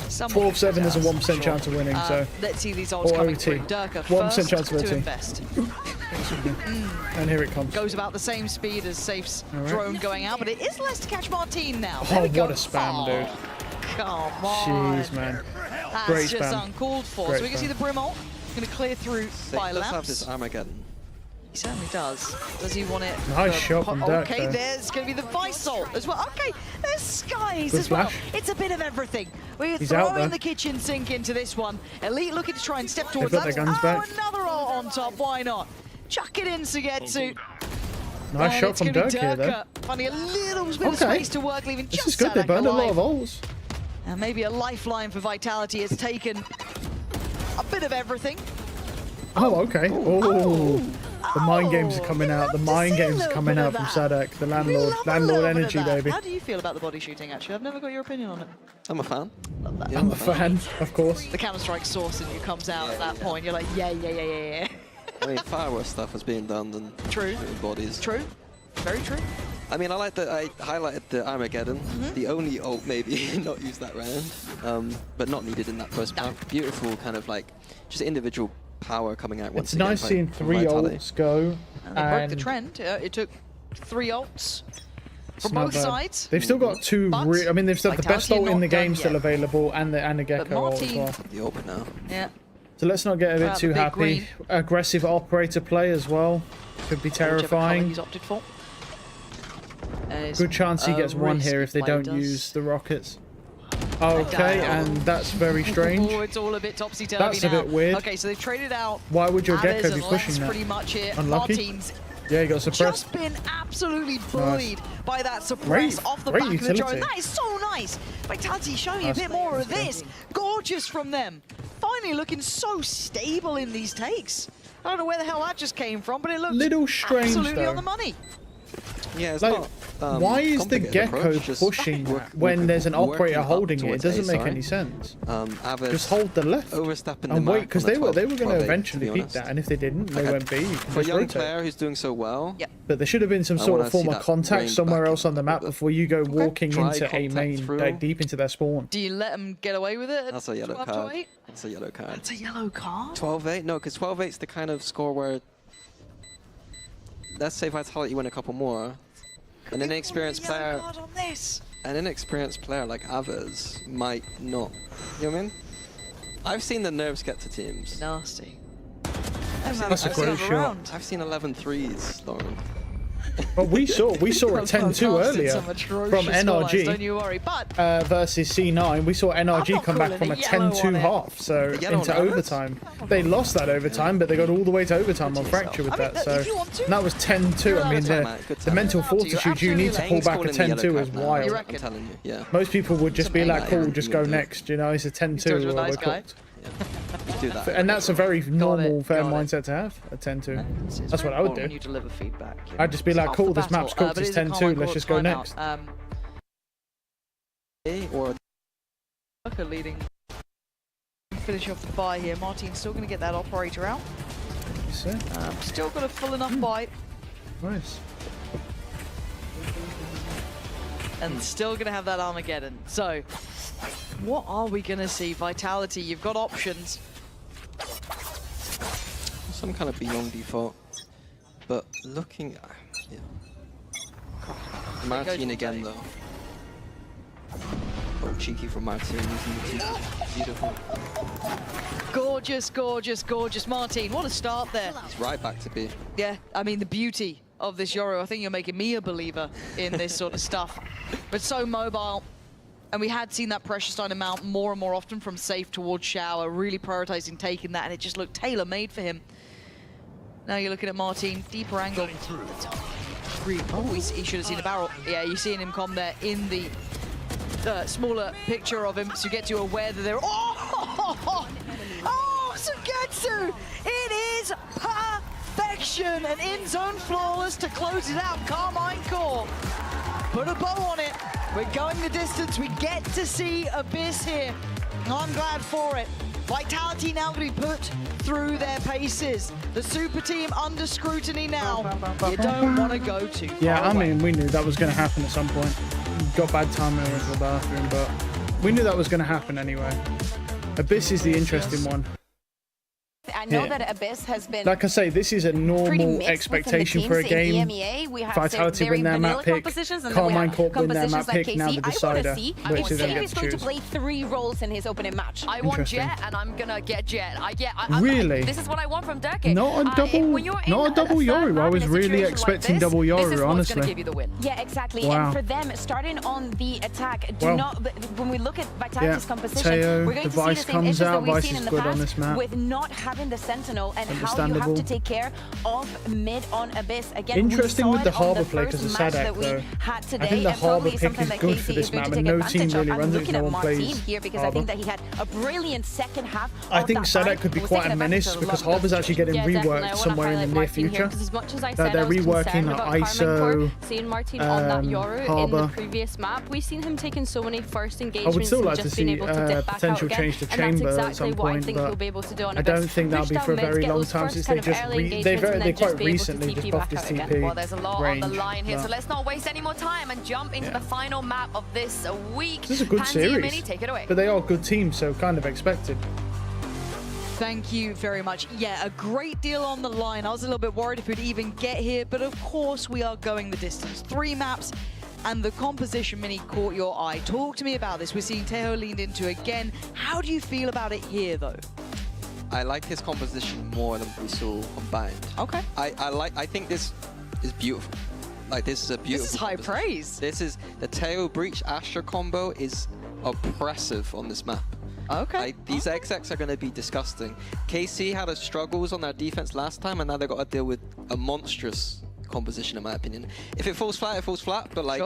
12-7, there's a 1% chance of winning, so... Let's see these ults coming through. Durka 1% chance of to OT. invest. And here it comes. Goes about the same speed as Safe's drone going out, but it is less to catch Martin now. Oh, what a spam, dude. Come on. Jeez, man. That's Great just spam. uncalled for. Great so we can see the Brim ult. Going to clear through by Let's have lamps. this Armageddon. He certainly does. Does he want it? Nice shot from Dirk. Okay, there. there's going to be the Vice ult as well. Okay, there's Skies Good as well. flash. It's a bit of everything. We're He's out throwing there. the kitchen sink into this one. Elite looking to try and step towards got that. their guns back. Another ult on top. Why not? Chuck it in, Sugetsu. Nice shot from Dirk here, though. Finding a little bit of space to work, leaving This just is good. They Sadak burned a lot alive. of ults. And maybe a lifeline for Vitality has taken a bit of everything. Oh, okay. Oh, the mind games are coming out. The mind games are coming out from Sadak, the landlord. Landlord energy, baby. How do you feel about the body shooting, actually? I've never got your opinion on it. I'm a fan. Love that. Yeah, I'm a fan, of course. The Counter-Strike source in you comes out at that point. You're like, yeah. I mean, far worse stuff is being done than shooting bodies. True. Very true. I mean, I like that I highlighted the Armageddon. The only ult maybe not used that round, but not needed in that first map. Beautiful kind of like just individual power coming out once It's again. nice seeing 3 ults go. And they broke the trend. It took 3 ults from not both bad. sides. They've still got 2. But I mean, they've still the best Vitality ult in the not done game still yet. available, and the Gecko ult as Martin- well. The open now. Yeah. So let's not get a bit Wow, the too big happy. green. Aggressive operator play as well. Could be Whichever colour terrifying. he's opted for. Good chance he gets 1 here if they don't does. use the rockets. Okay, and that's very strange. Oh, it's all a bit topsy-turvy That's now. a bit weird. Okay, so they've traded out. Why would your Aves Gecko be and pushing Lens that? pretty much it. Unlucky. Martin's Yeah, he got suppressed. just been absolutely bullied by that suppress Great- off the great back of the drone. utility. That is so nice. Vitality showing a Nice. bit more of That's this. Gorgeous from them. Finally looking so stable in these takes. I don't know where the hell that just came from, but it looks Little strange, absolutely though. on the money. Yeah, it's Like, not. why is the complicated Gecko approach, just pushing work- that when working- there's an working operator up holding it? It towards doesn't A make side. any sense. Aves Just hold the left overstepping the and wait, mark because on they the were 12 going to 8, eventually be peak honest. that, and if they didn't, they Like, went B. You can For a just young rotate. player who's doing so well, But there should have been some I sort wanna of form see of that contact range somewhere back else on the map before you go walking Try into A contact main, through. like deep into their spawn. Do you let them get away with it? that's a yellow 12 to card. 8? That's a yellow card. That's a yellow card? 12-8? No, because 12-8's the kind of score where, let's say Vitality win a couple more, an inexperienced player, Card on this. an inexperienced player like Aves might not. You know what I mean? I've seen the nerves get to teams. Nasty. That's a great shot. I've seen 11 threes, Lauren. But we saw a 10-2 earlier from NRG don't you worry. But versus C9. We saw NRG come back from a 10-2 half, so into overtime. They lost that overtime, but they got all the way to overtime on Fracture with that. So that was 10-2. I mean, the mental fortitude you need to pull back a 10-2 is wild. I'm telling you, yeah. Most people would just be like, cool, just go next. You know, it's a 10-2 or we're cooked. Do that. And that's a very normal, fair mindset to have, a 10-2. That's what I would do. You deliver feedback, I'd just be like, cool, this map's cooked, it's 10-2, let's just go next. Or leading. Finish off the buy here. Martin's still going to get that operator out. Still got a full enough buy. Nice. And still going to have that Armageddon. So, what are we going to see? Vitality, you've got options. some kind of beyond default. But looking at... Yeah. Martin again, though. Oh, cheeky from Martin using the TP. Beautiful. Gorgeous, gorgeous, gorgeous. Martin, what a start there. He's right back to B. Yeah, I mean, the beauty of this Yoru, I think you're making me a believer in this sort of stuff. But so mobile. And we had seen that pressure starting to mount more and more often from safe towards shower, really prioritizing taking that, and it just looked tailor-made for him. Now you're looking at Martin, deeper angle. Oh, he should have seen the barrel. Yeah, you're seeing him come there in the smaller picture of him, so you get to aware that they're... Oh, Sugetsu! It is perfection! An in-zone flawless to close it out. Carmine Core. Put a bow on it. We're going the distance. We get to see Abyss here. I'm glad for it. Vitality now going to be put through their paces. The super team under scrutiny now. You don't want to go too far Yeah, I away. mean, we knew that was going to happen at some point. Got bad timing with the bathroom, but we knew that was going to happen anyway. Abyss is the interesting one. I know that Abyss has been, like I say, this is a normal expectation for a game. EMEA, we have Vitality win their map pick, Carmine Corp win their map pick, now the decider, which is going to going to play 3 roles in his opening match. I want Jet, and I'm gonna get Jet. Really? This is what I want from Dirk. Not a double Yoru. I was really expecting double Yoru, honestly. Yeah, exactly. Wow. And for them, starting on the attack, when we look at Vitality's composition, Teo, we're going the to see Vice the same comes issues that out. we've Vice seen is in the good on past this map. with not having the Sentinel and how you have to take care of mid on Abyss. Again, Interesting with the Harbor play because because of Sadak, though. I think the and Harbor probably pick something is that good KC for this is going map, to and take no team advantage really of. I'm runs it looking if at no one Martin plays here because Harbor. I think that he had a brilliant second half. I think Sadak could be quite a menace because Harbor's actually getting reworked somewhere in the near future. As much as I said, They're I was reworking concerned about ISO, seeing Martin on that Yoru Harbor. in the previous map. We've seen him taking so many first I engagements would still like and to just being see able to dip back out potential again. change to And Chamber that's at exactly some what I point, think he'll be able to do on I don't think that'll be for a very long time since they just they quite recently just buffed this TP Well, there's a lot on the range. line here, so let's not waste any more time and jump into the final map of this week. This is a good Pansy and series, Mini, take it away. but they are good teams, so kind of expected. Thank you very much. Yeah, a great deal on the line. I was a little bit worried if we'd even get here, but of course we are going the distance. 3 maps, and the composition Mini caught your eye. Talk to me about this. We're seeing Teho leaned into again. How do you feel about it here, though? I like his composition more than we saw combined. Okay. I think this is beautiful. Like, this is a beautiful. This is high praise. This is the Teo Breach Astra combo is oppressive on this map. Okay. These XX are going to be disgusting. KC had struggles on their defense last time, and now they got to deal with a monstrous composition, in my opinion. If it falls flat, it falls flat. But like,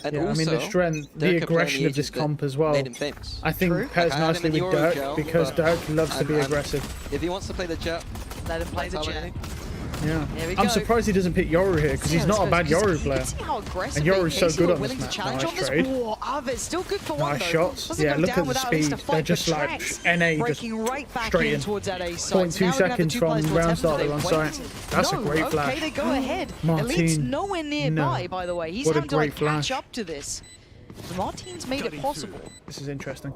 and Yeah, also, I mean the strength, the aggression of this comp as well. Made him famous. I think pairs nicely with Dirk because Dirk loves to be aggressive. If he wants to play the Jet, let him play the Jet. Yeah, Here we I'm go. surprised he doesn't pick Yoru here because he's not a bad Yoru player. See how aggressive And Yoru's so good on willing this to map. challenge Nice on this. trade. Whoa, Aves still good for one Nice though. shots. Doesn't Yeah, go look down at the without at least speed. a fight, They're just but like Trax NA, just breaking right back straight in in. towards that A side. 0.2 seconds from round start on site. That's a great flash. Okay, they go ahead. Martin, Elite's nowhere nearby, no. by the way. He's What a having to like great flash. catch up to this. But Martin's made it possible. This is interesting.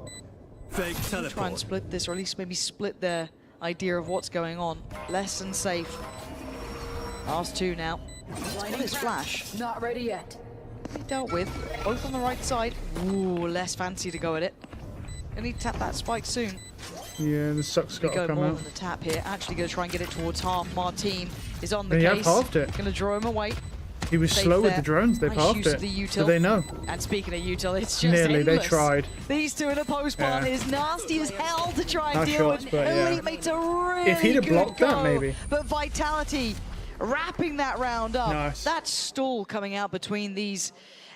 Fake teleport. Try and split this, or at least maybe split their idea of what's going on. Less than safe. Last 2 now. What is flash? Not ready yet. Dealt with. Both on the right side. Ooh, less fancy to go at it. Gonna need to tap that spike soon. Yeah, the suck's We got to go come more out. than the tap here. Actually gonna try and get it towards half. Martin is on the They have case. halved it. Gonna draw him away. He was Safe slow with there. the drones. They Nice passed use it. of the So util. they know. And speaking of util, it's just Nearly. They endless. tried. These two in a post plant Yeah. is nasty as hell to try and Nice deal shots, with. but yeah. Elite makes a really If he'd have good blocked that, go, maybe. But Vitality wrapping that round up. Nice. That stall coming out between these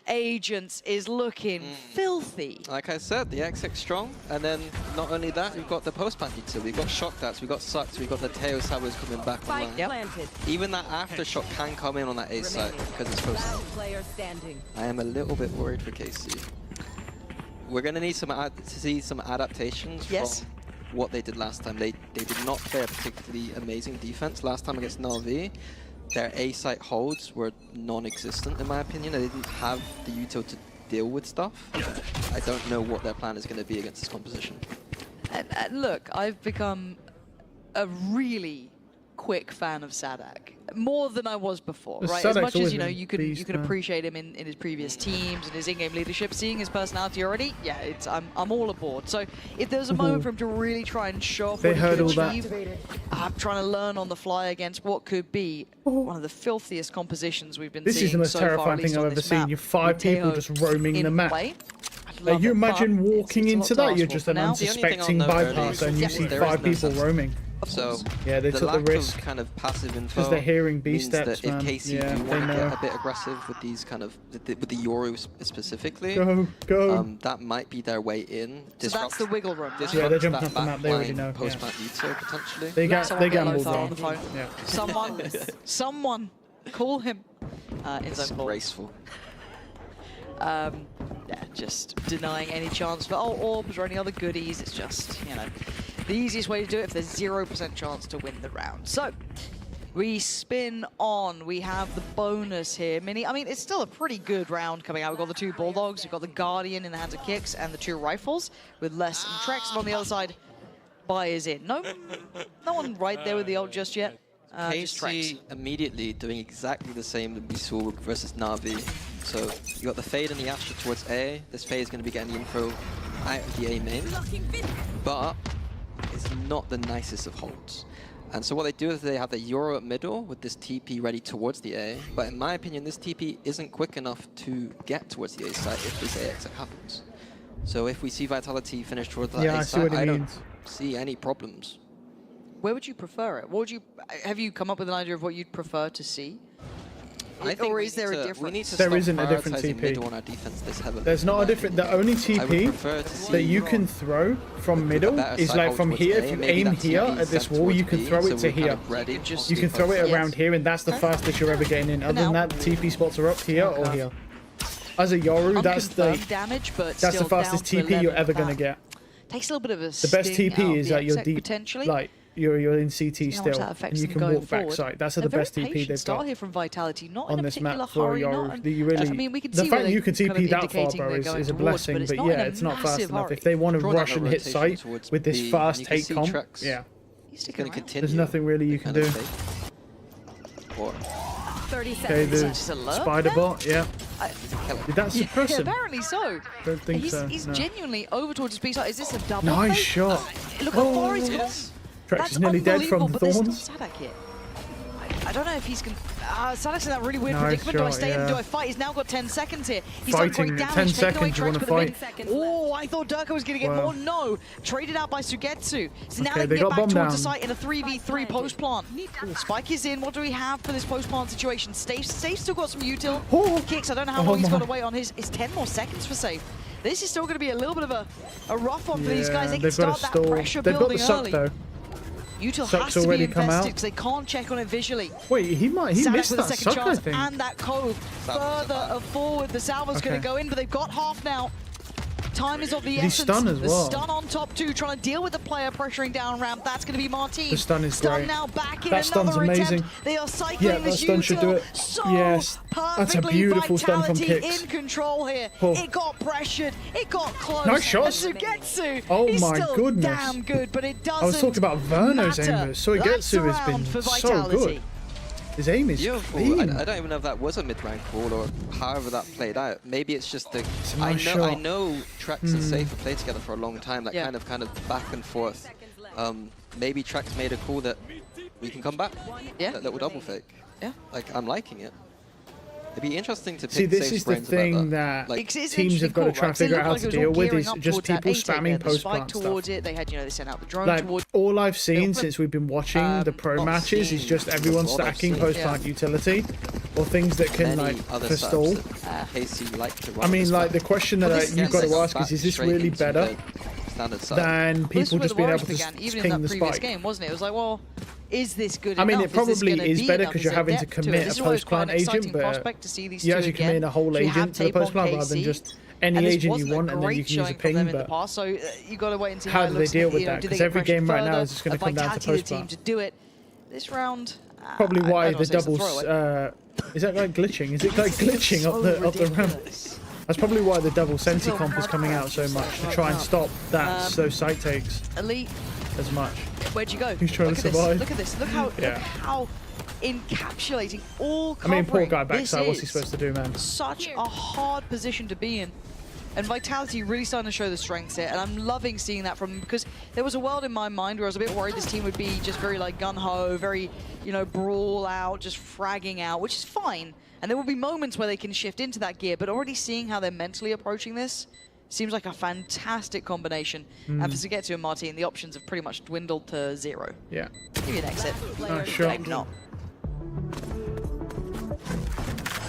agents is looking filthy. Like I said, the XX strong, and then not only that, we've got the post-plant util, we've got shock darts, we've got sucks, we've got the Teo Sabers coming back online. Even that aftershock can come in on that A site because it's post-plant. I am a little bit worried for KC. We're going to need to see some adaptations from what they did last time. They did not play a particularly amazing defense last time against Na'Vi. Their A-site holds were non-existent, in my opinion. They didn't have the util to deal with stuff. I don't know what their plan is going to be against this composition. And look, I've become a really quick fan of Sadak, more than I was before, right? As much as, you know, you could appreciate him in his previous teams and his in-game leadership, seeing his personality already, yeah, I'm all aboard. So if there's a moment for him to really try and show off what he could achieve, I'm trying to learn on the fly against what could be one of the filthiest compositions we've been seeing. This is the most so far, terrifying thing I've ever seen. You have 5 people just roaming the map. You imagine walking into that, you're just an unsuspecting bypasser and you see 5 people roaming. So yeah, they took the risk. Kind of passive info because they're hearing B means steps, that man. if KC do want to get a bit aggressive with these kind of with the Yoru specifically, go. That might be their way in. So that's the wiggle room. Yeah, they're jumping off the map. They already know. Post-plant util potentially. They gambled on the phone. Yeah. Someone, call him. In zone 4. Graceful. Yeah, just denying any chance for orbs or any other goodies. It's just, you know, the easiest way to do it if there's 0% chance to win the round. So we spin on. We have the bonus here. Mini, I mean, it's still a pretty good round coming out. We've got the 2 Bulldogs, we've got the Guardian in the hands of Kicks, and the 2 Rifles with Less and Trex. And on the other side, Buy is in. No one right there with the ult just yet. KC immediately doing exactly the same that we saw versus Na'Vi. So you got the fade and the Astra towards A. This fade is going to be getting the info out of the A main, but it's not the nicest of holds. And so what they do is they have the Euro at middle with this TP ready towards the A. But in my opinion, this TP isn't quick enough to get towards the A site if this A exit happens. So if we see Vitality finish towards that A site, I don't see any problems. Where would you prefer it? What would you have you come up with an idea of what you'd prefer to see? I think or is there a difference? There isn't a different TP. On our defense this heavily. There's not a different. The only TP that you can throw from middle is like from here. If you aim here at this wall, you can throw it to here. You can throw it around here, and that's the fastest you're ever getting in. Other than that, the TP spots are up here or here. As a Yoru, that's the damage, but that's the fastest TP you're ever gonna get. Takes a little bit of a the best TP is that you're deep, potentially. like you're in CT still, and you can walk back side. That's the best TP they've got here from Vitality, not on in a this particular map for hurry, Yoru. You really, I mean, we can the see fact you can kind TP of that far, bro, is a blessing. But yeah, it's not fast enough. If they want to rush and hit site with this fast take comp, yeah, there's nothing really you can do. 30 Okay, the spider bot, yeah. Did that suppress him? Apparently so. Don't think so. He's genuinely over towards his B side. Is this a double? Nice shot. Look how far he's gone. Trex is nearly dead from thorns. I don't know if he's going to... Sadak's in that really weird predicament. Do I stay in? Do I fight? He's now got 10 seconds here. He's done great damage. 10 seconds, you want to fight. Oh, I thought Durka was going to get more. No. Traded out by Sugetsu. So now they can got get back towards down. the site in a 3v3 post-plant. Spike is in. What do we have for this post-plant situation? Safe still got some util. Kicks, I don't know how long he's got to wait on his. It's 10 more seconds for Safe. This is still going to be a little bit of a rough one for these guys. They can start that pressure building early. Though. Util has to be invested because they can't check on it visually. Wait, he missed that suck, I think. And that cove further forward. The salvo's going to go in, but they've got half now. Time is of the essence. Stun as well. The stun on top 2, trying to deal with the player pressuring down ramp. That's going to be Martin. The stun is great. Now back in that stun's amazing. Attempt. They are cycling that stun should do it. So yes, that's a beautiful stun from Kicks. In control here. It got pressured. It got close. Nice shot. Sugetsu. Oh He's my still goodness. Damn good, but it doesn't. I was talking about Verno's aim. Sugetsu has been so good. His aim is clean. I don't even know if that was a mid-rank call or however that played out. Maybe it's just the... I know Trex and Safe have played together for a long time, that kind of back and forth. Maybe Trex made a call that we can come back. Yeah. That little double fake. Yeah. Like, I'm liking it. It'd be interesting to pick See, this Safe's is the brains about thing that. that Like, teams have got to try and figure out how to deal with is just people spamming post-plant towards stuff. it. They had, they sent out the drone Like, towards all I've seen since we've been watching the pro matches is just everyone stacking post-plant utility or things that can, like, forestall. I mean, like, the question that you've got to ask is this really better than people just being able to ping the spike? Game, wasn't it? It was like, well, is this good enough? I mean, it probably is better because you're having to commit a post-plant agent, but you actually commit a whole agent to the post-plant rather than just any agent you want, and then you can use a ping. But so you got to wait and see how do they deal with that? Because every game right now is just going to come down to post-plant. To do it this round. Probably why the doubles. Is that like glitching? Is it like glitching up the ramp? That's probably why the double Sensi comp is coming out so much, to try and stop those site takes Elite as much. Where'd you go? He's trying to survive. Look at this. Look how encapsulating all I mean, poor covering guy this backside. What's he is. supposed to do, man? Such a hard position to be in. And Vitality really starting to show the strengths here, and I'm loving seeing that from them, because there was a world in my mind where I was a bit worried this team would be just very like gun-ho, very, brawl out, just fragging out, which is fine. And there will be moments where they can shift into that gear, but already seeing how they're mentally approaching this seems like a fantastic combination. And for Sugetsu and Martin, the options have pretty much dwindled to 0. Yeah. Give you an exit. Nice shot. Maybe not.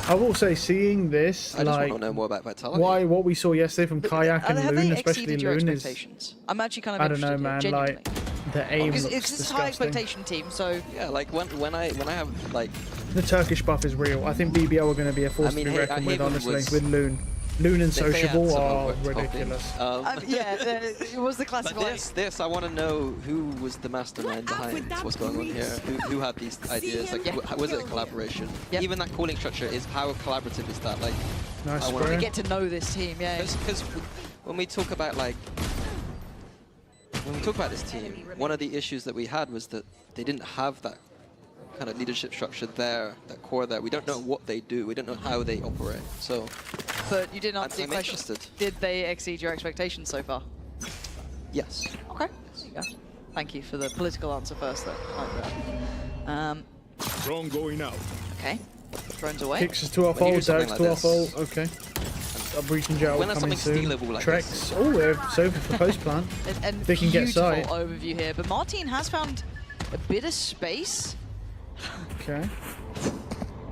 I will say, seeing this, I just like, want to know more about Vitality. what we saw yesterday from Kayak and Have Loon, they especially exceeded your Loon, is expectations? I'm actually kind of I don't know, interested man. here, Like, the aim looks it's a high disgusting. expectation team, so yeah, like when I have like The Turkish buff is real. I think BBL are going to be a force to be reckoned with, honestly, with Loon. Loon and Sociable are ridiculous. yeah, it was the classic. But this, I want to know who was the mastermind behind what's going on here. Who had these ideas? Like, was it a collaboration? Even that calling structure is how collaborative is that? Like, nice I want to get to know this team. Yeah, because when we talk about this team, one of the issues that we had was that they didn't have that kind of leadership structure there, that core there. We don't know what they do. We don't know how they operate. So, but you did answer your question. Interested. Did they exceed your expectations so far? Yes. Okay. There you go. Thank you for the political answer first, though. I like that. Drone going out. Okay. Drones away. Kicks is 2 off ult, Dirk's 2 off ult. Okay. Breaching Gel When coming soon. Like Trex. Oh, they're so for post plant. and they can get sight. Overview here, but Martin has found a bit of space. Okay.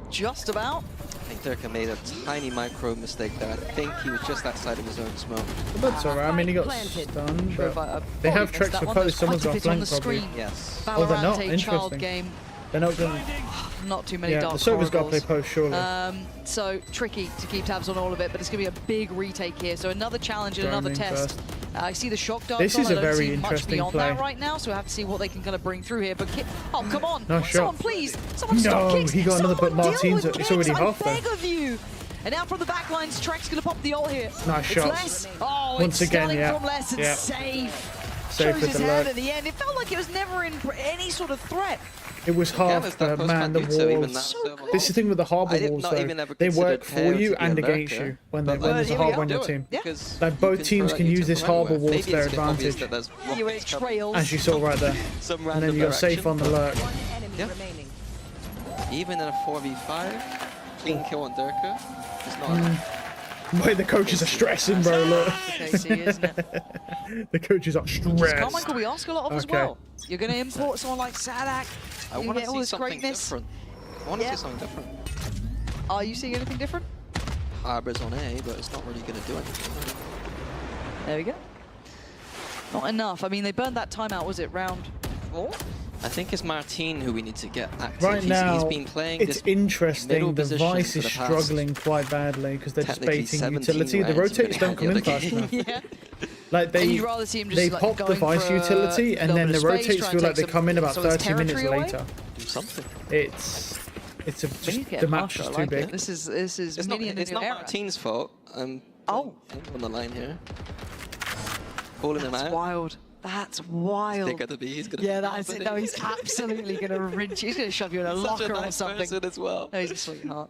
Just about. I think Dirk made a tiny micro mistake there. I think he was just outside of his own smoke. That's alright. I mean, he got stunned. But they have Trex for post. Someone's got flank probably. Yes. Oh, they're not. Child Interesting. Game. They're not going. Not too many Yeah, dark the Sova's got to play corridors. post, surely. So tricky to keep tabs on all of it, but it's going to be a big retake here. So another challenge and another test. I see the shock darts. This is I a don't very see much interesting beyond play. that right now, so we have to see what they can kind of bring through here. But oh, come on, Nice shot. someone please, someone stop No, kicks. he got another, but Someone deal Martin's with it's already kicks, half I there. beg of you. And now from the back lines, Trek's going to pop the ult here. Nice It's shot. less. Oh, Once it's again, stunning yeah. from less and Yeah. safe. Safe Shows with his the hand lurk. at the end. It felt like it was never in any sort of threat. It was half, but man, the walls. This is the thing with the harbour walls, though. They work for you and against you when there's a harbour on your team. Like, both teams can use this harbour wall to their advantage. As you saw right there. And then you got safe on the lurk. Even in a 4v5, clean kill on Durka is not enough. Wait, the coaches are stressing, bro, look. KC, isn't it? The coaches are stressed. Carmichael, we ask a lot of as well. You're going to import someone like Sadak. I want to see something different. I want to see something different. Are you seeing anything different? Harbor's on A, but it's not really going to do anything. There we go. Not enough. I mean, they burned that timeout, was it round 4? I think it's Martin who we need to get active. Right now, he's been playing it's this interesting. The position Vice for is the past struggling quite badly because they're just technically baiting 17 utility. The rounds rotates don't come in the fast game. enough. Yeah. Like And you'd rather see him just, they like, pop the going Vice for a utility and little then bit the of space, rotates try and feel like take they come in about some of his 30 minutes territory away. later. Do something. It's We need to just get the match harsher, is I too like big. it. This is It's not, mini in the it's new not era. Martin's fault. I'm on the line here. Calling him That's out. wild. That's wild. They're gonna be. He's gonna. Yeah, that's it. No, he's absolutely gonna rinse you. He's gonna shove you in a Such locker a nice or something. person as well. No, he's a sweetheart.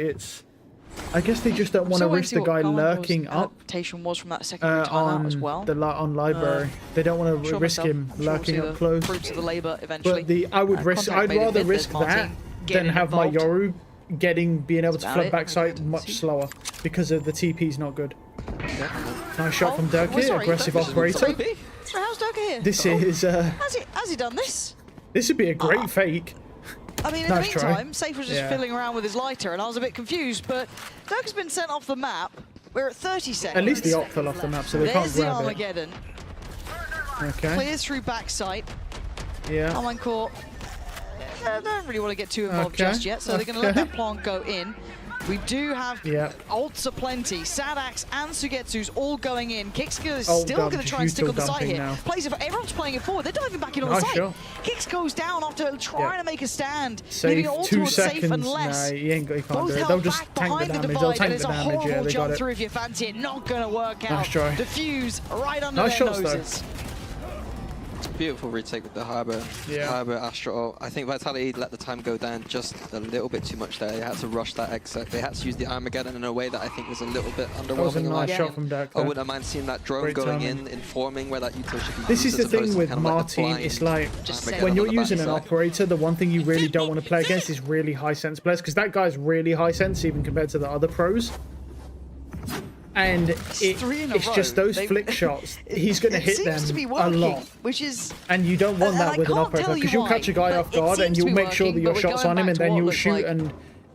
Like, it's I guess they just don't want to risk the guy lurking up was from that secondary timeout as well. on library. They don't want to risk him lurking up close. Fruits of the labor eventually. But I'd rather risk that than have my Yoru being able to flood backside much slower because of the TP's not good. Nice shot from Durkee, aggressive operator. How's Durkee here? This is Has he done this? This would be a great fake. I mean, in the meantime, Safe was just fiddling around with his lighter, and I was a bit confused, but Durkee's been sent off the map. We're at 30 seconds. At least the op fell off the map, so they can't grab it. There's the Armageddon. Okay. Clears through backside. Yeah. Online court. I don't really want to get too involved just yet, so they're going to let that plant go in. We do have ults aplenty. Sadax and Sugetsu's all going in. Kix is still going to try and stick on the side here. Everyone's playing it forward. They're diving back in on the side. Kix goes down after trying to make a stand. Safe, all 2 towards seconds. Safe and less. Nah, he can't do it. They'll just tank the damage. They'll tank the damage. Yeah, they got it. Through if you fancy it. Not going to work out. Nice try. Diffuse right under their noses. Beautiful retake with the Harbor Astro. I think Vitality let the time go down just a little bit too much there. They had to rush that exit. They had to use the Armageddon in a way that I think was a little bit underwhelming. That was a nice shot from Dirk. I wouldn't have mind seeing that drone going in, informing where that util should be. This is the thing with Martin. It's like when you're using an operator, the one thing you really don't want to play against is really high sense players, because that guy's really high sense even compared to the other pros. And it's just those flick shots. He's going to hit them a lot. And you don't want that with an operator, because you'll catch a guy off guard and you'll make sure that your shot's on him, and then you'll shoot, and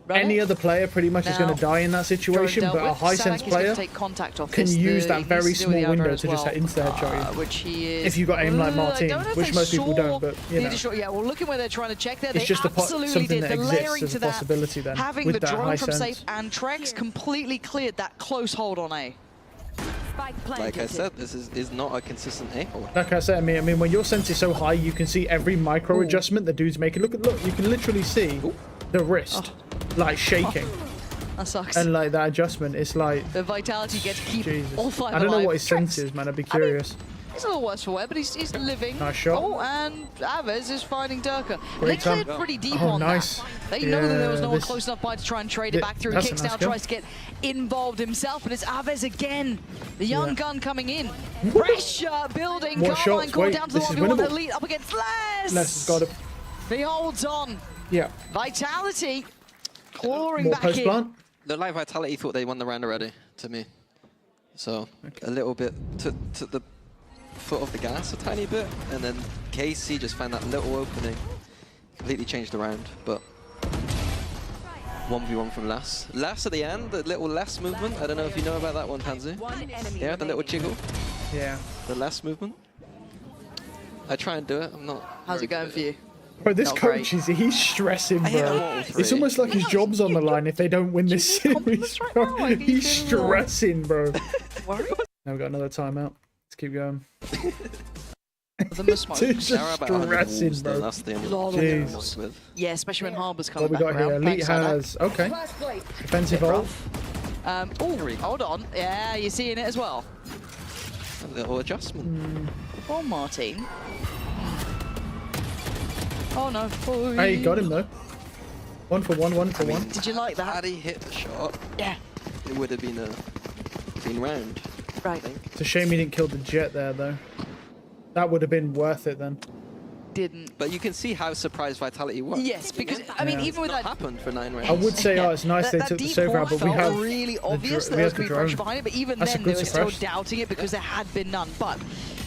any other player pretty much is going to die in that situation. But a high sense player can use that very small window to just insta-headshot you. If you've got aim like Martin, which most people don't, but you know. Yeah, well, look at where they're trying to check there. It's just something that exists as a possibility then. Having the drone from Safe and Trex completely cleared that close hold on A. Like I said, this is not a consistent A hold. Like I said, I mean, when your sense is so high, you can see every micro adjustment the dude's making. Look, you can literally see the wrist, like shaking. That sucks. And like that adjustment, it's like the Vitality gets to keep all 5 alive. I don't know what his sense is, man. I'd be curious. He's a little worse for wear, but he's living. Nice shot. Oh, and Aves is finding Durka. They cleared pretty deep on that. They know that there was no one close enough by to try and trade it back through. Kix now tries to get involved himself, but it's Aves again. The young gun coming in. Pressure building. Carmine called down to the 1v1 elite up against Les. Les has got it. He holds on. Yeah. Vitality clawing back in. Looked like Vitality thought they won the round already, to me. So a little bit to the foot of the gas a tiny bit, and then KC just found that little opening, completely changed the round. But 1v1 from Les. Les at the end, the little Les movement. I don't know if you know about that one, Pansy. Yeah, the little jiggle. Yeah. The Les movement. I try and do it. I'm not. How's it going for you? Bro, this coach he's stressing, bro. It's almost like his job's on the line if they don't win this series, bro. He's stressing, bro. Now we've got another timeout. Let's keep going. Dude, just stressing, bro. Jeez. Yeah, especially when Harbor's coming back. What we got here? Elite has defensive ult. Oh, hold on. Yeah, you're seeing it as well. A little adjustment. Oh, Martin. Oh no. Hey, got him though. 1 for 1, 1 for 1. Did you like that? Had he hit the shot, yeah, it would have been a clean round. Right. It's a shame he didn't kill the jet there though. That would have been worth it then. Didn't. But you can see how surprised Vitality was. Yes, because I mean, even with that happened for 9 rounds. I would say, it's nice they took the save round, but we have really obvious there was going to be pressure behind it. But even then, they were still doubting it because there had been none. But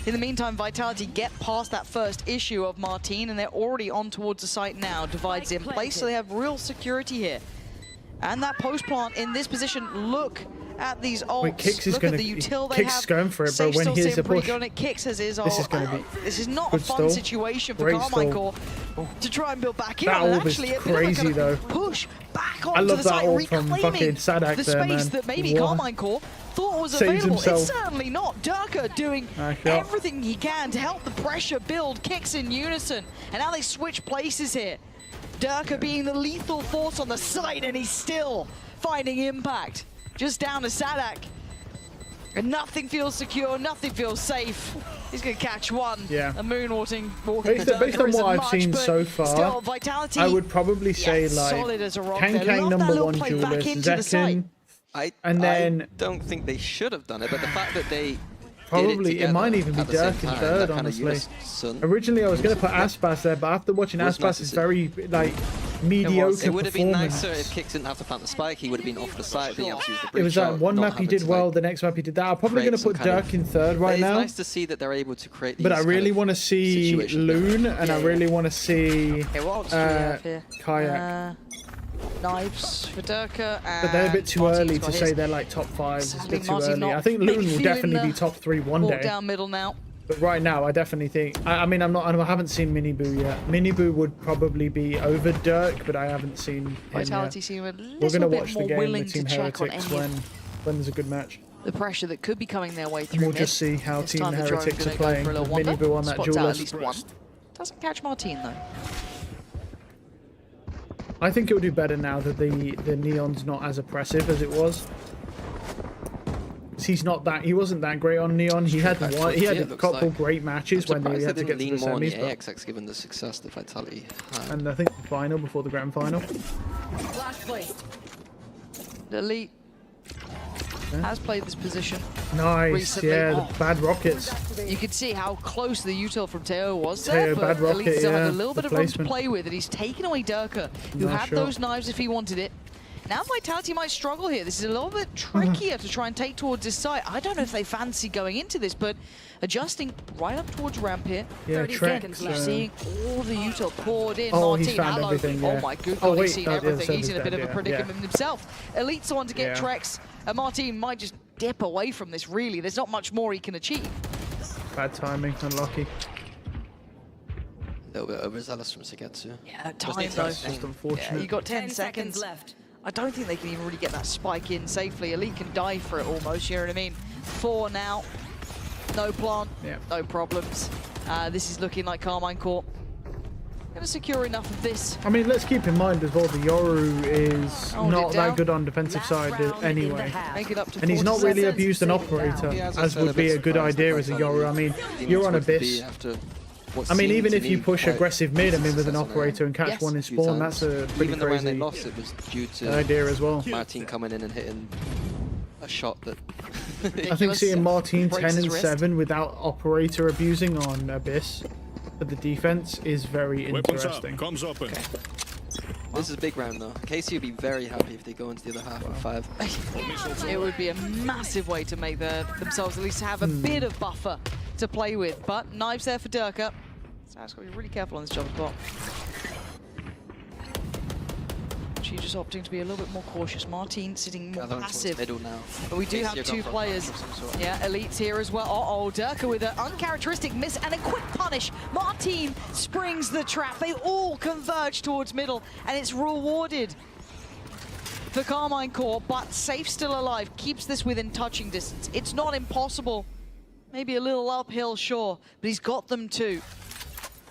in the meantime, Vitality get past that first issue of Martin, and they're already on towards the site now. Divides in place, so they have real security here. And that post plant in this position, look at these ults. Wait, Kix is going to Kix going for it, but when here's a push, Kix has his this is going to be. This is not a fun situation for Carmine Core to try and build back in. That orb is crazy though. Push back onto the site, reclaiming the space that maybe Carmine Core thought was available. It's certainly not. Durka doing everything he can to help the pressure build. Kicks in unison, and now they switch places here. Durka being the lethal force on the site, and he's still finding impact. Just down to Sadak. And nothing feels secure, nothing feels safe. He's going to catch one. Yeah. A moonwalking. Based on what I've seen so far, still, Vitality, I would probably say like solid as a rock. Kang number 1 duelist, Zekken I then don't think they should have done it, but the fact that they probably it might even be Dirk in third, honestly. Originally, I was going to put Aspas there, but after watching Aspas' very like mediocre it would have been performance, nicer if Kicks didn't have to plant the spike. He would have been off the side. Being able to use the it was breach that shot, one not map he having did to, well, like, the next map he did that. I'm probably going to put Dirk in third right now. It's nice to see that they're able to create these But I really kind want to see Loon, and I really want to see Okay, what else do we have here? Kayak. Knives for Durka, But they're a bit too early to say they're like top 5. It's a bit too early. I think Loon will definitely be top 3 one day. Down middle now. But right now, I definitely think. I mean, I haven't seen Miniboo yet. Miniboo would probably be over Dirk, but I haven't seen him Vitality yet. seem a We're little gonna bit watch more the game willing with Team to check on Heretics any when there's a good match. the pressure that could be coming their way And through. we'll just see how This Team time the drone's Heretics are gonna go playing for a with little wander. Miniboo on that Spots out at duelist. least one. Doesn't catch Martine though. I think it will do better now that the Neon's not as oppressive as it was. He wasn't that great on Neon. He had a couple great matches when they had to get to the semis. AXX given the success that Vitality had. And I think the final before the grand final. The Elite has played this position. Nice, recently. yeah, the bad rockets. You could see how close the util from Teo was Teo, there, but bad rocket, Elite still had yeah, a little the bit of room to placement. play with, and he's taken away Durka, who Nice had shot. those knives if he wanted it. Now Vitality might struggle here. This is a little bit trickier to try and take towards his side. I don't know if they fancy going into this, but adjusting right up towards ramp here. Yeah, 30 seconds left. Seeing all the util poured in. Oh, he's Martine, found hello. everything, yeah. Oh my good Oh, God, wait, he's seen the everything. He's in a server's bit dead, of a yeah, predicament himself. Elite's the one to get Yeah. Trex, and Martine might just dip away from this, really. There's not much more he can achieve. Bad timing, unlucky. A little bit overzealous from Sugetsu. Yeah, Just time though. Just unfortunate. Yeah, you got 10 seconds left. I don't think they can even really get that spike in safely. Elite can die for it almost, you know what I mean? 4 now. No plant, no problems. This is looking like Carmine Court. Gonna secure enough of this. I mean, let's keep in mind as well, the Yoru is Hold not it down. that good on defensive side anyway. Make it up to And he's not 40 really seconds. abused an operator, Yeah, as I as said, would a be bit a good surprised idea that as a Vitality Yoru. I mean, didn't you're on expect to be Abyss. after what I mean, seemed even to if you me push quite aggressive mid, I mean, with an success in operator and catch Yes. one in a few spawn, times. that's a pretty Even the round they crazy lost, it was due to idea as well. Martine coming in and hitting a shot that I think seeing Martine Breaks 10 his and wrist. 7 without operator abusing on Abyss for the defense is very interesting. Comes open. This is a big round though. KC would be very happy if they go into the other half with 5. It would be a massive way to make themselves at least have a bit of buffer to play with. But knives there for Durka. So he's got to be really careful on this jump spot. She's just opting to be a little bit more cautious. Martine sitting more Gathering towards passive. middle now. But we do KC have are 2 going for a players. flash of some sort. Yeah, Elite's here as well. Uh-oh, Durka with an uncharacteristic miss and a quick punish. Martine springs the trap. They all converge towards middle, and it's rewarded for Carmine Core, but Safe still alive, keeps this within touching distance. It's not impossible. Maybe a little uphill, sure, but he's got them too.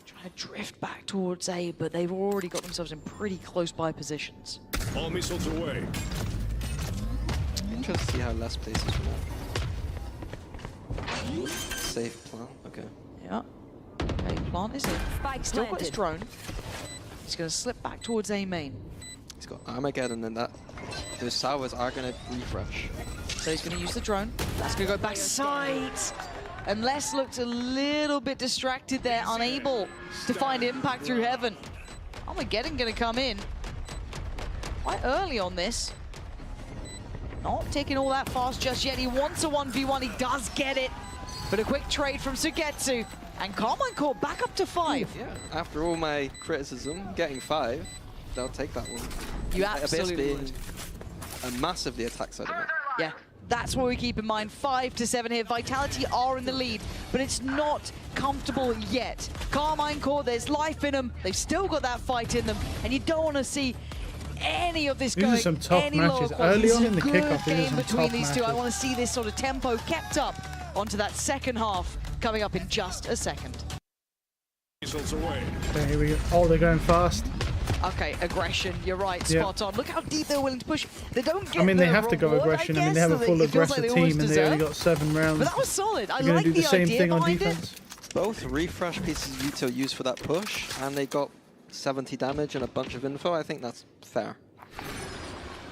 Trying to drift back towards A, but they've already got themselves in pretty close by positions. All missiles away. Interesting to see how less places for that. Safe plant, okay. Yeah. A plant is in. Spike Still got his planted. drone. He's going to slip back towards A main. He's got Armageddon and that. Those Sours are going to refresh. So he's going to use the drone. That's going to go back sides. And Les looked a little bit distracted there, unable to find impact through heaven. Armageddon going to come in quite early on this. Not taking all that fast just yet. He wants a 1v1. He does get it. But a quick trade from Sugetsu. And Carmine Court back up to 5. Yeah, after all my criticism, getting 5, they'll take that one. You Abyss absolutely being would. a massively attack side of it. Yeah, that's what we keep in mind. 5 to 7 here. Vitality are in the lead, but it's not comfortable yet. Carmine Core, there's life in them. They've still got that fight in them, and you don't want to see any of this These are going some tough any matches. lower quality. Early on This in the is a good kickoff, these are game some between tough these two. I matches. want to see this sort of tempo kept up onto that second half coming up in just a second. Missiles away. Okay, here we go. Oh, they're going fast. Okay, aggression, you're right, Yeah. spot on. Look how deep they're willing to push. They don't get I mean, they the have to go reward, aggression. I mean, guess, they have a that full it feels like aggressive they almost team and they only deserve. got 7 rounds. But that was solid. I They're like going to do the same idea thing on behind it. defense. Both refresh pieces Yuto used for that push, and they got 70 damage and a bunch of info. I think that's fair.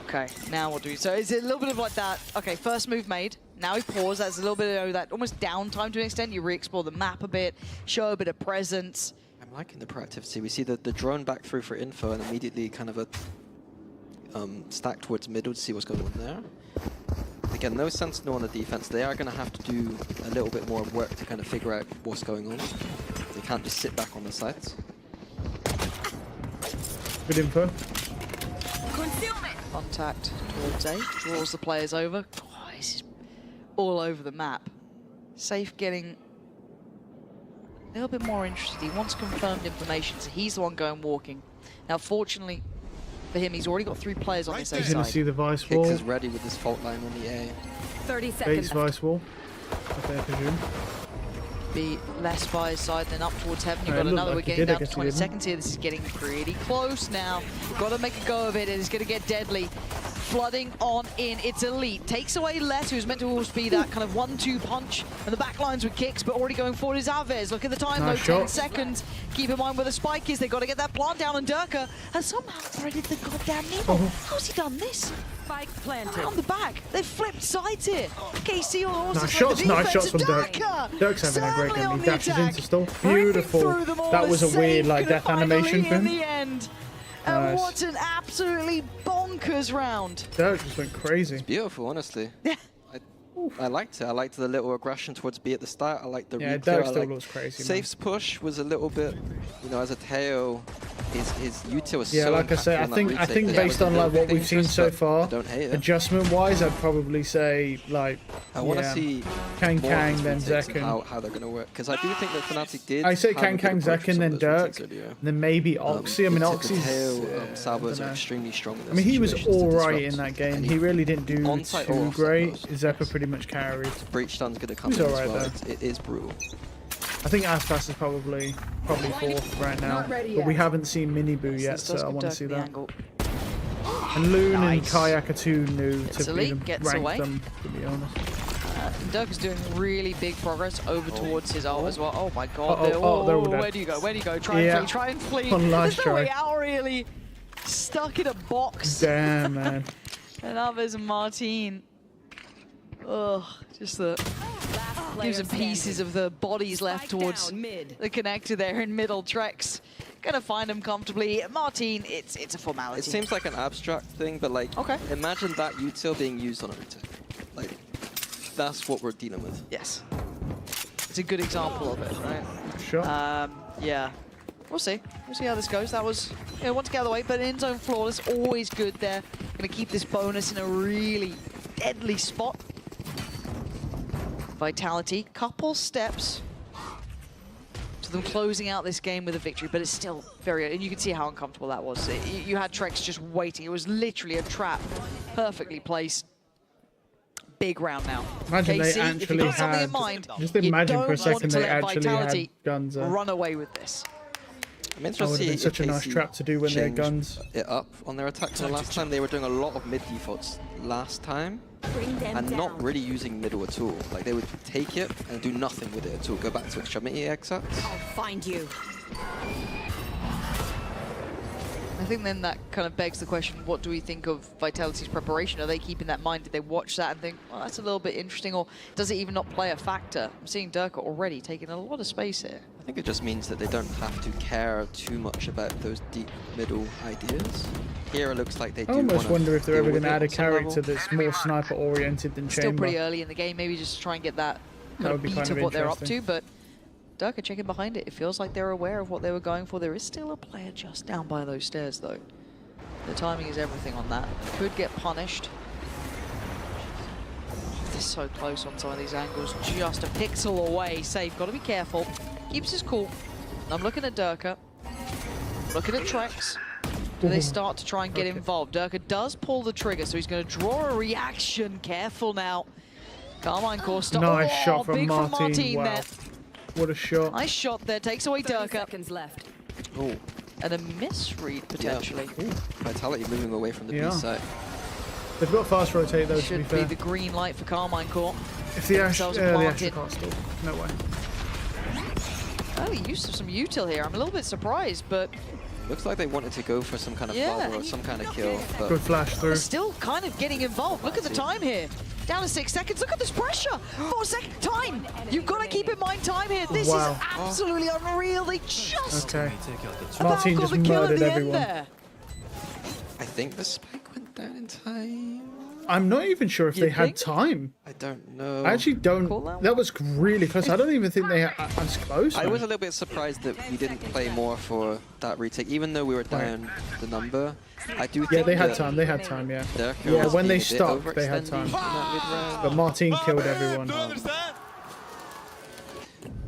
Okay, now what do we... So is it a little bit of like that, okay, first move made, now he paused, that's a little bit of that almost downtime to an extent, you re-explore the map a bit, show a bit of presence. I'm liking the proactivity. We see the drone back through for info and immediately kind of a stack towards middle to see what's going on there. Again, no Sentinel on the defense. They are going to have to do a little bit more work to kind of figure out what's going on. They can't just sit back on the sides. Good info. Contact towards A, draws the players over. Oh, this is all over the map. Safe getting a little bit more interested. He wants confirmed information, so he's the one going walking. Now, fortunately for him, he's already got 3 players on this A He's going to side. see the Vice wall. Kicks is ready with his fault line on the A. 30 Bates seconds. Vice wall. Okay, I presume. Be less by his side than up towards heaven. You've It got looked another. like We're he getting did, I down to guess he 20 didn't. seconds here. This is getting pretty close now. Got to make a go of it, and it's going to get deadly. Flooding on in. It's Elite. Takes away Les, who's meant to always be that kind of 1-2 punch. And the back lines with kicks, but already going forward is Aves. Look at the time, Nice though. 10 shot. seconds. Keep in mind where the spike is. They've got to get that plant down, and Durka has somehow threaded the goddamn needle. How's he done this? Spike planted. On the back. They've flipped sides here. KC on horses. Nice shots, nice shots from Dirk. Dirk's having a great game. He dashes into still. Beautiful. That was a weird like death animation for in him. the end. And Nice. what an absolutely bonkers round. Dirk just went crazy. Beautiful, honestly. Yeah. I liked it. I liked the little aggression towards B at the start. I liked the Yeah, reclear. Dirk I still liked looks crazy, man. Safe's push was a little bit, you know, as a Teo, his util was Yeah, so like I say, impactful I on that think retake that it based was a on little like what bit we've seen dangerous, so but far, I don't hate it. adjustment-wise, I'd probably say like I want to yeah, see Kang more Kang of then these retakes and Zekon. how they're going to work, because I do think that Fnatic did. I say have a Kang good Kang approach to Zekon some then of those Dirk, retakes earlier. then maybe Oxy. I mean the Oxy's. Teo, Salvos dunno. are extremely strong. In I mean he was situations to all right disrupt, in that game. and He really didn't do on-site or too off-site great. both. Zeppa pretty much carried. Breach Stun's going to come He's in as alright, well. though. It is brutal. I think Aspas is probably fourth right now, but we haven't seen Mini Boo yet, so I want to see that. And Loon and Kayak are too new to Elite, even gets rank away. them, to be honest. Dirk is doing really big progress over towards his ult as well. Oh my god. They're all dead. Where do you go? Where do you go? Try and Yeah. flee. Try and flee. One last There's no way try. out, really. Stuck in a box. Damn, man. And Aves and Martin. Ugh, just the gives him pieces of the bodies left towards the connector there in middle. Trex gonna find him comfortably. Martin, it's a formality. It seems like an abstract thing, but like, imagine that util being used on a retake. Like, that's what we're dealing with. Yes. It's a good example of it, right? Sure. Yeah. We'll see. We'll see how this goes. That was, you know, one to get out of the way, but in zone flawless, always good there. Gonna keep this bonus in a really deadly spot. Vitality, couple steps to them closing out this game with a victory, but it's still very, and you can see how uncomfortable that was. You had Trex just waiting. It was literally a trap, perfectly placed. Big round now. Imagine KC, they if you actually got something had. in mind, Just you imagine for a don't want second to they let actually Vitality had guns. run away with this. I'm That interested would to have see been such a if nice KC trap to do when they had changed guns. it up on their attack. So last time they were doing a lot of mid defaults last time, and not really using middle at all. Like they would take it and do nothing with it at all. Go back to extremity exits. I'll find you. I think then that kind of begs the question, what do we think of Vitality's preparation? Are they keeping that in mind? Did they watch that and think, well, that's a little bit interesting, or does it even not play a factor? I'm seeing Durka already taking a lot of space here. I think it just means that they don't have to care too much about those deep middle ideas. Here it looks like they do. I almost wonder if they're ever going to add a character level. that's more sniper oriented than Still Chamber. pretty early in the game, maybe just try and get that kind of would be beat kind of of what they're up interesting. to, but Durka checking behind it. It feels like they're aware of what they were going for. There is still a player just down by those stairs, though. The timing is everything on that. Could get punished. They're so close on some of these angles. Just a pixel away. Safe. Got to be careful. Keeps his cool. I'm looking at Durka. Looking at Trex. Do they start to try and get involved? Durka does pull the trigger, so he's going to draw a reaction. Careful now. Carmine Core stop. Nice shot from big Martin. From Martin Wow. there. What a shot. Nice shot there. Takes away 30 Durka. seconds left. Oh, And a misread, potentially. yeah. Vitality moving away from the Yeah. B side. They've got fast rotate though, to be Should be fair. the green light for Carmine Core. If the Ash, themselves the a Asher planted. can't stall. No way. Oh, use of some util here. I'm a little bit surprised, but Looks like they wanted to go for some kind of bubble or some kind of kill. But Good flash through. They're still kind of getting involved. Look at the time here. Down to 6 seconds. Look at this pressure. 4 second time. You've got to keep in mind time here. This is absolutely unreal. They just Martin just got the kill at murdered the end everyone. there. I think the spike went down in time. I'm not even sure if they had time. I don't know. I actually don't. That was really close. I don't even think they had as close. I was a little bit surprised that we didn't play more for that retake, even though we were down the number. I do think they had time. They had time. Yeah. Yeah, when they stopped, they had time. But Martin killed everyone.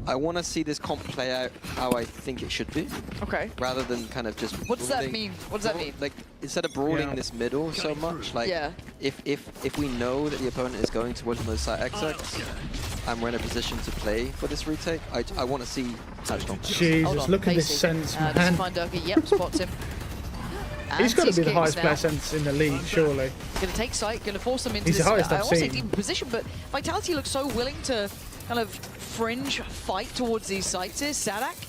I want to see this comp play out how I think it should be. Okay. Rather than kind of just. What does that mean? What does that mean? Like instead of brawling this middle so much, like if we know that the opponent is going towards those side exits, and we're in a position to play for this retake, I want to see touch comp. Jesus, look at this sense, man. Does he find Durka? Yep, spots him. He's got to be the highest player sense in the league, surely. Going to take sight, going to force him into He's this, the highest I I've won't say seen. deep position, but Vitality looks so willing to kind of fringe fight towards these sites here. Sadak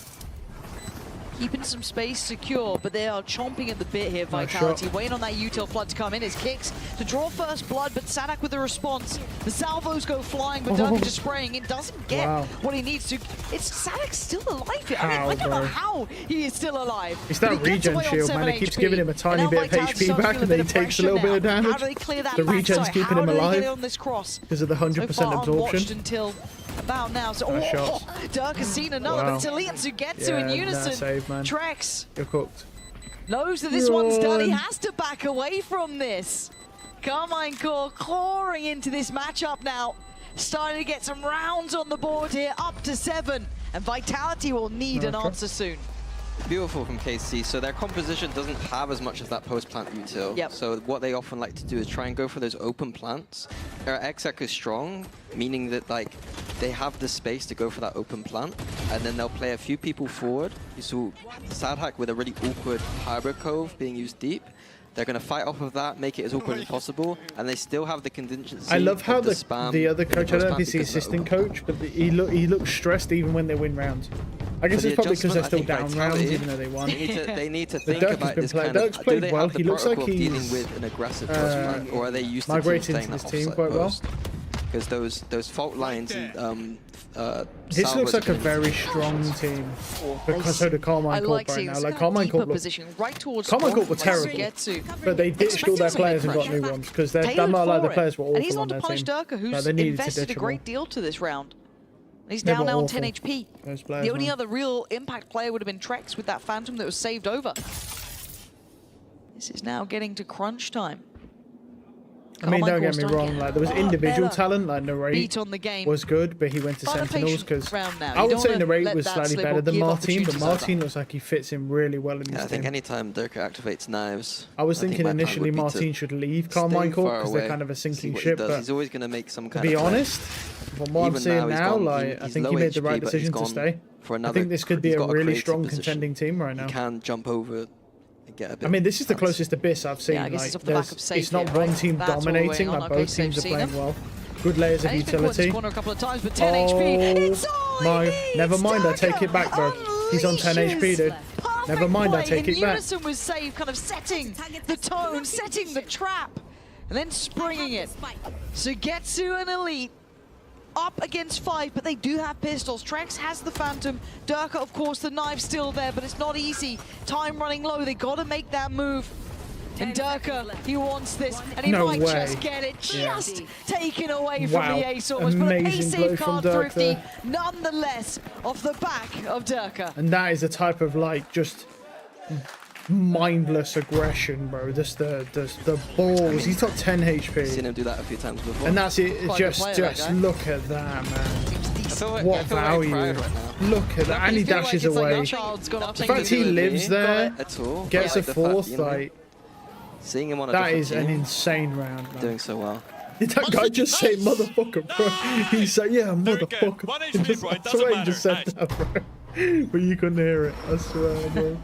keeping some space secure, but they are chomping at the bit here, Vitality. Waiting on that util flood to come in. His kicks to draw first blood, but Sadak with the response. The salvos go flying, but Durka just spraying. It doesn't get what he needs to. It's Sadak's still alive here. I don't know how he is still alive. It's that regen shield, man. It keeps giving him a tiny bit of HP back, and then he takes a little bit of damage. How do they clear that the regen's keeping him alive on this cross? Because of the 100% absorption. Until about now. So, Durk has seen another, but it's Elite and Sugetsu in unison. Save, man. Trex You're cooked. knows that this one's done. He has to back away from this. Carmine Core clawing into this matchup now. Starting to get some rounds on the board here, up to 7. And Vitality will need an answer soon. Beautiful from KC. So their composition doesn't have as much of that post-plant util. So what they often like to do is try and go for those open plants. Their exec is strong, meaning that like they have the space to go for that open plant, and then they'll play a few people forward. You saw Sadhack with a really awkward hybrid cove being used deep. They're going to fight off of that, make it as awkward as possible, and they still have the contingency. I love how the other coach, I don't know if he's the assistant coach, but he looks stressed even when they win rounds. I guess it's probably because they're still down rounds, even though they won. They need to think about this kind of. Dirk's played well. He looks like he's dealing with an aggressive post-plant, or are they used to migrating staying into that this team offside quite well. post? Because those fault lines and this looks like a very strong team because so did Carmine Corp right now. Like Carmine Corp were terrible, but they ditched all their players and got new ones because that might like the players were awful and he's on not their to punish team. Durka, who's they needed to invested ditch a great deal to this round. He's They down were now on awful. 10 HP. Those players, The only man. other real impact player would have been Trex with that Phantom that was saved over. This is now getting to crunch time. I mean, don't get me wrong. Like there was individual talent, like Narrate Beat on the game. was good, but he went to Find a Sentinels patient because round now. I You would don't say wanna Narate let was that slightly slip better or than give Martin, but opportunities like Martin looks like he fits in really well in Yeah, this I think team. anytime Durka activates knives, I was think thinking my plan initially would be to Martin should leave stay Carmine Corp far because they're away, kind of a see sinking what he ship. does. But He's always going to make some to kind be of play. honest, from what I'm Even seeing now, he's now, gone- like I he's think low he made the HP, right but he's decision to gone stay. for I another think this could be he's a got really creative strong position. contending team right now. He can jump over and get a bit. I mean, this is the closest Abyss I've seen. Yeah, I guess like, it's off the back of it's safe not here, one right? team That's all dominating. going on. Like Okay, both teams are seen playing him. well. Good layers of And he's been caught in this utility. corner a couple of times, but 10 HP. It's all my, he needs. never mind. I take it back, bro. He's on 10 HP, dude. Never mind. I take in it back. unison with Save, kind of setting the tone, setting the trap, and then springing it. Sugetsu and Elite up against 5, but they do have pistols. Trex has the Phantom. Durka, of course, the knife's still there, but it's not easy. Time running low. They got to make that move. And Durka, he wants this, and he No might way. just get it just taken away from Wow. the ace almost. But a Amazing pace blow save from card Durka thrifty, there. nonetheless, off the back of Durka. And that is a type of like just mindless aggression, bro. Just the balls. He's got 10 HP. Seen him do that a few times before. And that's it. Quite a good Just player, that guy. look at that, man. I What feel very value? proud right now. Look at that. And he dashes It's like away. that child's gone up The to fact he you. lives there, At all. gets Like a the fact, fourth, you know, like seeing him on a that different is an team, insane round, man. doing so well. Did that guy just say motherfucker, bro? He said, yeah, motherfucker. That's what he just said that, bro. But you couldn't hear it, I swear, bro.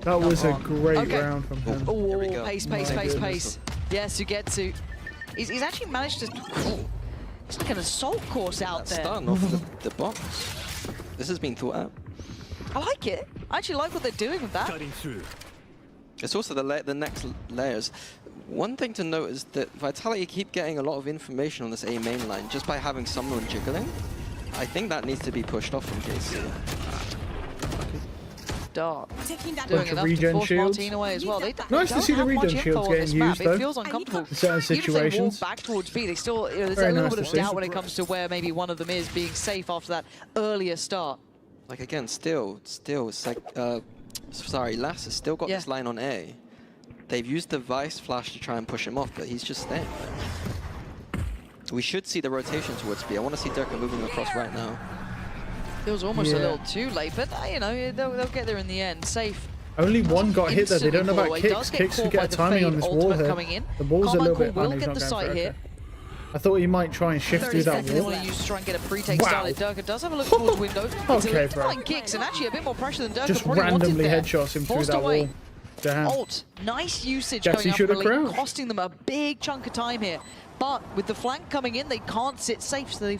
That was a great round from him. Oh, go. pace. My Yes, Sugetsu. He's actually managed to... It's like an assault course out there. Starting off the box. This has been thought out. I like it. I actually like what they're doing with that. It's also the next layers. One thing to note is that Vitality keep getting a lot of information on this A main line just by having someone jiggling. I think that needs to be pushed off from KC. Dark. Bunch Doing of enough regen to force shields. Martin away as well. They Nice to don't see the have regen much info shields on getting this map. used, It though. feels uncomfortable. In certain Even if they situations. walk back towards B, they still, there's Very a little nice bit of to see. doubt when it comes to where maybe one of them is being safe after that earlier start. Like again, still, it's like, sorry, Lass has still got this line on A. They've used the Vice flash to try and push him off, but he's just staying there. We should see the rotation towards B. I want to see Durka moving across right now. Feels almost a little too late, but you know, they'll get there in the end. Safe. Only one got hit there. They don't know about kicks. Kicks could get a timing on this wall here. The wall's a little bit will funny. get the site here. I thought he might try and shift through that They wall. want to use to try and get a pre-take started. Durka does have a look towards window. Okay, bro. Kicks and actually a bit more pressure than Durka Just probably randomly wanted there. headshots him through Forced that away. wall. Damn. Ult, nice usage Guess going he up should've from the lead, crouched. costing them a big chunk of time here. But with the flank coming in, they can't sit safe, so they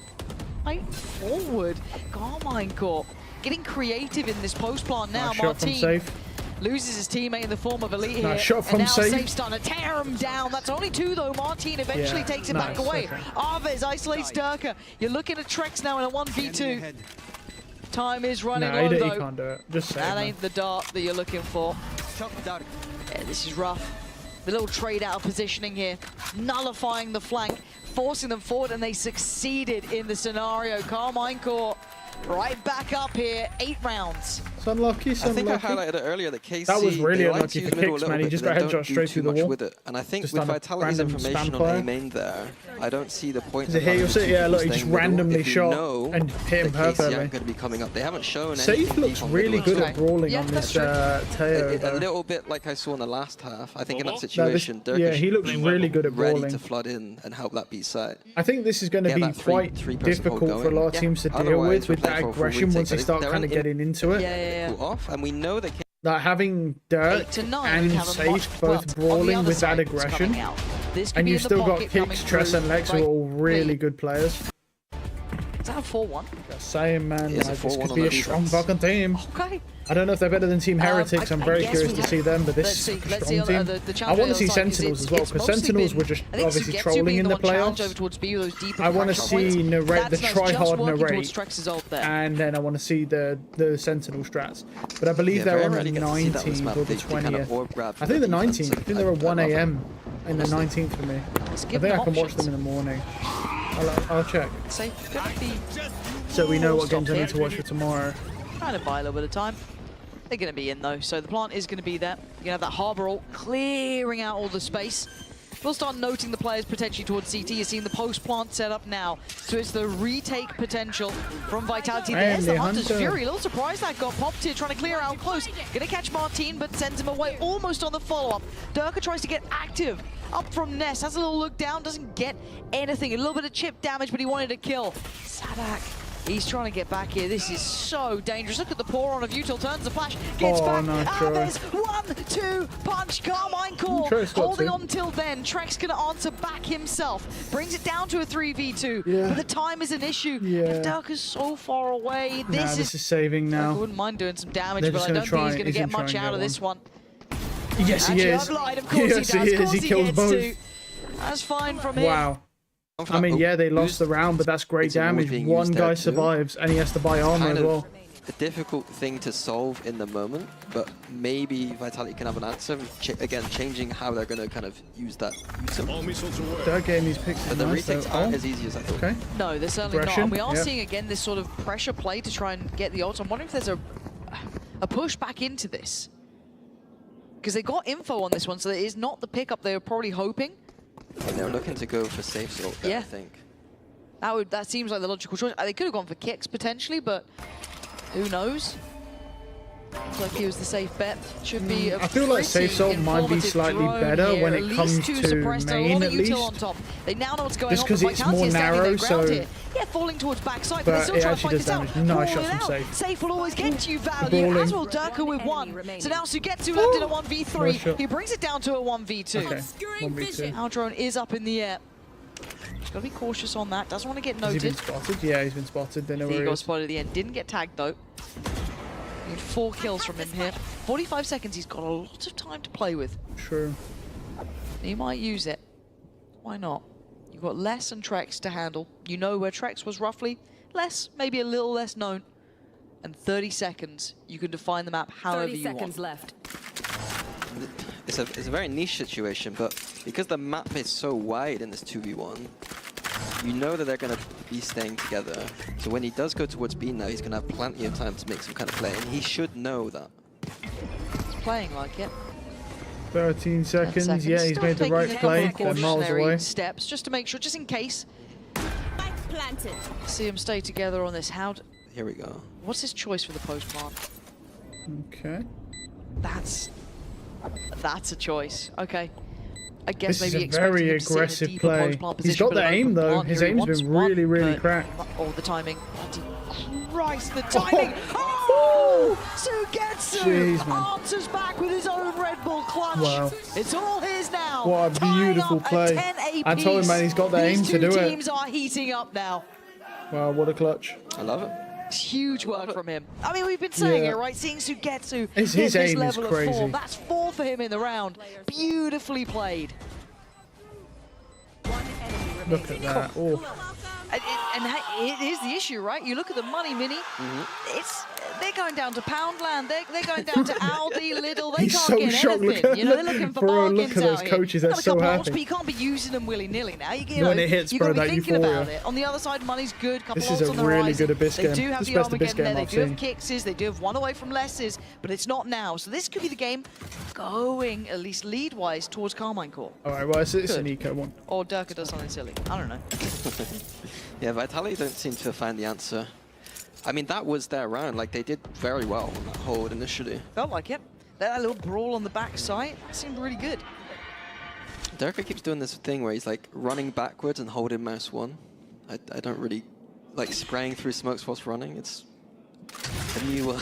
fight forward. Carmine Corp getting creative in this post plant now. Nice shot from Martin safe. loses his teammate in the form of Elite here. Nice shot from and now safe. Safe's starting to tear him down. That's only two though. Martin eventually Yeah, takes it nice, back away. okay. Arvez isolates Durka. You're looking at Trex now in a 1v2. Time is running low Nah, he though. can't do it. Just save, That man. ain't the dart that you're looking for. Yeah, this is rough. The little trade out of positioning here, nullifying the flank, forcing them forward, and they succeeded in the scenario. Carmine Corp right back up here, 8 rounds. It's unlucky, it's I think I unlucky. highlighted it earlier that KC, That was really they like unlucky to use for middle a kicks, little man. He bit, just but got they don't headshot do straight too through the much wall. with it. And I think Just with done a Vitality's random information spam on play. A main there, I don't see the point. Because of here you'll having see, two yeah, people look, he staying just middle randomly if you shot know and hit him that KC aren't perfectly. going to be coming up. They haven't shown Safe anything looks deep on really middle. good at brawling Yeah, on that's this Teo. A though. little bit like I saw in the last half. I think in that No, situation, Durka yeah, he looks really good at ready brawling. to flood in and help that B side. I think this is going to Get be that quite three-person hold difficult for a going. lot of Yeah. teams to deal Otherwise, with we're that playing for a full aggression once they retake. start They're kind of in- getting into it. Pull off, and we know they can. Like having Dirt 8 to 9, and we have a Safe much- both well, on the brawling other with that side, it's aggression, coming out. This could and be you've in the still got pocket coming Kicks, Tress, through. and Lex who are all really good players. Is that a 4-1? Just saying, man, He is a like, this 4-1 could on be the a strong defense. fucking team. Okay. I don't know if they're better than Team Heretics. I'm very I guess curious we to have- see them, but this let's is see, a let's see strong team. the I challenge want to on see the other side, 'cause Sentinels as well, it's because mostly Sentinels been- were just I think obviously Sugetsu trolling being in the the one challenge over playoffs. towards B with those deeper I want to pressure points. see the That's us try just hard working narrate, towards Trex's ult there. and then I want to see the Sentinel strats. But I believe Yeah, they're very on the rarely get to see that on this 19th map. or the They kind of 20th. orb grab I for think the defense. 19th. I think they're at 1 love it. AM in the 19th for me. I give think I them can watch options. them in the morning. I'll check. Safe, gonna be So we know what Stop games I here. need to watch for tomorrow. trying to buy a little bit of time. They're going to be in though, so the plant is going to be there. You're going to have that harbour ult clearing out all the space. We'll start noting the players potentially towards CT. You're seeing the post plant set up now. So it's the retake potential from Vitality. There's And the the Hunter's Hunter. Fury. A little surprised that got popped here, trying to clear out close. Going to catch Martin, but sends him away almost on the follow-up. Durka tries to get active. Up from Ness, has a little look down, doesn't get anything. A little bit of chip damage, but he wanted to kill. Sadak, he's trying to get back here. This is so dangerous. Look at the pour on of Util, turns the flash, gets back. nice try. There's 1-2 punch. Carmine Corp Trex got holding two. on till then. Trex going to answer back himself. Brings it down to a 3v2. Yeah. But the time is an issue. Yeah. If Durka's so far away, Nah, this is saving I now. wouldn't mind doing some damage, They're but just I gonna don't try- think he's going to he's get gonna try much and out get of this one. Yes, he Actually, is. I've lied. Of course Yes, he does. he Of is. course He kills gets both. to. That's fine from him. Wow. I mean, yeah, they lost the round, but that's great It's a ward damage. being One used guy there too. survives, and he has to buy armor Kind as of well. a difficult thing to solve in the moment, but maybe Vitality can have an answer. Again, changing how they're going to kind of use that. All missiles away. They're getting these picks. But the nice, retakes though. aren't Oh, as easy as I thought. okay. No, they're certainly not. Aggression, And we are yeah. seeing again this sort of pressure play to try and get the ult. I'm wondering if there's a push back into this. Because they got info on this one, so it is not the pickup they were probably hoping. And they're looking to go for safe salt there, Yeah. I think. That seems like the logical choice. They could have gone for kicks potentially, but who knows? Looks like he was the safe bet. Should be a I feel like safe pretty salt might be informative slightly drone better here. when At it least comes two to suppressed, a main, lot at of util least. on top. They now know what's going Just on. 'cause but it's Vitality more is standing narrow, their ground so- here. Yeah, falling towards backside, but, But they're still it trying to actually fight does this out. damage. Nice Brawl shot it from out. Safe. Safe will always get you value, Brawling. as will Durka with one. So now Sugetsu left in a 1v3. Nice shot. He brings it down to a 1v2. Okay, 1v2. Our drone is up in the air. Just gotta be cautious on that. Doesn't want to get Has he been noted. spotted? Yeah, he's been spotted. They know He where he got is. spotted at the end. Didn't get tagged though. Need 4 kills from him here. 45 seconds, he's got a lot of time to play with. True. He might use it. Why not? You've got Les and Trex to handle. You know where Trex was roughly. Les, maybe a little less known. And 30 seconds, you can define the map however you want. 30 seconds left. It's a very niche situation, but because the map is so wide in this 2v1, you know that they're going to be staying together. So when he does go towards B now, he's going to have plenty of time to make some kind of play, and he should know that. He's playing like it. 13 seconds. Yeah, he's Still made the taking right a couple play. of They're miles cautionary away. steps just to make sure, just in case. Spike planted. See him stay together on this. Here we go. What's his choice for the post plant? Okay. That's a choice. Okay. I guess This maybe is a very expecting him to sit in a aggressive deeper play. post-plant He's position, got but the an aim open though. plant His here he aim's wants been one, really but- cracked. Oh, the timing. Christ, the timing! Oh! Sugetsu Jeez, man. answers back with his own Red Bull clutch. Wow. It's all his now. What a Tying beautiful up a play. 10 I told him, man, he's got the aim These to do two it. teams are heating up now. Wow, what a clutch. I love it. It's huge work from him. I mean, we've been saying Yeah. it, right? Seeing Sugetsu His hit this aim is level of crazy. form. That's 4 for him in the round. Beautifully played. Look at that. Oh. And it is the issue, right? You look at the money, Mini. They're going down to Poundland. They're going down to Aldi, Lidl. They He's can't so get shocked. anything. Look at You know, they're looking for bro, bargains look at those out coaches. here. They're Got a so couple happy. ults, but you can't be using them willy-nilly now. When it hits, you bro, got to be that thinking euphoria. about it. On the other side, money's good. Couple This is ults a on the really horizon. good Abyss They game. do have This the is best Abyss Armageddon there. game They I've do have seen. Kixes. They do have one away from Les's, but it's not now. So this could be the game going, at least lead-wise, towards Carmine Core. All right, well, it's an Good. eco one. Or Durka does something silly. I don't know. Yeah, Vitality don't seem to find the answer. I mean, that was their round. Like, they did very well on that hold initially. Felt like it. That little brawl on the backside seemed really good. Durka keeps doing this thing where he's like running backwards and holding mouse 1. I don't really like spraying through smokes whilst running. It's a new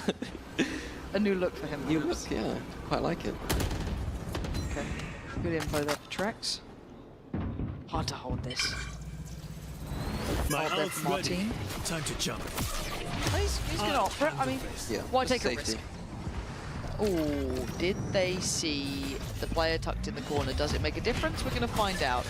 A new look for him. new look. Yeah, quite like it. Okay. Good info there for Trex. Hard to hold this. My Hard there ult's for ready. Martin. Time to jump. Oh, he's going to offer it. I mean, Yeah. why just take a risk? Oh, did they see the player tucked in the corner? Does it make a difference? We're going to find out.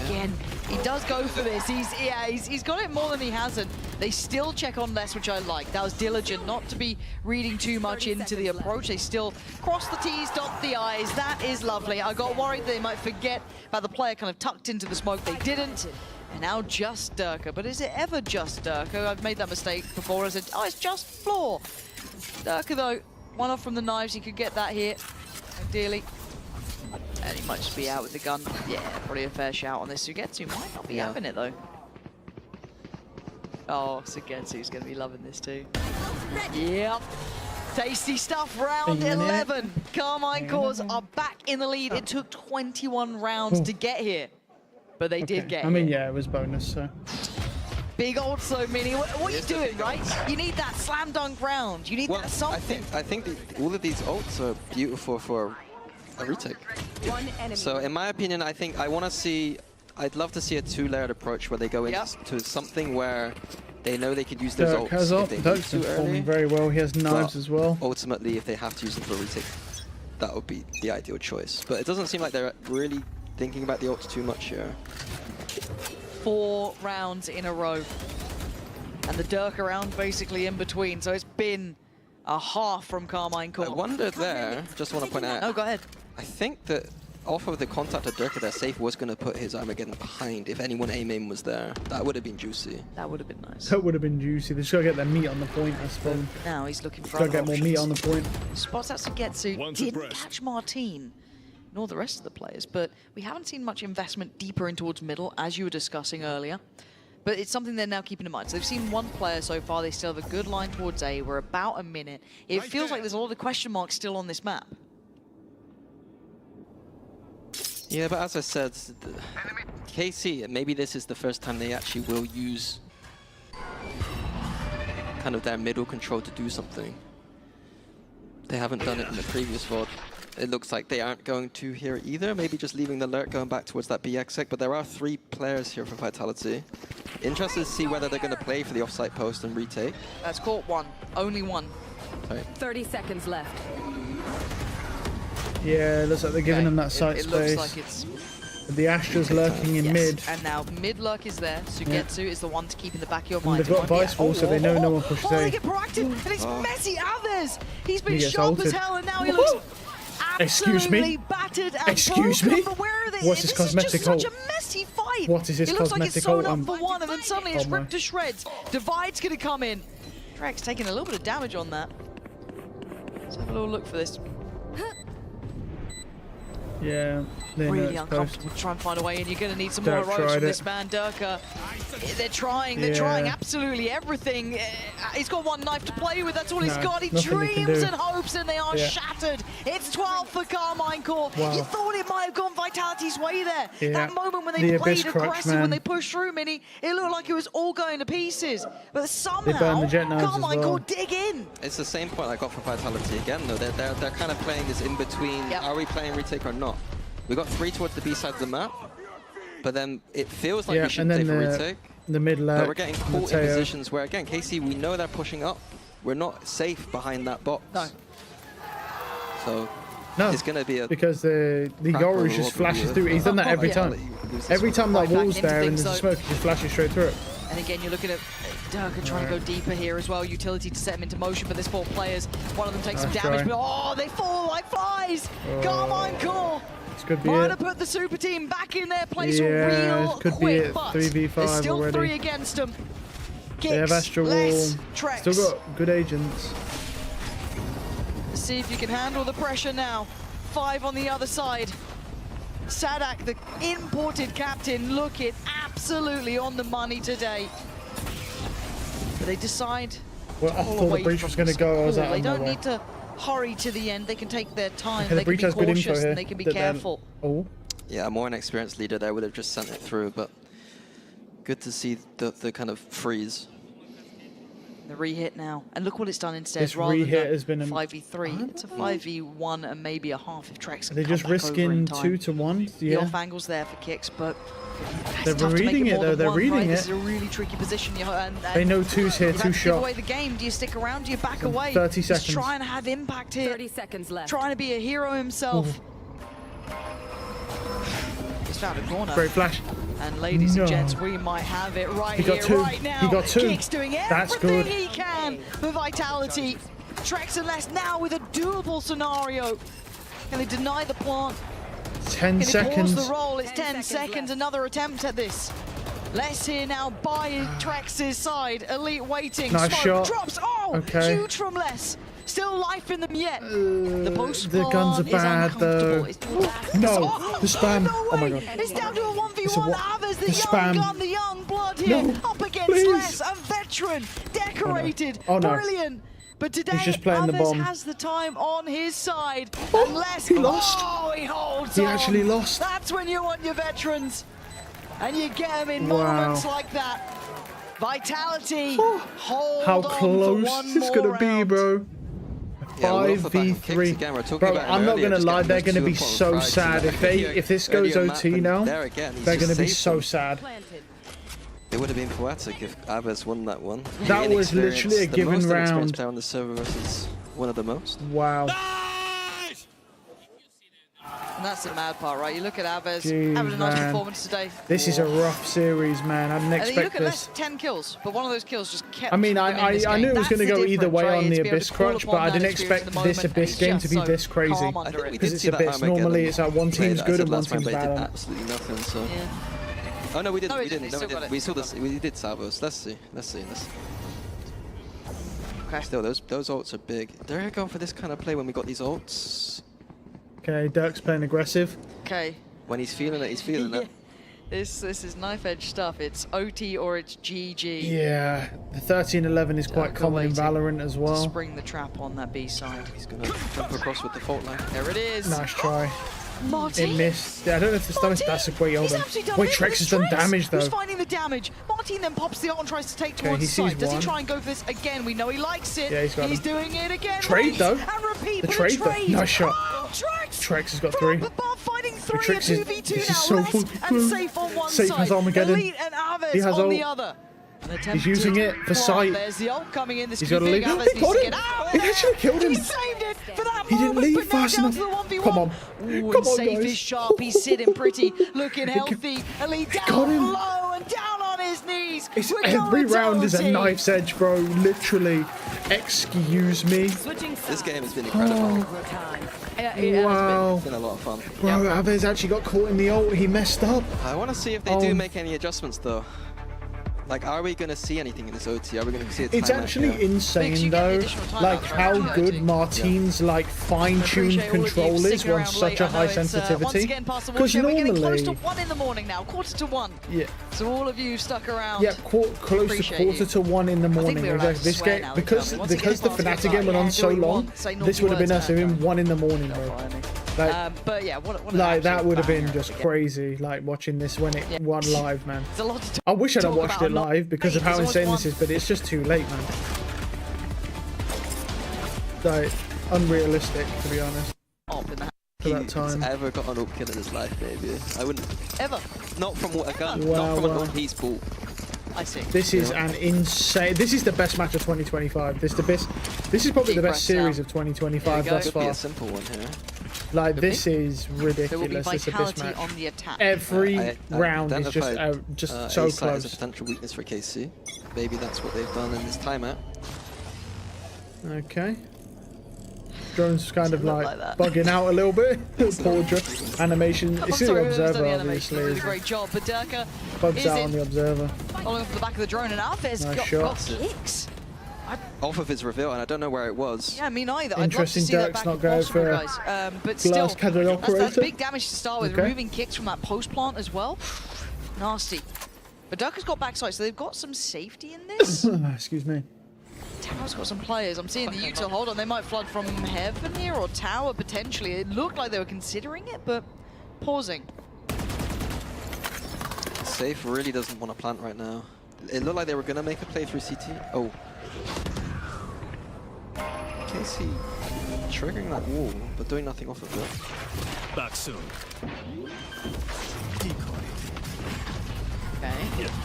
Again, he does go for this. He's got it more than he hasn't. They still check on less, which I like. That was diligent, not to be reading too much into the approach. They still cross the T's, dot the I's. That is lovely. I got worried they might forget about the player kind of tucked into the smoke. They didn't. And now just Durka. But is it ever just Durka? I've made that mistake before. I said, oh, it's just Floor. Durka, though, one off from the knives. He could get that here, ideally. And he might just be out with the gun. Yeah, probably a fair shout on this. Sugetsu might not be having it, though. Oh, Sugetsu's going to be loving this, too. Yep. Tasty stuff, round 11. Carmine Cores are back in the lead. It took 21 rounds to get here. But they did get I mean, here. yeah, it was bonus, so. Big old so Mini. What are you doing, right? You need that slam dunk round. You need that something. I think all of these ults are beautiful for a retake. One enemy. So in my opinion, I think I want to see, I'd love to see a 2-layered approach where they go into something where they know they could use those Dirk has ults up. if they need Dirk's to performing early. very well. He has knives But as well. ultimately, if they have to use them for a retake, that would be the ideal choice. But it doesn't seem like they're really thinking about the ults too much here. 4 rounds in a row. And the Dirk round basically in between. So it's been a half from Carmine Core. I wonder there, just want to point out. Oh, go ahead. I think that off of the contact of Dirk there, Safe was going to put his Armageddon behind. If anyone aim was there, that would have been juicy. That would have been nice. That would have been juicy. They just gotta get their meat on the point, I suppose. Now he's looking for Gotta other get more options. meat on the point. Spots out Sugetsu. One's Didn't abreast. catch Martine, nor the rest of the players, but we haven't seen much investment deeper in towards middle, as you were discussing earlier. But it's something they're now keeping in mind. So they've seen one player so far. They still have a good line towards A. We're about a minute. It feels like there's a lot of question marks still on this map. Yeah, but as I said, KC, maybe this is the first time they actually will use kind of their middle control to do something. They haven't done it in the previous VOD. It looks like they aren't going to here either. Maybe just leaving the lurk going back towards that BX sec. But there are 3 players here for Vitality. Interested to see whether they're going to play for the offsite post and retake. That's caught one. Only one. Right. 30 seconds left. Yeah, looks like they're giving them that site it space. looks like it's... The Astra's lurking in mid. And now mid lurk is there. Sugetsu is the one to keep in the back of your And mind. they've got Vice Wall, so they know no one pushes they A. get proactive, and it's Messi Alves. He's been He gets sharp as ulted. hell, and now he looks Excuse absolutely me? battered and Excuse broken. me? But where are they? What's his This is cosmetic just such a ult? messy fight. What is his It looks like it's cosmetic sewn ult? up for one, and then suddenly it's Oh my. ripped to shreds. Divide's gonna come in. Drake's taking a little bit of damage on that. Let's have a little look for this. Yeah, they know Really it's uncomfortable post. to try and find a way in. You're going to need some Dirk more heroics from tried this it. man, Durka. They're trying absolutely everything. He's got one knife to play with, that's all he's No, got. He nothing he can dreams do. and hopes, and they are Yeah. shattered. It's 12 for Carmine Core. Wow. You thought it might have gone Vitality's way there. Yeah. That moment when The they Abyss played crutch, aggressive, man. when they pushed through Mini, it looked like it was all going to pieces. But burned somehow, the jet knives as Carmine well. Core dig in. It's the same point I got for Vitality again, though. They're kind of playing this in between. Yep. Are we playing retake or not? We got 3 towards the B side of the map, but then it feels like Yeah, we should and then play for retake. the mid But lurk. we're getting caught in Mateo. positions where, again, KC, we know they're pushing up. We're not safe behind that box. No. So No, it's going to be a because the crack Yoru or just what flashes we through. He's done that every Yeah. time. Every time that Right back wall's into there and things, there's though. smoke, he just flashes straight through it. And again, you're looking at Durka trying to go deeper here as well. Utility to set him into motion, but there's 4 players. One of them takes some Nice damage, try. but they fall like flies. Oh. Carmine Core This could be trying it. to put the super team back in their place Yeah, real this could be quick, it. but 3v5 there's still already. 3 against them. They have Kicks, Astra Wall. less, Trex. Still got good agents. Let's see if you can handle the pressure now. 5 on the other side. Sadak, the imported captain, looking absolutely on the money today. But they decide Well, I to pull thought the away breach from was going to this go. I was call. like, They oh, no don't way. need to hurry to the end. They can take their time. Okay, the They can breach be has good info cautious here. and they can be that they're- careful. Oh, Yeah, a more inexperienced leader there would have just sent it through, but good to see the kind of freeze. The re-hit now. And look what it's done instead. This Rather re-hit than has been a- 5v3. It's a 5v1 and maybe a half if Trex are they can just come back over in risking time. 2 to 1? The Yeah. off angle's there for kicks, but They're it's tough to make reading it more though. than They're one, reading right? it. This is a really tricky position. And They know 2's here, you 2 have to give shot. away the game. Do you stick around? Do you back away? 30 He's seconds. trying to have impact here. 30 seconds left. Trying to be a hero himself. He's found a corner. Great flash. And ladies No. and gents, we might have it right He got here, 2. right now. He got 2. Kicks doing That's everything good. he can for Vitality. Trex and Less now with a doable scenario. Can they deny the plant? 10 Can he seconds. pause the roll? It's 10 10 seconds seconds. left. Another attempt at this. Less here now by Trex's side. Elite waiting. Nice Smoke shot. drops. Oh, Okay. huge from Less. Still life in them yet. The post the guns are plant is bad, though. uncomfortable. No, the spam. No Oh my way. god. It's down to a 1v1. It's a what? Avers, the The young spam. gun, the young blood here. No, Up against please. Less, a veteran, decorated, Oh no. brilliant. But today, He's just playing the Avers bomb. has the time on his side. Oh, and Less, he lost. Oh, he holds He on. actually lost. That's when you want your veterans. And you get them in Wow. moments like that. Vitality, hold How on for close one is this more gonna be, round. bro? Yeah, we're off the back of kicks 5v3. again. We're talking Bro, about him I'm not earlier, gonna just lie, getting they're those gonna be 2-point so frags sad in if this goes earlier OT map, now. and there again, he's They're just gonna be saved so them. sad. It would have been poetic if Avers won that one. That The was literally a inexperienced- given the most inexperienced round. player on the server versus one of the most. Wow. And that's the mad part, right? You look at Avers, Jeez, having a nice man. performance today. This is a rough series, man. I didn't And then you look expect at Less, this. 10 kills, but one of those kills just kept I mean, them in this I game. knew it was That's going to the go either difference, way right? on It's the be able Abyss to call crutch, but upon I that didn't experience expect in the this moment, Abyss and game he's to be just this so crazy. calm I under think it. we Because did it's see that Abyss. Armageddon Normally it's like one play team's that I good said and one last time, team's but it bad. did on it. absolutely nothing. So. Yeah. Oh no, we didn't. No, we we didn't. didn't. No, They we still didn't. got We it. saw this. We did Salvos. Let's see. Let's see. Okay. Still, those ults are big. They're going for this kind of play when we got these ults. Okay, Dirk's playing aggressive. Okay. When he's feeling it, he's feeling it. This is knife edge stuff. It's OT or it's GG. Yeah, the 13-11 is quite Dirk common in waiting Valorant as To well. spring the trap on that B side. He's gonna jump across with the fault line. There it is. Nice try. Martin. It missed. Yeah, I don't know if the stomach. That's a great hold He's on. actually done Wait, it, Trex but has it's done Trex damage who's though. finding the damage. Martin then pops the ult and tries to take Okay, towards he the side. sees Does he one. try and go for this again? We know he likes it. Yeah, he's got him. doing it again. Trade, Wait, though. And repeat The with trade, a though. trade. Nice shot. Oh, Trex. Trex has got From 3. above fighting 3 Trex at is- 2v2 this now. is so Less fucking and close. safe on one Safe side. has Armageddon. Elite and He Avers has on the ult. other. He's using it for sight. There's the ult coming in. This He's could got to be leave. big. He got him. He actually killed him. He saved it for that He didn't moment, leave but now fast down enough. to the 1v1. Come on. Ooh, Come on, Safe guys. is sharp. He's sitting pretty, looking healthy. Elite got down him. low and down on his knees. It's We're every going to round is a OT. knife's edge, bro. Literally. Excuse me. This game has been incredible. Wow. It's been a lot of fun. Bro, Aves actually got caught in the ult. He messed up. I want to see if they do make any adjustments, though. Like, are we going to see anything in this OT? Are we going to see a timeout? It's actually here? insane though, like how good Martine's like fine-tuned control is on such a high sensitivity. Because we're getting close to normally, 1 in the morning now, 1:45. yeah, So all of you stuck around. yeah, close to quarter to 1 in the morning. This game, because the Fnatic game went on so long, this would have been us in 1 in the morning, bro. Like, but yeah, what an like that absolute would have been banger. just crazy. Like watching this when it won live, man. There's a lot to I wish I'd have talk watched about. it live because of how insane this is, but it's just too late, man. Like, unrealistic, to be honest. For that time. He's ever got an ult kill in his life, maybe. I wouldn't. Ever. Not from a gun. Wow, not from wow. an ult he's bought. I see. This is an insane. This is the best match of 2025. This is the best. This is probably the best series of 2025 thus Could be far. a simple one here. Like this is There will be ridiculous. This is the best vitality match. on the attack. Every round is just identified, so A-side as a close. potential weakness for KC. Maybe that's what they've done in this timeout. Okay. Drone's kind of look like, like that. bugging out a little bit. Poor animation. I'm It's the sorry, whoever's done observer, the animation, obviously. did a great job. But Durka Bugs is out on in, the observer. following up the back of the drone, and Alves Nice got shot. kicks. Off of his reveal, and I don't know where it was. Yeah, me neither. Interesting. I'd love to see that Dirk's back not if going possible, for guys. But glass still, cadre that's operator. big damage to start with. Okay. Removing kicks from that post plant as well. Nasty. But Durka's got backside, so they've got some safety in this. Excuse me. Tower's got some players. I'm seeing the util. Hold on, they might flood from heaven here or tower potentially. It looked like they were considering it, but pausing. Safe really doesn't want to plant right now. It looked like they were going to make a play through CT. Oh. KC triggering that wall, but doing nothing off of it. Back soon. Okay.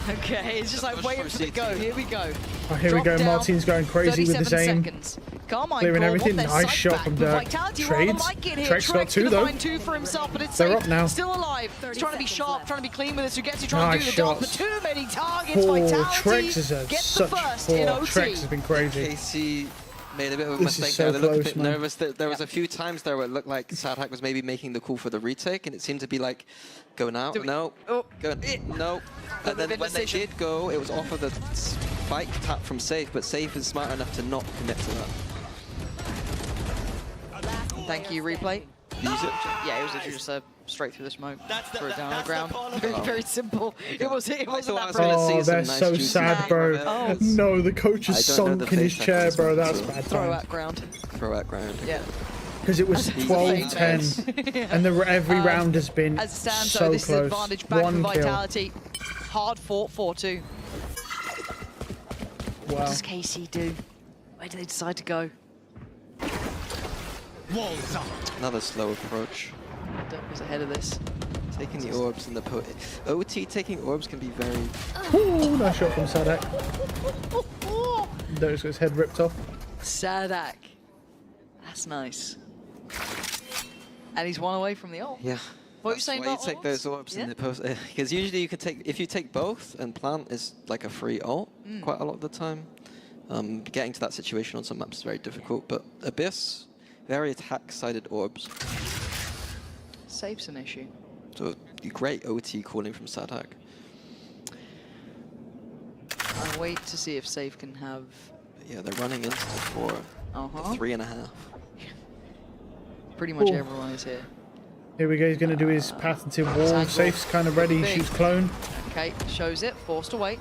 Okay, it's just like waiting for the go. Here we go. Oh, here we go. Drop down, Martin's going crazy with his aim. Carmine Clearing Core everything. want their Nice sight shot back, from but Dirk. Vitality Trades. rather like it here. Trek's got Trek's 2 gonna though. find 2 for himself, but it's They're safe. up now. Still alive. He's trying to be sharp, trying to be clean with it. Sugetsu trying to Nice do the dot, but shots. too many targets. Poor Vitality Trex is gets such the first in poor. OT. Trex has been crazy. KC made a bit of a This is mistake so there. They looked a close, bit man. nervous. There was a few times there where it looked like Sadhack was maybe making the call for the retake, and it seemed to be like, go now, no, Oh. go, no. And then when they did go, it was off of the spike tap from Safe, but Safe is smart enough to not commit to that. Thank you, replay. Use it. Yeah, it was literally just straight through the smoke, threw it down on the ground. Very, very simple. It wasn't that gonna brilliant. Oh, some that's nice so juicy sad, bro. Oh. No, the coach is I don't know sunk the in his face chair, tactics bro. for That's sure. bad Throw time. out ground. Throw out ground. Yeah. Because it was He's 12-10, and every round has been As it stands, so this is close. advantage back One for kill. Vitality. Hard fought 4-2. Wow. What does KC do? Where do they decide to go? Walls up. Another slow approach. Dirk was ahead of this. Taking the orbs and the OT taking orbs can be very. Ooh, nice shot from Sadek. Dirk's got his head ripped off. Sadek. That's nice. And he's 1 away from the ult. Yeah. What were you saying Why you about take ults? those orbs in the post? Because usually you could take, if you take both, and plant is like a free ult quite a lot of the time. Getting to that situation on some maps is very difficult, but Abyss, very attack-sided orbs. Safe's an issue. So great OT calling from Sadhack. I wait to see if Safe can have. Yeah, they're running into the 4, 3.5. Pretty much Ooh. everyone is here. Here we go. He's going to do his path into wall. Sandwall. Safe's kind of ready. Big. Shoots clone. Okay, shows it, forced away.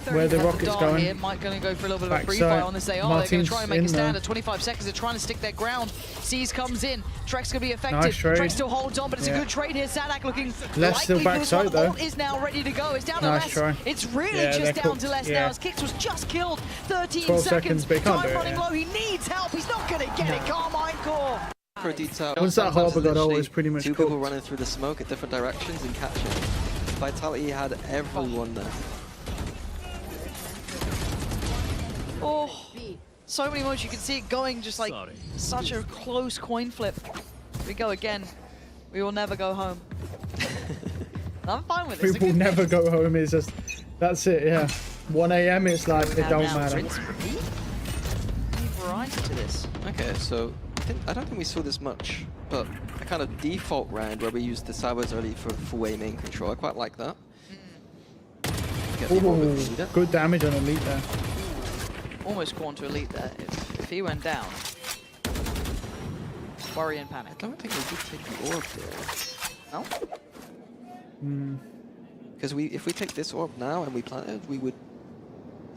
Where the At rocket's dart going. Here, Mike going to go for a little bit of a free Backside. fire on this. They are. They're going Martin's to try and make in a stand there. at 25 seconds. They're trying to stick their ground. Seas comes in. Trek's going to be effective. Nice trade. Trek still holds on, but it's a Yeah. good trade here. Sadak looking Less still likely for this backside, one. though. Ult is now ready to go. It's down to Nice less. try. It's really Yeah, they're just down cooked. to less Yeah. now. As Kicks was just killed. 13 12 seconds, but he can't Time do it, running yeah. low. He needs help. He's not going to get it. Carmine Core. For detail. Once that Sometimes Harbor it's got ult, literally it's pretty much 2 people cooked. running through the smoke at different directions and catching. Vitality had everyone there. Oh, so many moments you can see it going just like such a close coin flip. We go again. We will never go home. I'm fine with this. We will never go home is just, that's it, yeah. 1 AM, it's like, it don't matter. Rinse and repeat? Any variety to this? Okay, so I don't think we saw this much, but a kind of default round where we used the Sabers early for full main control. I quite like that. Ooh, good damage on Elite there. Almost gone to Elite there. If he went down, worry and panic. I don't think we did take the orb there. No? Because if we take this orb now and we plant it, we would,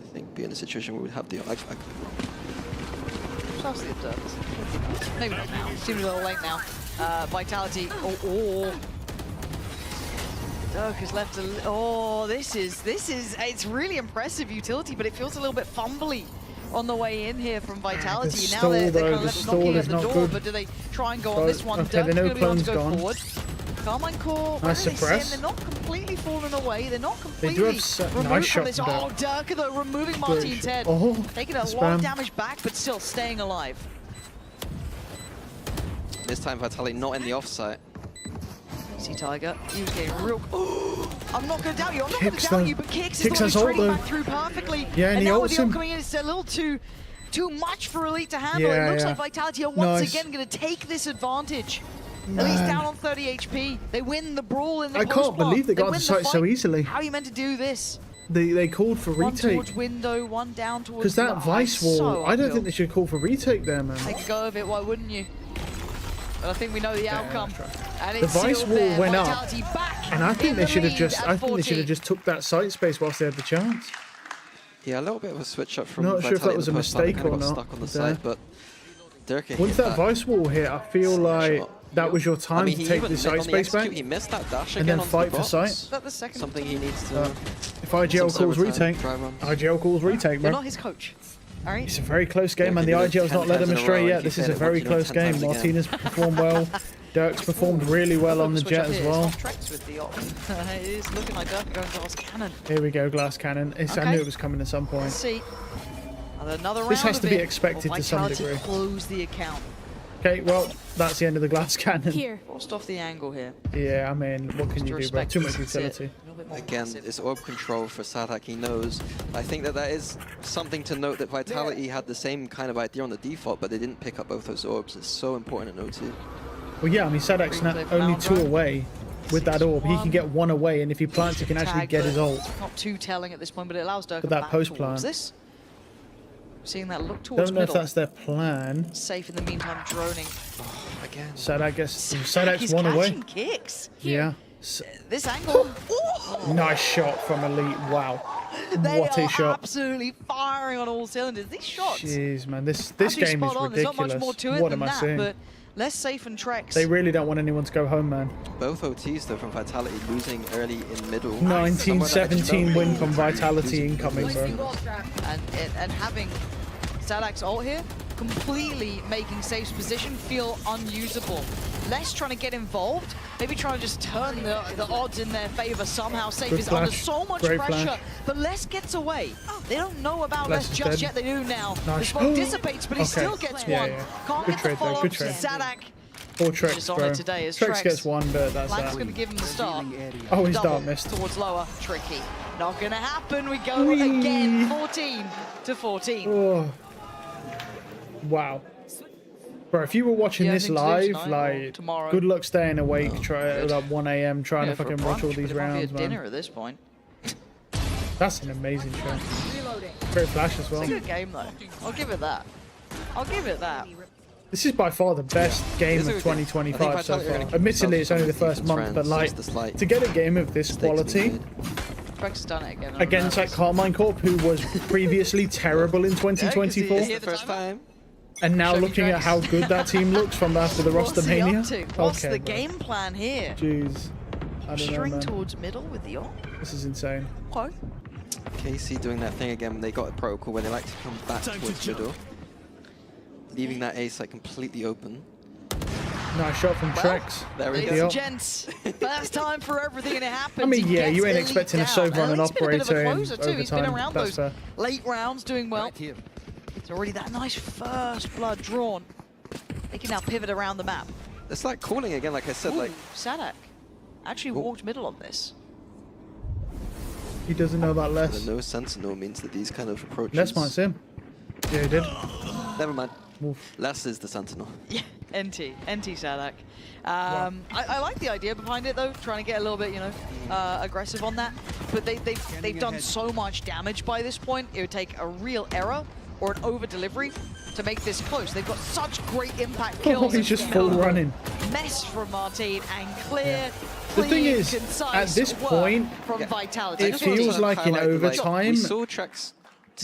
I think, be in a situation where we'd have the orb. I could be wrong. Just the observers. Maybe not now. Seems a little late now. Vitality. Oh. Dirk has left a. Oh, this is. It's really impressive utility, but it feels a little bit fumbly on the way in here from Vitality. The Now they're kind the of left stall knocking is at the not door, good. but do they try and go on this one? Okay, Dirk's they know going to be able to Clone's go gone. forward. Carmine Core, Nice suppress. they're not completely falling away. They're not completely do have removed nice from shot this. from Oh, Dirk. Dirk, though, removing Martin's head. Oh, taking a lot spam. of damage back, but still staying alive. This time Vitality not in the offsite. See Tiger, he was getting real. Oh, I'm not going to doubt you. I'm not going to Kicks doubt though. you, but Kicks is Kicks the one has who's ult trading though. back through perfectly. Yeah, and he now with ults the ult him. coming in, it's a little too much for Elite to handle. Yeah, It looks yeah. like Vitality are once Nice. again going to take this advantage. Man. Elite's down on 30 HP. They win the brawl in the I close can't believe they got win the site so fight. easily. How are you meant to do this? They called for One retake. towards window, one down towards. Because that Vice wall, so I don't uphill. think they should call for retake there, man. Take a go of it, why wouldn't you? But I think we know the outcome. And The it's Vice sealed wall there. went up, Vitality back and I think in they the should have lead just. at I think they should 14. have just took that site space whilst they had the chance. Yeah, a little bit of a switch up from Not sure if that Vitality was a in the first half. They mistake kinda or got not. stuck on the Yeah. side, but Dirk hit Once that Vice wall hit, I feel like that was your time I mean, to he take even the site on the space back, execute, he missed that dash and again then onto fight the for box. site. Is that the second Something he needs to. If IGL some calls overtime, retake, try run. IGL calls retake, You're bro. not his coach. All right. It's a very close game, and the can do it IGL's not 10 led times him in a astray row, yet. and This if is you a fail it very once, you do it close 10 game. times again. Martinez performed well. Dirk's performed really well on the Switch jet up as here. well. It's off tracks with the op. It is looking like Dirk going glass cannon. Here we go, glass cannon. I Okay. knew it was coming at some point. Let's see. Another round This has to of be it. expected Will to some Vitality degree. close the account. Okay, well, that's the end of the glass cannon. Here. Forced off the angle here. Yeah, I mean, what can you do, bro? Too much utility. Again, it's orb control for Sadak, he knows. I think that is something to note that Vitality had the same kind of idea on the default, but they didn't pick up both those orbs. It's so important at O2. Well, yeah, I mean, Sadak's only 2 away with that orb. He can get 1 away, and if he plants, he can actually Tag, get his but ult. Not too telling at this point, but it allows Dirk But that back post towards plant. this. Seeing that look towards Don't know if middle. that's their plan. Safe in the meantime, droning. Again. Sadak gets Sadak's He's 1 away. catching kicks. Yeah. This angle. Nice shot from Elite. Wow. They What a are shot. absolutely firing on all cylinders. These shots. Jeez, man. This actually game is spot on. There's not ridiculous. much more to it What than am I that, saying? but less safe and Trex. They really don't want anyone to go home, man. Both OTs, though, from Vitality losing early in middle. 1917 win from Vitality incoming, bro. And having Sadak's ult here, completely making Safe's position feel unusable. Less trying to get involved, maybe trying to just turn the odds in their favor somehow. Safe Good is under flash. so much Great pressure, flash. but Les gets away. They don't know about Les Les is just dead. yet, they do now. The Nice. smoke dissipates, but he Okay. still gets Yeah, one. yeah. Can't Good get the trade, though. follow-up. Good trade. Sadak, Or just Trex, on bro. it today is Trex Trex. gets 1, but that's Blank's that. going to give him the start. Oh, his Double dart missed. towards lower, tricky. Not going to happen. We go Whee! again, 14 to 14. Oh. Wow. Bro, if you were watching Yeah, this things do live, tonight or like, tomorrow. good luck staying awake at like 1 AM trying Yeah, to for fucking brunch, watch all but these it might be a rounds, dinner man. at this point. That's an amazing shot. Great flash as well. It's a good game though. I'll give it that. I'll give it that. This is by far the best game It's of a good game. I 2025 think so Vitality are far. gonna keep Admittedly, it's only the themselves first month, friends, but like, just the slight to get a game of this quality Trex has done it again. against like Carmine Corp, who was previously terrible in 2024, It's the first time. and now Show me looking at Trex. how good that team looks from after the What's roster he up mania. to? What's Okay, the bro. game plan here? Jeez. I don't know, String man. towards middle with the ult. This is insane. Okay. KC doing that thing again. They got a protocol where they like to come back Time to towards jump. middle, leaving that A site completely open. Nice shot from Trex. There we Ladies go. and gents, first time for everything, and it happens. I mean, He yeah, gets you ain't Elite expecting a down. Sova on an Elite's been a bit of a operator in closer too. He's been overtime. around That's those fair. late rounds doing well. It's already that nice first blood drawn. They can now pivot around the map. It's like calling again, like I said, Ooh, like Sadak actually walked middle on this. He doesn't know about the less. no sentinel means that these kind of approaches. Less might see him. Yeah, he did. Never mind. Wolf. Less is the sentinel. Yeah, NT Sadak. I like the idea behind it though, trying to get a little bit, you know, aggressive on that. But they've done so much damage by this point. It would take a real error or an over delivery to make this close. They've got such great impact kills. He's just full running. Mess from Martin and clear. The thing clean, is, concise at this work point, from Vitality. it feels like in overtime, we saw Trex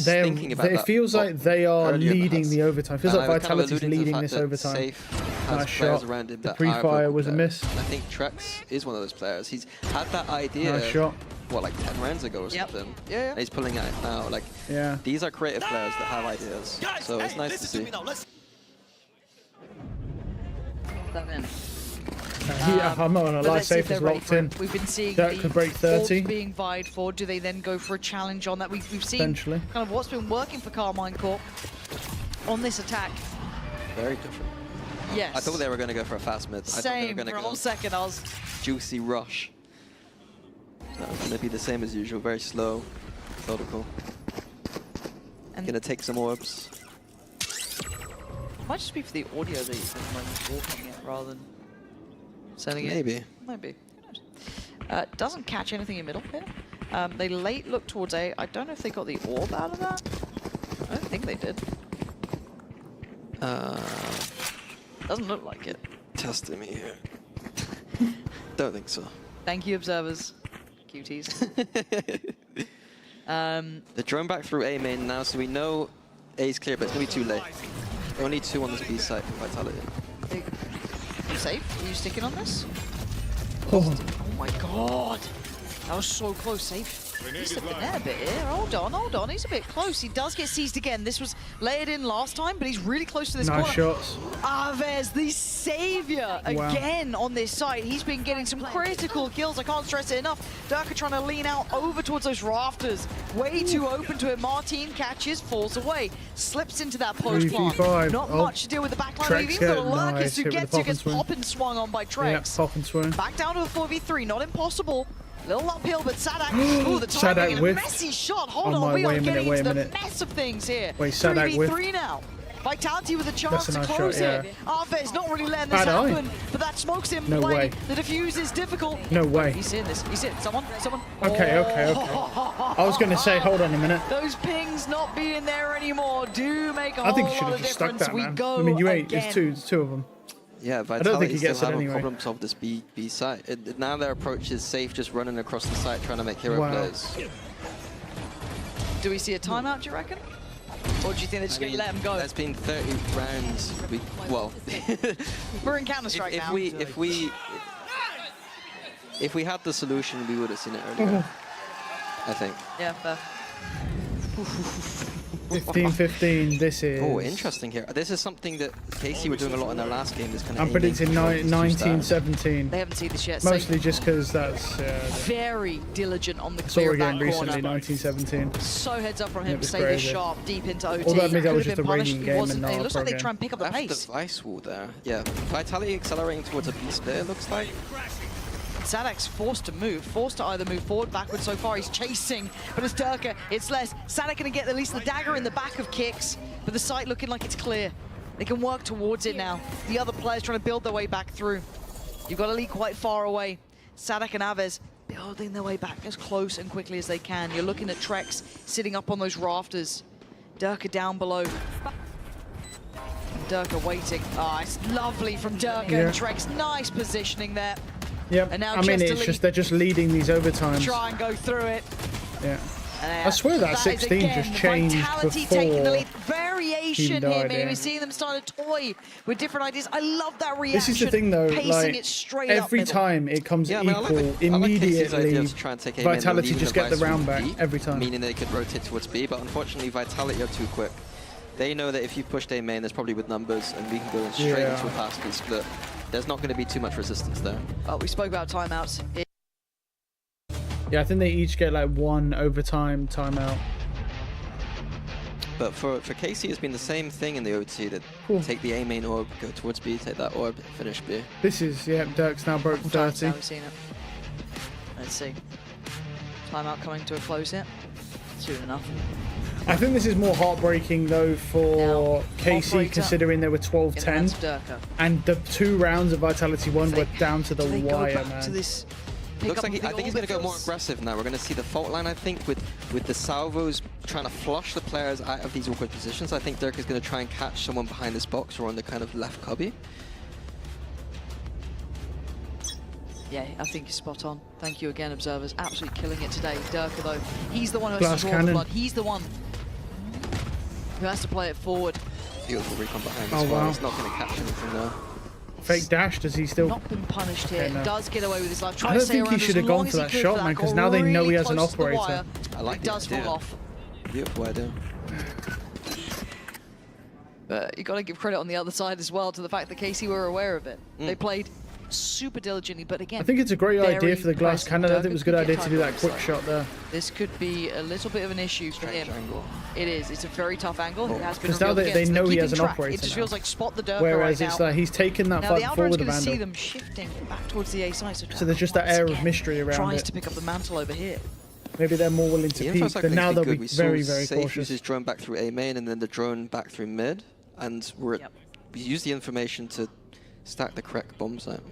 they're, thinking about it that feels like they are earlier in the leading past. the overtime. It feels like we're kind of Vitality's alluding to the leading fact this that overtime. Safe has Nice players shot. around him The that pre-fire are was a miss. And I think Trex is one of those players. He's had that idea, Nice shot. what, like 10 rounds ago or Yep. something. Yeah. And he's pulling it out now. Like, Yeah. these are creative players that have ideas. So it's nice to see. Yeah, I'm not gonna But lie, let's see if Safe they're is ready locked for it. in. We've been seeing That the could break 30. orbs being vied for. Do they then go for a challenge on that? We've seen Potentially. kind of what's been working for Carmine Corp on this attack. Very different. Yes. I thought they were going to go for a fast mid. I thought they Same. were going to For a go whole second, I was... juicy rush. That was going to be the same as usual. Very slow, methodical. And Going to take some orbs. might just be for the audio that you've been like walking it rather than sending it. Maybe. Maybe. Who knows? Doesn't catch anything in middle here. They late look towards A. I don't know if they got the orb out of that. I don't think they did. Doesn't look like it. Testing me here. Don't think so. Thank you, observers. Cuties. The drone back through A main now, so we know A's clear, but it's going to be too late. Only 2 on this B site for Vitality. Safe? Are you sticking on this? Oh, Oh my god! That was so close, Safe. He's slipped in there a bit here. Hold on. He's a bit close. He does get seized again. This was layered in last time, but he's really close to this nice corner. shots. Aves, the savior, again on this site. He's been getting some critical kills. I can't stress it enough. Durka trying to lean out over towards those rafters. Way too open to it. Martin catches, falls away. Slips into that post plant. 3v5. Not Oh. much to deal with the backline. Trex We've even got a get- Lurkus nice, who hit with gets the who pop gets and swing. pop and swung on by Yeah, Trex. pop and swing. Back down to a 4v3. Not impossible. Little uphill, but Sadak. Ooh, the Sadak timing and a whiffed. messy shot. Hold Oh on, my, we are wait a minute, getting wait a into the minute. mess of things here. Wait, Sadak 3v3 whiffed. now. Vitality with a chance That's a to nice close shot, it. Arvez not really letting this Bad eye. happen, but that smokes him. No way. The defuse is difficult. No way. He's seeing this. He's seeing someone. Okay. I was going to say, hold on a minute. Those pings not being there anymore do make a I think whole you should lot have of just stuck difference. that, We man. go I mean, you ain't. again. It's two of them. Yeah, don't think Vitality he gets still it have anyway. a problem solve this B site. Now their approach is Safe just running across the site trying to make hero Wow. plays. Do we see a timeout, do you reckon? Or do you think they're just going to let him go? There's been 30 rounds. Well, We're in Counter-Strike now. if we had the solution, we would have seen it earlier. I think. Yeah, fair. 15-15, this is... Oh, interesting here. This is something that KC were doing a lot in their last game. This kind of I'm predicting 19-17. They haven't seen this yet. Mostly just because that's... Very diligent on the saw clear a of game that recently, corner. 19-17. So heads up from It him. was Stay this crazy. sharp, deep into OT. Although I admit that Could was have just been a punished. raining He game wasn't. and It not a looks pro like they game. try and pick up the Left pace. the Vice wall there. Yeah, Vitality accelerating towards a B split, looks like. Sadak's forced to move, forced to either move forward, backwards. So far he's chasing, but it's Durka, it's less. Sadak gonna get at least the dagger in the back of Kicks, but the site looking like it's clear. They can work towards it now. The other players trying to build their way back through. You've got Elite quite far away. Sadak and Aves building their way back as close and quickly as they can. You're looking at Trex sitting up on those rafters. Durka down below. Durka waiting. Ah, it's lovely from Durka and Trex. Nice positioning there. Yep. And now I mean, it's just they're just leading these overtimes. Try and go through it. Yeah. I swear that 16 just changed Vitality taking the before lead. Variation he died, here, maybe yeah. seeing them start to toy with different ideas. I love that reaction. This is the thing, though. Pacing Like it straight every up middle. time it comes Yeah, I mean, I equal, like KC's idea immediately to try and take aim in and Vitality leave just the get the Vice round from back B, every time. meaning they could rotate towards B. But unfortunately, Vitality are too quick. They know that if you pushed A main, there's probably with numbers, and we can go straight into a fast B split. there's not going to be too much resistance there. We spoke about timeouts. Yeah, I think they each get like 1 overtime timeout. But for KC, it's been the same thing in the OT. That take the A main orb, go towards B, take that orb, finish B. This is, yeah, Dirk's now broke 30. Now we've seen it. Let's see. Timeout coming to a close here. Soon enough. I think this is more heartbreaking though for KC, considering they were 12-10, and the 2 rounds of Vitality 1 were down to the wire, man. Looks like I think he's going to go more aggressive now. We're going to see the fault line, I think, with the salvos trying to flush the players out of these awkward positions. I think Dirk is going to try and catch someone behind this box or on the kind of left cubby. Yeah, I think you're spot on. Thank you again, observers. Absolutely killing it today. Durka, though, he's the one who has to draw the blood. He's the one who has to play it forward. Beautiful recon behind as well. It's not going to catch anything there. Fake dash, does he still... Not been punished here. No. Does get away with his life. I don't think he should have gone for that shot, man, because now they know he has an operator. I like it. Does fall off. Beautiful idea. But you got to give credit on the other side as well to the fact that KC were aware of it. They played super diligently, but again, I think it's a great idea for the glass cannon. I think it was a good idea to do that quick shot there. This could be a little bit of an issue for him. Angle. It is. It's a very tough angle. It has been because now they know he has an operator. It just feels like spot the Durka whereas right it's now. like he's taken that now fight the forward going of to see Vandal. them shifting back towards the A side. So there's just that air of mystery around tries it. to pick up the mantle over here. Maybe they're more willing to peek, but now they'll be very, very cautious. Use his drone back through A main and then the drone back through mid, and we use the information to stack the correct bomb zone.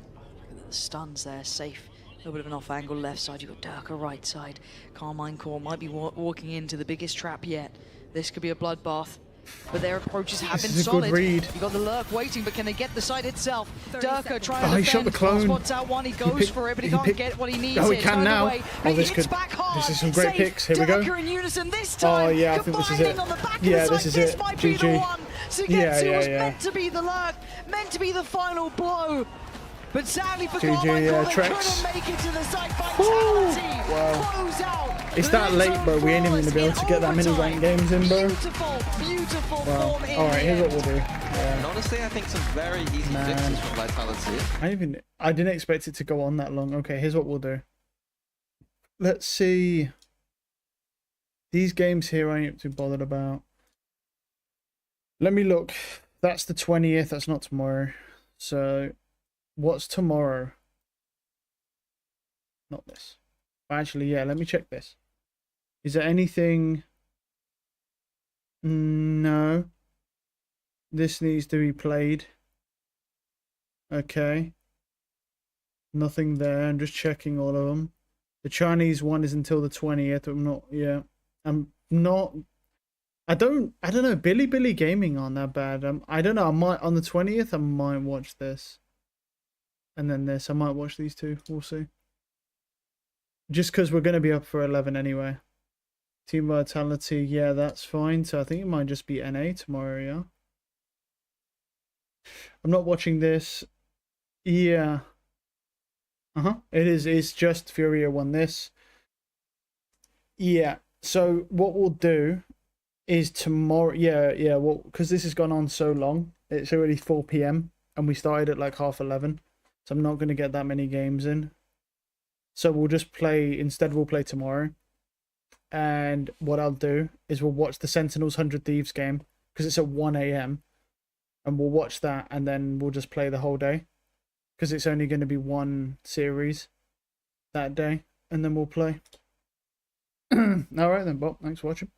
The stuns there, safe. A little bit of an off angle left side. You've got Durka right side. Carmine Core might be walking into the biggest trap yet. This could be a bloodbath. But their approaches have been solid. You've got the lurk waiting, but can they get the site itself? Durka trying to defend. He shot the clone. Spots out one, he goes for it, but he can't get what he needs. Oh, he can now. Oh, this is some great picks. Here we go. Durka in unison this time. Oh yeah, I think this is it. Yeah, this is it. GG. Sugetsu was meant to be the lurk, meant to be the final blow. But sadly for Carmine Core, they couldn't make it to the site. Vitality close out. It's that late, bro. We ain't even gonna be able to get that many ranked games in, bro. Beautiful form in Alright, here's what we'll do. Yeah. And honestly, I think some very easy fixes from Vitality. I didn't expect it to go on that long. Okay, here's what we'll do. Let's see. These games here I ain't too bothered about. Let me look. That's the 20th. That's not tomorrow. So, what's tomorrow? Not this. Actually, yeah, let me check this. Is there anything... No. This needs to be played. Okay. Nothing there. I'm just checking all of them. The Chinese one is until the 20th. I'm not... I don't know. Billy Gaming aren't that bad. I don't know. I might on the 20th. I might watch this, and then this. I might watch these two. We'll see. Just because we're gonna be up for 11 anyway. Team Vitality. Yeah, that's fine. So I think it might just be NA tomorrow. Yeah. I'm not watching this. Yeah. It is. It's just Furia won this. Yeah. So what we'll do is tomorrow, well, because this has gone on so long, it's already 4 PM and we started at like 11:30, so I'm not going to get that many games in. So we'll just play, instead we'll play tomorrow, and what I'll do is we'll watch the Sentinels 100 Thieves game, because it's at 1 AM, and we'll watch that, and then we'll just play the whole day, because it's only going to be one series that day, and then we'll play. Alright then, Bob, thanks for watching.